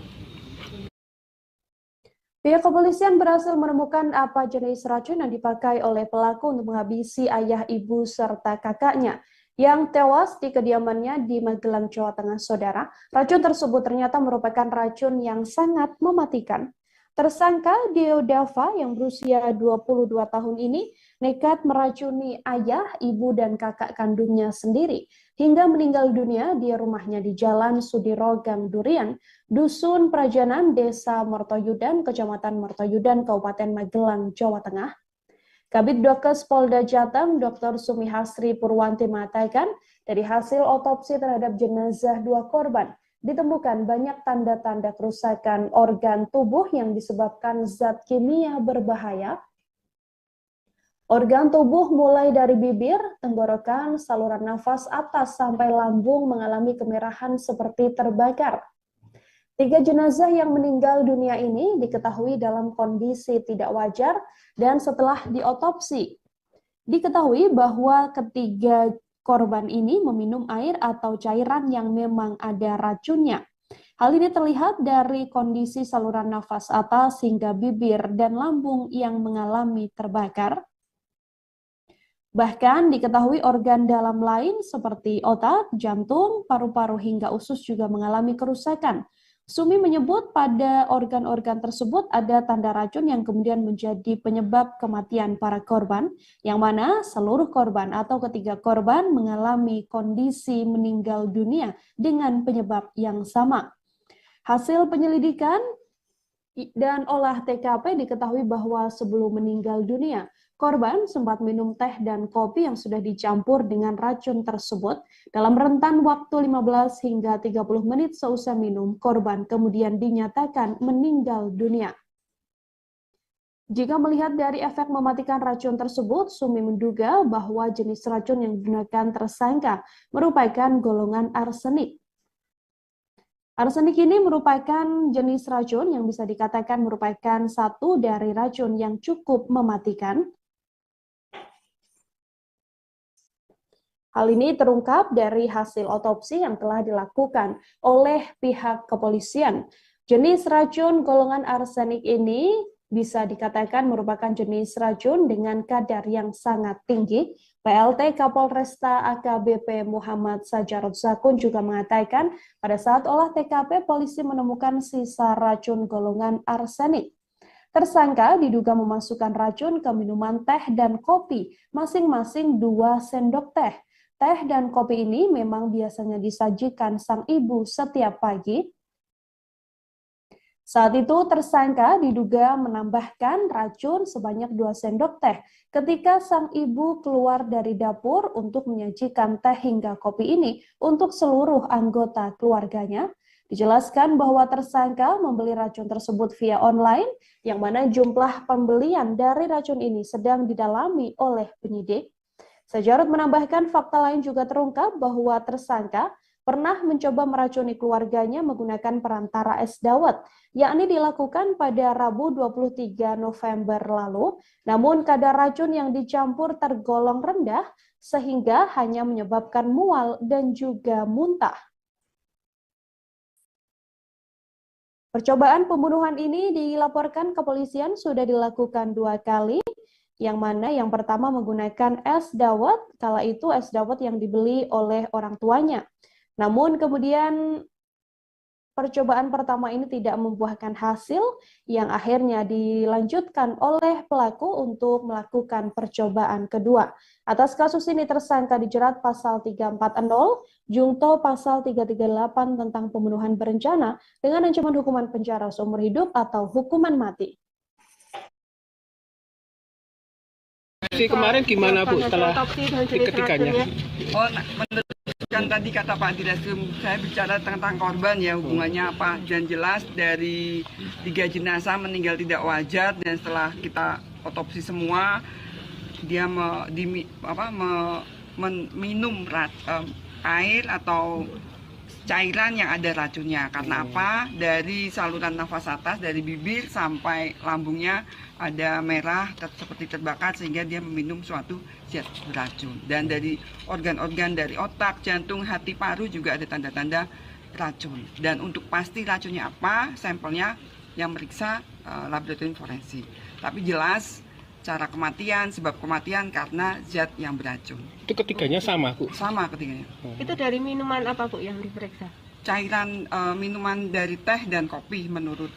Pihak kepolisian berhasil menemukan apa jenis racun yang dipakai oleh pelaku untuk menghabisi ayah, ibu, serta kakaknya yang tewas di kediamannya di Magelang, Jawa Tengah, Saudara. Racun tersebut ternyata merupakan racun yang sangat mematikan. Tersangka Deodava yang berusia 22 tahun ini nekat meracuni ayah, ibu, dan kakak kandungnya sendiri hingga meninggal dunia di rumahnya di Jalan Sudiro Gang Durian, Dusun Prajanan, Desa Mertoyudan, Kecamatan Mertoyudan, Kabupaten Magelang, Jawa Tengah. Kabid Dokes Polda Jateng, Dr. Sumihasri Purwanti mengatakan, dari hasil otopsi terhadap jenazah 2 korban, ditemukan banyak tanda-tanda kerusakan organ tubuh yang disebabkan zat kimia berbahaya. Organ tubuh mulai dari bibir, tenggorokan, saluran nafas atas sampai lambung mengalami kemerahan seperti terbakar. 3 jenazah yang meninggal dunia ini diketahui dalam kondisi tidak wajar dan setelah diotopsi, diketahui bahwa ketiga korban ini meminum air atau cairan yang memang ada racunnya. Hal ini terlihat dari kondisi saluran nafas atas hingga bibir dan lambung yang mengalami terbakar. Bahkan diketahui organ dalam lain seperti otak, jantung, paru-paru hingga usus juga mengalami kerusakan. Sumi menyebut pada organ-organ tersebut ada tanda racun yang kemudian menjadi penyebab kematian para korban, yang mana seluruh korban atau ketiga korban mengalami kondisi meninggal dunia dengan penyebab yang sama. Hasil penyelidikan dan olah TKP diketahui bahwa sebelum meninggal dunia, korban sempat minum teh dan kopi yang sudah dicampur dengan racun tersebut. Dalam rentan waktu 15 hingga 30 menit seusai minum, korban kemudian dinyatakan meninggal dunia. Jika melihat dari efek mematikan racun tersebut, Sumi menduga bahwa jenis racun yang digunakan tersangka merupakan golongan arsenik. Arsenik ini merupakan jenis racun yang bisa dikatakan merupakan satu dari racun yang cukup mematikan. Hal ini terungkap dari hasil otopsi yang telah dilakukan oleh pihak kepolisian. Jenis racun golongan arsenik ini bisa dikatakan merupakan jenis racun dengan kadar yang sangat tinggi. PLT Kapolresta AKBP Muhammad Sajarot Zakun juga mengatakan pada saat olah TKP polisi menemukan sisa racun golongan arsenik. Tersangka diduga memasukkan racun ke minuman teh dan kopi, masing-masing 2 sendok teh. Teh dan kopi ini memang biasanya disajikan sang ibu setiap pagi. Saat itu tersangka diduga menambahkan racun sebanyak 2 sendok teh ketika sang ibu keluar dari dapur untuk menyajikan teh hingga kopi ini untuk seluruh anggota keluarganya. Dijelaskan bahwa tersangka membeli racun tersebut via online, yang mana jumlah pembelian dari racun ini sedang didalami oleh penyidik. Sajarot menambahkan fakta lain juga terungkap bahwa tersangka pernah mencoba meracuni keluarganya menggunakan perantara es dawet, yakni dilakukan pada Rabu 23 November lalu, namun kadar racun yang dicampur tergolong rendah sehingga hanya menyebabkan mual dan juga muntah. Percobaan pembunuhan ini dilaporkan kepolisian sudah dilakukan 2 kali, yang mana yang pertama menggunakan es dawet, kala itu es dawet yang dibeli oleh orang tuanya. Namun kemudian percobaan pertama ini tidak membuahkan hasil yang akhirnya dilanjutkan oleh pelaku untuk melakukan percobaan kedua. Atas kasus ini tersangka dijerat pasal 340, Jungto pasal 338 tentang pembunuhan berencana dengan ancaman hukuman penjara seumur hidup atau hukuman mati. Kemarin gimana Bu setelah ketiganya? Menurut kan tadi kata Pak Direskrim, saya bicara tentang korban ya, hubungannya apa, dan jelas dari 3 jenazah meninggal tidak wajar, dan setelah kita otopsi semua dia minum air atau cairan yang ada racunnya. Karena apa? Dari saluran nafas atas, dari bibir sampai lambungnya ada merah seperti terbakar sehingga dia meminum suatu zat beracun. Dan dari organ-organ dari otak, jantung, hati, paru juga ada tanda-tanda racun. Dan untuk pasti racunnya apa, sampelnya yang meriksa laboratorium forensik. Tapi jelas cara kematian, sebab kematian karena zat yang beracun. Itu ketiganya sama Bu? Sama ketiganya. Itu dari minuman apa Bu yang diperiksa? Cairan minuman dari teh dan kopi menurut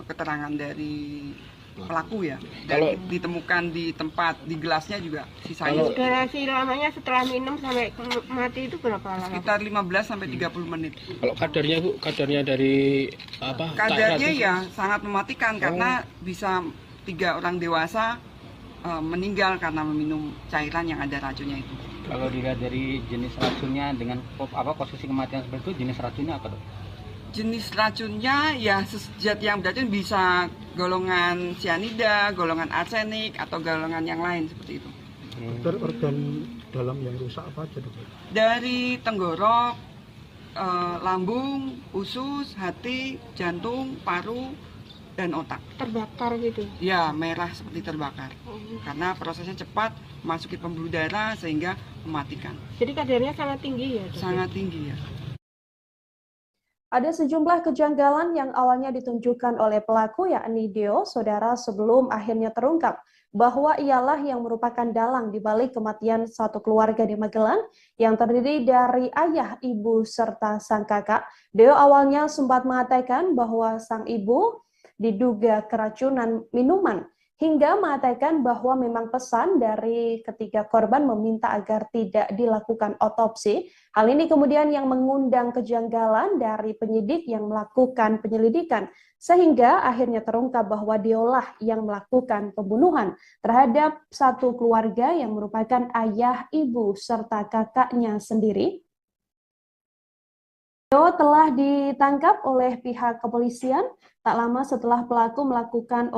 keterangan dari pelaku ya. Dan ditemukan di tempat, di gelasnya juga sisanya. Durasi lamanya setelah minum sampai mati itu berapa lama? Sekitar 15 sampai 30 menit. Kalau kadarnya Bu, kadarnya dari apa? Kadarnya ya sangat mematikan karena bisa 3 orang dewasa meninggal karena meminum cairan yang ada racunnya itu. Kalau dilihat dari jenis racunnya dengan posisi kematian seperti itu, jenis racunnya apa Dok? Jenis racunnya ya zat yang beracun bisa golongan cyanida, golongan arsenik, atau golongan yang lain seperti itu. Dokter, organ dalam yang rusak apa aja, dokter? Dari tenggorok, lambung, usus, hati, jantung, paru, dan otak. Terbakar gitu? Ya, merah seperti terbakar. Karena prosesnya cepat, masuki pembuluh darah sehingga mematikan. Jadi kadarnya sangat tinggi ya? Sangat tinggi ya. Ada sejumlah kejanggalan yang awalnya ditunjukkan oleh pelaku, yakni Deo, saudara, sebelum akhirnya terungkap bahwa ialah yang merupakan dalang di balik kematian satu keluarga di Magelang yang terdiri dari ayah, ibu, serta sang kakak. Deo awalnya sempat mengatakan bahwa sang ibu diduga keracunan minuman, hingga mengatakan bahwa memang pesan dari ketiga korban meminta agar tidak dilakukan otopsi. Hal ini kemudian yang mengundang kejanggalan dari penyidik yang melakukan penyelidikan, sehingga akhirnya terungkap bahwa Diolah yang melakukan pembunuhan terhadap satu keluarga yang merupakan ayah, ibu, serta kakaknya sendiri. Dio telah ditangkap oleh pihak kepolisian tak lama setelah pelaku melakukan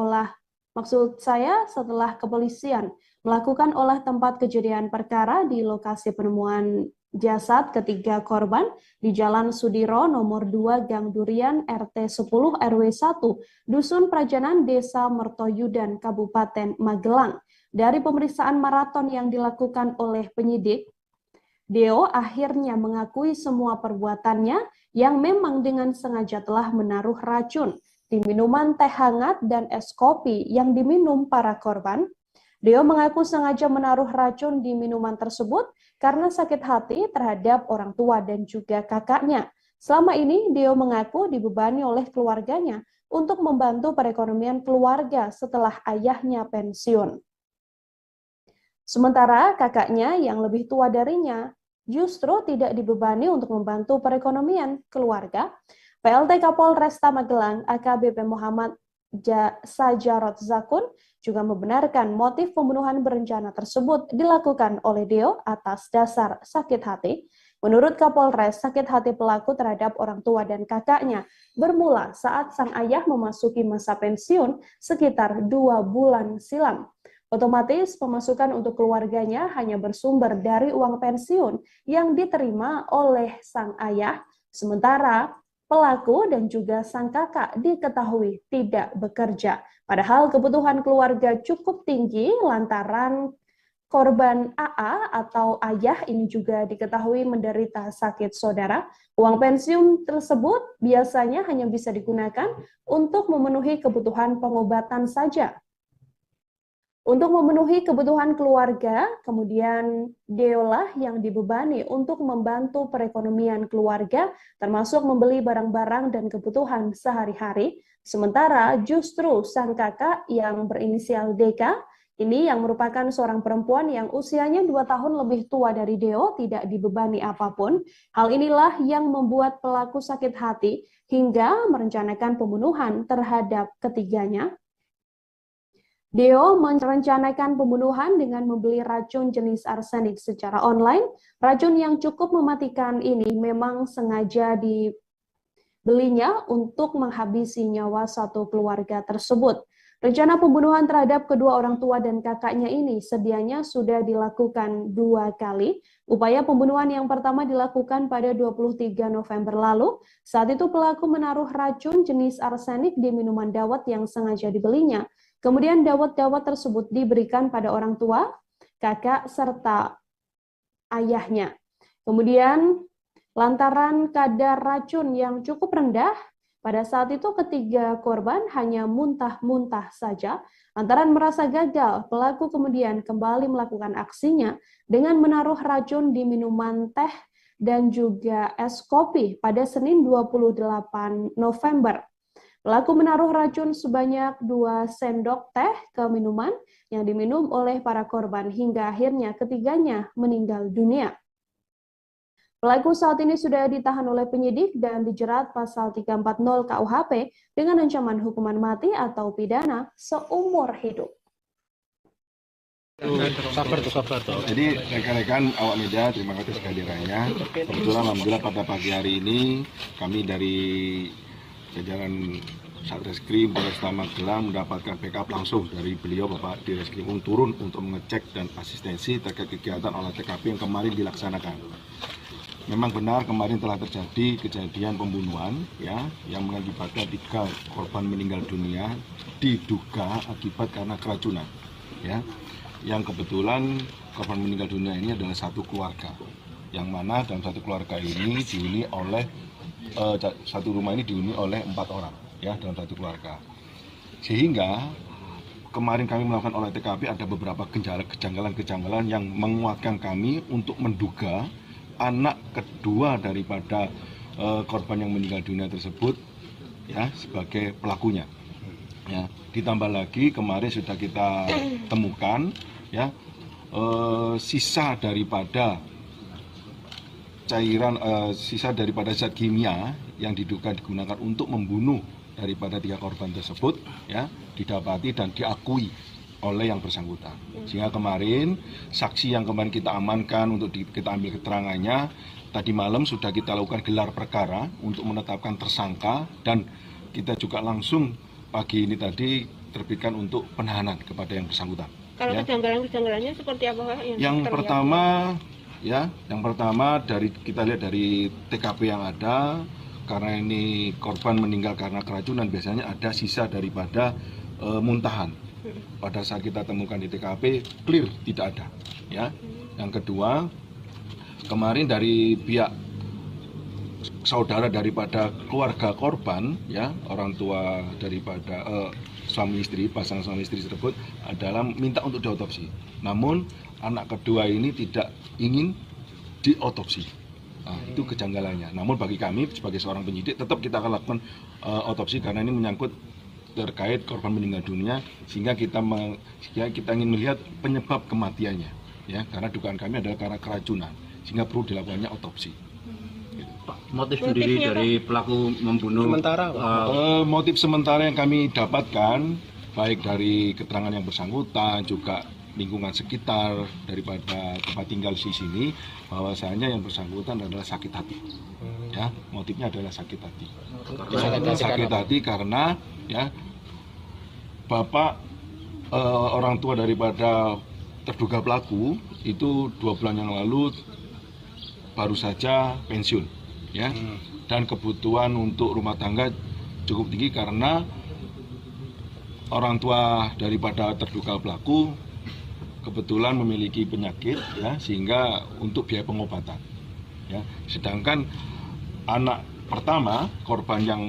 setelah kepolisian melakukan olah tempat kejadian perkara di lokasi penemuan jasad ketiga korban di Jalan Sudiro nomor 2 Gang Durian RT 10 RW 1 Dusun Prajanan Desa Mertoyudan Kabupaten Magelang. Dari pemeriksaan maraton yang dilakukan oleh penyidik, Deo akhirnya mengakui semua perbuatannya yang memang dengan sengaja telah menaruh racun di minuman teh hangat dan es kopi yang diminum para korban. Deo mengaku sengaja menaruh racun di minuman tersebut karena sakit hati terhadap orang tua dan juga kakaknya. Selama ini, Deo mengaku dibebani oleh keluarganya untuk membantu perekonomian keluarga setelah ayahnya pensiun. Sementara kakaknya yang lebih tua darinya justru tidak dibebani untuk membantu perekonomian keluarga. PLT Kapolresta Magelang AKBP Muhammad Sajarot Zakun juga membenarkan motif pembunuhan berencana tersebut dilakukan oleh Deo atas dasar sakit hati. Menurut Kapolres, sakit hati pelaku terhadap orang tua dan kakaknya bermula saat sang ayah memasuki masa pensiun sekitar 2 bulan silam. Otomatis pemasukan untuk keluarganya hanya bersumber dari uang pensiun yang diterima oleh sang ayah, sementara pelaku dan juga sang kakak diketahui tidak bekerja. Padahal kebutuhan keluarga cukup tinggi lantaran korban AA atau ayah ini juga diketahui menderita sakit saudara. Uang pensiun tersebut biasanya hanya bisa digunakan untuk memenuhi kebutuhan pengobatan saja. Untuk memenuhi kebutuhan keluarga, kemudian Deolah yang dibebani untuk membantu perekonomian keluarga, termasuk membeli barang-barang dan kebutuhan sehari-hari. Sementara justru sang kakak yang berinisial DK, ini yang merupakan seorang perempuan yang usianya 2 tahun lebih tua dari Deo, tidak dibebani apapun. Hal inilah yang membuat pelaku sakit hati hingga merencanakan pembunuhan terhadap ketiganya. Deo merencanakan pembunuhan dengan membeli racun jenis arsenik secara online. Racun yang cukup mematikan ini memang sengaja dibelinya untuk menghabisi nyawa satu keluarga tersebut. Rencana pembunuhan terhadap kedua orang tua dan kakaknya ini sedianya sudah dilakukan 2 kali. Upaya pembunuhan yang pertama dilakukan pada 23 November lalu. Saat itu pelaku menaruh racun jenis arsenik di minuman dawet yang sengaja dibelinya. Kemudian dawet-dawet tersebut diberikan pada orang tua, kakak, serta ayahnya. Kemudian lantaran kadar racun yang cukup rendah, pada saat itu ketiga korban hanya muntah-muntah saja. Lantaran merasa gagal, pelaku kemudian kembali melakukan aksinya dengan menaruh racun di minuman teh dan juga es kopi pada Senin 28 November. Pelaku menaruh racun sebanyak 2 sendok teh ke minuman yang diminum oleh para korban hingga akhirnya ketiganya meninggal dunia. Pelaku saat ini sudah ditahan oleh penyidik dan dijerat pasal 340 KUHP dengan ancaman hukuman mati atau pidana seumur hidup. Sabar tuh. Jadi rekan-rekan awak media, terima kasih kehadirannya. Kebetulan alhamdulillah pada pagi hari ini kami dari jajaran Satreskrim Polresta Magelang mendapatkan backup langsung dari beliau Bapak Direskrimum turun untuk mengecek dan asistensi terkait kegiatan olah TKP yang kemarin dilaksanakan. Memang benar kemarin telah terjadi kejadian pembunuhan ya yang mengakibatkan 3 korban meninggal dunia diduga akibat karena keracunan ya. Yang kebetulan korban meninggal dunia ini adalah satu keluarga, yang mana dalam satu keluarga ini dihuni oleh satu rumah ini dihuni oleh 4 orang ya dalam satu keluarga. Sehingga kemarin kami melakukan olah TKP ada beberapa kejanggalan-kejanggalan yang menguatkan kami untuk menduga anak kedua daripada korban yang meninggal dunia tersebut ya sebagai pelakunya. Ya, ditambah lagi kemarin sudah kita temukan ya sisa daripada cairan sisa daripada zat kimia yang diduga digunakan untuk membunuh daripada 3 korban tersebut ya didapati dan diakui oleh yang bersangkutan. Sehingga kemarin saksi yang kemarin kita amankan untuk kita ambil keterangannya tadi malam sudah kita lakukan gelar perkara untuk menetapkan tersangka dan kita juga langsung pagi ini tadi terbitkan untuk penahanan kepada yang bersangkutan. Kalau ya. kejanggalan-kejanggalannya seperti apa Pak? Yang pertama dari kita lihat dari TKP yang ada, karena ini korban meninggal karena keracunan biasanya ada sisa daripada muntahan. Pada saat kita temukan di TKP clear tidak ada. Ya. Yang kedua kemarin dari pihak saudara daripada keluarga korban, ya orang tua daripada suami istri, pasangan suami istri tersebut adalah minta untuk diotopsi. Namun anak kedua ini tidak ingin diotopsi. Nah, itu kejanggalannya. Namun bagi kami sebagai seorang penyidik tetap kita akan lakukan otopsi karena ini menyangkut terkait korban meninggal dunia sehingga kita ingin melihat penyebab kematiannya. Ya, karena dugaan kami adalah karena keracunan sehingga perlu dilakukannya otopsi. Motif sendiri dari pelaku membunuh sementara motif sementara yang kami dapatkan baik dari keterangan yang bersangkutan juga lingkungan sekitar daripada tempat tinggal di sini bahwasanya yang bersangkutan adalah sakit hati ya motifnya adalah sakit hati sakit hati karena ya bapak orang tua daripada terduga pelaku itu 2 bulan yang lalu baru saja pensiun ya dan kebutuhan untuk rumah tangga cukup tinggi karena orang tua daripada terduga pelaku kebetulan memiliki penyakit ya sehingga untuk biaya pengobatan ya sedangkan anak pertama korban yang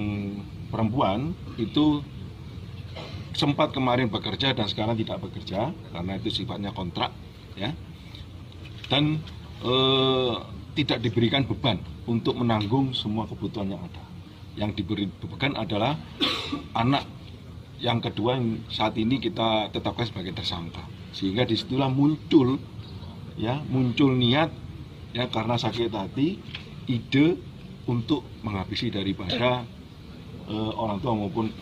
perempuan itu sempat kemarin bekerja dan sekarang tidak bekerja karena itu sifatnya kontrak ya dan tidak diberikan beban untuk menanggung semua kebutuhan yang ada. Yang diberi beban adalah anak yang kedua yang saat ini kita tetapkan sebagai tersangka. Sehingga disitulah muncul niat ya karena sakit hati ide untuk menghabisi daripada orang tua maupun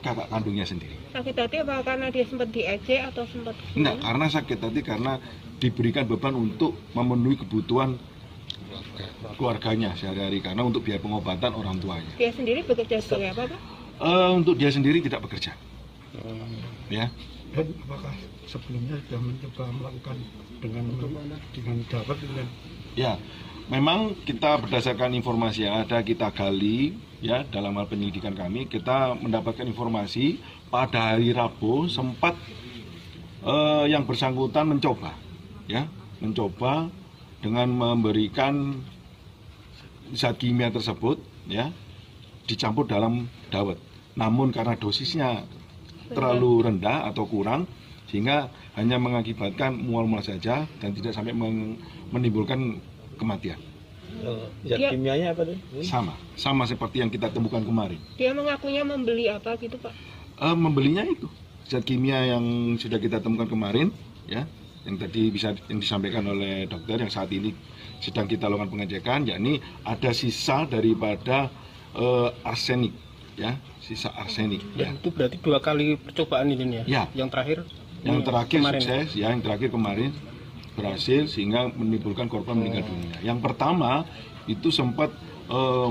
kakak kandungnya sendiri. Sakit hati apa karena dia sempat diejek atau sempat? Enggak, karena sakit hati karena diberikan beban untuk memenuhi kebutuhan keluarganya sehari-hari karena untuk biaya pengobatan orang tuanya. Dia sendiri bekerja sebagai apa, Pak? Untuk dia sendiri tidak bekerja. Ya. Dan apakah sebelumnya sudah mencoba melakukan dengan dapat dengan? Ya, memang kita berdasarkan informasi yang ada kita gali ya dalam hal penyelidikan kami kita mendapatkan informasi pada hari Rabu sempat yang bersangkutan mencoba dengan memberikan zat kimia tersebut ya dicampur dalam dawet. Namun karena dosisnya terlalu rendah atau kurang sehingga hanya mengakibatkan mual-mual saja dan tidak sampai menimbulkan kematian. Zat kimianya apa tuh? Sama seperti yang kita temukan kemarin. Dia mengakunya membeli apa gitu, Pak? Membelinya itu zat kimia yang sudah kita temukan kemarin ya yang tadi yang disampaikan oleh dokter yang saat ini sedang kita lakukan pengecekan yakni ada sisa daripada arsenik ya sisa arsenik ya. Itu berarti 2 kali percobaan ini ya? Yang terakhir Yang terakhir kemarin. sukses, ya yang terakhir kemarin berhasil sehingga menimbulkan korban meninggal dunia. Yang pertama itu sempat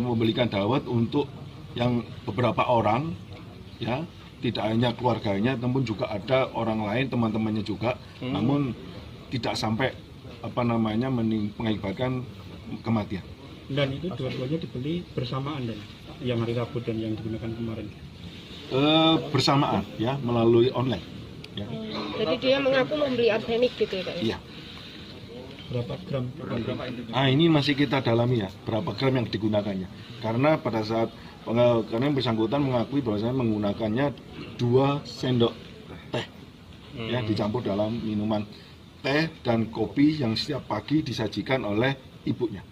memberikan dawet untuk yang beberapa orang, ya tidak hanya keluarganya, namun juga ada orang lain teman-temannya juga, namun tidak sampai mengakibatkan kematian. Dan itu dua-duanya dibeli bersamaan dan yang hari Rabu dan yang digunakan kemarin. Bersamaan ya melalui online. Ya. Jadi dia mengaku membeli arsenik gitu ya Pak? Iya. Berapa gram? Ini masih kita dalami ya, berapa gram yang digunakannya. Karena pada saat karena yang bersangkutan mengakui bahwasanya menggunakannya 2 sendok teh, ya dicampur dalam minuman teh dan kopi yang setiap pagi disajikan oleh ibunya.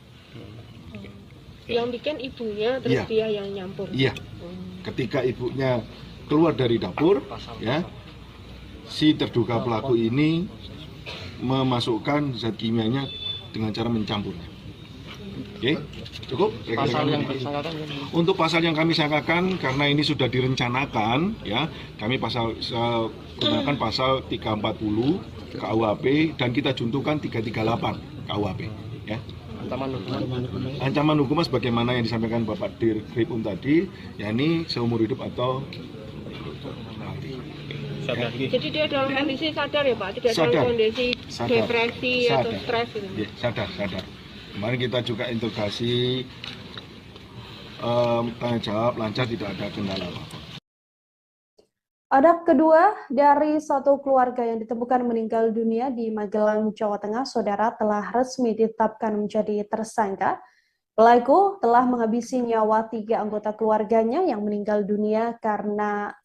Yang bikin ibunya, terus Iya. dia yang nyampur. Iya. Ketika ibunya keluar dari dapur, ya si terduga pelaku ini memasukkan zat kimianya dengan cara mencampurnya. Oke, cukup. Pasal yang bersangkutan Untuk pasal yang kami sangkakan karena ini sudah direncanakan, ya kami gunakan pasal 340 KUHP dan kita juntukan 338 KUHP. Ya. Ancaman hukuman sebagaimana yang disampaikan Bapak Dirkrim tadi, yakni seumur hidup atau mati. Jadi dia dalam kondisi sadar ya Pak? Tidak Sadar. dalam kondisi Sadar. depresi atau Sadar. stres gitu? Ya, sadar. Kemarin kita juga interogasi, tanya jawab lancar, tidak ada kendala apa-apa. Anak kedua dari satu keluarga yang ditemukan meninggal dunia di Magelang, Jawa Tengah, saudara, telah resmi ditetapkan menjadi tersangka. Pelaku telah menghabisi nyawa 3 anggota keluarganya yang meninggal dunia karena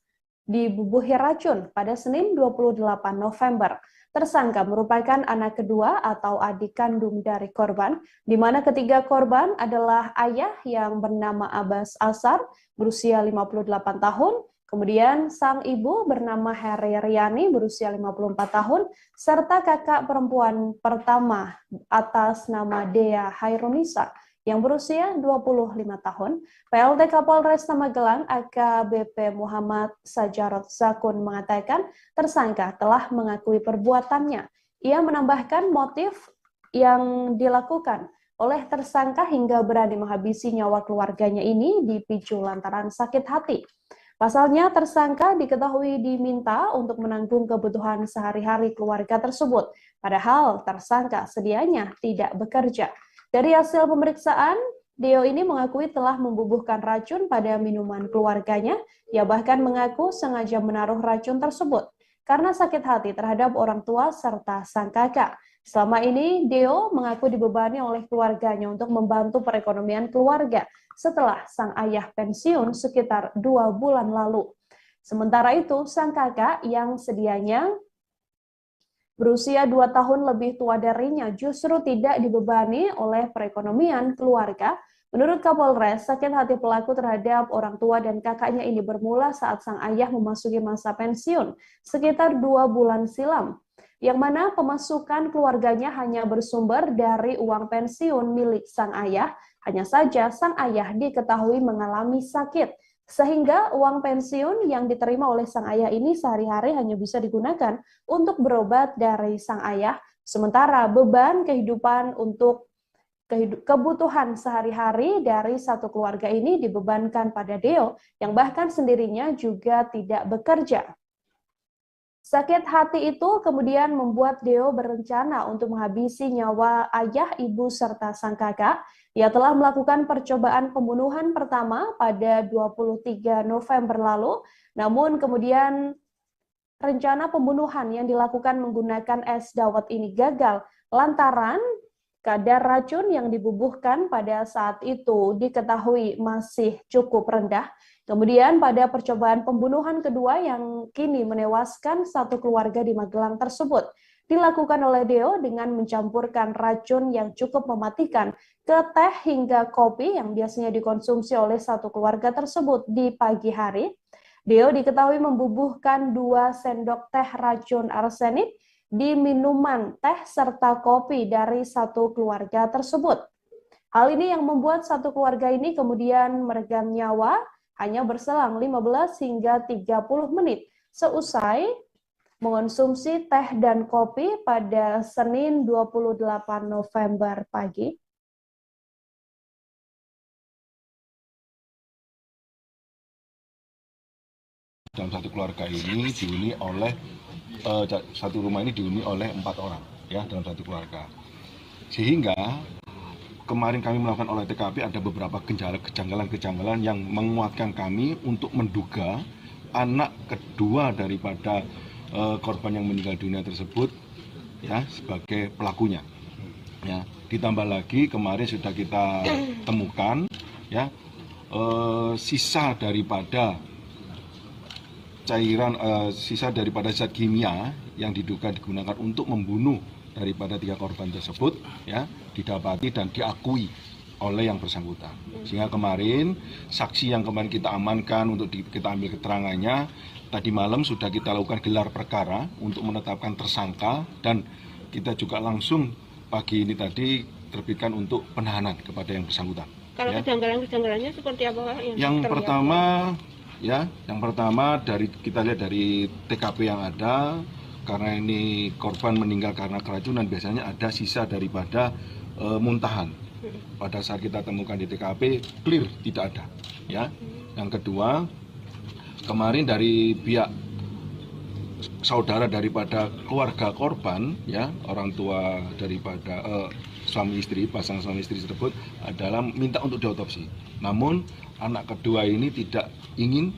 dibubuhi racun pada Senin 28 November. Tersangka merupakan anak kedua atau adik kandung dari korban, di mana ketiga korban adalah ayah yang bernama Abbas Asar, berusia 58 tahun, kemudian sang ibu bernama Heri Riani, berusia 54 tahun, serta kakak perempuan pertama atas nama Dea Hairunisa, yang berusia 25 tahun. PLT Kapolres Magelang AKBP Muhammad Sajarot Zakun mengatakan tersangka telah mengakui perbuatannya. Ia menambahkan motif yang dilakukan oleh tersangka hingga berani menghabisi nyawa keluarganya ini dipicu lantaran sakit hati. Pasalnya tersangka diketahui diminta untuk menanggung kebutuhan sehari-hari keluarga tersebut, padahal tersangka sedianya tidak bekerja. Dari hasil pemeriksaan, Deo ini mengakui telah membubuhkan racun pada minuman keluarganya. Ia bahkan mengaku sengaja menaruh racun tersebut karena sakit hati terhadap orang tua serta sang kakak. Selama ini, Deo mengaku dibebani oleh keluarganya untuk membantu perekonomian keluarga setelah sang ayah pensiun sekitar 2 bulan lalu. Sementara itu, sang kakak yang sedianya berusia 2 tahun lebih tua darinya justru tidak dibebani oleh perekonomian keluarga. Menurut Kapolres, sakit hati pelaku terhadap orang tua dan kakaknya ini bermula saat sang ayah memasuki masa pensiun sekitar 2 bulan silam, yang mana pemasukan keluarganya hanya bersumber dari uang pensiun milik sang ayah. Hanya saja sang ayah diketahui mengalami sakit, sehingga uang pensiun yang diterima oleh sang ayah ini sehari-hari hanya bisa digunakan untuk berobat dari sang ayah, sementara beban kehidupan untuk kebutuhan sehari-hari dari satu keluarga ini dibebankan pada Deo, yang bahkan sendirinya juga tidak bekerja. Sakit hati itu kemudian membuat Deo berencana untuk menghabisi nyawa ayah, ibu, serta sang kakak. Ia telah melakukan percobaan pembunuhan pertama pada 23 November lalu, namun kemudian rencana pembunuhan yang dilakukan menggunakan es dawet ini gagal lantaran kadar racun yang dibubuhkan pada saat itu diketahui masih cukup rendah. Kemudian pada percobaan pembunuhan kedua yang kini menewaskan satu keluarga di Magelang tersebut, dilakukan oleh Deo dengan mencampurkan racun yang cukup mematikan ke teh hingga kopi yang biasanya dikonsumsi oleh satu keluarga tersebut di pagi hari. Deo diketahui membubuhkan 2 sendok teh racun arsenik di minuman teh serta kopi dari satu keluarga tersebut. Hal ini yang membuat satu keluarga ini kemudian meregang nyawa hanya berselang 15 hingga 30 menit seusai mengonsumsi teh dan kopi pada Senin 28 November pagi. Dalam satu keluarga ini dihuni oleh satu rumah ini dihuni oleh 4 orang ya dalam satu keluarga. Sehingga kemarin kami melakukan olah TKP ada beberapa kejanggalan-kejanggalan yang menguatkan kami untuk menduga anak kedua daripada korban yang meninggal dunia tersebut ya sebagai pelakunya. Ya, ditambah lagi kemarin sudah kita temukan ya sisa daripada cairan sisa daripada zat kimia yang diduga digunakan untuk membunuh daripada 3 korban tersebut ya didapati dan diakui oleh yang bersangkutan. Sehingga kemarin saksi yang kemarin kita amankan untuk kita ambil keterangannya tadi malam sudah kita lakukan gelar perkara untuk menetapkan tersangka dan kita juga langsung pagi ini tadi terbitkan untuk penahanan kepada yang bersangkutan. Kalau ya. kejanggalan-kejanggalannya seperti apa Pak? Yang pertama dari kita lihat dari TKP yang ada, karena ini korban meninggal karena keracunan biasanya ada sisa daripada muntahan. Pada saat kita temukan di TKP clear tidak ada. Ya. Yang kedua, kemarin dari pihak saudara daripada keluarga korban, ya orang tua daripada suami istri, pasangan suami istri tersebut adalah minta untuk diotopsi. Namun anak kedua ini tidak ingin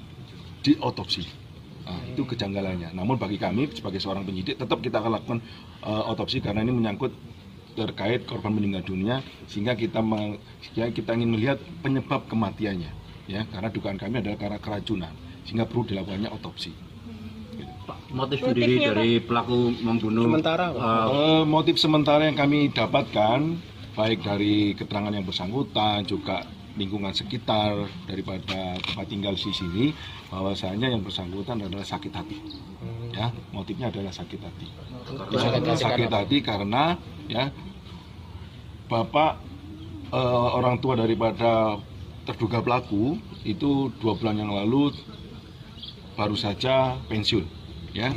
diotopsi. Nah, itu kejanggalannya. Namun bagi kami sebagai seorang penyidik tetap kita akan lakukan otopsi karena ini menyangkut terkait korban meninggal dunia sehingga kita ingin melihat penyebab kematiannya. Ya, karena dugaan kami adalah karena keracunan sehingga perlu dilakukannya otopsi. Motif sendiri dari pelaku membunuh sementara motif sementara yang kami dapatkan baik dari keterangan yang bersangkutan juga lingkungan sekitar daripada tempat tinggal di sini bahwasanya yang bersangkutan adalah sakit hati. Ya, motifnya adalah sakit hati. Sakit hati karena ya bapak orang tua daripada terduga pelaku itu 2 bulan yang lalu baru saja pensiun. Ya,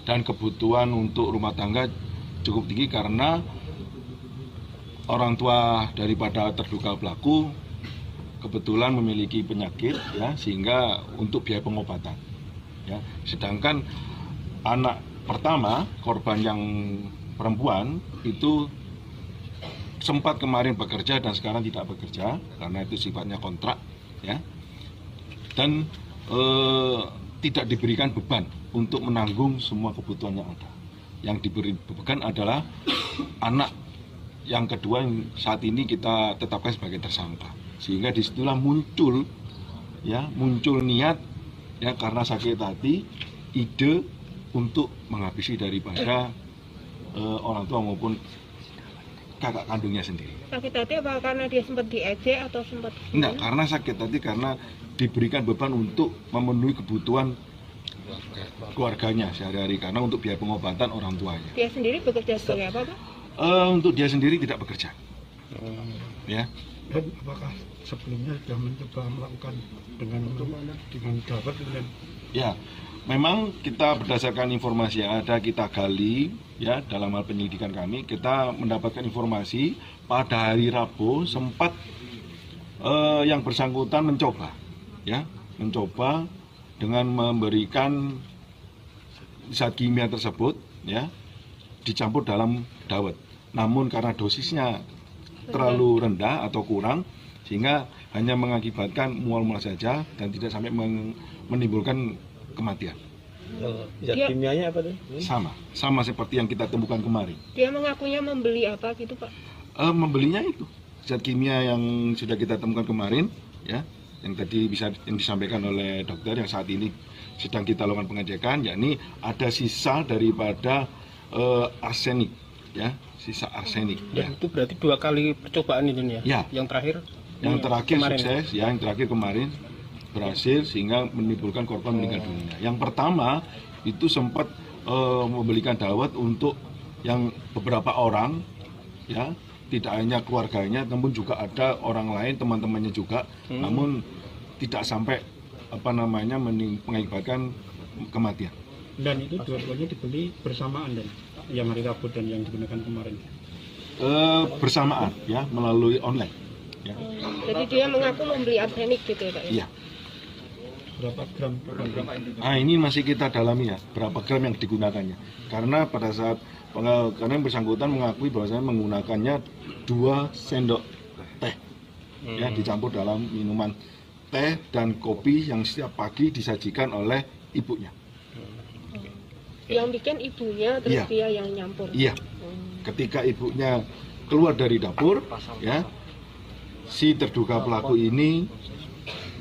dan kebutuhan untuk rumah tangga cukup tinggi karena orang tua daripada terduga pelaku kebetulan memiliki penyakit ya sehingga untuk biaya pengobatan ya sedangkan anak pertama korban yang perempuan itu sempat kemarin bekerja dan sekarang tidak bekerja karena itu sifatnya kontrak ya dan tidak diberikan beban untuk menanggung semua kebutuhan yang ada. Yang diberi beban adalah anak yang kedua yang saat ini kita tetapkan sebagai tersangka. Sehingga disitulah muncul niat ya karena sakit hati ide untuk menghabisi daripada orang tua maupun kakak kandungnya sendiri. Sakit hati apa karena dia sempat diejek atau sempat? Enggak, karena sakit hati karena diberikan beban untuk memenuhi kebutuhan keluarganya sehari-hari karena untuk biaya pengobatan orang tuanya. Dia sendiri bekerja sebagai apa Pak? Untuk dia sendiri tidak bekerja. Ya. Dan apakah sebelumnya sudah mencoba melakukan dengan dapat dan Ya, memang kita berdasarkan informasi yang ada kita gali ya dalam hal penyelidikan kami kita mendapatkan informasi pada hari Rabu sempat yang bersangkutan mencoba dengan memberikan zat kimia tersebut ya dicampur dalam dawet. Namun karena dosisnya terlalu rendah atau kurang sehingga hanya mengakibatkan mual-mual saja dan tidak sampai menimbulkan kematian. Zat kimianya apa tuh? Sama seperti yang kita temukan kemarin. Dia mengakunya membeli apa gitu Pak? Membelinya itu zat kimia yang sudah kita temukan kemarin ya yang tadi yang disampaikan oleh dokter yang saat ini sedang kita lakukan pengecekan yakni ada sisa daripada arsenik ya sisa arsenik. Dan itu berarti 2 kali percobaan ini ya? Yang terakhir kemarin, sukses ya yang terakhir kemarin berhasil sehingga menimbulkan korban meninggal dunia. Yang pertama itu sempat membelikan dawet untuk yang beberapa orang ya tidak hanya keluarganya namun juga ada orang lain teman-temannya juga namun tidak sampai mengakibatkan kematian. Dan itu dua-duanya dibeli bersamaan dan yang hari Rabu dan yang digunakan kemarin. Bersamaan ya, melalui online. Ya. Jadi dia mengaku membeli arsenik gitu ya Pak? Iya. Berapa gram? Nah, ini masih kita dalami ya, berapa gram yang digunakannya. Karena pada saat karena yang bersangkutan mengakui bahwasanya menggunakannya 2 sendok teh, ya, dicampur dalam minuman teh dan kopi yang setiap pagi disajikan oleh ibunya. Yang bikin ibunya, terus Iya. dia yang nyampur? Iya. Ketika ibunya keluar dari dapur, ya, si terduga pelaku ini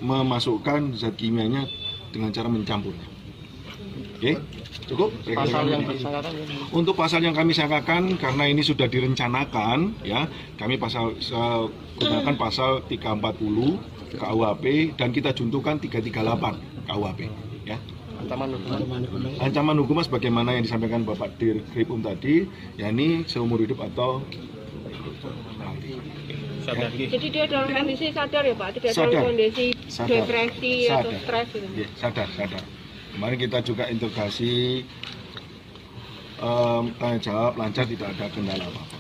memasukkan zat kimianya dengan cara mencampurnya. Oke, cukup? Pasal yang bersangkutan Untuk pasal yang kami sangkakan, karena ini sudah direncanakan, ya, kami gunakan pasal 340 KUHP dan kita juntukan 338 KUHP, ya. Ancaman hukuman sebagaimana yang disampaikan Bapak Dirkrim tadi, yakni seumur hidup atau mati. Jadi dia dalam kondisi sadar ya Pak? Tidak Sadar. dalam kondisi Sadar. depresi atau Sadar. stres gitu? Ya, sadar. Kemarin kita juga interogasi, tanya jawab lancar, tidak ada kendala apa-apa.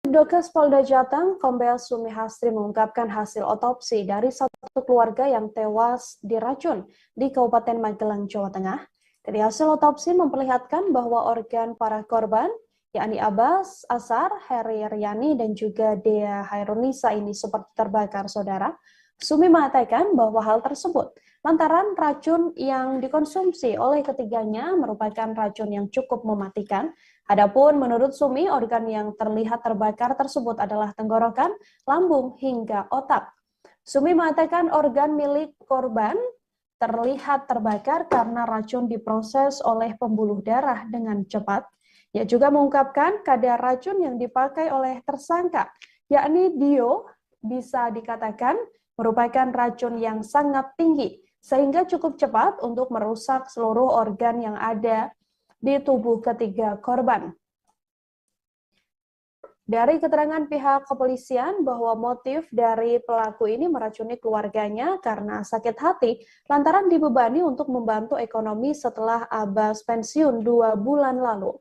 Dokes Polda Jateng, Kombes Sumi Hastri mengungkapkan hasil otopsi dari satu keluarga yang tewas diracun di Kabupaten Magelang, Jawa Tengah. Dari hasil otopsi memperlihatkan bahwa organ para korban, yakni Abbas Asar, Heri Riani, dan juga Dea Hairunisa ini seperti terbakar, saudara. Sumi mengatakan bahwa hal tersebut lantaran racun yang dikonsumsi oleh ketiganya merupakan racun yang cukup mematikan. Adapun menurut Sumi, organ yang terlihat terbakar tersebut adalah tenggorokan, lambung, hingga otak. Sumi mengatakan organ milik korban terlihat terbakar karena racun diproses oleh pembuluh darah dengan cepat. Ia juga mengungkapkan kadar racun yang dipakai oleh tersangka, yakni Dio, bisa dikatakan merupakan racun yang sangat tinggi, sehingga cukup cepat untuk merusak seluruh organ yang ada di tubuh ketiga korban. Dari keterangan pihak kepolisian bahwa motif dari pelaku ini meracuni keluarganya karena sakit hati lantaran dibebani untuk membantu ekonomi setelah Abbas pensiun 2 bulan lalu.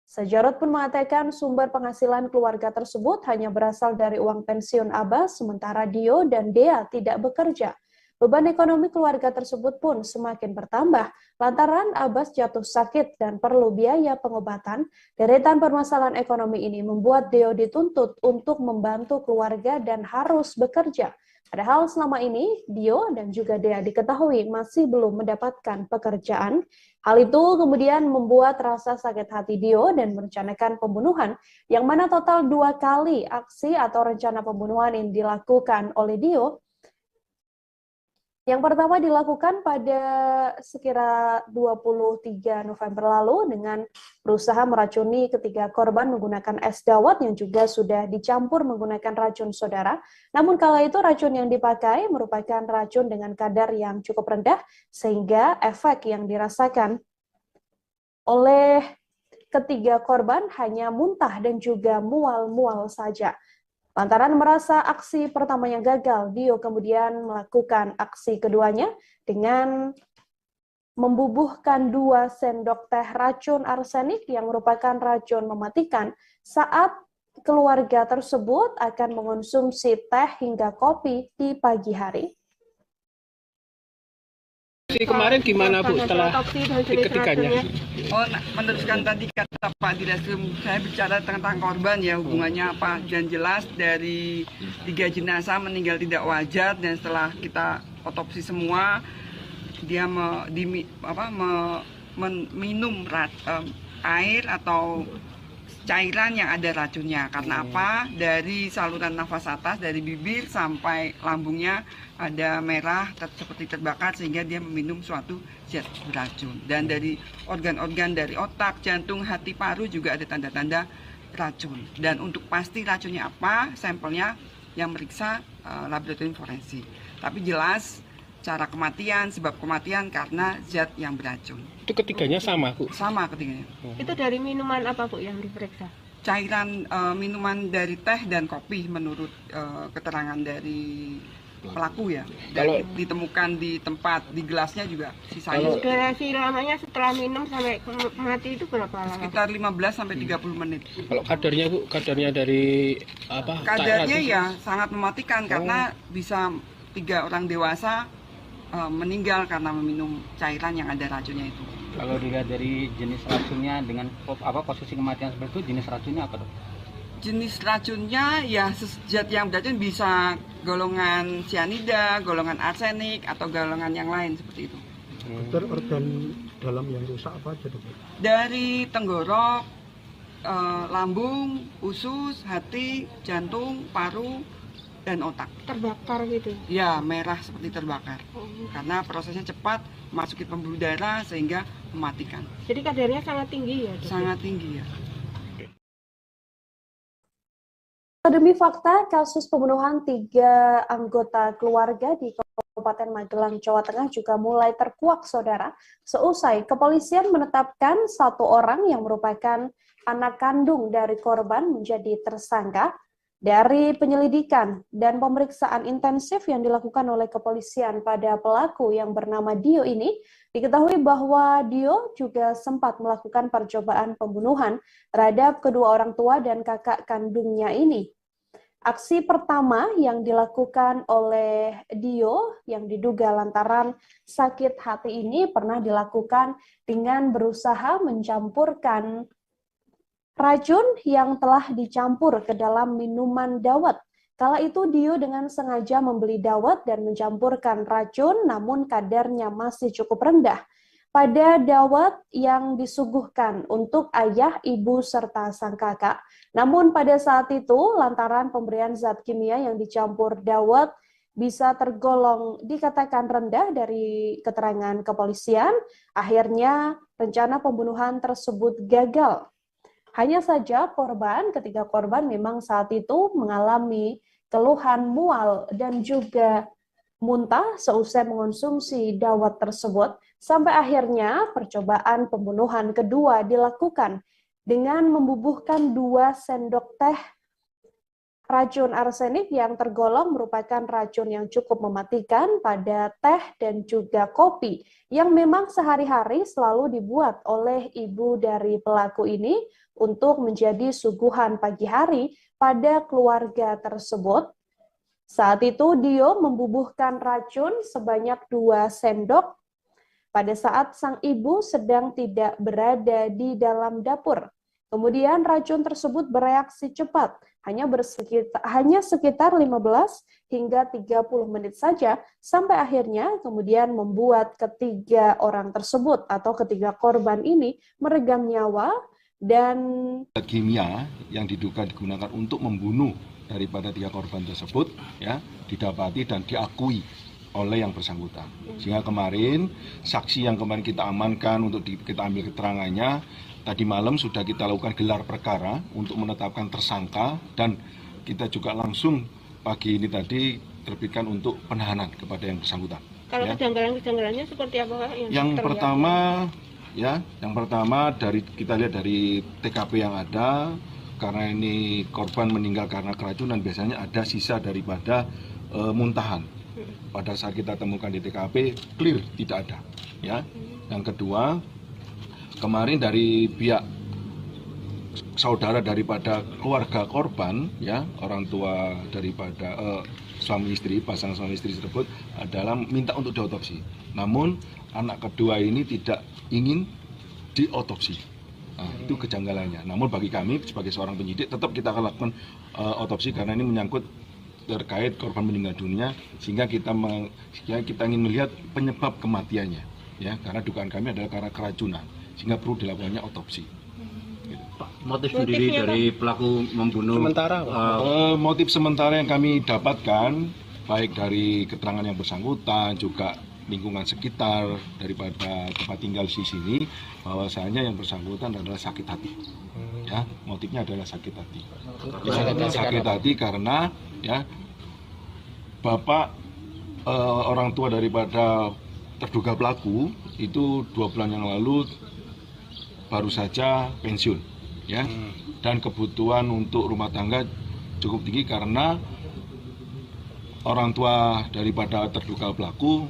Sejarot pun mengatakan sumber penghasilan keluarga tersebut hanya berasal dari uang pensiun Abbas, sementara Dio dan Dea tidak bekerja. Beban ekonomi keluarga tersebut pun semakin bertambah lantaran Abbas jatuh sakit dan perlu biaya pengobatan. Deretan permasalahan ekonomi ini membuat Dio dituntut untuk membantu keluarga dan harus bekerja. Padahal selama ini Dio dan juga Dea diketahui masih belum mendapatkan pekerjaan. Hal itu kemudian membuat rasa sakit hati Dio dan merencanakan pembunuhan, yang mana total 2 kali aksi atau rencana pembunuhan yang dilakukan oleh Dio. Yang pertama dilakukan pada sekira 23 November lalu dengan berusaha meracuni ketiga korban menggunakan es dawet yang juga sudah dicampur menggunakan racun, saudara. Namun kala itu racun yang dipakai merupakan racun dengan kadar yang cukup rendah sehingga efek yang dirasakan oleh ketiga korban hanya muntah dan juga mual-mual saja. Lantaran merasa aksi pertamanya gagal, Dio kemudian melakukan aksi keduanya dengan membubuhkan 2 sendok teh racun arsenik yang merupakan racun mematikan saat keluarga tersebut akan mengonsumsi teh hingga kopi di pagi hari. Kemarin gimana Bu setelah ketiganya? Meneruskan tadi kata Pak Direskrim, saya bicara tentang korban ya, hubungannya apa, dan jelas dari 3 jenazah meninggal tidak wajar dan setelah kita otopsi semua dia minum air atau cairan yang ada racunnya. Karena apa? Dari saluran nafas atas, dari bibir sampai lambungnya ada merah seperti terbakar sehingga dia meminum suatu zat beracun. Dan dari organ-organ dari otak, jantung, hati, paru juga ada tanda-tanda racun. Dan untuk pasti racunnya apa, sampelnya yang meriksa laboratorium forensik. Tapi jelas cara kematian, sebab kematian karena zat yang beracun. Itu ketiganya sama Bu? Sama ketiganya. Itu dari minuman apa Bu yang diperiksa? Cairan minuman dari teh dan kopi menurut keterangan dari pelaku ya. Dan ditemukan di tempat di gelasnya juga sisanya. Durasi lamanya setelah minum sampai mati itu berapa lama? Sekitar 15 sampai 30 menit. Kalau kadarnya Bu, kadarnya dari apa? Kadarnya ya sangat mematikan karena bisa 3 orang dewasa meninggal karena meminum cairan yang ada racunnya itu. Kalau dilihat dari jenis racunnya dengan posisi kematian seperti itu, jenis racunnya apa dok? Jenis racunnya ya zat yang beracun bisa golongan cyanida, golongan arsenik atau golongan yang lain seperti itu. Dokter, organ dalam yang rusak apa aja dokter? Dari tenggorok, lambung, usus, hati, jantung, paru, dan otak. Terbakar gitu? Ya, merah seperti terbakar. Karena prosesnya cepat, masukin pembuluh darah sehingga mematikan. Jadi kadarnya sangat tinggi ya? Sangat tinggi ya. Demi fakta kasus pembunuhan 3 anggota keluarga di Kabupaten Magelang, Jawa Tengah juga mulai terkuak, saudara. Seusai kepolisian menetapkan 1 orang yang merupakan anak kandung dari korban menjadi tersangka. Dari penyelidikan dan pemeriksaan intensif yang dilakukan oleh kepolisian pada pelaku yang bernama Dio ini, diketahui bahwa Dio juga sempat melakukan percobaan pembunuhan terhadap kedua orang tua dan kakak kandungnya ini. Aksi pertama yang dilakukan oleh Dio yang diduga lantaran sakit hati ini pernah dilakukan dengan berusaha mencampurkan racun yang telah dicampur ke dalam minuman dawet. Kala itu Dio dengan sengaja membeli dawet dan mencampurkan racun, namun kadarnya masih cukup rendah pada dawet yang disuguhkan untuk ayah, ibu, serta sang kakak. Namun pada saat itu, lantaran pemberian zat kimia yang dicampur dawet bisa tergolong dikatakan rendah dari keterangan kepolisian, akhirnya rencana pembunuhan tersebut gagal. Hanya saja ketiga korban memang saat itu mengalami keluhan mual dan juga muntah seusai mengonsumsi dawet tersebut, sampai akhirnya percobaan pembunuhan kedua dilakukan dengan membubuhkan 2 sendok teh racun arsenik yang tergolong merupakan racun yang cukup mematikan pada teh dan juga kopi yang memang sehari-hari selalu dibuat oleh ibu dari pelaku ini untuk menjadi suguhan pagi hari pada keluarga tersebut. Saat itu Dio membubuhkan racun sebanyak 2 sendok pada saat sang ibu sedang tidak berada di dalam dapur. Kemudian racun tersebut bereaksi cepat, hanya sekitar 15 hingga 30 menit saja, sampai akhirnya kemudian membuat ketiga orang tersebut atau ketiga korban ini meregang nyawa. Dan kimia yang diduga digunakan untuk membunuh daripada 3 korban tersebut ya didapati dan diakui oleh yang bersangkutan. Sehingga kemarin saksi yang kemarin kita amankan untuk kita ambil keterangannya, tadi malam sudah kita lakukan gelar perkara untuk menetapkan tersangka, dan kita juga langsung pagi ini tadi terbitkan untuk penahanan kepada yang bersangkutan. Kalau ya. kejanggalan-kejanggalannya seperti apa Pak? Yang pertama dari kita lihat dari TKP yang ada, karena ini korban meninggal karena keracunan, biasanya ada sisa daripada muntahan. Pada saat kita temukan di TKP clear tidak ada. Ya. Yang kedua, kemarin dari pihak saudara daripada keluarga korban, ya orang tua daripada suami istri, pasangan suami istri tersebut adalah minta untuk diotopsi. Namun anak kedua ini tidak ingin diotopsi. Nah, itu kejanggalannya. Namun bagi kami sebagai seorang penyidik tetap kita akan lakukan otopsi karena ini menyangkut terkait korban meninggal dunia, sehingga kita ingin melihat penyebab kematiannya. Ya, karena dugaan kami adalah karena keracunan, sehingga perlu dilakukannya otopsi. Motif sendiri dari pelaku membunuh sementara motif sementara yang kami dapatkan baik dari keterangan yang bersangkutan juga lingkungan sekitar daripada tempat tinggal di sini, bahwasanya yang bersangkutan adalah sakit hati. Ya, motifnya adalah sakit hati. Sakit hati karena ya bapak orang tua daripada terduga pelaku itu 2 bulan yang lalu baru saja pensiun, ya. Dan kebutuhan untuk rumah tangga cukup tinggi karena orang tua daripada terduga pelaku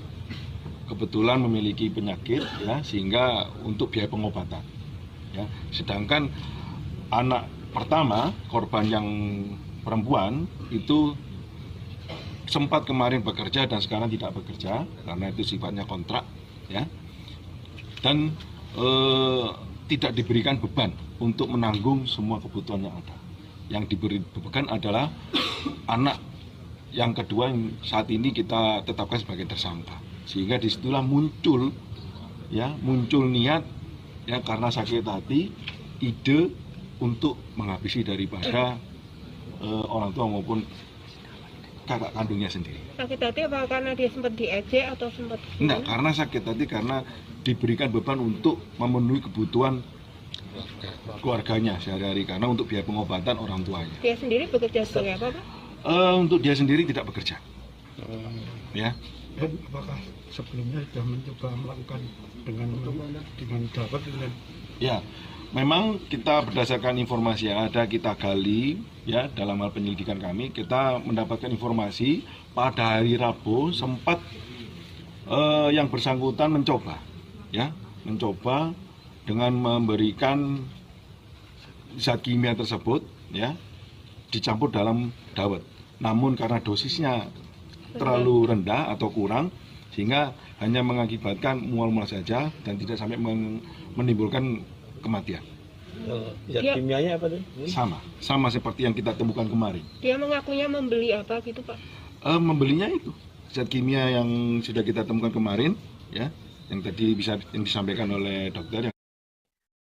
kebetulan memiliki penyakit, ya, sehingga untuk biaya pengobatan, ya. Sedangkan anak pertama korban yang perempuan itu sempat kemarin bekerja dan sekarang tidak bekerja karena itu sifatnya kontrak, ya, dan tidak diberikan beban untuk menanggung semua kebutuhan yang ada. Yang diberi beban adalah anak yang kedua yang saat ini kita tetapkan sebagai tersangka, sehingga disitulah muncul niat, ya, karena sakit hati, ide untuk menghabisi daripada orang tua maupun kakak kandungnya sendiri. Sakit hati apa karena dia sempat diejek atau sempat? Enggak, karena sakit hati karena diberikan beban untuk memenuhi kebutuhan keluarganya sehari-hari, karena untuk biaya pengobatan orang tuanya. Dia sendiri bekerja sebagai apa, Pak? Untuk dia sendiri tidak bekerja. Ya. Dan apakah sebelumnya sudah mencoba melakukan dengan dapat dengan? Ya, memang kita berdasarkan informasi yang ada kita gali, ya, dalam hal penyelidikan kami kita mendapatkan informasi pada hari Rabu sempat yang bersangkutan mencoba dengan memberikan zat kimia tersebut, ya, dicampur dalam dawet. Namun karena dosisnya terlalu rendah atau kurang, sehingga hanya mengakibatkan mual-mual saja dan tidak sampai menimbulkan kematian. Zat kimianya apa tuh? Sama seperti yang kita temukan kemarin. Dia mengakunya membeli apa gitu, Pak? Membelinya itu zat kimia yang sudah kita temukan kemarin, ya, yang tadi yang disampaikan oleh dokter.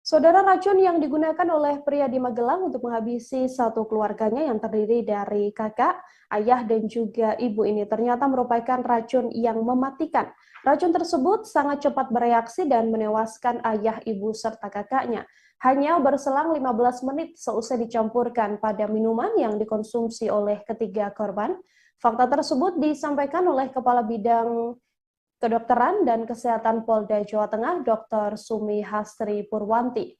Saudara, racun yang digunakan oleh pria di Magelang untuk menghabisi satu keluarganya yang terdiri dari kakak, ayah, dan juga ibu ini ternyata merupakan racun yang mematikan. Racun tersebut sangat cepat bereaksi dan menewaskan ayah, ibu, serta kakaknya. Hanya berselang 15 menit seusai dicampurkan pada minuman yang dikonsumsi oleh ketiga korban. Fakta tersebut disampaikan oleh Kepala Bidang Kedokteran dan Kesehatan Polda Jawa Tengah, Dr. Sumi Hastri Purwanti.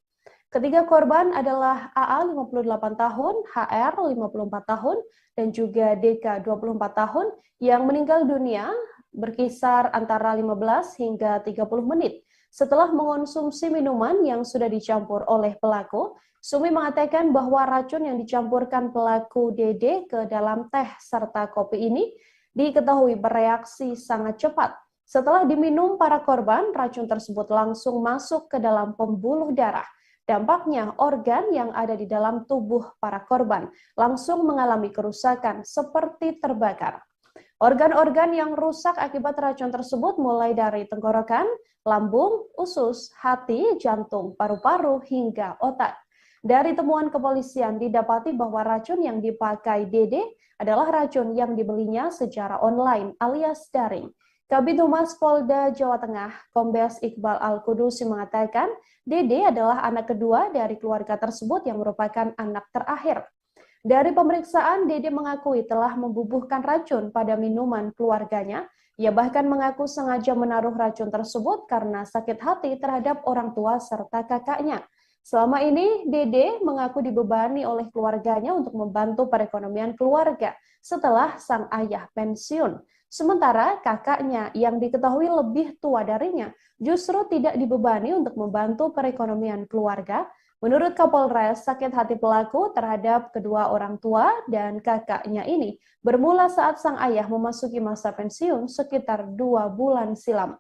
Ketiga korban adalah AA 58 tahun, HR 54 tahun, dan juga DK 24 tahun yang meninggal dunia berkisar antara 15 hingga 30 menit. Setelah mengonsumsi minuman yang sudah dicampur oleh pelaku, Sumi mengatakan bahwa racun yang dicampurkan pelaku DD ke dalam teh serta kopi ini diketahui bereaksi sangat cepat. Setelah diminum para korban, racun tersebut langsung masuk ke dalam pembuluh darah. Dampaknya, organ yang ada di dalam tubuh para korban langsung mengalami kerusakan seperti terbakar. Organ-organ yang rusak akibat racun tersebut mulai dari tenggorokan, lambung, usus, hati, jantung, paru-paru, hingga otak. Dari temuan kepolisian didapati bahwa racun yang dipakai Dede adalah racun yang dibelinya secara online alias daring. Kabid Humas Polda Jawa Tengah, Kombes Iqbal Al-Kudusi mengatakan, Dede adalah anak kedua dari keluarga tersebut yang merupakan anak terakhir. Dari pemeriksaan, Dede mengakui telah membubuhkan racun pada minuman keluarganya. Ia bahkan mengaku sengaja menaruh racun tersebut karena sakit hati terhadap orang tua serta kakaknya. Selama ini, Dede mengaku dibebani oleh keluarganya untuk membantu perekonomian keluarga setelah sang ayah pensiun. Sementara kakaknya yang diketahui lebih tua darinya justru tidak dibebani untuk membantu perekonomian keluarga. Menurut Kapolres, sakit hati pelaku terhadap kedua orang tua dan kakaknya ini bermula saat sang ayah memasuki masa pensiun sekitar 2 bulan silam.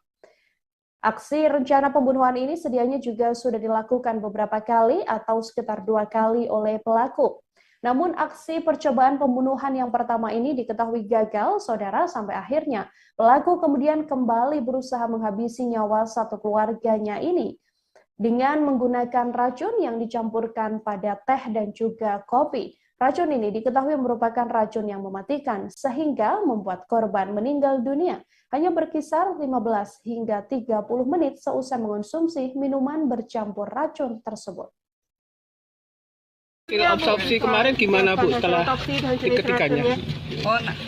Aksi rencana pembunuhan ini sedianya juga sudah dilakukan beberapa kali atau sekitar 2 kali oleh pelaku. Namun aksi percobaan pembunuhan yang pertama ini diketahui gagal, saudara, sampai akhirnya pelaku kemudian kembali berusaha menghabisi nyawa satu keluarganya ini dengan menggunakan racun yang dicampurkan pada teh dan juga kopi. Racun ini diketahui merupakan racun yang mematikan sehingga membuat korban meninggal dunia hanya berkisar 15 hingga 30 menit seusai mengonsumsi minuman bercampur racun tersebut. Otopsi kemarin gimana, Bu, setelah ketiganya?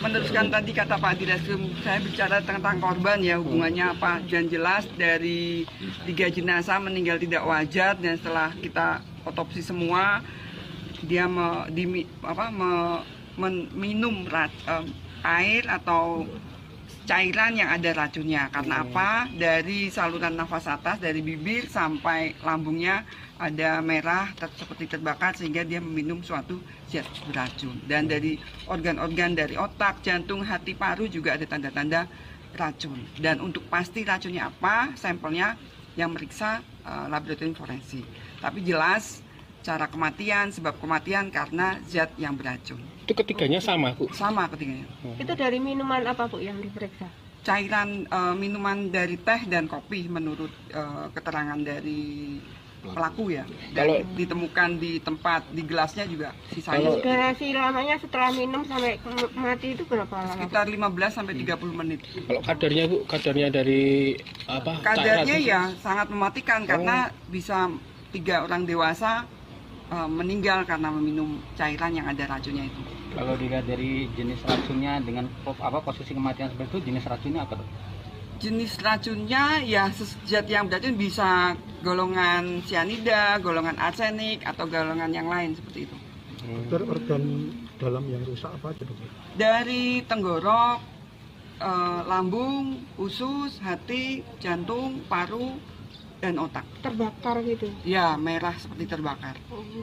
Meneruskan tadi kata Pak Direskrim, saya bicara tentang korban ya, hubungannya apa. Dan jelas dari 3 jenazah meninggal tidak wajar, dan setelah kita otopsi semua, dia minum air atau cairan yang ada racunnya. Karena apa? Dari saluran nafas atas, dari bibir sampai lambungnya ada merah seperti terbakar sehingga dia meminum suatu zat beracun. Dan dari organ-organ dari otak, jantung, hati, paru juga ada tanda-tanda racun. Dan untuk pasti racunnya apa, sampelnya yang meriksa laboratorium forensik. Tapi jelas cara kematian, sebab kematian karena zat yang beracun. Itu ketiganya sama, Bu? Sama ketiganya. Itu dari minuman apa, Bu, yang diperiksa? Cairan minuman dari teh dan kopi menurut keterangan dari pelaku ya. Dan ditemukan di tempat, di gelasnya juga sisanya. Durasi lamanya setelah minum sampai mati itu berapa lama? Sekitar 15 sampai 30 menit. Kalau kadarnya, Bu, kadarnya dari apa? Kadarnya ya sangat mematikan karena bisa 3 orang dewasa meninggal karena meminum cairan yang ada racunnya itu. Kalau dilihat dari jenis racunnya dengan posisi kematian seperti itu, jenis racunnya apa, Dok? Jenis racunnya ya zat yang beracun bisa golongan cyanida, golongan arsenik atau golongan yang lain seperti itu. Dokter, organ dalam yang rusak apa aja, Dokter? Dari tenggorok, lambung, usus, hati, jantung, paru, dan otak. Terbakar gitu? Ya, merah seperti terbakar.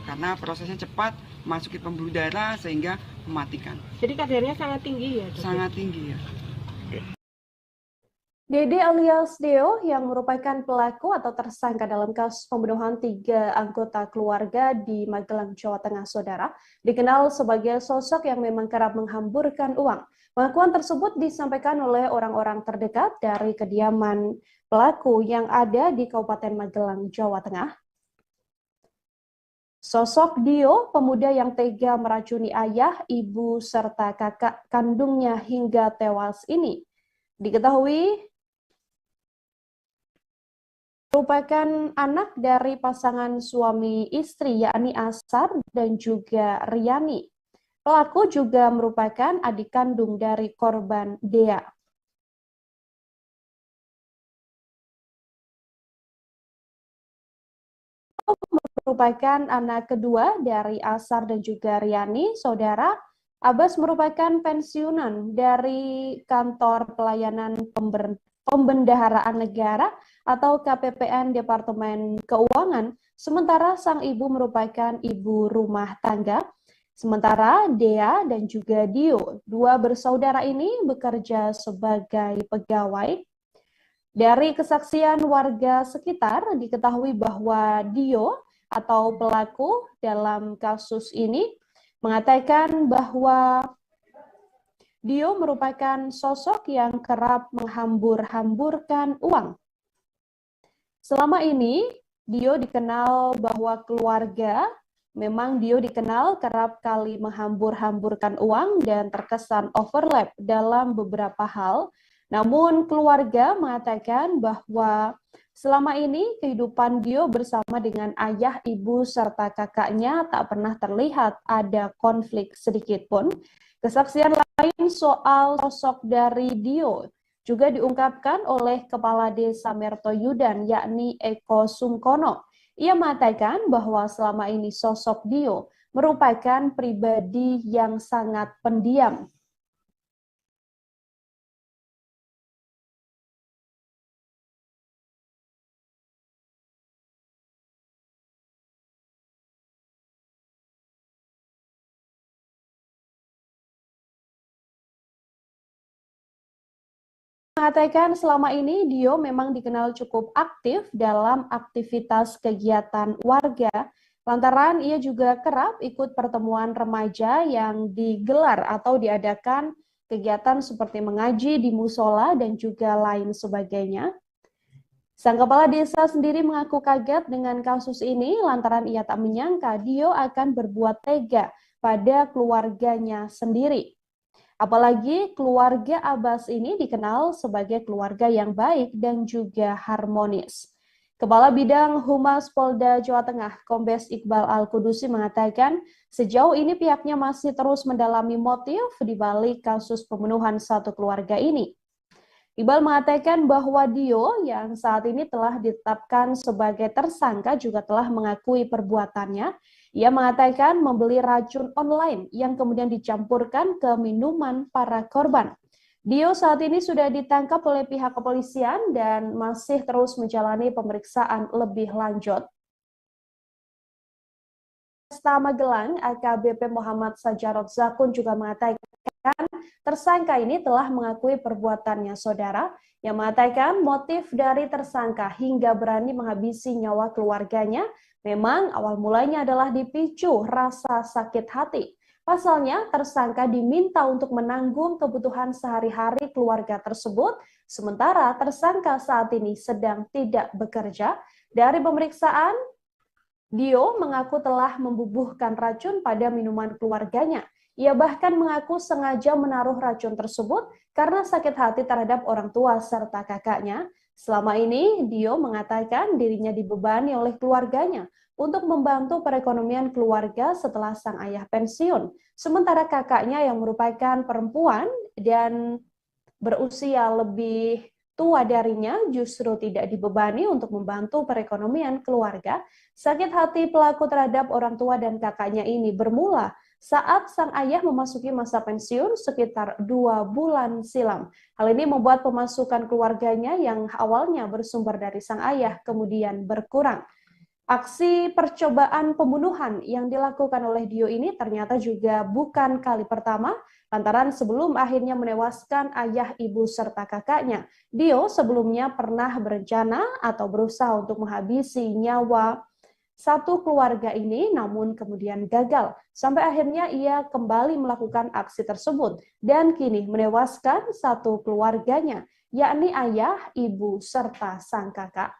Karena prosesnya cepat, masuki pembuluh darah sehingga mematikan. Jadi kadarnya sangat tinggi ya? Sangat tinggi ya. Dede alias Deo yang merupakan pelaku atau tersangka dalam kasus pembunuhan 3 anggota keluarga di Magelang, Jawa Tengah, Saudara, dikenal sebagai sosok yang memang kerap menghamburkan uang. Pengakuan tersebut disampaikan oleh orang-orang terdekat dari kediaman pelaku yang ada di Kabupaten Magelang, Jawa Tengah. Sosok Dio, pemuda yang tega meracuni ayah, ibu, serta kakak kandungnya hingga tewas ini, diketahui merupakan anak dari pasangan suami istri yakni Asar dan juga Riani. Pelaku juga merupakan adik kandung dari korban Dea. Merupakan anak kedua dari Asar dan juga Riani. Saudara, Abbas merupakan pensiunan dari Kantor Pelayanan Pembendaharaan Negara atau KPPN Departemen Keuangan, sementara sang ibu merupakan ibu rumah tangga. Sementara Dea dan juga Dio, 2 bersaudara ini bekerja sebagai pegawai. Dari kesaksian warga sekitar diketahui bahwa Dio atau pelaku dalam kasus ini mengatakan bahwa Dio merupakan sosok yang kerap menghambur-hamburkan uang. Selama ini, Dio dikenal bahwa keluarga, memang Dio dikenal kerap kali menghambur-hamburkan uang dan terkesan overlap dalam beberapa hal. Namun keluarga mengatakan bahwa selama ini kehidupan Dio bersama dengan ayah, ibu, serta kakaknya tak pernah terlihat ada konflik sedikit pun. Kesaksian lain soal sosok dari Dio juga diungkapkan oleh Kepala Desa Mertoyudan, yakni Eko Sungkono. Ia mengatakan bahwa selama ini sosok Dio merupakan pribadi yang sangat pendiam. Mengatakan selama ini Dio memang dikenal cukup aktif dalam aktivitas kegiatan warga, lantaran ia juga kerap ikut pertemuan remaja yang digelar atau diadakan kegiatan seperti mengaji di musola dan juga lain sebagainya. Sang kepala desa sendiri mengaku kaget dengan kasus ini lantaran ia tak menyangka Dio akan berbuat tega pada keluarganya sendiri. Apalagi keluarga Abbas ini dikenal sebagai keluarga yang baik dan juga harmonis. Kepala Bidang Humas Polda Jawa Tengah, Kombes Iqbal Al-Kudusi mengatakan sejauh ini pihaknya masih terus mendalami motif di balik kasus pembunuhan satu keluarga ini. Iqbal mengatakan bahwa Dio yang saat ini telah ditetapkan sebagai tersangka juga telah mengakui perbuatannya. Ia mengatakan membeli racun online yang kemudian dicampurkan ke minuman para korban. Dio saat ini sudah ditangkap oleh pihak kepolisian dan masih terus menjalani pemeriksaan lebih lanjut. Polresta Magelang, AKBP Muhammad Sajarot Zakun juga mengatakan tersangka ini telah mengakui perbuatannya. Saudara yang mengatakan motif dari tersangka hingga berani menghabisi nyawa keluarganya memang awal mulanya adalah dipicu rasa sakit hati. Pasalnya, tersangka diminta untuk menanggung kebutuhan sehari-hari keluarga tersebut, sementara tersangka saat ini sedang tidak bekerja. Dari pemeriksaan, Dio mengaku telah membubuhkan racun pada minuman keluarganya. Ia bahkan mengaku sengaja menaruh racun tersebut karena sakit hati terhadap orang tua serta kakaknya. Selama ini, Dio mengatakan dirinya dibebani oleh keluarganya untuk membantu perekonomian keluarga setelah sang ayah pensiun. Sementara kakaknya yang merupakan perempuan dan berusia lebih tua darinya justru tidak dibebani untuk membantu perekonomian keluarga. Sakit hati pelaku terhadap orang tua dan kakaknya ini bermula saat sang ayah memasuki masa pensiun sekitar 2 bulan silam. Hal ini membuat pemasukan keluarganya yang awalnya bersumber dari sang ayah kemudian berkurang. Aksi percobaan pembunuhan yang dilakukan oleh Dio ini ternyata juga bukan kali pertama, lantaran sebelum akhirnya menewaskan ayah, ibu, serta kakaknya, Dio sebelumnya pernah berencana atau berusaha untuk menghabisi nyawa satu keluarga ini, namun kemudian gagal. Sampai akhirnya ia kembali melakukan aksi tersebut dan kini menewaskan satu keluarganya, yakni ayah, ibu, serta sang kakak.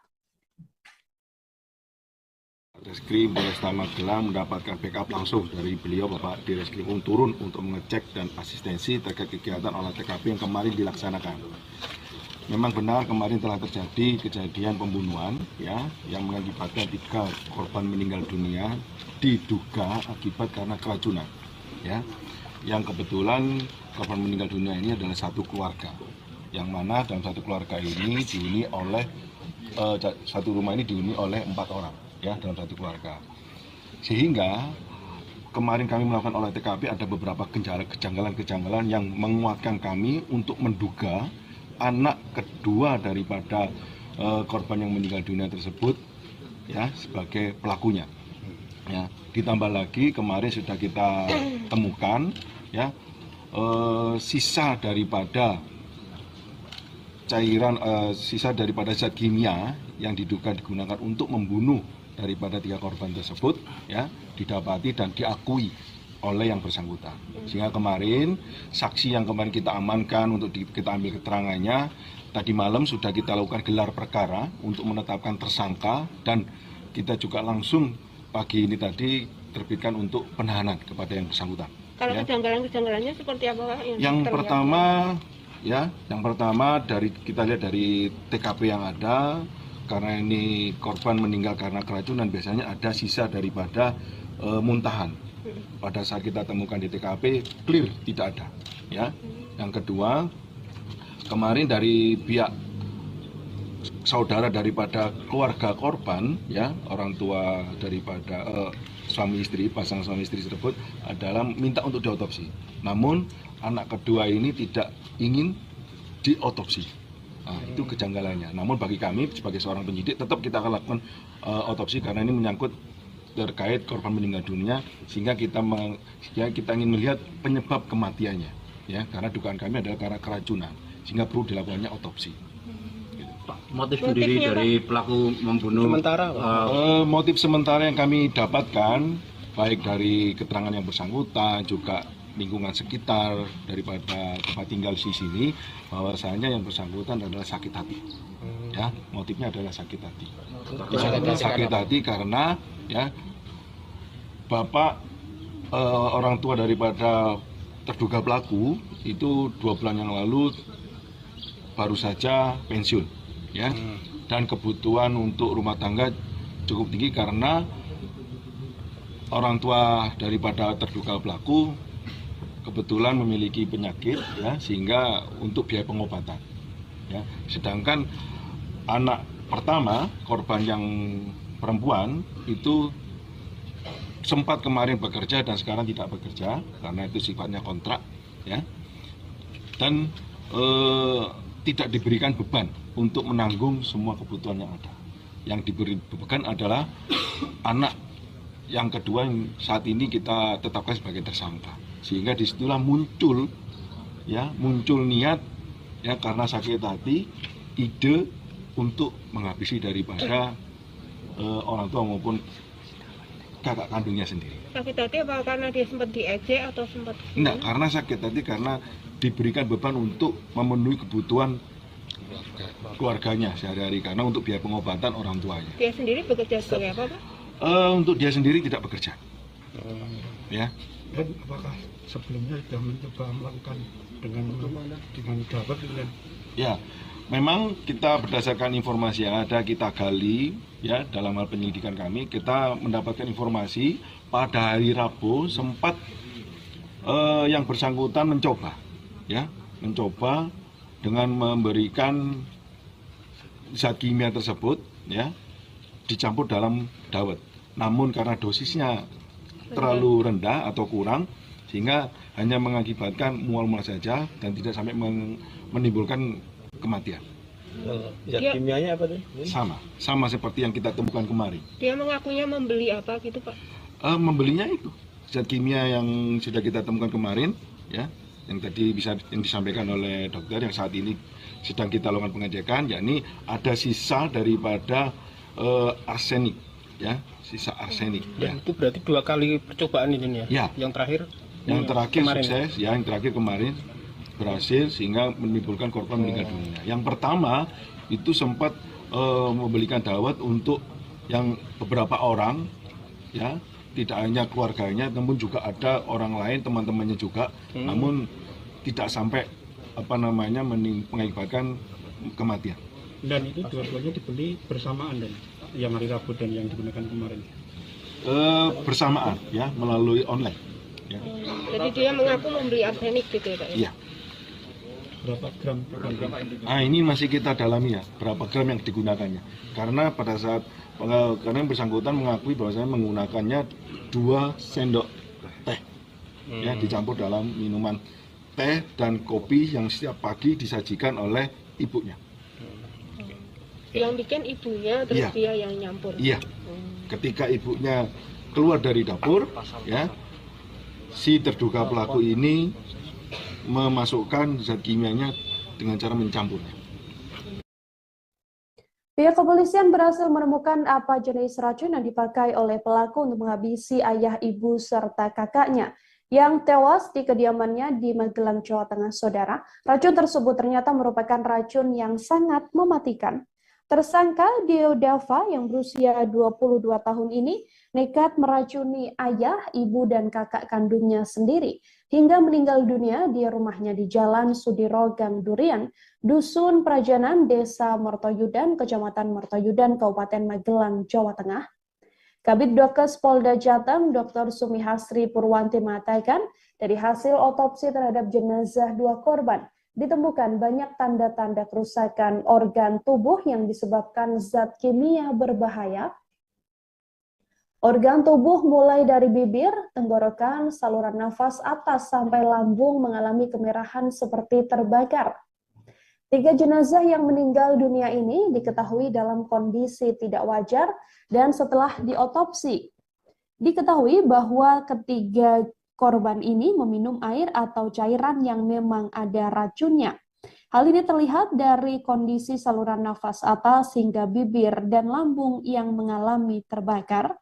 Reskrim Polresta Magelang mendapatkan backup langsung dari beliau Bapak Direskrim turun untuk mengecek dan asistensi terkait kegiatan olah TKP yang kemarin dilaksanakan. Memang benar kemarin telah terjadi kejadian pembunuhan ya yang mengakibatkan 3 korban meninggal dunia diduga akibat karena keracunan ya. Yang kebetulan korban meninggal dunia ini adalah satu keluarga. Yang mana dalam satu keluarga ini dihuni oleh satu rumah ini dihuni oleh 4 orang. Ya, dalam satu keluarga. Sehingga kemarin kami melakukan olah TKP ada beberapa kejanggalan-kejanggalan yang menguatkan kami untuk menduga anak kedua daripada korban yang meninggal dunia tersebut ya sebagai pelakunya. Ya, ditambah lagi kemarin sudah kita temukan ya sisa daripada cairan sisa daripada zat kimia yang diduga digunakan untuk membunuh daripada 3 korban tersebut ya didapati dan diakui oleh yang bersangkutan. Sehingga kemarin saksi yang kemarin kita amankan untuk kita ambil keterangannya, tadi malam sudah kita lakukan gelar perkara untuk menetapkan tersangka dan kita juga langsung pagi ini tadi terbitkan untuk penahanan kepada yang bersangkutan. Kalau ya. kejanggalan-kejanggalannya seperti apa? Yang pertama dari kita lihat dari TKP yang ada. Karena ini korban meninggal karena keracunan, biasanya ada sisa daripada muntahan. Pada saat kita temukan di TKP, clear tidak ada. Ya. Yang kedua, kemarin dari pihak saudara daripada keluarga korban, ya orang tua daripada suami istri, pasangan suami istri tersebut adalah minta untuk diotopsi. Namun anak kedua ini tidak ingin diotopsi. Nah, itu kejanggalannya. Namun bagi kami sebagai seorang penyidik tetap kita akan lakukan otopsi karena ini menyangkut terkait korban meninggal dunia sehingga kita ingin melihat penyebab kematiannya ya karena dugaan kami adalah karena keracunan sehingga perlu dilakukannya otopsi. Motif sendiri dari pelaku membunuh sementara motif sementara yang kami dapatkan baik dari keterangan yang bersangkutan juga lingkungan sekitar daripada tempat tinggal di sini bahwasanya yang bersangkutan adalah sakit hati ya motifnya adalah sakit hati sakit hati karena ya bapak orang tua daripada terduga pelaku itu 2 bulan yang lalu baru saja pensiun ya dan kebutuhan untuk rumah tangga cukup tinggi karena orang tua daripada terduga pelaku kebetulan memiliki penyakit ya sehingga untuk biaya pengobatan ya sedangkan anak pertama korban yang perempuan itu sempat kemarin bekerja dan sekarang tidak bekerja karena itu sifatnya kontrak, ya. Dan tidak diberikan beban untuk menanggung semua kebutuhan yang ada. Yang diberi beban adalah anak yang kedua yang saat ini kita tetapkan sebagai tersangka. Sehingga disitulah muncul niat, ya, karena sakit hati, ide untuk menghabisi daripada orang tua maupun kakak kandungnya sendiri. Sakit hati apa karena dia sempat diejek atau sempat? Enggak, karena sakit hati karena diberikan beban untuk memenuhi kebutuhan keluarganya sehari-hari, karena untuk biaya pengobatan orang tuanya. Dia sendiri bekerja sebagai apa, Pak? Untuk dia sendiri tidak bekerja. Ya. Dan apakah sebelumnya sudah mencoba melakukan dengan dapat? Ya, memang kita berdasarkan informasi yang ada kita gali, ya, dalam hal penyelidikan kami kita mendapatkan informasi pada hari Rabu sempat yang bersangkutan mencoba dengan memberikan zat kimia tersebut, ya, dicampur dalam dawet. Namun karena dosisnya terlalu rendah atau kurang, sehingga hanya mengakibatkan mual-mual saja dan tidak sampai menimbulkan kematian. Zat kimianya apa tuh? Sama seperti yang kita temukan kemarin. Dia mengakunya membeli apa gitu, Pak? Membelinya itu zat kimia yang sudah kita temukan kemarin, ya, yang tadi yang disampaikan oleh dokter yang saat ini sedang kita lakukan pengecekan, yakni ada sisa daripada arsenik, ya, sisa arsenik. Ya. Itu berarti 2 kali percobaan ini, ya? Ya. Yang terakhir Kemarin. Sukses, ya, yang terakhir kemarin berhasil sehingga menimbulkan korban meninggal dunia. Yang pertama itu sempat membelikan dawet untuk yang beberapa orang, ya, tidak hanya keluarganya, namun juga ada orang lain, teman-temannya juga, namun tidak sampai mengakibatkan kematian. Dan itu dua-duanya dibeli bersamaan, dan yang hari Rabu dan yang digunakan kemarin? Bersamaan, ya, melalui online. Ya. Jadi dia mengaku membeli arsenik gitu ya, Pak? Iya. Berapa gram? Ini masih kita dalami, ya, berapa gram yang digunakannya. Karena pada saat karena yang bersangkutan mengakui bahwasanya menggunakannya 2 sendok teh, ya, dicampur dalam minuman teh dan kopi yang setiap pagi disajikan oleh ibunya. Yang bikin ibunya, terus Iya. dia yang nyampur? Iya. Ketika ibunya keluar dari dapur, ya, si terduga pelaku ini memasukkan zat kimianya dengan cara mencampurnya. Pihak kepolisian berhasil menemukan apa jenis racun yang dipakai oleh pelaku untuk menghabisi ayah, ibu, serta kakaknya yang tewas di kediamannya di Magelang, Jawa Tengah, Saudara. Racun tersebut ternyata merupakan racun yang sangat mematikan. Tersangka Deodava yang berusia 22 tahun ini nekat meracuni ayah, ibu, dan kakak kandungnya sendiri hingga meninggal dunia di rumahnya di Jalan Sudiro Gang Durian, Dusun Prajanan, Desa Mertoyudan, Kecamatan Mertoyudan, Kabupaten Magelang, Jawa Tengah. Kabid Dokes Polda Jateng, Dr. Sumihasri Purwanti mengatakan, dari hasil otopsi terhadap jenazah 2 korban, ditemukan banyak tanda-tanda kerusakan organ tubuh yang disebabkan zat kimia berbahaya. Organ tubuh mulai dari bibir, tenggorokan, saluran nafas atas sampai lambung mengalami kemerahan seperti terbakar. 3 jenazah yang meninggal dunia ini diketahui dalam kondisi tidak wajar dan setelah diotopsi, diketahui bahwa ketiga korban ini meminum air atau cairan yang memang ada racunnya. Hal ini terlihat dari kondisi saluran nafas atas hingga bibir dan lambung yang mengalami terbakar.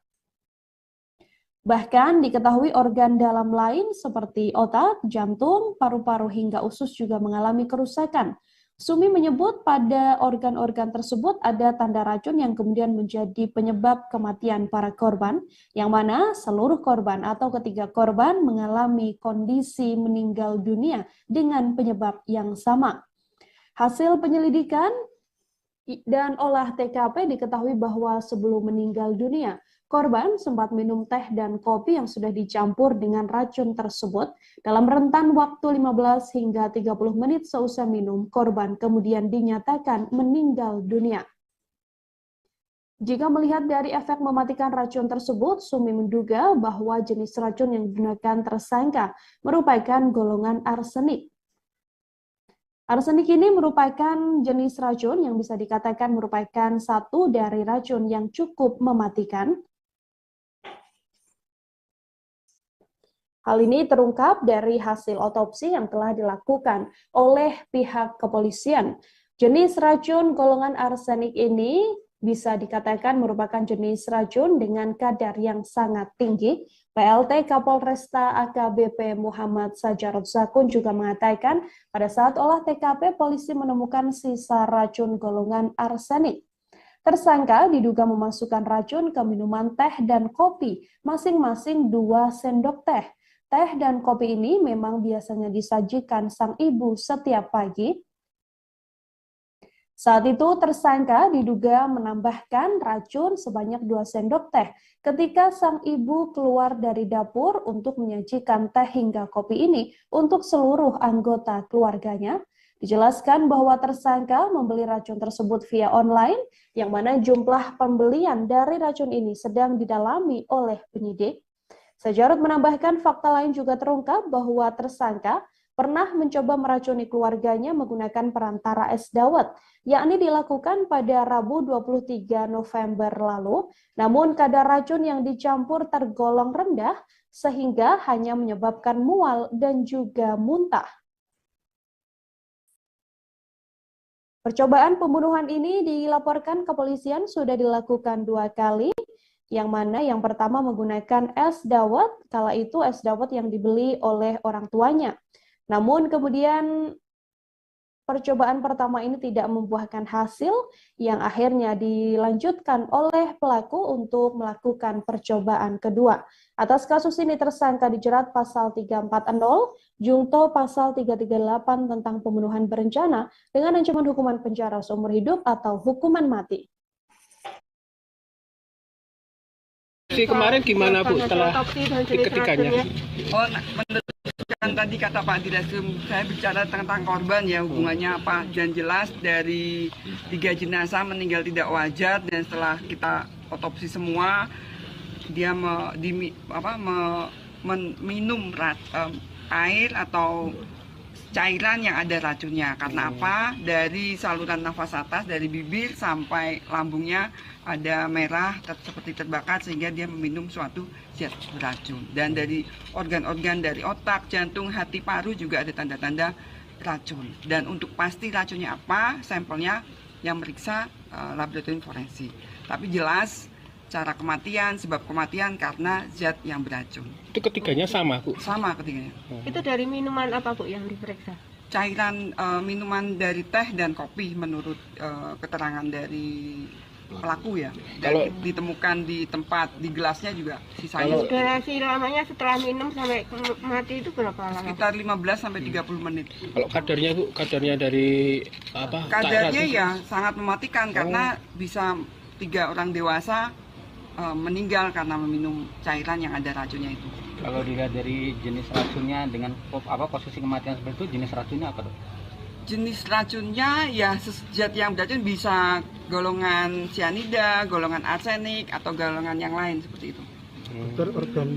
Bahkan diketahui organ dalam lain seperti otak, jantung, paru-paru hingga usus juga mengalami kerusakan. Sumi menyebut pada organ-organ tersebut ada tanda racun yang kemudian menjadi penyebab kematian para korban, yang mana seluruh korban atau ketiga korban mengalami kondisi meninggal dunia dengan penyebab yang sama. Hasil penyelidikan dan olah TKP diketahui bahwa sebelum meninggal dunia, korban sempat minum teh dan kopi yang sudah dicampur dengan racun tersebut dalam rentan waktu 15 hingga 30 menit seusai minum, korban kemudian dinyatakan meninggal dunia. Jika melihat dari efek mematikan racun tersebut, Sumi menduga bahwa jenis racun yang digunakan tersangka merupakan golongan arsenik. Arsenik ini merupakan jenis racun yang bisa dikatakan merupakan satu dari racun yang cukup mematikan. Hal ini terungkap dari hasil otopsi yang telah dilakukan oleh pihak kepolisian. Jenis racun golongan arsenik ini bisa dikatakan merupakan jenis racun dengan kadar yang sangat tinggi. PLT Kapolresta AKBP Muhammad Sajarot Zakun juga mengatakan pada saat olah TKP polisi menemukan sisa racun golongan arsenik. Tersangka diduga memasukkan racun ke minuman teh dan kopi, masing-masing 2 sendok teh. Teh dan kopi ini memang biasanya disajikan sang ibu setiap pagi. Saat itu tersangka diduga menambahkan racun sebanyak 2 sendok teh ketika sang ibu keluar dari dapur untuk menyajikan teh hingga kopi ini untuk seluruh anggota keluarganya. Dijelaskan bahwa tersangka membeli racun tersebut via online, yang mana jumlah pembelian dari racun ini sedang didalami oleh penyidik. Sajarot menambahkan fakta lain juga terungkap bahwa tersangka pernah mencoba meracuni keluarganya menggunakan perantara es dawet, yakni dilakukan pada Rabu 23 November lalu, namun kadar racun yang dicampur tergolong rendah sehingga hanya menyebabkan mual dan juga muntah. Percobaan pembunuhan ini dilaporkan kepolisian sudah dilakukan 2 kali, yang mana yang pertama menggunakan es dawet, kala itu es dawet yang dibeli oleh orang tuanya. Namun kemudian percobaan pertama ini tidak membuahkan hasil, yang akhirnya dilanjutkan oleh pelaku untuk melakukan percobaan kedua. Atas kasus ini tersangka dijerat pasal 340, Jungto pasal 338 tentang pembunuhan berencana dengan ancaman hukuman penjara seumur hidup atau hukuman mati. Kemarin gimana Bu setelah ketikanya? Oh, menurut yang tadi kata Pak Direskrim, saya bicara tentang korban ya, hubungannya apa, dan jelas dari 3 jenazah meninggal tidak wajar, dan setelah kita otopsi semua dia minum air atau cairan yang ada racunnya. Karena apa? Dari saluran nafas atas, dari bibir sampai lambungnya ada merah seperti terbakar sehingga dia meminum suatu zat beracun. Dan dari organ-organ dari otak, jantung, hati, paru juga ada tanda-tanda racun. Dan untuk pasti racunnya apa, sampelnya yang meriksa laboratorium forensik. Tapi jelas cara kematian, sebab kematian karena zat yang beracun. Itu ketiganya sama Bu? Sama ketiganya. Itu dari minuman apa Bu yang diperiksa? Cairan minuman dari teh dan kopi menurut keterangan dari pelaku ya. Dan ditemukan di tempat, di gelasnya juga sisanya. Durasi lamanya setelah minum sampai mati itu berapa lama? Sekitar 15 sampai 30 menit. Kalau kadarnya Bu, kadarnya dari apa? Kadarnya ya sangat mematikan karena bisa 3 orang dewasa meninggal karena meminum cairan yang ada racunnya itu. Kalau dilihat dari jenis racunnya dengan posisi kematian seperti itu, jenis racunnya apa dok? Jenis racunnya ya zat yang beracun bisa golongan cyanida, golongan arsenik atau golongan yang lain seperti itu. Dokter, organ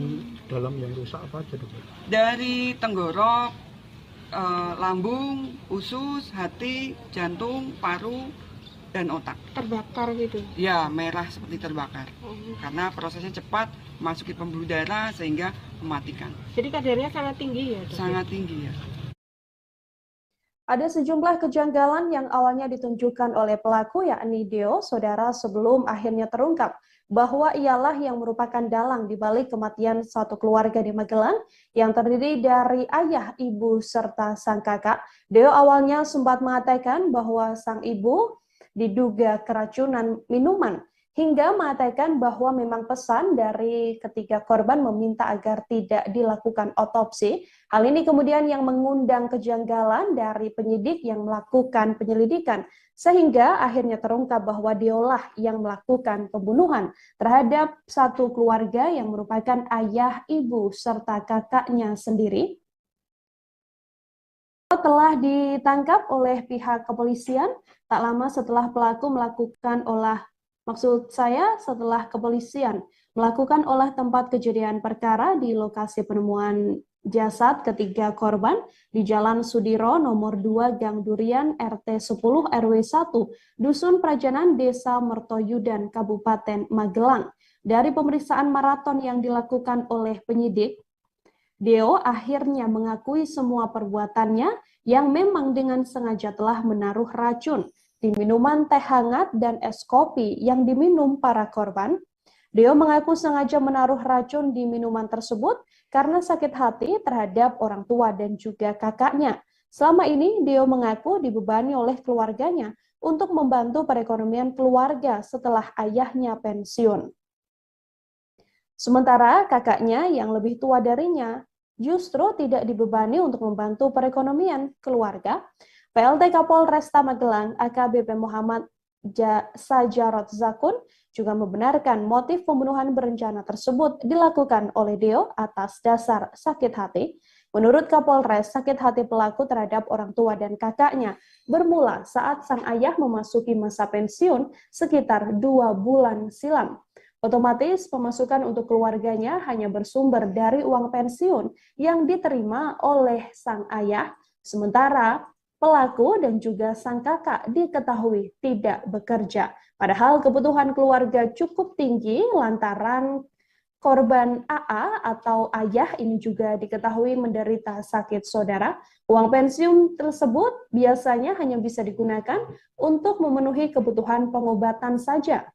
dalam yang rusak apa aja dok? Dari tenggorok, lambung, usus, hati, jantung, paru, dan otak. Terbakar gitu? Ya, merah seperti terbakar. Karena prosesnya cepat, masuki pembuluh darah sehingga mematikan. Jadi kadarnya sangat tinggi ya? Sangat tinggi ya. Ada sejumlah kejanggalan yang awalnya ditunjukkan oleh pelaku, yakni Deo, saudara, sebelum akhirnya terungkap bahwa ialah yang merupakan dalang di balik kematian satu keluarga di Magelang yang terdiri dari ayah, ibu, serta sang kakak. Deo awalnya sempat mengatakan bahwa sang ibu diduga keracunan minuman, hingga mengatakan bahwa memang pesan dari ketiga korban meminta agar tidak dilakukan otopsi. Hal ini kemudian yang mengundang kejanggalan dari penyidik yang melakukan penyelidikan, sehingga akhirnya terungkap bahwa diolah yang melakukan pembunuhan terhadap satu keluarga yang merupakan ayah, ibu, serta kakaknya sendiri. Telah ditangkap oleh pihak kepolisian tak lama setelah pelaku melakukan olah Maksud saya, setelah kepolisian melakukan olah tempat kejadian perkara di lokasi penemuan jasad ketiga korban di Jalan Sudiro nomor 2 Gang Durian RT 10 RW 1 Dusun Prajanan Desa Mertoyudan Kabupaten Magelang. Dari pemeriksaan maraton yang dilakukan oleh penyidik, Deo akhirnya mengakui semua perbuatannya yang memang dengan sengaja telah menaruh racun di minuman teh hangat dan es kopi yang diminum para korban. Deo mengaku sengaja menaruh racun di minuman tersebut karena sakit hati terhadap orang tua dan juga kakaknya. Selama ini, Deo mengaku dibebani oleh keluarganya untuk membantu perekonomian keluarga setelah ayahnya pensiun. Sementara kakaknya yang lebih tua darinya justru tidak dibebani untuk membantu perekonomian keluarga. PLT Kapolresta Magelang AKBP Muhammad Sajarot Zakun juga membenarkan motif pembunuhan berencana tersebut dilakukan oleh Deo atas dasar sakit hati. Menurut Kapolres, sakit hati pelaku terhadap orang tua dan kakaknya bermula saat sang ayah memasuki masa pensiun sekitar 2 bulan silam. Otomatis pemasukan untuk keluarganya hanya bersumber dari uang pensiun yang diterima oleh sang ayah, sementara pelaku dan juga sang kakak diketahui tidak bekerja. Padahal kebutuhan keluarga cukup tinggi lantaran korban AA atau ayah ini juga diketahui menderita sakit saudara. Uang pensiun tersebut biasanya hanya bisa digunakan untuk memenuhi kebutuhan pengobatan saja.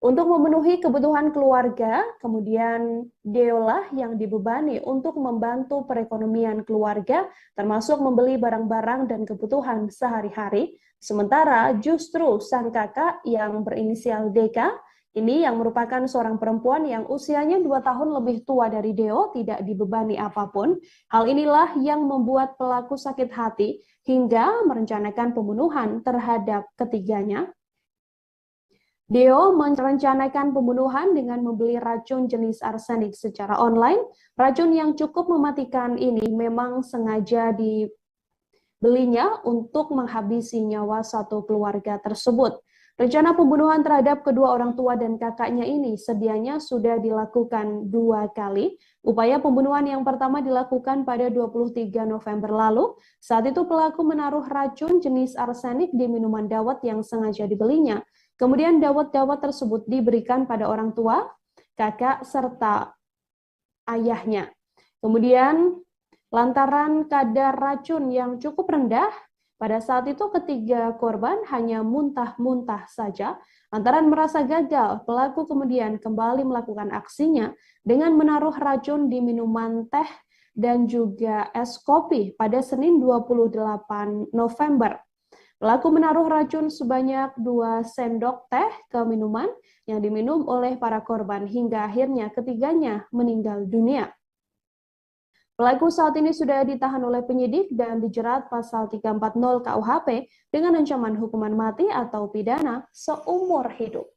Untuk memenuhi kebutuhan keluarga, kemudian Deolah yang dibebani untuk membantu perekonomian keluarga, termasuk membeli barang-barang dan kebutuhan sehari-hari. Sementara justru sang kakak yang berinisial DK, ini yang merupakan seorang perempuan yang usianya 2 tahun lebih tua dari Deo, tidak dibebani apapun. Hal inilah yang membuat pelaku sakit hati hingga merencanakan pembunuhan terhadap ketiganya. Deo merencanakan pembunuhan dengan membeli racun jenis arsenik secara online. Racun yang cukup mematikan ini memang sengaja dibelinya untuk menghabisi nyawa satu keluarga tersebut. Rencana pembunuhan terhadap kedua orang tua dan kakaknya ini sedianya sudah dilakukan 2 kali. Upaya pembunuhan yang pertama dilakukan pada 23 November lalu. Saat itu pelaku menaruh racun jenis arsenik di minuman dawet yang sengaja dibelinya. Kemudian dawet-dawet tersebut diberikan pada orang tua, kakak, serta ayahnya. Kemudian lantaran kadar racun yang cukup rendah, pada saat itu ketiga korban hanya muntah-muntah saja. Lantaran merasa gagal, pelaku kemudian kembali melakukan aksinya dengan menaruh racun di minuman teh dan juga es kopi pada Senin 28 November. Pelaku menaruh racun sebanyak 2 sendok teh ke minuman yang diminum oleh para korban hingga akhirnya ketiganya meninggal dunia. Pelaku saat ini sudah ditahan oleh penyidik dan dijerat pasal 340 KUHP dengan ancaman hukuman mati atau pidana seumur hidup.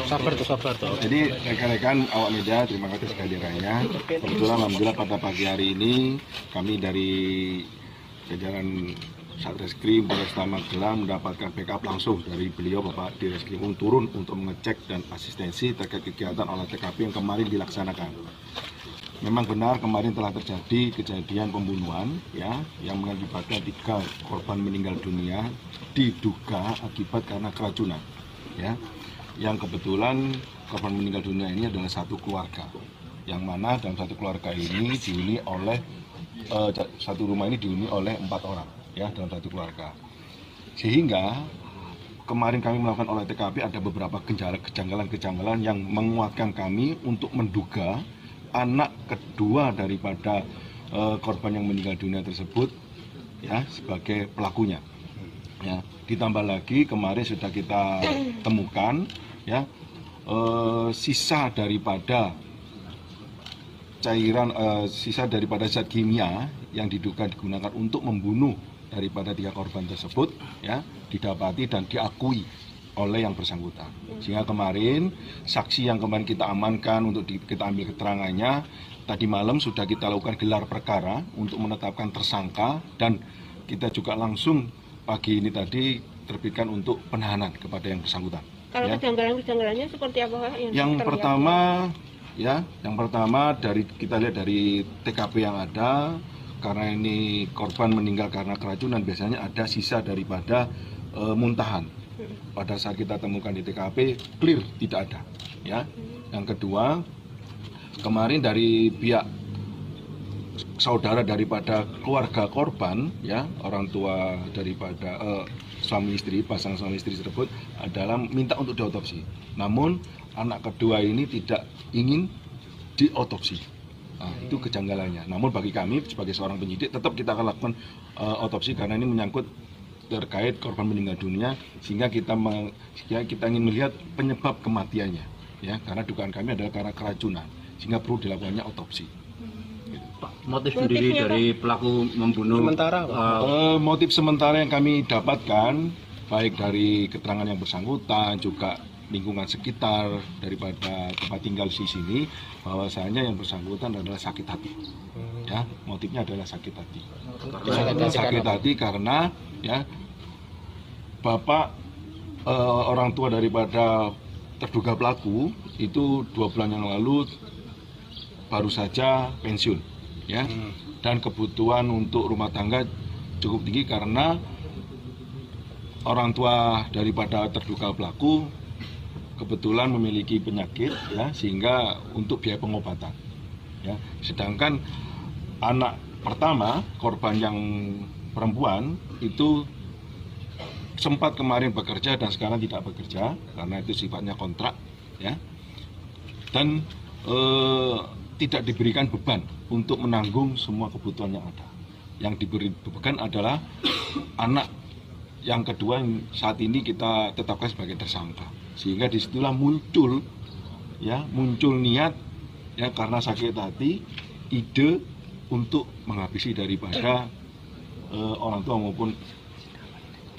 Sabar tuh. Jadi rekan-rekan awak media, terima kasih kehadirannya. Kebetulan alhamdulillah pada pagi hari ini kami dari jajaran Satreskrim Polresta Magelang mendapatkan backup langsung dari beliau Bapak Direskrim turun untuk mengecek dan asistensi terkait kegiatan olah TKP yang kemarin dilaksanakan. Memang benar kemarin telah terjadi kejadian pembunuhan ya yang mengakibatkan 3 korban meninggal dunia diduga akibat karena keracunan ya. Yang kebetulan korban meninggal dunia ini adalah satu keluarga. Yang mana dalam satu keluarga ini dihuni oleh satu rumah ini dihuni oleh 4 orang ya dalam satu keluarga. Sehingga kemarin kami melakukan olah TKP ada beberapa kejanggalan-kejanggalan yang menguatkan kami untuk menduga anak kedua daripada korban yang meninggal dunia tersebut ya sebagai pelakunya. Ya, ditambah lagi kemarin sudah kita temukan ya sisa daripada cairan sisa daripada zat kimia yang diduga digunakan untuk membunuh daripada 3 korban tersebut ya didapati dan diakui oleh yang bersangkutan. Sehingga kemarin saksi yang kemarin kita amankan untuk kita ambil keterangannya tadi malam sudah kita lakukan gelar perkara untuk menetapkan tersangka dan kita juga langsung pagi ini tadi terbitkan untuk penahanan kepada yang bersangkutan. Kalau Ya. kejanggalan-kejanggalannya seperti apa Pak? Yang terlihat? pertama, ya, yang pertama dari kita lihat dari TKP yang ada, karena ini korban meninggal karena keracunan, biasanya ada sisa daripada muntahan. Pada saat kita temukan di TKP, clear tidak ada. Ya. Yang kedua, kemarin dari pihak saudara daripada keluarga korban, ya, orang tua daripada suami istri, pasangan suami istri tersebut adalah minta untuk diotopsi. Namun anak kedua ini tidak ingin diotopsi. Nah, itu kejanggalannya. Namun bagi kami sebagai seorang penyidik tetap kita akan lakukan otopsi karena ini menyangkut terkait korban meninggal dunia, sehingga kita ingin melihat penyebab kematiannya, ya, karena dugaan kami adalah karena keracunan, sehingga perlu dilakukannya otopsi. Motif sendiri dari pelaku membunuh Sementara Motif sementara yang kami dapatkan baik dari keterangan yang bersangkutan juga lingkungan sekitar daripada tempat tinggal di sini, bahwasanya yang bersangkutan adalah sakit hati. Ya, motifnya adalah sakit hati. Sakit hati karena, ya, bapak orang tua daripada terduga pelaku itu 2 bulan yang lalu baru saja pensiun, ya, dan kebutuhan untuk rumah tangga cukup tinggi karena orang tua daripada terduga pelaku kebetulan memiliki penyakit, ya, sehingga untuk biaya pengobatan, ya. Sedangkan anak pertama korban yang perempuan itu sempat kemarin bekerja dan sekarang tidak bekerja karena itu sifatnya kontrak, ya, dan tidak diberikan beban untuk menanggung semua kebutuhan yang ada. Yang diberi beban adalah anak yang kedua yang saat ini kita tetapkan sebagai tersangka, sehingga disitulah muncul, ya, muncul niat, ya, karena sakit hati, ide untuk menghabisi daripada orang tua maupun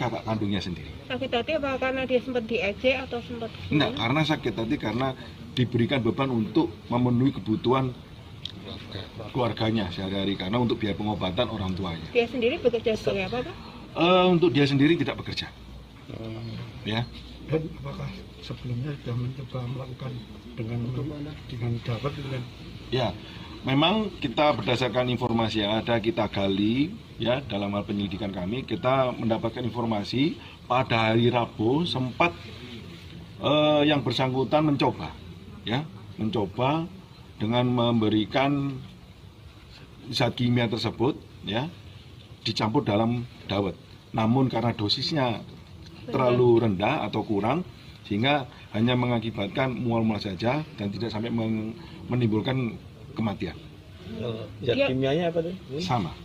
kakak kandungnya sendiri. Sakit hati apa karena dia sempat diejek atau sempat? Enggak, karena sakit hati karena diberikan beban untuk memenuhi kebutuhan keluarganya sehari-hari karena untuk biaya pengobatan orang tuanya. Dia sendiri bekerja sebagai apa Pak? Untuk dia sendiri tidak bekerja, ya. Dan apakah sebelumnya sudah mencoba melakukan dengan dapat dengan Ya, memang kita berdasarkan informasi yang ada kita gali, ya, dalam hal penyelidikan kami kita mendapatkan informasi pada hari Rabu sempat yang bersangkutan mencoba, ya, mencoba dengan memberikan zat kimia tersebut, ya, dicampur dalam dawet. Namun karena dosisnya terlalu rendah atau kurang, sehingga hanya mengakibatkan mual-mual saja dan tidak sampai menimbulkan kematian. Zat kimianya apa tuh?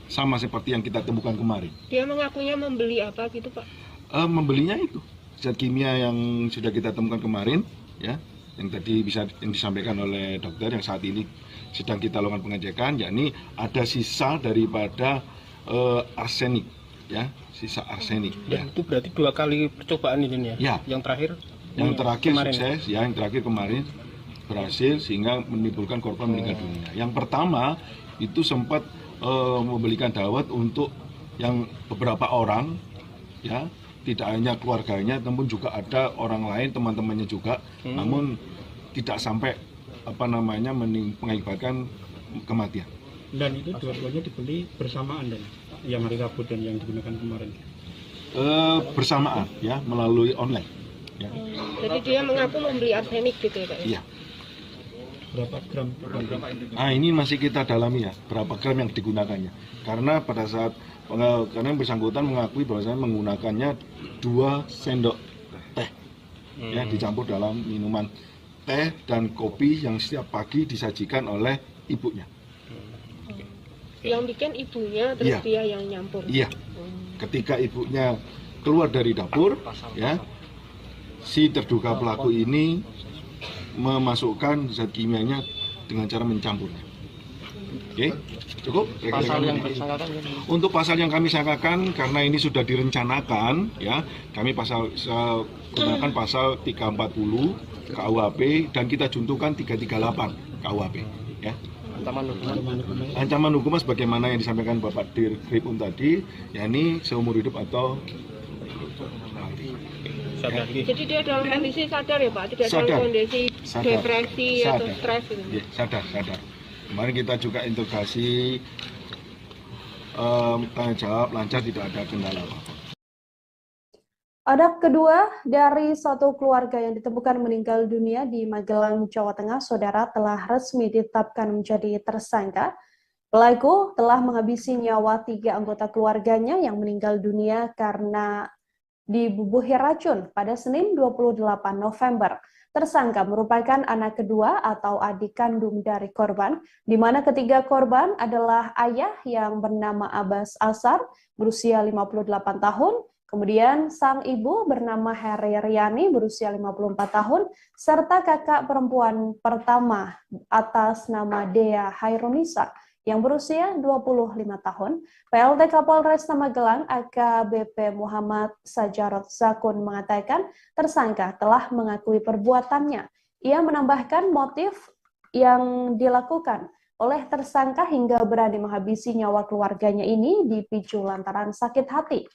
Sama seperti yang kita temukan kemarin. Dia mengakunya membeli apa gitu Pak? Membelinya itu zat kimia yang sudah kita temukan kemarin, ya, yang tadi yang disampaikan oleh dokter yang saat ini sedang kita lakukan pengecekan, yakni ada sisa daripada arsenik, ya, sisa arsenik. Ya, itu berarti 2 kali percobaan ini ya? Ya. Yang terakhir? Yang terakhir kemarin. Sukses, ya, yang terakhir kemarin berhasil sehingga menimbulkan korban meninggal dunia. Yang pertama itu sempat membelikan dawet untuk yang beberapa orang, ya, tidak hanya keluarganya, namun juga ada orang lain, teman-temannya juga, namun tidak sampai mengakibatkan kematian. dan itu dua-duanya dibeli bersamaan dan yang hari Rabu dan yang digunakan kemarin. Bersamaan, ya, melalui online. Ya. Jadi dia mengaku membeli arsenik gitu ya Pak? Iya. Berapa gram? Ini masih kita dalami, ya, berapa gram yang digunakannya. Karena pada saat karena yang bersangkutan mengakui bahwasanya menggunakannya 2 sendok teh, ya, dicampur dalam minuman teh dan kopi yang setiap pagi disajikan oleh ibunya. Yang bikin ibunya, terus Iya. dia yang nyampur? Iya. Ketika ibunya keluar dari dapur, ya, si terduga pelaku ini memasukkan zat kimianya dengan cara mencampurnya. Oke, cukup. Pasal yang bersangkutan? Untuk pasal yang kami sangkakan karena ini sudah direncanakan, ya, kami gunakan pasal 340 KUHP dan kita juntukan 338 KUHP, ya. Ancaman hukuman sebagaimana yang disampaikan Bapak Dirkrim tadi, yakni seumur hidup atau mati. Sadar. Jadi dia dalam kondisi sadar ya Pak, tidak Sadar. dalam kondisi Sadar. depresi atau Sadar. stres gitu. Ya, sadar. Kemarin kita juga interogasi, tanya jawab lancar, tidak ada kendala apa-apa. Anak kedua dari satu keluarga yang ditemukan meninggal dunia di Magelang, Jawa Tengah, saudara, telah resmi ditetapkan menjadi tersangka. Pelaku telah menghabisi nyawa 3 anggota keluarganya yang meninggal dunia karena dibubuhi racun pada Senin 28 November. Tersangka merupakan anak kedua atau adik kandung dari korban, di mana ketiga korban adalah ayah yang bernama Abbas Asar, berusia 58 tahun, kemudian sang ibu bernama Heri Riani, berusia 54 tahun, serta kakak perempuan pertama atas nama Dea Hairunisa, yang berusia 25 tahun. PLT Kapolres Magelang AKBP Muhammad Sajarot Zakun mengatakan tersangka telah mengakui perbuatannya. Ia menambahkan motif yang dilakukan oleh tersangka hingga berani menghabisi nyawa keluarganya ini dipicu lantaran sakit hati.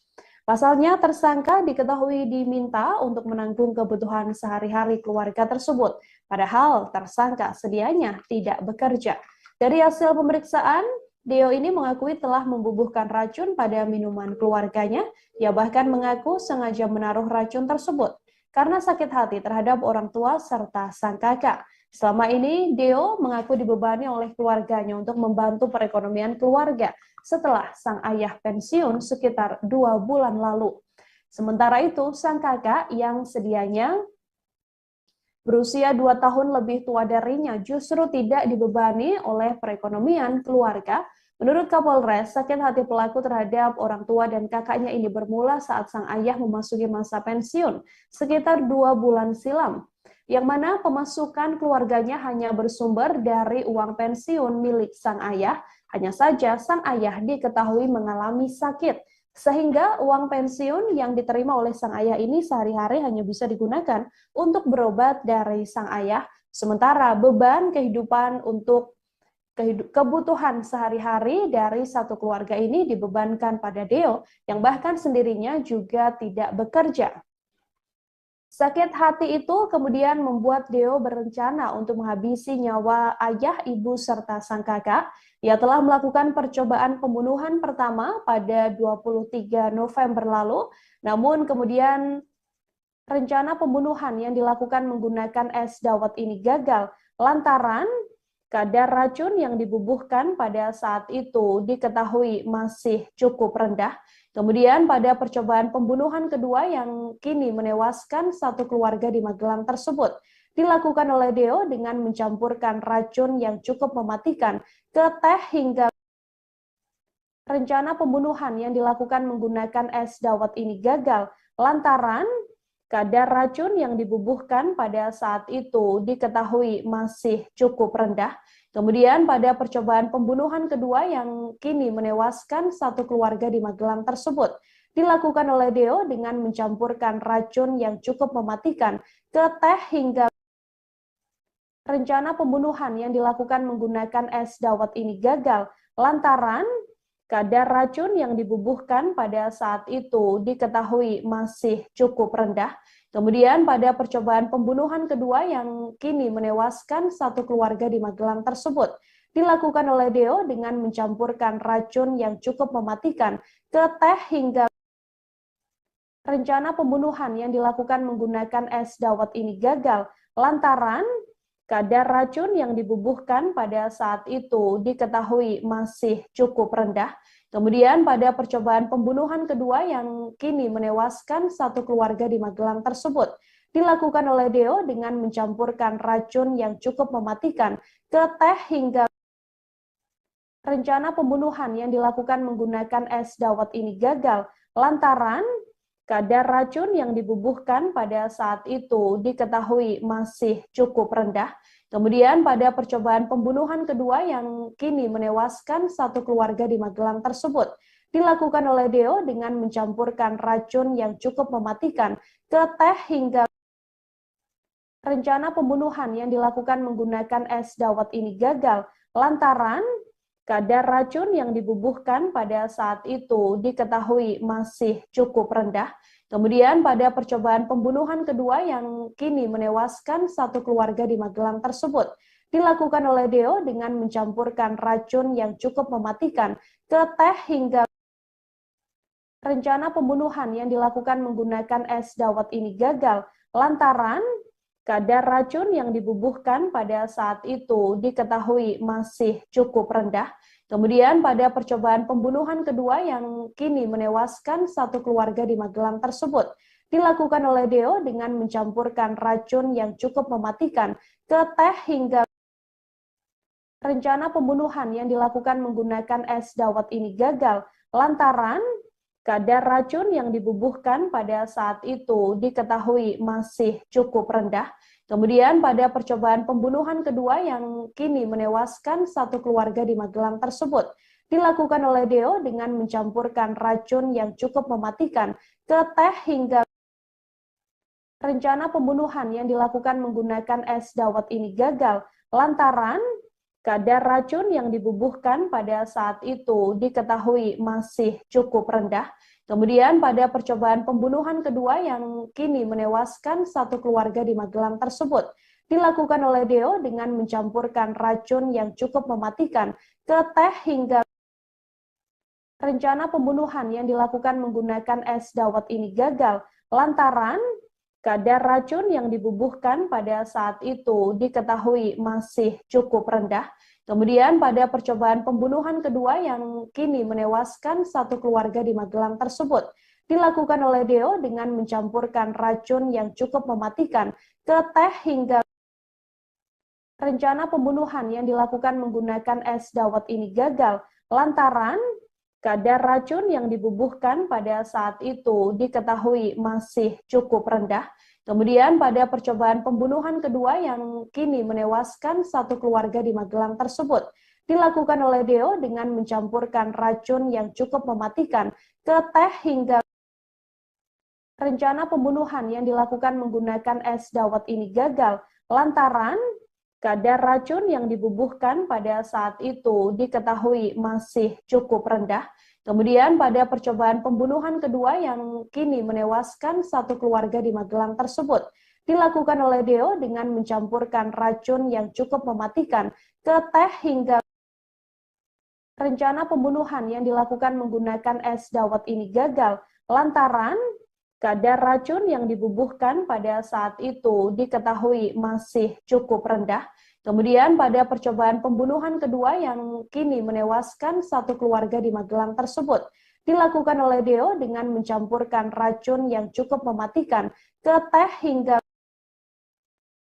Pasalnya tersangka diketahui diminta untuk menanggung kebutuhan sehari-hari keluarga tersebut, padahal tersangka sedianya tidak bekerja. Dari hasil pemeriksaan, Deo ini mengakui telah membubuhkan racun pada minuman keluarganya. Ia bahkan mengaku sengaja menaruh racun tersebut karena sakit hati terhadap orang tua serta sang kakak. Selama ini, Deo mengaku dibebani oleh keluarganya untuk membantu perekonomian keluarga setelah sang ayah pensiun sekitar 2 bulan lalu. Sementara itu, sang kakak yang sedianya berusia 2 tahun lebih tua darinya justru tidak dibebani oleh perekonomian keluarga. Menurut Kapolres, sakit hati pelaku terhadap orang tua dan kakaknya ini bermula saat sang ayah memasuki masa pensiun sekitar 2 bulan silam, yang mana pemasukan keluarganya hanya bersumber dari uang pensiun milik sang ayah. Hanya saja sang ayah diketahui mengalami sakit, sehingga uang pensiun yang diterima oleh sang ayah ini sehari-hari hanya bisa digunakan untuk berobat dari sang ayah, sementara beban kehidupan untuk kebutuhan sehari-hari dari satu keluarga ini dibebankan pada Deo, yang bahkan sendirinya juga tidak bekerja. Sakit hati itu kemudian membuat Deo berencana untuk menghabisi nyawa ayah, ibu, serta sang kakak. Ia telah melakukan percobaan pembunuhan pertama pada 23 November lalu, namun kemudian rencana pembunuhan yang dilakukan menggunakan es dawet ini gagal lantaran kadar racun yang dibubuhkan pada saat itu diketahui masih cukup rendah. Kemudian pada percobaan pembunuhan kedua yang kini menewaskan satu keluarga di Magelang tersebut, dilakukan oleh Deo dengan mencampurkan racun yang cukup mematikan ke teh hingga rencana pembunuhan yang dilakukan menggunakan es dawet ini gagal lantaran kadar racun yang dibubuhkan pada saat itu diketahui masih cukup rendah. Kemudian pada percobaan pembunuhan kedua yang kini menewaskan satu keluarga di Magelang tersebut, dilakukan oleh Deo dengan mencampurkan racun yang cukup mematikan ke teh hingga rencana pembunuhan yang dilakukan menggunakan es dawet ini gagal lantaran kadar racun yang dibubuhkan pada saat itu diketahui masih cukup rendah. Kemudian pada percobaan pembunuhan kedua yang kini menewaskan satu keluarga di Magelang tersebut, dilakukan oleh Deo dengan mencampurkan racun yang cukup mematikan ke teh hingga rencana pembunuhan yang dilakukan menggunakan es dawet ini gagal lantaran kadar racun yang dibubuhkan pada saat itu diketahui masih cukup rendah. Kemudian pada percobaan pembunuhan kedua yang kini menewaskan satu keluarga di Magelang tersebut, dilakukan oleh Deo dengan mencampurkan racun yang cukup mematikan ke teh hingga rencana pembunuhan yang dilakukan menggunakan es dawet ini gagal lantaran kadar racun yang dibubuhkan pada saat itu diketahui masih cukup rendah. Kemudian pada percobaan pembunuhan kedua yang kini menewaskan satu keluarga di Magelang tersebut, dilakukan oleh Deo dengan mencampurkan racun yang cukup mematikan ke teh hingga rencana pembunuhan yang dilakukan menggunakan es dawet ini gagal lantaran kadar racun yang dibubuhkan pada saat itu diketahui masih cukup rendah. Kemudian pada percobaan pembunuhan kedua yang kini menewaskan satu keluarga di Magelang tersebut, dilakukan oleh Deo dengan mencampurkan racun yang cukup mematikan ke teh hingga rencana pembunuhan yang dilakukan menggunakan es dawet ini gagal lantaran kadar racun yang dibubuhkan pada saat itu diketahui masih cukup rendah. Kemudian pada percobaan pembunuhan kedua yang kini menewaskan satu keluarga di Magelang tersebut, dilakukan oleh Deo dengan mencampurkan racun yang cukup mematikan ke teh hingga rencana pembunuhan yang dilakukan menggunakan es dawet ini gagal lantaran kadar racun yang dibubuhkan pada saat itu diketahui masih cukup rendah. Kemudian pada percobaan pembunuhan kedua yang kini menewaskan satu keluarga di Magelang tersebut, dilakukan oleh Deo dengan mencampurkan racun yang cukup mematikan ke teh hingga rencana pembunuhan yang dilakukan menggunakan es dawet ini gagal lantaran kadar racun yang dibubuhkan pada saat itu diketahui masih cukup rendah. Kemudian pada percobaan pembunuhan kedua yang kini menewaskan satu keluarga di Magelang tersebut, dilakukan oleh Deo dengan mencampurkan racun yang cukup mematikan ke teh hingga rencana pembunuhan yang dilakukan menggunakan es dawet ini gagal lantaran kadar racun yang dibubuhkan pada saat itu diketahui masih cukup rendah. Kemudian pada percobaan pembunuhan kedua yang kini menewaskan satu keluarga di Magelang tersebut, dilakukan oleh Deo dengan mencampurkan racun yang cukup mematikan ke teh hingga rencana pembunuhan yang dilakukan menggunakan es dawet ini gagal lantaran kadar racun yang dibubuhkan pada saat itu diketahui masih cukup rendah. Kemudian pada percobaan pembunuhan kedua yang kini menewaskan satu keluarga di Magelang tersebut, dilakukan oleh Deo dengan mencampurkan racun yang cukup mematikan ke teh hingga rencana pembunuhan yang dilakukan menggunakan es dawet ini gagal lantaran kadar racun yang dibubuhkan pada saat itu diketahui masih cukup rendah. Kemudian pada percobaan pembunuhan kedua yang kini menewaskan satu keluarga di Magelang tersebut, dilakukan oleh Deo dengan mencampurkan racun yang cukup mematikan ke teh hingga rencana pembunuhan yang dilakukan menggunakan es dawet ini gagal lantaran kadar racun yang dibubuhkan pada saat itu diketahui masih cukup rendah. Kemudian pada percobaan pembunuhan kedua yang kini menewaskan satu keluarga di Magelang tersebut, dilakukan oleh Deo dengan mencampurkan racun yang cukup mematikan ke teh hingga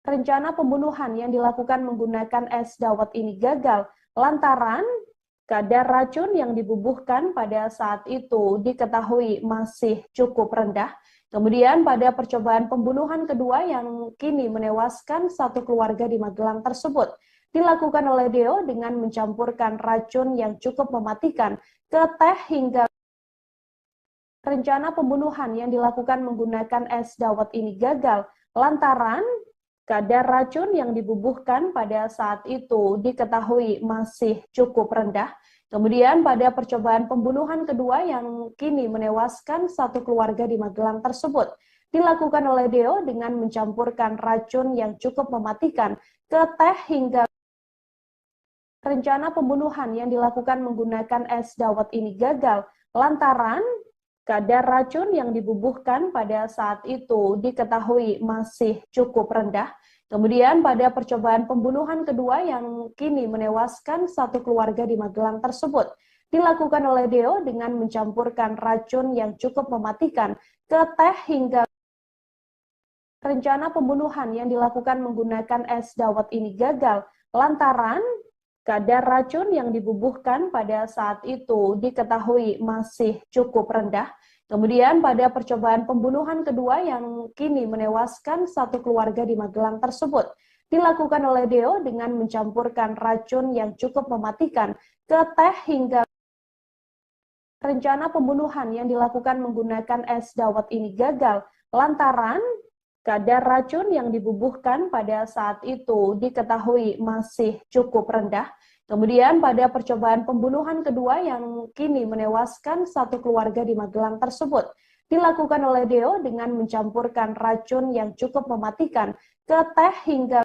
rencana pembunuhan yang dilakukan menggunakan es dawet ini gagal lantaran kadar racun yang dibubuhkan pada saat itu diketahui masih cukup rendah. Kemudian pada percobaan pembunuhan kedua yang kini menewaskan satu keluarga di Magelang tersebut, dilakukan oleh Deo dengan mencampurkan racun yang cukup mematikan ke teh hingga rencana pembunuhan yang dilakukan menggunakan es dawet ini gagal lantaran kadar racun yang dibubuhkan pada saat itu diketahui masih cukup rendah. Kemudian pada percobaan pembunuhan kedua yang kini menewaskan satu keluarga di Magelang tersebut, dilakukan oleh Deo dengan mencampurkan racun yang cukup mematikan ke teh hingga rencana pembunuhan yang dilakukan menggunakan es dawet ini gagal lantaran kadar racun yang dibubuhkan pada saat itu diketahui masih cukup rendah. Kemudian pada percobaan pembunuhan kedua yang kini menewaskan satu keluarga di Magelang tersebut, dilakukan oleh Deo dengan mencampurkan racun yang cukup mematikan ke teh hingga rencana pembunuhan yang dilakukan menggunakan es dawet ini gagal lantaran kadar racun yang dibubuhkan pada saat itu diketahui masih cukup rendah. Kemudian pada percobaan pembunuhan kedua yang kini menewaskan satu keluarga di Magelang tersebut, dilakukan oleh Deo dengan mencampurkan racun yang cukup mematikan ke teh hingga rencana pembunuhan yang dilakukan menggunakan es dawet ini gagal lantaran kadar racun yang dibubuhkan pada saat itu diketahui masih cukup rendah. Kemudian pada percobaan pembunuhan kedua yang kini menewaskan satu keluarga di Magelang tersebut, dilakukan oleh Deo dengan mencampurkan racun yang cukup mematikan ke teh hingga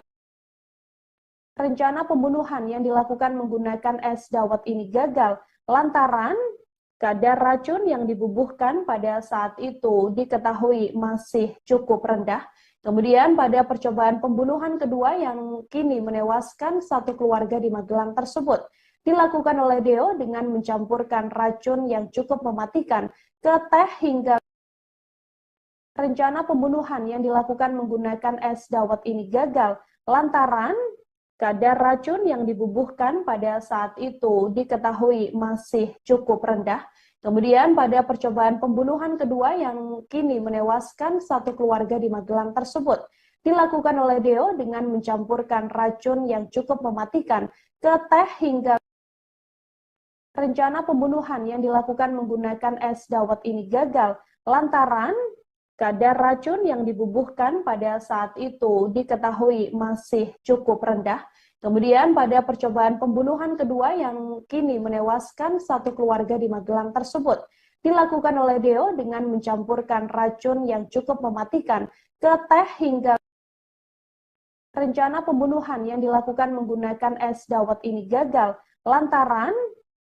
rencana pembunuhan yang dilakukan menggunakan es dawet ini gagal lantaran kadar racun yang dibubuhkan pada saat itu diketahui masih cukup rendah. Kemudian pada percobaan pembunuhan kedua yang kini menewaskan satu keluarga di Magelang tersebut, dilakukan oleh Deo dengan mencampurkan racun yang cukup mematikan ke teh hingga rencana pembunuhan yang dilakukan menggunakan es dawet ini gagal lantaran kadar racun yang dibubuhkan pada saat itu diketahui masih cukup rendah. Kemudian pada percobaan pembunuhan kedua yang kini menewaskan satu keluarga di Magelang tersebut, dilakukan oleh Deo dengan mencampurkan racun yang cukup mematikan ke teh hingga rencana pembunuhan yang dilakukan menggunakan es dawet ini gagal lantaran kadar racun yang dibubuhkan pada saat itu diketahui masih cukup rendah. Kemudian pada percobaan pembunuhan kedua yang kini menewaskan satu keluarga di Magelang tersebut, dilakukan oleh Deo dengan mencampurkan racun yang cukup mematikan ke teh hingga rencana pembunuhan yang dilakukan menggunakan es dawet ini gagal lantaran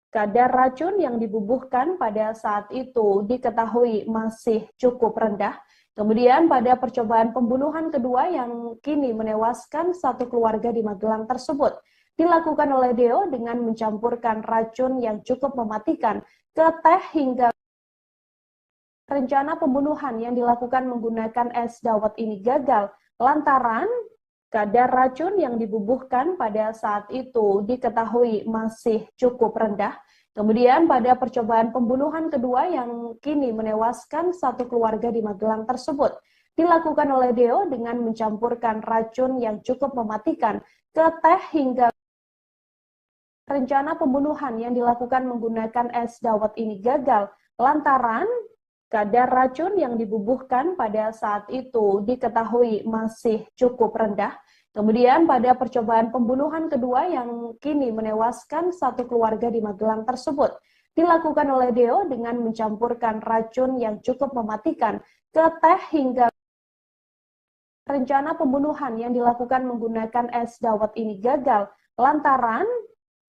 kadar racun yang dibubuhkan pada saat itu diketahui masih cukup rendah. Kemudian pada percobaan pembunuhan kedua yang kini menewaskan satu keluarga di Magelang tersebut, dilakukan oleh Deo dengan mencampurkan racun yang cukup mematikan ke teh hingga rencana pembunuhan yang dilakukan menggunakan es dawet ini gagal lantaran kadar racun yang dibubuhkan pada saat itu diketahui masih cukup rendah. Kemudian pada percobaan pembunuhan kedua yang kini menewaskan satu keluarga di Magelang tersebut, dilakukan oleh Deo dengan mencampurkan racun yang cukup mematikan ke teh hingga rencana pembunuhan yang dilakukan menggunakan es dawet ini gagal lantaran kadar racun yang dibubuhkan pada saat itu diketahui masih cukup rendah. Kemudian pada percobaan pembunuhan kedua yang kini menewaskan satu keluarga di Magelang tersebut, dilakukan oleh Deo dengan mencampurkan racun yang cukup mematikan ke teh hingga rencana pembunuhan yang dilakukan menggunakan es dawet ini gagal lantaran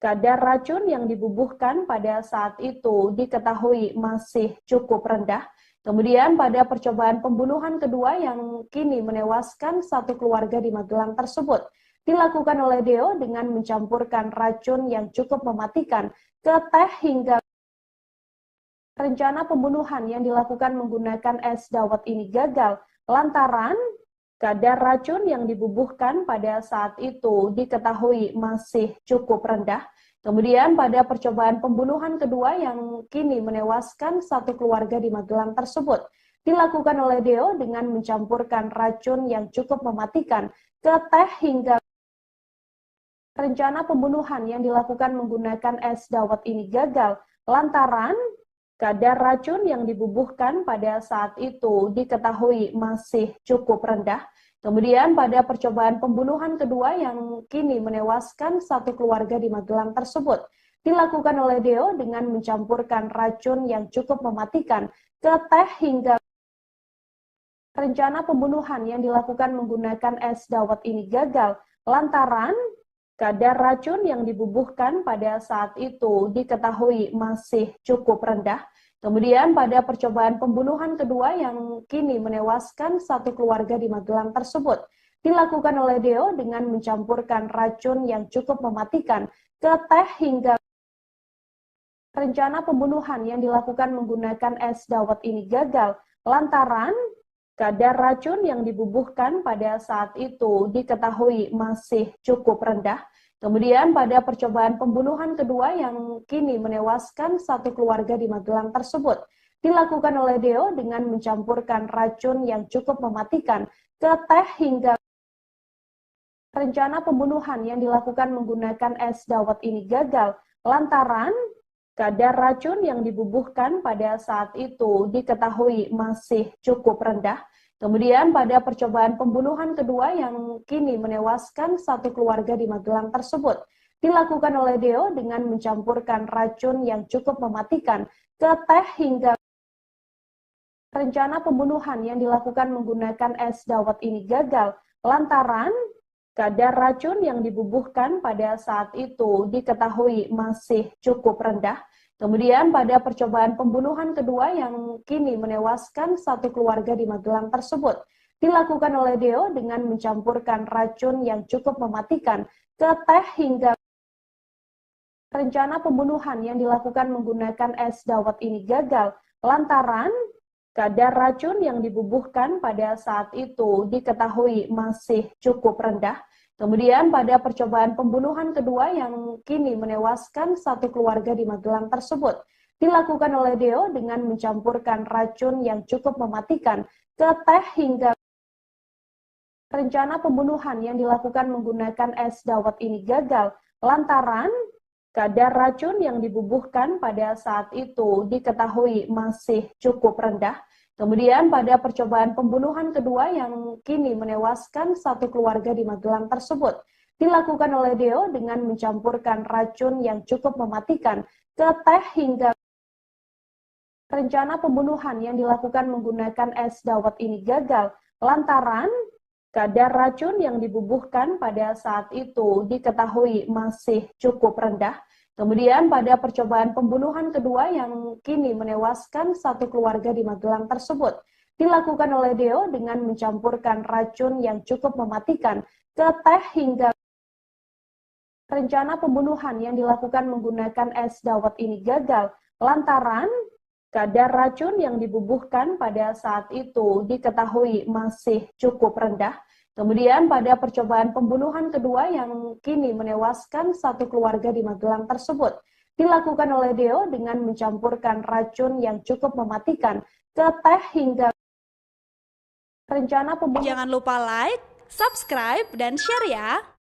kadar racun yang dibubuhkan pada saat itu diketahui masih cukup rendah. Kemudian pada percobaan pembunuhan kedua yang kini menewaskan satu keluarga di Magelang tersebut, dilakukan oleh Deo dengan mencampurkan racun yang cukup mematikan ke teh hingga rencana pembunuhan yang dilakukan menggunakan es dawet ini gagal lantaran kadar racun yang dibubuhkan pada saat itu diketahui masih cukup rendah. Kemudian pada percobaan pembunuhan kedua yang kini menewaskan satu keluarga di Magelang tersebut, dilakukan oleh Deo dengan mencampurkan racun yang cukup mematikan ke teh hingga rencana pembunuhan yang dilakukan menggunakan es dawet ini gagal lantaran kadar racun yang dibubuhkan pada saat itu diketahui masih cukup rendah. Kemudian pada percobaan pembunuhan kedua yang kini menewaskan satu keluarga di Magelang tersebut, dilakukan oleh Deo dengan mencampurkan racun yang cukup mematikan ke teh hingga rencana pembunuhan yang dilakukan menggunakan es dawet ini gagal lantaran kadar racun yang dibubuhkan pada saat itu diketahui masih cukup rendah. Kemudian pada percobaan pembunuhan kedua yang kini menewaskan satu keluarga di Magelang tersebut, dilakukan oleh Deo dengan mencampurkan racun yang cukup mematikan ke teh hingga rencana pembunuhan yang dilakukan menggunakan es dawet ini gagal lantaran kadar racun yang dibubuhkan pada saat itu diketahui masih cukup rendah. Kemudian pada percobaan pembunuhan kedua yang kini menewaskan satu keluarga di Magelang tersebut, dilakukan oleh Deo dengan mencampurkan racun yang cukup mematikan ke teh hingga rencana pembunuhan yang dilakukan menggunakan es dawet ini gagal lantaran kadar racun yang dibubuhkan pada saat itu diketahui masih cukup rendah. Kemudian pada percobaan pembunuhan kedua yang kini menewaskan satu keluarga di Magelang tersebut, dilakukan oleh Deo dengan mencampurkan racun yang cukup mematikan ke teh hingga rencana pembunuhan yang dilakukan menggunakan es dawet ini gagal lantaran kadar racun yang dibubuhkan pada saat itu diketahui masih cukup rendah. Kemudian pada percobaan pembunuhan kedua yang kini menewaskan satu keluarga di Magelang tersebut dilakukan oleh Deo dengan mencampurkan racun yang cukup mematikan ke teh hingga rencana pembunuhan yang dilakukan menggunakan es dawet ini gagal lantaran kadar racun yang dibubuhkan pada saat itu diketahui masih cukup rendah. Kemudian pada percobaan pembunuhan kedua yang kini menewaskan satu keluarga di Magelang tersebut dilakukan oleh Deo dengan mencampurkan racun yang cukup mematikan ke teh hingga rencana pembunuhan yang dilakukan menggunakan es dawet ini gagal lantaran kadar racun yang dibubuhkan pada saat itu diketahui masih cukup rendah. Kemudian pada percobaan pembunuhan kedua yang kini menewaskan satu keluarga di Magelang tersebut dilakukan oleh Deo dengan mencampurkan racun yang cukup mematikan ke teh hingga rencana pembunuhan yang dilakukan menggunakan es dawet ini gagal lantaran kadar racun yang dibubuhkan pada saat itu diketahui masih cukup rendah. Kemudian pada percobaan pembunuhan kedua yang kini menewaskan satu keluarga di Magelang tersebut dilakukan oleh Deo dengan mencampurkan racun yang cukup mematikan ke teh hingga rencana pembunuhan yang dilakukan menggunakan es dawet ini gagal lantaran kadar racun yang dibubuhkan pada saat itu diketahui masih cukup rendah. Kemudian pada percobaan pembunuhan kedua yang kini menewaskan satu keluarga di Magelang tersebut dilakukan oleh Deo dengan mencampurkan racun yang cukup mematikan ke teh hingga rencana pembunuhan. Jangan lupa like, subscribe, dan share ya!